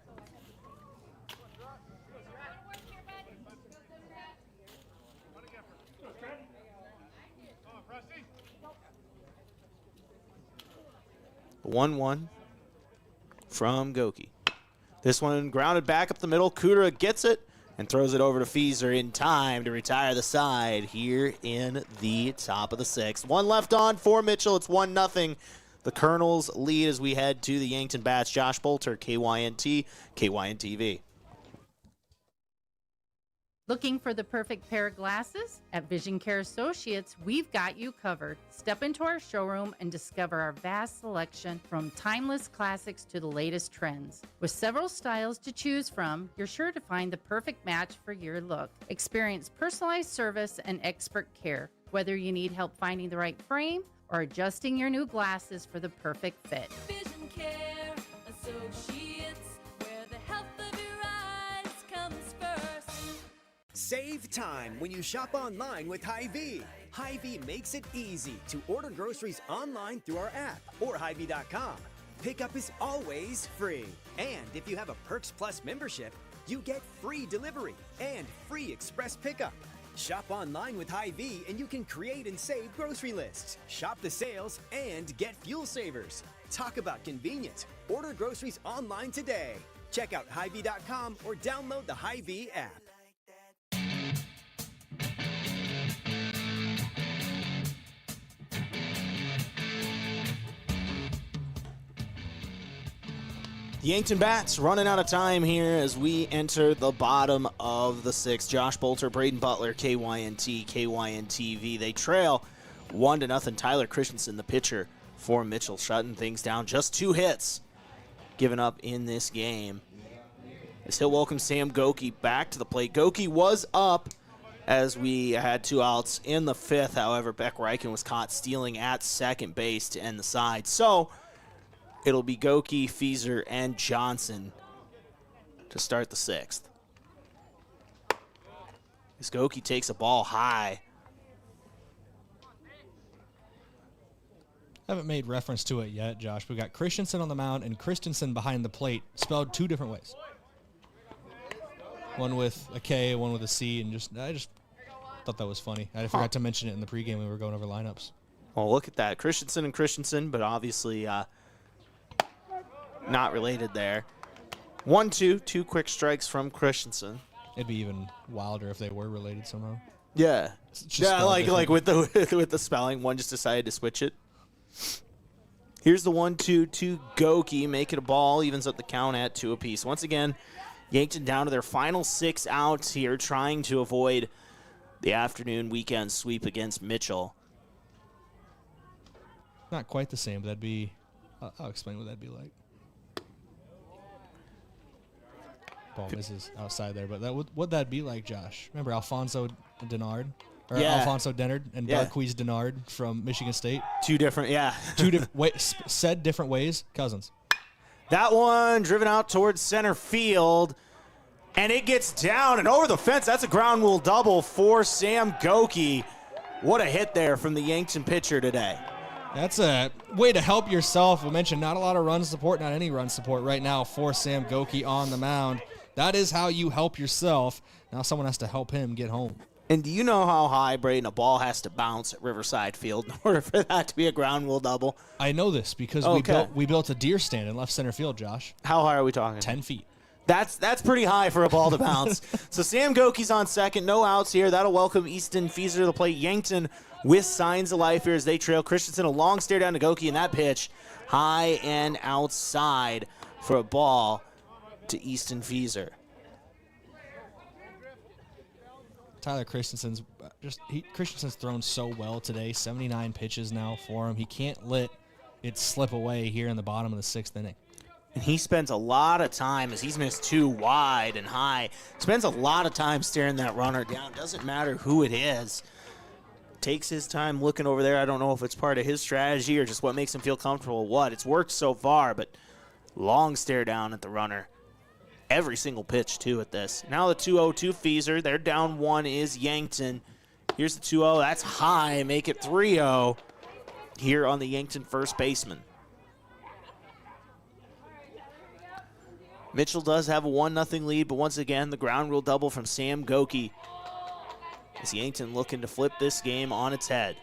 The 1-1 from Goki. This one grounded back up the middle. Kudera gets it and throws it over to Fieser in time to retire the side here in the top of the 6th. 1 left on for Mitchell. It's 1-0. The Kernels lead as we head to the Yankton Bats. Josh Boelter, KYNT, KYN TV. Looking for the perfect pair of glasses? At Vision Care Associates, we've got you covered. Step into our showroom and discover our vast selection from timeless classics to the latest trends. With several styles to choose from, you're sure to find the perfect match for your look. Experience personalized service and expert care, whether you need help finding the right frame or adjusting your new glasses for the perfect fit. Vision Care Associates, where the health of your eyes comes first. Save time when you shop online with Hy-Vee. Hy-Vee makes it easy to order groceries online through our app or Hy-Vee.com. Pickup is always free. And if you have a Perks Plus membership, you get free delivery and free express pickup. Shop online with Hy-Vee and you can create and save grocery lists. Shop the sales and get fuel savers. Talk about convenience. Order groceries online today. Check out Hy-Vee.com or download the Hy-Vee app. The Yankton Bats running out of time here as we enter the bottom of the 6th. Josh Boelter, Brayden Butler, KYNT, KYN TV. They trail 1-0. Tyler Christensen, the pitcher for Mitchell, shutting things down. Just 2 hits given up in this game. As he'll welcome Sam Goki back to the plate. Goki was up as we had 2 outs in the 5th. However, Beck Reichen was caught stealing at second base to end the side. So it'll be Goki, Fieser, and Johnson to start the 6th. As Goki takes a ball high. I haven't made reference to it yet, Josh. We got Christensen on the mound and Christensen behind the plate, spelled 2 different ways. One with a K, one with a C, and I just thought that was funny. I forgot to mention it in the pregame when we were going over lineups. Well, look at that. Christensen and Christensen, but obviously not related there. 1-2, 2 quick strikes from Christensen. It'd be even wilder if they were related somehow. Yeah. Yeah, like with the spelling, one just decided to switch it. Here's the 1-2 to Goki, make it a ball, evens up the count at 2 apiece. Once again, Yankton down to their final 6 outs here, trying to avoid the afternoon weekend sweep against Mitchell. Not quite the same, but that'd be, I'll explain what that'd be like. Ball misses outside there, but what'd that be like, Josh? Remember Alfonso Denard? Or yeah. Alfonso Dennard and Darquise Denard from Michigan State. 2 different, yeah. 2 different said different ways, cousins. That one driven out towards center field, and it gets down and over the fence. That's a ground rule double for Sam Goki. What a hit there from the Yankton pitcher today. That's a way to help yourself. We mentioned not a lot of run support, not any run support right now for Sam Goki on the mound. That is how you help yourself. Now someone has to help him get home. And do you know how high, Brayden, a ball has to bounce at Riverside Field in order for that to be a ground rule double? I know this because we built a deer stand in left center field, Josh. How high are we talking? 10 feet. That's pretty high for a ball to bounce. So Sam Goki's on second. No outs here. That'll welcome Easton Fieser to the plate. Yankton with signs of life here as they trail. Christensen, a long stare down to Goki, and that pitch high and outside for a ball to Easton Fieser. Tyler Christensen's Christensen's thrown so well today. 79 pitches now for him. He can't let it slip away here in the bottom of the 6th inning. And he spends a lot of time, as he's missed 2 wide and high, spends a lot of time staring that runner down. Doesn't matter who it is. Takes his time looking over there. I don't know if it's part of his strategy or just what makes him feel comfortable. What? It's worked so far, but long stare down at the runner. Every single pitch, too, at this. Now the 2-0 to Fieser. They're down 1 is Yankton. Here's the 2-0. That's high. Make it 3-0 here on the Yankton first baseman. Mitchell does have a 1-0 lead, but once again, the ground rule double from Sam Goki. As Yankton looking to flip this game on its head.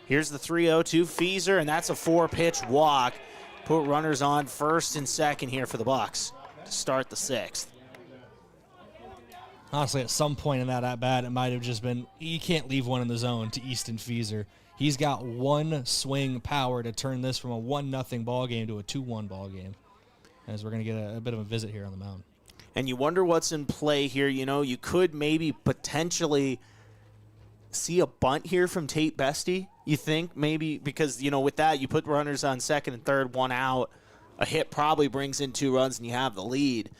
Here's the 3-0 to Fieser, and that's a 4-pitch walk. Put runners on first and second here for the Bucks to start the 6th. Honestly, at some point in that at-bat, it might have just been, you can't leave one in the zone to Easton Fieser. He's got one swing power to turn this from a 1-0 ball game to a 2-1 ball game. As we're going to get a bit of a visit here on the mound. And you wonder what's in play here. You know, you could maybe potentially see a bunt here from Tate Bestie, you think? Maybe because, you know, with that, you put runners on second and third, 1 out. A hit probably brings in 2 runs, and you have the lead.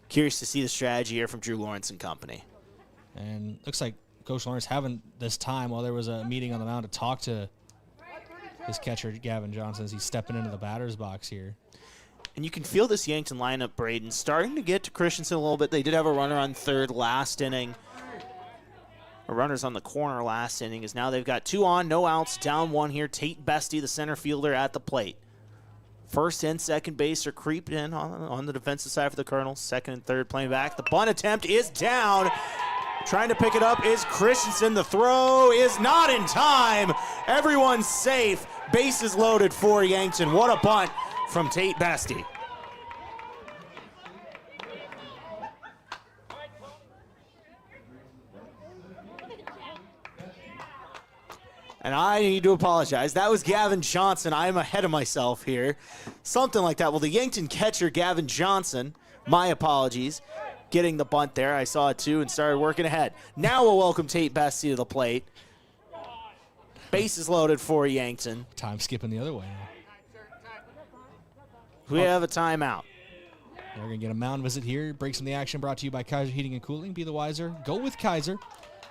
Curious to see the strategy here from Drew Lawrence and company. And looks like Coach Lawrence having this time while there was a meeting on the mound to talk to his catcher, Gavin Johnson, as he's stepping into the batter's box here. And you can feel this Yankton lineup, Brayden, starting to get to Christensen a little bit. They did have a runner on third last inning. A runner's on the corner last inning, as now they've got 2 on, no outs, down 1 here. Tate Bestie, the center fielder, at the plate. First and second base are creeping in on the defensive side for the Kernels. Second and third playing back. The bunt attempt is down. Trying to pick it up is Christensen. The throw is not in time. Everyone's safe. Bases loaded for Yankton. What a bunt from Tate Bestie. And I need to apologize. That was Gavin Johnson. I'm ahead of myself here. Something like that. Well, the Yankton catcher, Gavin Johnson, my apologies, getting the bunt there. I saw it too and started working ahead. Now we'll welcome Tate Bestie to the plate. Bases loaded for Yankton. Time skipping the other way. We have a timeout. We're going to get a mound visit here. Breaks in the action brought to you by Kaiser Heating and Cooling. Be the wiser. Go with Kaiser.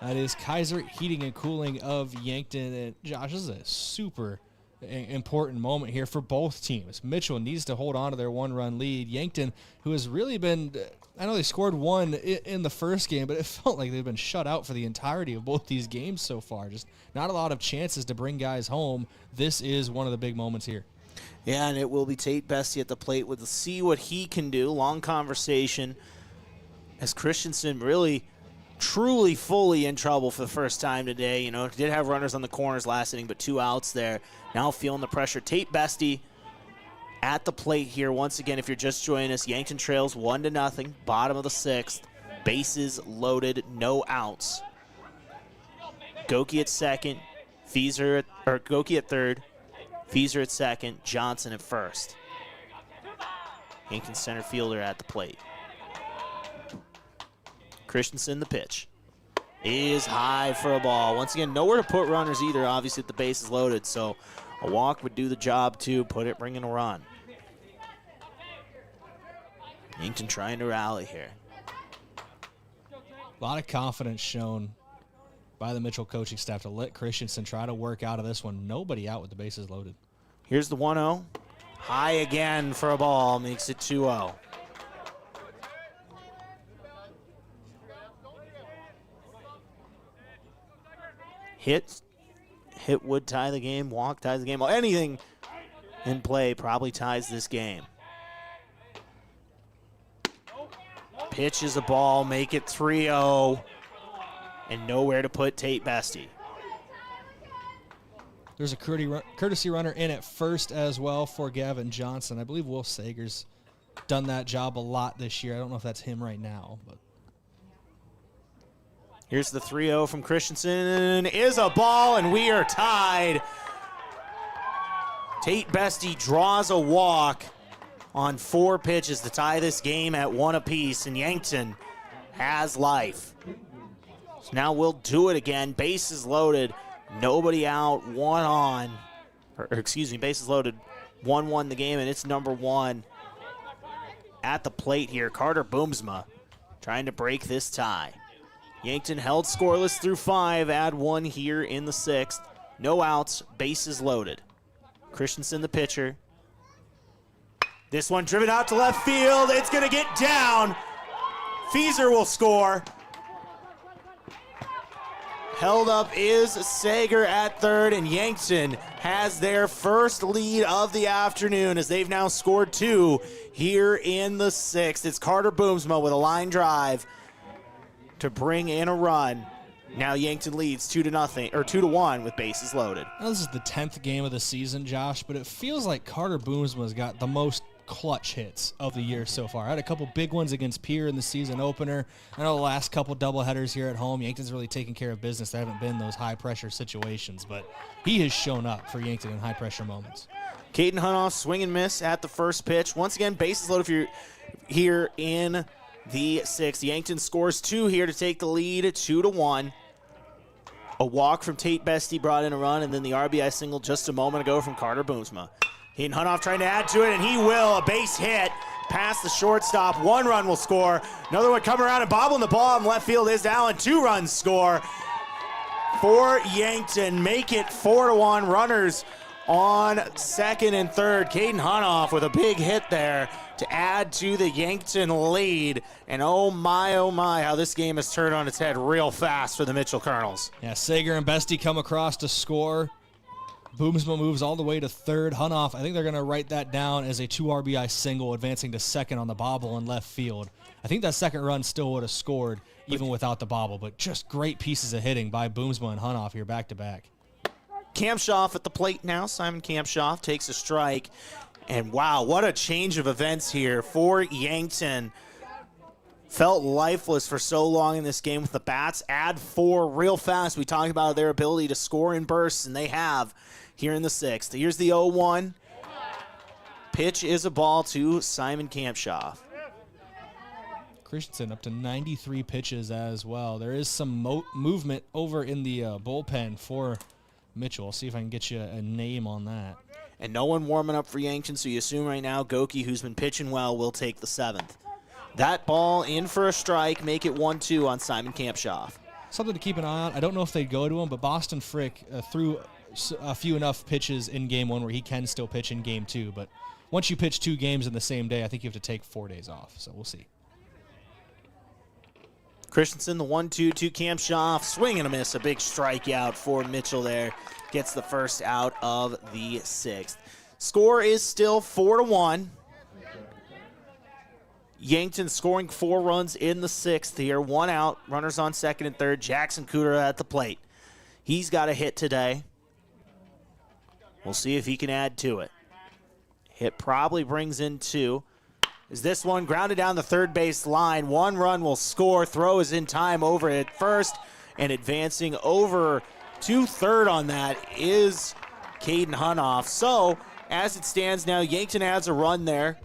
That is Kaiser Heating and Cooling of Yankton. And Josh, this is a super important moment here for both teams. Mitchell needs to hold on to their one-run lead. Yankton, who has really been, I know they scored one in the first game, but it felt like they've been shut out for the entirety of both these games so far. Just not a lot of chances to bring guys home. This is one of the big moments here. Yeah, and it will be Tate Bestie at the plate with see what he can do. Long conversation as Christensen really, truly, fully in trouble for the first time today. You know, did have runners on the corners last inning, but 2 outs there. Now feeling the pressure. Tate Bestie at the plate here. Once again, if you're just joining us, Yankton trails 1-0, bottom of the 6th. Bases loaded, no outs. Goki at second, Goki at third. Fieser at second, Johnson at first. Yankton center fielder at the plate. Christensen, the pitch, is high for a ball. Once again, nowhere to put runners either, obviously, if the base is loaded, so a walk would do the job too, bring in a run. Yankton trying to rally here. A lot of confidence shown by the Mitchell coaching staff to let Christensen try to work out of this one. Nobody out with the bases loaded. Here's the 1-0. High again for a ball, makes it 2-0. Hit would tie the game, walk ties the game. Anything in play probably ties this game. Pitch is a ball, make it 3-0, and nowhere to put Tate Bestie. There's a courtesy runner in at first as well for Gavin Johnson. I believe Will Sager's done that job a lot this year. I don't know if that's him right now, but here's the 3-0 from Christensen. Is a ball, and we are tied. Tate Bestie draws a walk on 4 pitches to tie this game at 1 apiece, and Yankton has life. So now we'll do it again. Bases loaded, nobody out, 1 on. Bases loaded, 1-1 the game, and it's number 1 at the plate here. Carter Boomsma trying to break this tie. Yankton held scoreless through 5, add 1 here in the 6th. No outs, bases loaded. Christensen, the pitcher. This one driven out to left field. It's going to get down. Fieser will score. Held up is Sager at third, and Yankton has their first lead of the afternoon as they've now scored 2 here in the 6th. It's Carter Boomsma with a line drive to bring in a run. Now Yankton leads 2-1 with bases loaded. Now this is the 10th game of the season, Josh, but it feels like Carter Boomsma's got the most clutch hits of the year so far. I had a couple big ones against Pierre in the season opener. I know the last couple doubleheaders here at home, Yankton's really taken care of business. There haven't been those high-pressure situations, but he has shown up for Yankton in high-pressure moments. Caden Hunoff swing and miss at the first pitch. Once again, bases loaded for here in the 6th. Yankton scores 2 here to take the lead at 2-1. A walk from Tate Bestie brought in a run, and then the RBI single just a moment ago from Carter Boomsma. Hayden Hunoff trying to add to it, and he will. A base hit past the shortstop. 1 run will score. Another one coming around and bobbling the ball in left field is Allen. 2 runs score for Yankton. Make it 4-1. Runners on second and third. Caden Hunoff with a big hit there to add to the Yankton lead. And oh my, how this game has turned on its head real fast for the Mitchell Kernels. Yeah, Sager and Bestie come across to score. Boomsma moves all the way to third. Hunoff, I think they're going to write that down as a 2 RBI single, advancing to second on the bobble in left field. I think that second run still would have scored even without the bobble, but just great pieces of hitting by Boomsma and Hunoff here back-to-back. Kampshoff at the plate now. Simon Kampshoff takes a strike. And wow, what a change of events here for Yankton. Felt lifeless for so long in this game with the bats. Add 4 real fast. We talked about their ability to score in bursts, and they have here in the 6th. Here's the 0-1. Pitch is a ball to Simon Kampshoff. Christensen up to 93 pitches as well. There is some movement over in the bullpen for Mitchell. I'll see if I can get you a name on that. and no one warming up for Yankton, so you assume right now Goki, who's been pitching well, will take the 7th. That ball in for a strike, make it 1-2 on Simon Kampshoff. Something to keep an eye on. I don't know if they'd go to him, but Boston Frick threw a few enough pitches in game 1 where he can still pitch in game 2. But once you pitch 2 games in the same day, I think you have to take 4 days off. So we'll see. Christensen, the 1-2 to Kampshoff. Swing and a miss. A big strikeout for Mitchell there. Gets the first out of the 6th. Score is still 4-1. Yankton scoring 4 runs in the 6th here. 1 out. Runners on 2nd and 3rd. Jackson Cooter at the plate. He's got a hit today. We'll see if he can add to it. Hit probably brings in 2. Is this one grounded down the third base line? 1 run will score. Throw is in time over at first. And advancing over to third on that is Caden Hunoff. So, as it stands now, Yankton adds a run there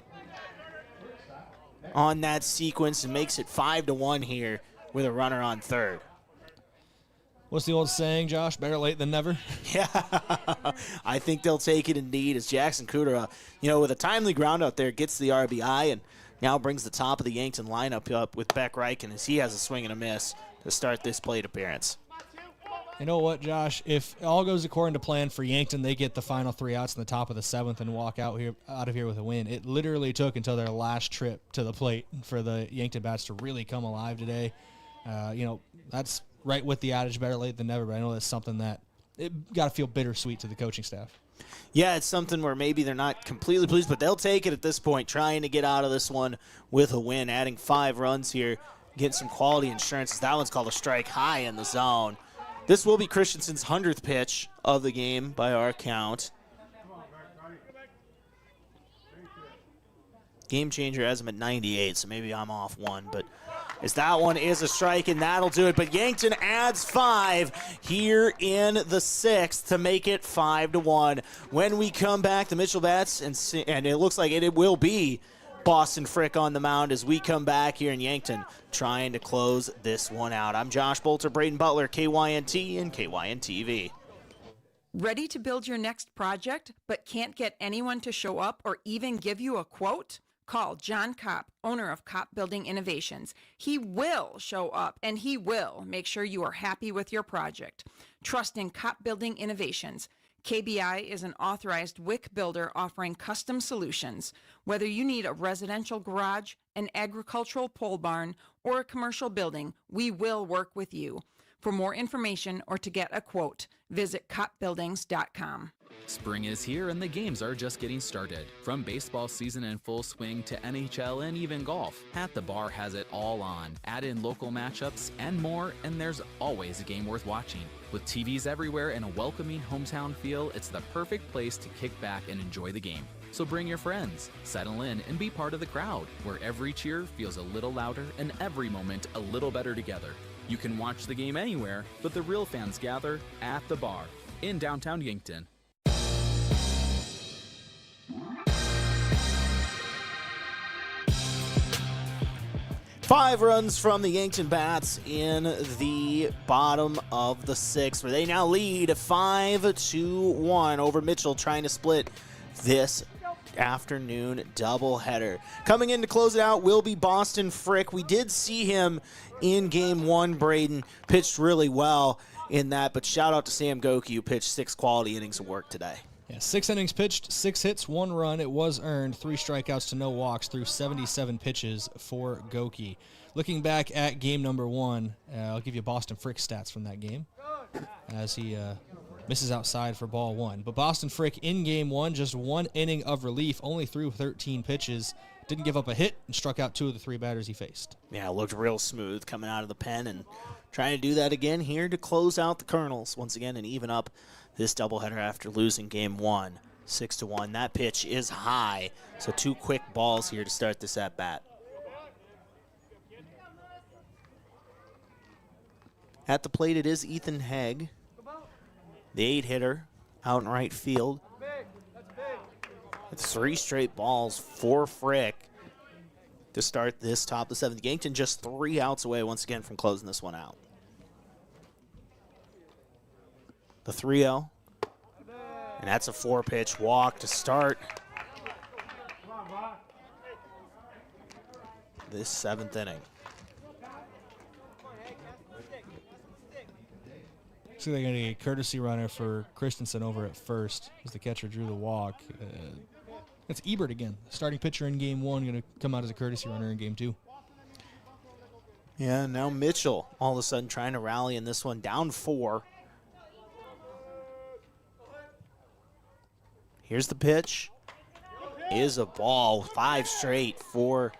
on that sequence and makes it 5-1 here with a runner on third. What's the old saying, Josh? Better late than never? Yeah, I think they'll take it indeed as Jackson Cooter, with a timely ground out there, gets the RBI and now brings the top of the Yankton lineup up with Beck Reichen as he has a swing and a miss to start this plate appearance. You know what, Josh? If all goes according to plan for Yankton, they get the final 3 outs in the top of the 7th and walk out of here with a win. It literally took until their last trip to the plate for the Yankton bats to really come alive today. That's right with the adage, better late than never, but I know that's something that it got to feel bittersweet to the coaching staff. Yeah, it's something where maybe they're not completely pleased, but they'll take it at this point, trying to get out of this one with a win, adding 5 runs here, getting some quality insurance. That one's called a strike high in the zone. This will be Christensen's 100th pitch of the game by our count. Game changer has him at 98, so maybe I'm off 1, but as that one is a strike, and that'll do it. But Yankton adds 5 here in the 6th to make it 5-1. When we come back, the Mitchell bats, and it looks like it will be Boston Frick on the mound as we come back here in Yankton trying to close this one out. I'm Josh Boelter, Brayden Butler, KYNT and KYN-TV. Ready to build your next project but can't get anyone to show up or even give you a quote? Call John Kopp, owner of Kopp Building Innovations. He will show up and he will make sure you are happy with your project. Trust in Kopp Building Innovations. KBI is an authorized WIC builder offering custom solutions. Whether you need a residential garage, an agricultural pole barn, or a commercial building, we will work with you. For more information or to get a quote, visit koppbuildings.com. Spring is here and the games are just getting started. From baseball season in full swing to NHL and even golf, At the Bar has it all on. Add in local matchups and more, and there's always a game worth watching. With TVs everywhere and a welcoming hometown feel, it's the perfect place to kick back and enjoy the game. So bring your friends, settle in, and be part of the crowd, where every cheer feels a little louder and every moment a little better together. You can watch the game anywhere, but the real fans gather at the bar in downtown Yankton. Five runs from the Yankton bats in the bottom of the 6th, where they now lead 5-1 over Mitchell, trying to split this afternoon doubleheader. Coming in to close it out will be Boston Frick. We did see him in game 1, Brayden. Pitched really well in that, but shout out to Sam Goki, who pitched 6 quality innings of work today. Yeah, 6 innings pitched, 6 hits, 1 run. It was earned, 3 strikeouts to no walks through 77 pitches for Goki. Looking back at game number 1, I'll give you Boston Frick stats from that game as he misses outside for ball 1. But Boston Frick in game 1, just 1 inning of relief, only threw 13 pitches, didn't give up a hit, and struck out 2 of the 3 batters he faced. Yeah, looked real smooth coming out of the pen, and trying to do that again here to close out the Kernels once again and even up this doubleheader after losing game 1, 6-1. That pitch is high, so 2 quick balls here to start this at bat. At the plate, it is Ethan Haig, the 8-hitter out in right field. With 3 straight balls for Frick to start this top of the 7th. Yankton just 3 outs away once again from closing this one out. The 3-0 And that's a 4-pitch walk to start this 7th inning. So they're going to get a courtesy runner for Christensen over at first as the catcher drew the walk. It's Ebert again, starting pitcher in game 1, going to come out as a courtesy runner in game 2. Yeah, now Mitchell all of a sudden trying to rally in this one, down 4. Here's the pitch. Is a ball, 5 straight for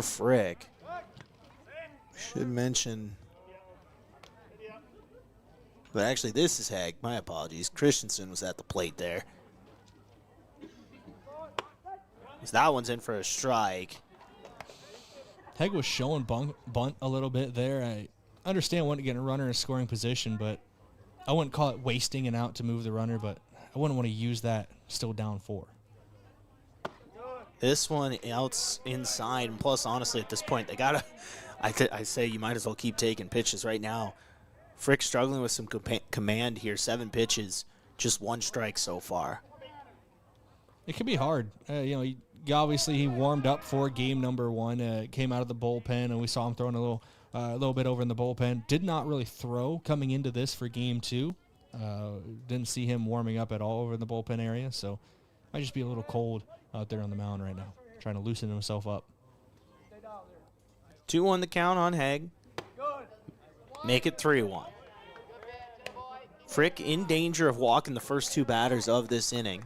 Frick. Should mention, but actually this is Haig. My apologies. Christensen was at the plate there. That one's in for a strike. Haig was showing bunt a little bit there. I understand wanting to get a runner in scoring position, but I wouldn't call it wasting an out to move the runner, but I wouldn't want to use that still down 4. This one out's inside, and plus, honestly, at this point, they gotta. I say you might as well keep taking pitches right now. Frick struggling with some command here. 7 pitches, just 1 strike so far. It can be hard. Obviously he warmed up for game number 1. Came out of the bullpen, and we saw him throwing a little bit over in the bullpen. Did not really throw coming into this for game 2. Didn't see him warming up at all over in the bullpen area, so might just be a little cold out there on the mound right now, trying to loosen himself up. 2-1 the count on Haig. Make it 3-1. Frick in danger of walking the first 2 batters of this inning.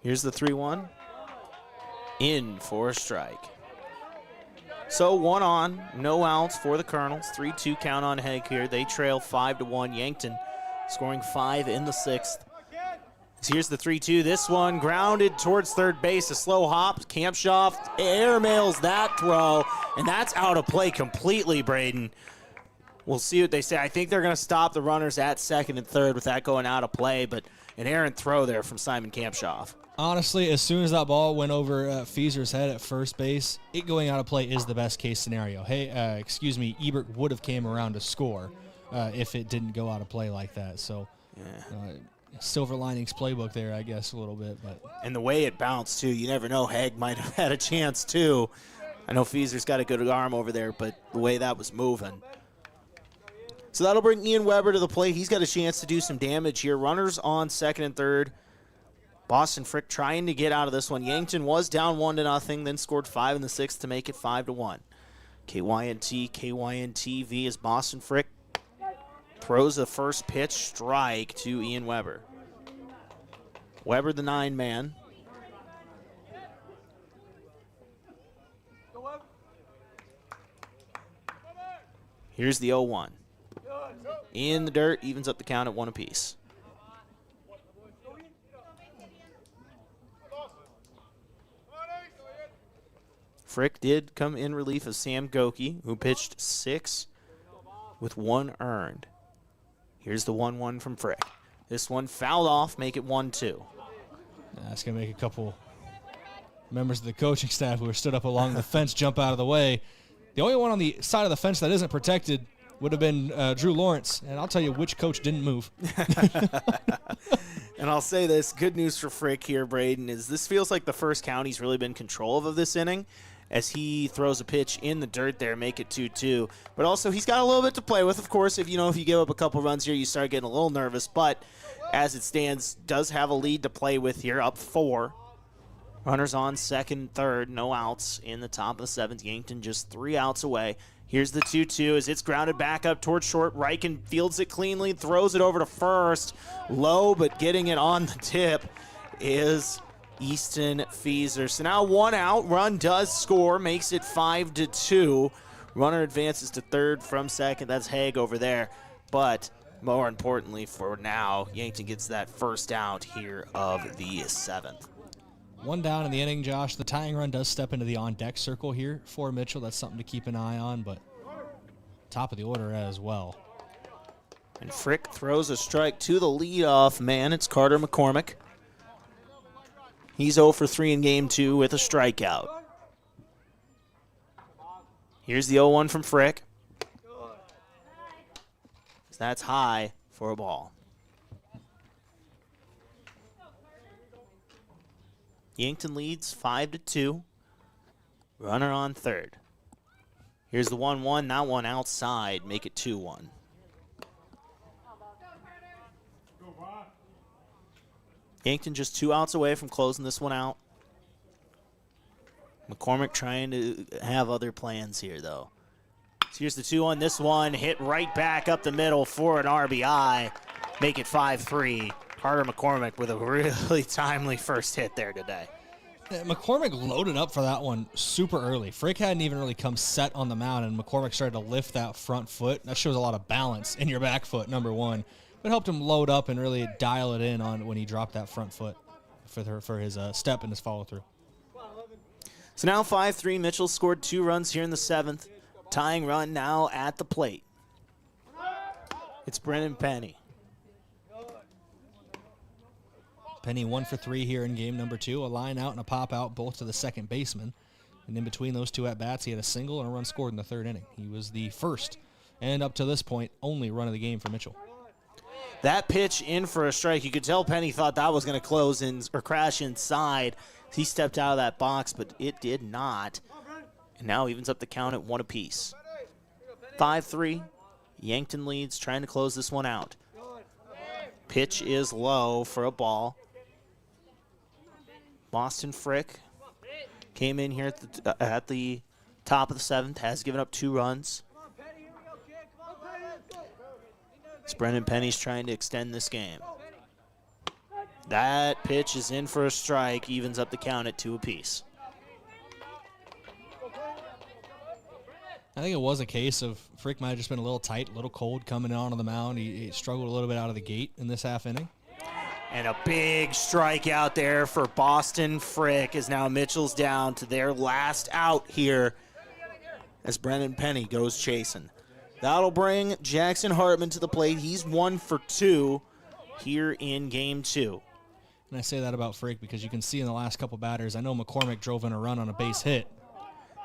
Here's the 3-1. In for a strike. So 1 on, no outs for the Kernels. 3-2 count on Haig here. They trail 5-1. Yankton scoring 5 in the 6th. So here's the 3-2. This one grounded towards third base. A slow hop. Kampshoff airmails that throw, and that's out of play completely, Brayden. We'll see what they say. I think they're going to stop the runners at second and third with that going out of play, but an errant throw there from Simon Kampshoff. Honestly, as soon as that ball went over Feaser's head at first base, it going out of play is the best case scenario. Hey, Ebert would have came around to score if it didn't go out of play like that. So, silver linings playbook there, I guess, a little bit. But and the way it bounced, too, you never know. Haig might have had a chance, too. I know Feaser's got a good arm over there, but the way that was moving. So that'll bring Ian Weber to the plate. He's got a chance to do some damage here. Runners on second and third. Boston Frick trying to get out of this one. Yankton was down 1-0, then scored 5 in the 6th to make it 5-1. KYNT-V as Boston Frick throws the first pitch strike to Ian Weber. Weber, the 9-man. Here's the 0-1. In the dirt, evens up the count at 1 apiece. Frick did come in relief of Sam Goki, who pitched 6 with 1 earned. Here's the 1-1 from Frick. This one fouled off, make it 1-2. That's going to make a couple members of the coaching staff who are stood up along the fence jump out of the way. The only one on the side of the fence that isn't protected would have been Drew Lawrence, and I'll tell you which coach didn't move. And I'll say this, good news for Frick here, Brayden, is this feels like the first count he's really been control of this inning as he throws a pitch in the dirt there, make it 2-2. But also he's got a little bit to play with. Of course, if you give up a couple runs here, you start getting a little nervous. But as it stands, does have a lead to play with here, up 4. Runners on second, third, no outs in the top of the 7th. Yankton just 3 outs away. Here's the 2-2 as it's grounded back up towards short. Riken fields it cleanly, throws it over to first. Low, but getting it on the tip is Easton Feaser. So now 1 out. Run does score, makes it 5-2. Runner advances to third from second. That's Haig over there. But more importantly for now, Yankton gets that first out here of the 7th. 1 down in the inning, Josh. The tying run does step into the on-deck circle here for Mitchell. That's something to keep an eye on, but top of the order as well. And Frick throws a strike to the leadoff man. It's Carter McCormick. He's 0 for 3 in game 2 with a strikeout. Here's the 0-1 from Frick. That's high for a ball. Yankton leads 5-2. Runner on third. Here's the 1-1. That one outside. Make it 2-1. Yankton just 2 outs away from closing this one out. McCormick trying to have other plans here, though. So here's the 2-1. This one hit right back up the middle for an RBI. Make it 5-3. Carter McCormick with a really timely first hit there today. McCormick loaded up for that one super early. Frick hadn't even really come set on the mound, and McCormick started to lift that front foot. That shows a lot of balance in your back foot, number one. But helped him load up and really dial it in on when he dropped that front foot for his step and his follow-through. So now 5-3. Mitchell scored 2 runs here in the 7th. Tying run now at the plate. It's Brennan Penny. Penny 1 for 3 here in game number 2. A line out and a pop out, both to the second baseman. And in between those 2 at-bats, he had a single and a run scored in the 3rd inning. He was the first, and up to this point, only run of the game for Mitchell. That pitch in for a strike. You could tell Penny thought that was going to close in or crash inside. He stepped out of that box, but it did not. And now evens up the count at 1 apiece. 5-3. Yankton leads, trying to close this one out. Pitch is low for a ball. Boston Frick came in here at the top of the 7th, has given up 2 runs. It's Brennan Penny's trying to extend this game. That pitch is in for a strike, evens up the count at 2 apiece. I think it was a case of Frick might have just been a little tight, a little cold coming onto the mound. He struggled a little bit out of the gate in this half inning. And a big strikeout there for Boston Frick as now Mitchell's down to their last out here as Brennan Penny goes chasing. That'll bring Jackson Hartman to the plate. He's 1 for 2 here in game 2. And I say that about Frick because you can see in the last couple batters, I know McCormick drove in a run on a base hit.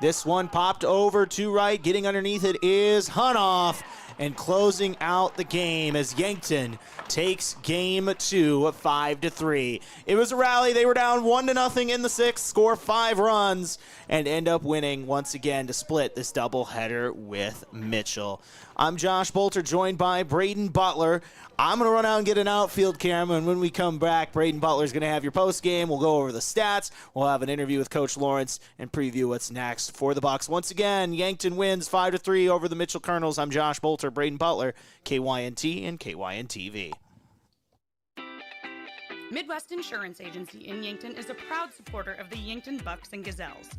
This one popped over to right. Getting underneath it is Hunoff. And closing out the game as Yankton takes game 2 5-3. It was a rally. They were down 1-0 in the 6th, score 5 runs, and end up winning once again to split this doubleheader with Mitchell. I'm Josh Boelter, joined by Brayden Butler. I'm going to run out and get an outfield camera, and when we come back, Brayden Butler is going to have your post game. We'll go over the stats. We'll have an interview with Coach Lawrence and preview what's next for the Bucs. Once again, Yankton wins 5-3 over the Mitchell Kernels. I'm Josh Boelter, Brayden Butler, KYNT and KYN-TV. Midwest Insurance Agency in Yankton is a proud supporter of the Yankton Bucks and Gazelles.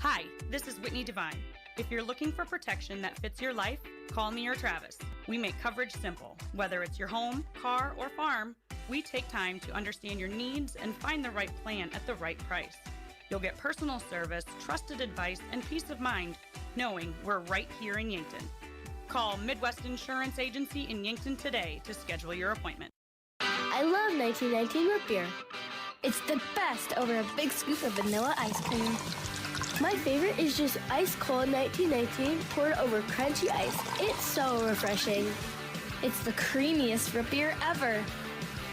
Hi, this is Whitney Devine. If you're looking for protection that fits your life, call me or Travis. We make coverage simple. Whether it's your home, car, or farm, we take time to understand your needs and find the right plan at the right price. You'll get personal service, trusted advice, and peace of mind knowing we're right here in Yankton. Call Midwest Insurance Agency in Yankton today to schedule your appointment. I love 1919 root beer. It's the best over a big scoop of vanilla ice cream. My favorite is just ice cold 1919 poured over crunchy ice. It's so refreshing. It's the creamiest root beer ever.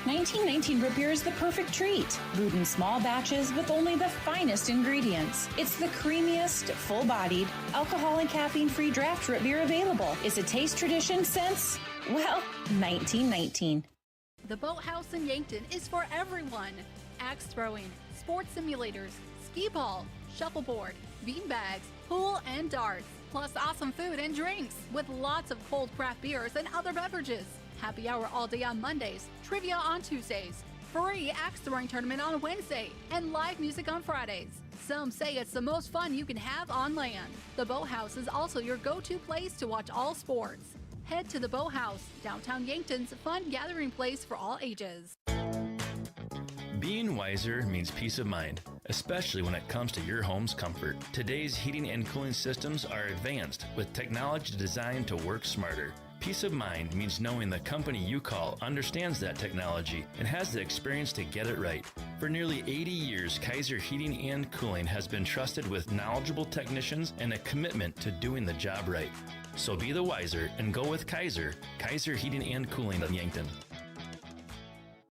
1919 root beer is the perfect treat. Brewed in small batches with only the finest ingredients. It's the creamiest, full-bodied, alcohol and caffeine-free draft root beer available. It's a taste tradition since, well, 1919. The Boathouse in Yankton is for everyone. Axe throwing, sports simulators, skee ball, shuffleboard, beanbags, pool, and darts. Plus awesome food and drinks with lots of cold craft beers and other beverages. Happy hour all day on Mondays, trivia on Tuesdays, free axe throwing tournament on Wednesday, and live music on Fridays. Some say it's the most fun you can have on land. The Boathouse is also your go-to place to watch all sports. Head to the Boathouse, downtown Yankton's fun gathering place for all ages. Being wiser means peace of mind, especially when it comes to your home's comfort. Today's heating and cooling systems are advanced with technology designed to work smarter. Peace of mind means knowing the company you call understands that technology and has the experience to get it right. For nearly 80 years, Kaiser Heating and Cooling has been trusted with knowledgeable technicians and a commitment to doing the job right. So be the wiser and go with Kaiser Heating and Cooling of Yankton.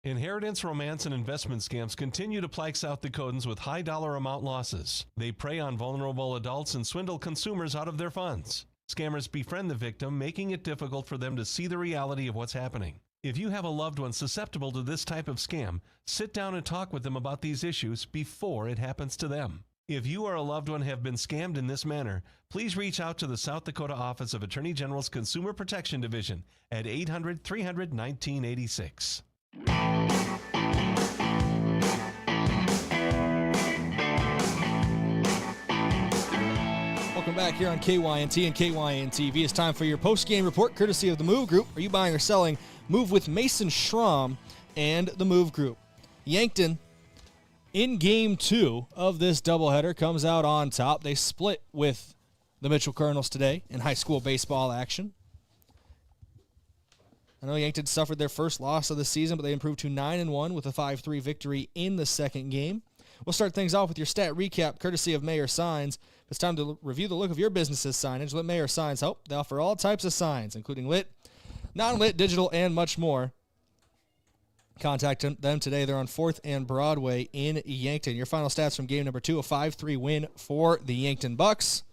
Inheritance, romance, and investment scams continue to plague South Dakotans with high dollar amount losses. They prey on vulnerable adults and swindle consumers out of their funds. Scammers befriend the victim, making it difficult for them to see the reality of what's happening. If you have a loved one susceptible to this type of scam, sit down and talk with them about these issues before it happens to them. If you or a loved one have been scammed in this manner, please reach out to the South Dakota Office of Attorney General's Consumer Protection Division at 800-300-1986. Welcome back here on KYNT and KYN-TV. It's time for your post-game report, courtesy of the Move Group. Are you buying or selling? Move with Mason Schramm and the Move Group. Yankton, in Game 2 of this doubleheader, comes out on top. They split with the Mitchell Kernels today in high school baseball action. I know Yankton suffered their first loss of the season, but they improved to 9-1 with a 5-3 victory in the second game. We'll start things off with your stat recap, courtesy of Mayor Signs. It's time to review the look of your business's signage. Let Mayor Signs help. They offer all types of signs, including lit, non-lit, digital, and much more. Contact them today. They're on 4th and Broadway in Yankton. Your final stats from game number 2, a 5-3 win for the Yankton Bucks.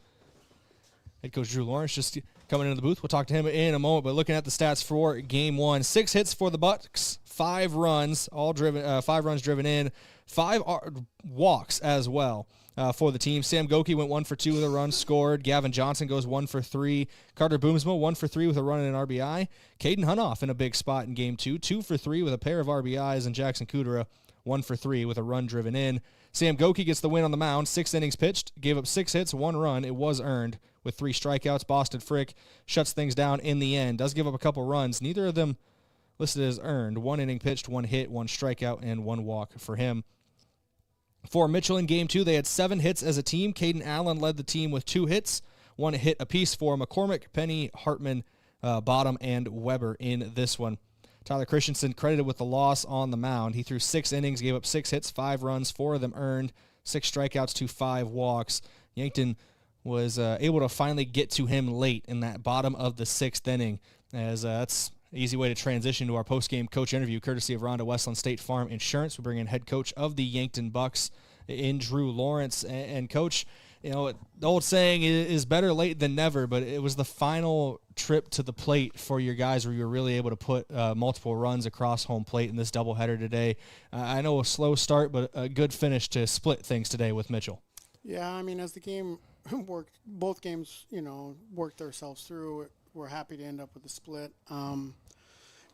Head coach Drew Lawrence just coming into the booth. We'll talk to him in a moment, but looking at the stats for game 1, 6 hits for the Bucks, 5 runs, 5 runs driven in, 5 walks as well for the team. Sam Goki went 1 for 2 with a run scored. Gavin Johnson goes 1 for 3. Carter Boomsma 1 for 3 with a run and an RBI. Caden Hunoff in a big spot in game 2, 2 for 3 with a pair of RBIs, and Jackson Kudera 1 for 3 with a run driven in. Sam Goki gets the win on the mound, 6 innings pitched, gave up 6 hits, 1 run. It was earned with 3 strikeouts. Boston Frick shuts things down in the end. Does give up a couple runs. Neither of them listed as earned. 1 inning pitched, 1 hit, 1 strikeout, and 1 walk for him. For Mitchell in Game 2, they had 7 hits as a team. Caden Allen led the team with 2 hits, 1 hit apiece for McCormick, Penny, Hartman, Bottom, and Weber in this one. Tyler Christensen credited with the loss on the mound. He threw 6 innings, gave up 6 hits, 5 runs, 4 of them earned, 6 strikeouts to 5 walks. Yankton was able to finally get to him late in that bottom of the 6th inning, as that's an easy way to transition to our post-game coach interview, courtesy of Rhonda Westland State Farm Insurance. We bring in head coach of the Yankton Bucks in Drew Lawrence. And Coach, you know, the old saying is better late than never, but it was the final trip to the plate for your guys where you were really able to put multiple runs across home plate in this doubleheader today. I know a slow start, but a good finish to split things today with Mitchell. Yeah, I mean, as the game worked, both games, you know, worked themselves through. We're happy to end up with a split.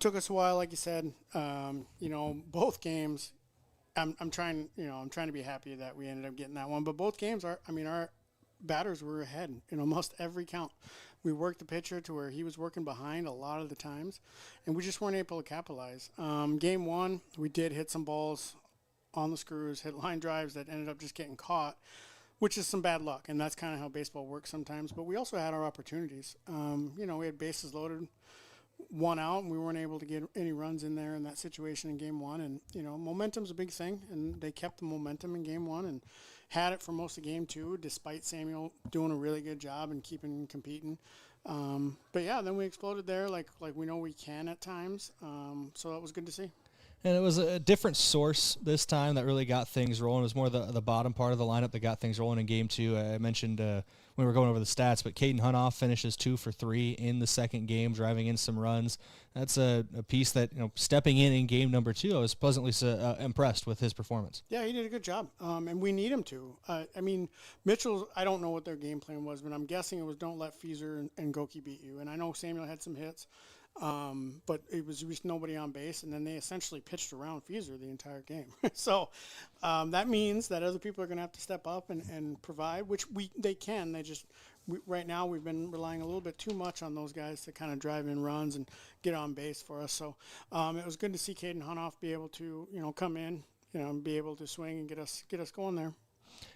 Took us a while, like you said. You know, both games. I'm trying to be happy that we ended up getting that one. But both games our batters were ahead in almost every count. We worked the pitcher to where he was working behind a lot of the times, and we just weren't able to capitalize. Game 1, we did hit some balls on the screws, hit line drives that ended up just getting caught, which is some bad luck, and that's kind of how baseball works sometimes. But we also had our opportunities. You know, we had bases loaded, 1 out, and we weren't able to get any runs in there in that situation in Game 1. And, you know, momentum's a big thing, and they kept the momentum in Game 1 and had it for most of Game 2, despite Samuel doing a really good job and keeping competing. But, yeah, then we exploded there like we know we can at times. So that was good to see. And it was a different source this time that really got things rolling. It was more the bottom part of the lineup that got things rolling in Game 2. I mentioned when we were going over the stats, but Caden Hunoff finishes 2 for 3 in the second game, driving in some runs. That's a piece that, you know, stepping in Game number 2, I was pleasantly impressed with his performance. Yeah, he did a good job, and we need him to. I mean, Mitchell, I don't know what their game plan was, but I'm guessing it was don't let Fieser and Goki beat you. And I know Samuel had some hits. But it was just nobody on base, and then they essentially pitched around Fieser the entire game. So that means that other people are going to have to step up and provide, which they can. Right now we've been relying a little bit too much on those guys to kind of drive in runs and get on base for us. So it was good to see Caden Hunoff be able to, you know, come in, you know, and be able to swing and get us going there.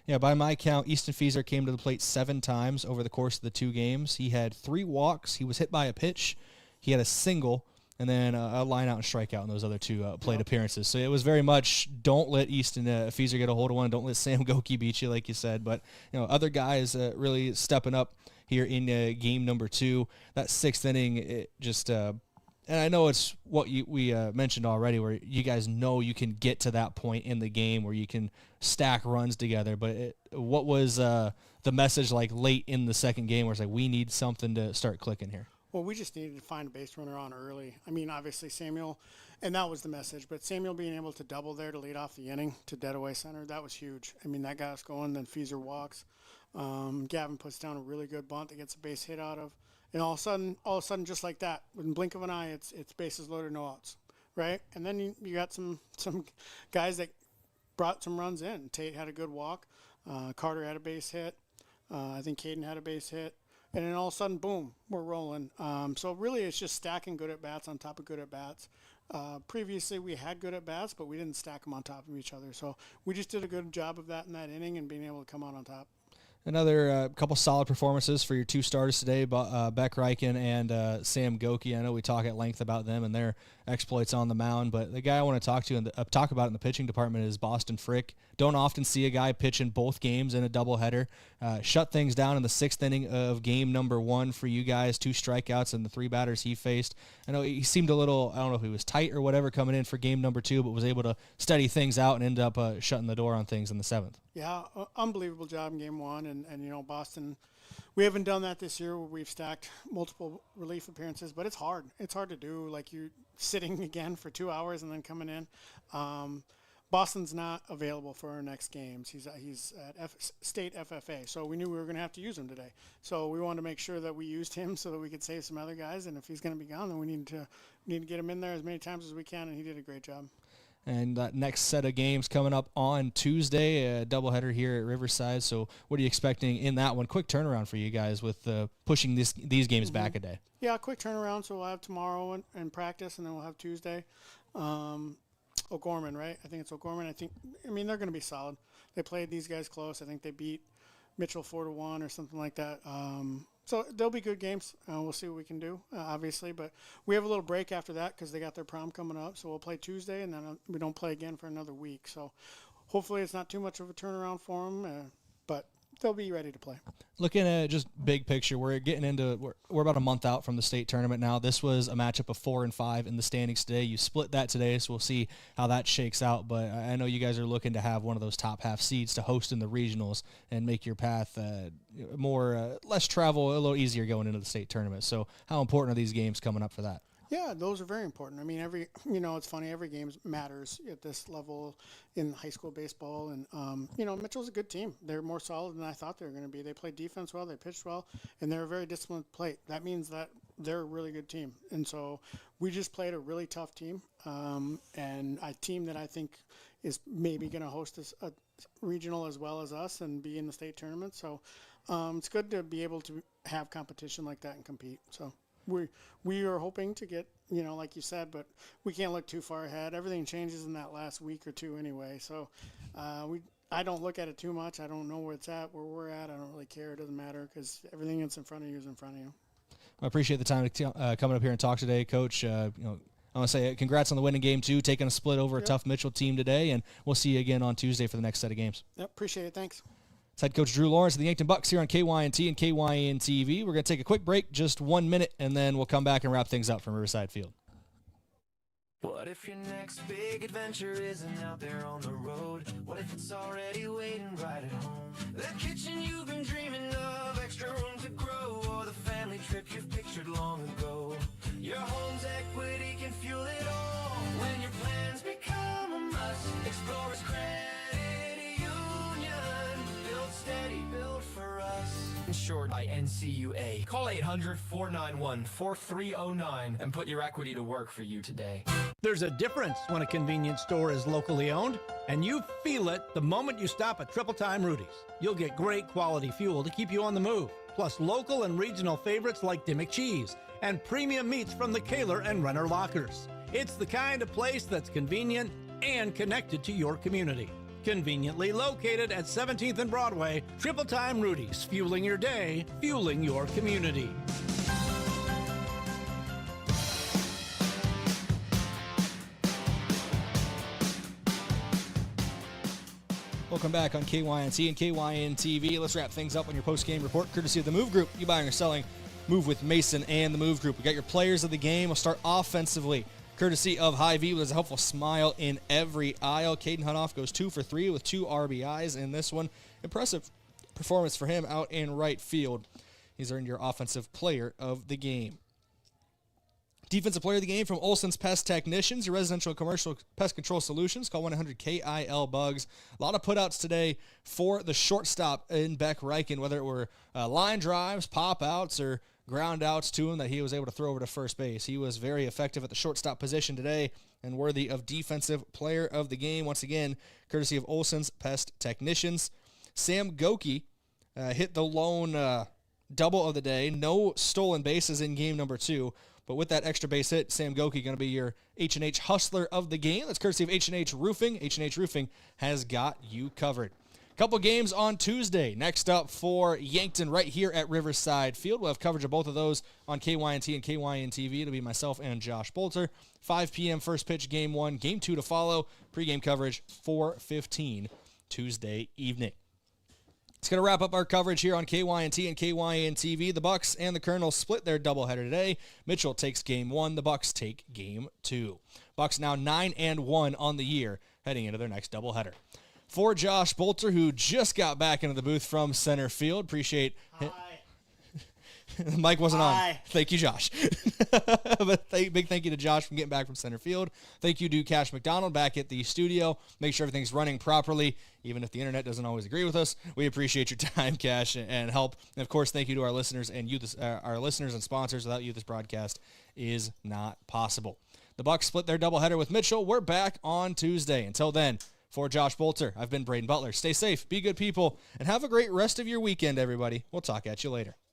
Yeah, by my count, Easton Fieser came to the plate 7 times over the course of the 2 games. He had 3 walks. He was hit by a pitch he had a single and then a line out and strikeout in those other two plate appearances. So it was very much don't let Easton Fieser get a hold of one. Don't let Sam Goki beat you, like you said. But other guys really stepping up here in game number 2. That 6th inning, it just and I know it's what we mentioned already, where you guys know you can get to that point in the game where you can stack runs together. But what was the message like late in the second game where it's like we need something to start clicking here? Well, we just needed to find a base runner on early. I mean, obviously Samuel, and that was the message, but Samuel being able to double there to lead off the inning to dead away center, that was huge. I mean, that got us going, then Fieser walks. Gavin puts down a really good bunt that gets a base hit out of. And all of a sudden, just like that, with a blink of an eye, it's bases loaded, no outs, right? And then you got some guys that brought some runs in. Tate had a good walk. Carter had a base hit. I think Caden had a base hit. And then all of a sudden, boom, we're rolling. So really it's just stacking good at-bats on top of good at-bats. Previously we had good at-bats, but we didn't stack them on top of each other. So we just did a good job of that in that inning and being able to come out on top. Another couple solid performances for your 2 starters today, Beck Reichen and Sam Goki. I know we talk at length about them and their exploits on the mound, but the guy I want to talk about in the pitching department is Boston Frick. Don't often see a guy pitch in both games in a doubleheader. Shut things down in the 6th inning of game number 1 for you guys. 2 strikeouts and the 3 batters he faced. I know he seemed a little, I don't know if he was tight or whatever coming in for game number 2, but was able to steady things out and end up shutting the door on things in the 7th. Yeah, unbelievable job in game 1. And Boston, we haven't done that this year where we've stacked multiple relief appearances, but it's hard. It's hard to do. Like you're sitting again for 2 hours and then coming in. Boston's not available for our next games. He's at state FFA, so we knew we were going to have to use him today. So we wanted to make sure that we used him so that we could save some other guys. And if he's going to be gone, then we need to get him in there as many times as we can. And he did a great job. And that next set of games coming up on Tuesday, a doubleheader here at Riverside. So what are you expecting in that one? Quick turnaround for you guys with pushing these games back a day. Yeah, quick turnaround. So we'll have tomorrow and practice, and then we'll have Tuesday. O'Gorman, right? I think it's O'Gorman. I mean, they're going to be solid. They played these guys close. I think they beat Mitchell 4-1 or something like that. So they'll be good games. We'll see what we can do, obviously. But we have a little break after that because they got their prom coming up. So we'll play Tuesday, and then we don't play again for another week. So hopefully it's not too much of a turnaround for them, but they'll be ready to play. Looking at just big picture, we're about a month out from the state tournament now. This was a matchup of 4 and 5 in the standings today. You split that today, so we'll see how that shakes out. But I know you guys are looking to have one of those top half seeds to host in the regionals and make your path less travel, a little easier going into the state tournament. So how important are these games coming up for that? Yeah, those are very important. I mean, it's funny, every game matters at this level in high school baseball. And, Mitchell's a good team. They're more solid than I thought they were going to be. They played defense well, they pitched well, and they're a very disciplined plate. That means that they're a really good team. And so we just played a really tough team, and a team that I think is maybe going to host a regional as well as us and be in the state tournament. So it's good to be able to have competition like that and compete. So we are hoping to get, like you said, but we can't look too far ahead. Everything changes in that last week or two anyway. So I don't look at it too much. I don't know where it's at, where we're at. I don't really care. It doesn't matter because everything that's in front of you is in front of you. I appreciate the time coming up here and talk today, Coach. I want to say congrats on the winning game, too, taking a split over a tough Mitchell team today, and we'll see you again on Tuesday for the next set of games. Yep, appreciate it. Thanks. It's head coach Drew Lawrence of the Yankton Bucks here on KYNT and KYN TV. We're going to take a quick break, just 1 minute, and then we'll come back and wrap things up from Riverside Field. What if your next big adventure isn't out there on the road? What if it's already waiting right at home? That kitchen you've been dreaming of, extra room to grow, or the family trip you've pictured long ago. Your home's equity can fuel it all. When your plans become a must, Explorers Credit Union. Built steady, built for us. Insured by NCUA. Call 800-491-4309 and put your equity to work for you today. There's a difference when a convenience store is locally owned, and you feel it the moment you stop at Triple Time Rudy's. You'll get great quality fuel to keep you on the move, plus local and regional favorites like Dimmick Cheese and premium meats from the Kaler and Renner Lockers. It's the kind of place that's convenient and connected to your community. Conveniently located at 17th and Broadway, Triple Time Rudy's, fueling your day, fueling your community. Welcome back on KYNT and KYN TV. Let's wrap things up on your post-game report, courtesy of the Move Group. You buying or selling? Move with Mason and the Move Group. We got your players of the game. We'll start offensively, courtesy of Hy-Vee. There's a helpful smile in every aisle. Caden Hunoff goes 2 for 3 with 2 RBIs in this one. Impressive performance for him out in right field. He's earned your offensive player of the game. Defensive player of the game from Olson's Pest Technicians, your residential and commercial pest control solutions. Call 1-800-KIL-BUGS. A lot of putouts today for the shortstop in Beck Reichen, whether it were line drives, pop-outs, or ground outs to him that he was able to throw over to first base. He was very effective at the shortstop position today and worthy of defensive player of the game. Once again, courtesy of Olson's Pest Technicians. Sam Goki hit the lone double of the day. No stolen bases in game number 2. But with that extra base hit, Sam Goki going to be your H&H Hustler of the game. That's courtesy of H&H Roofing. H&H Roofing has got you covered. Couple games on Tuesday. Next up for Yankton right here at Riverside Field. We'll have coverage of both of those on KYNT and KYN TV. It'll be myself and Josh Boelter. 5 p.m. first pitch, game 1. Game 2 to follow. Pre-game coverage 4:15 Tuesday evening. It's going to wrap up our coverage here on KYNT and KYN TV. The Bucks and the Kernels split their doubleheader today. Mitchell takes game 1. The Bucks take game 2. Bucks now 9-1 on the year, heading into their next doubleheader. For Josh Boelter, who just got back into the booth from center field, appreciate him. The mic wasn't on. Thank you, Josh. But big thank you to Josh for getting back from center field. Thank you to Cash McDonald back at the studio. Make sure everything's running properly, even if the internet doesn't always agree with us. We appreciate your time, Cash, and help. And of course, thank you to our listeners and you, our listeners and sponsors. Without you, this broadcast is not possible. The Bucks split their doubleheader with Mitchell. We're back on Tuesday. Until then, for Josh Boelter, I've been Brayden Butler. Stay safe, be good people, and have a great rest of your weekend, everybody. We'll talk at you later.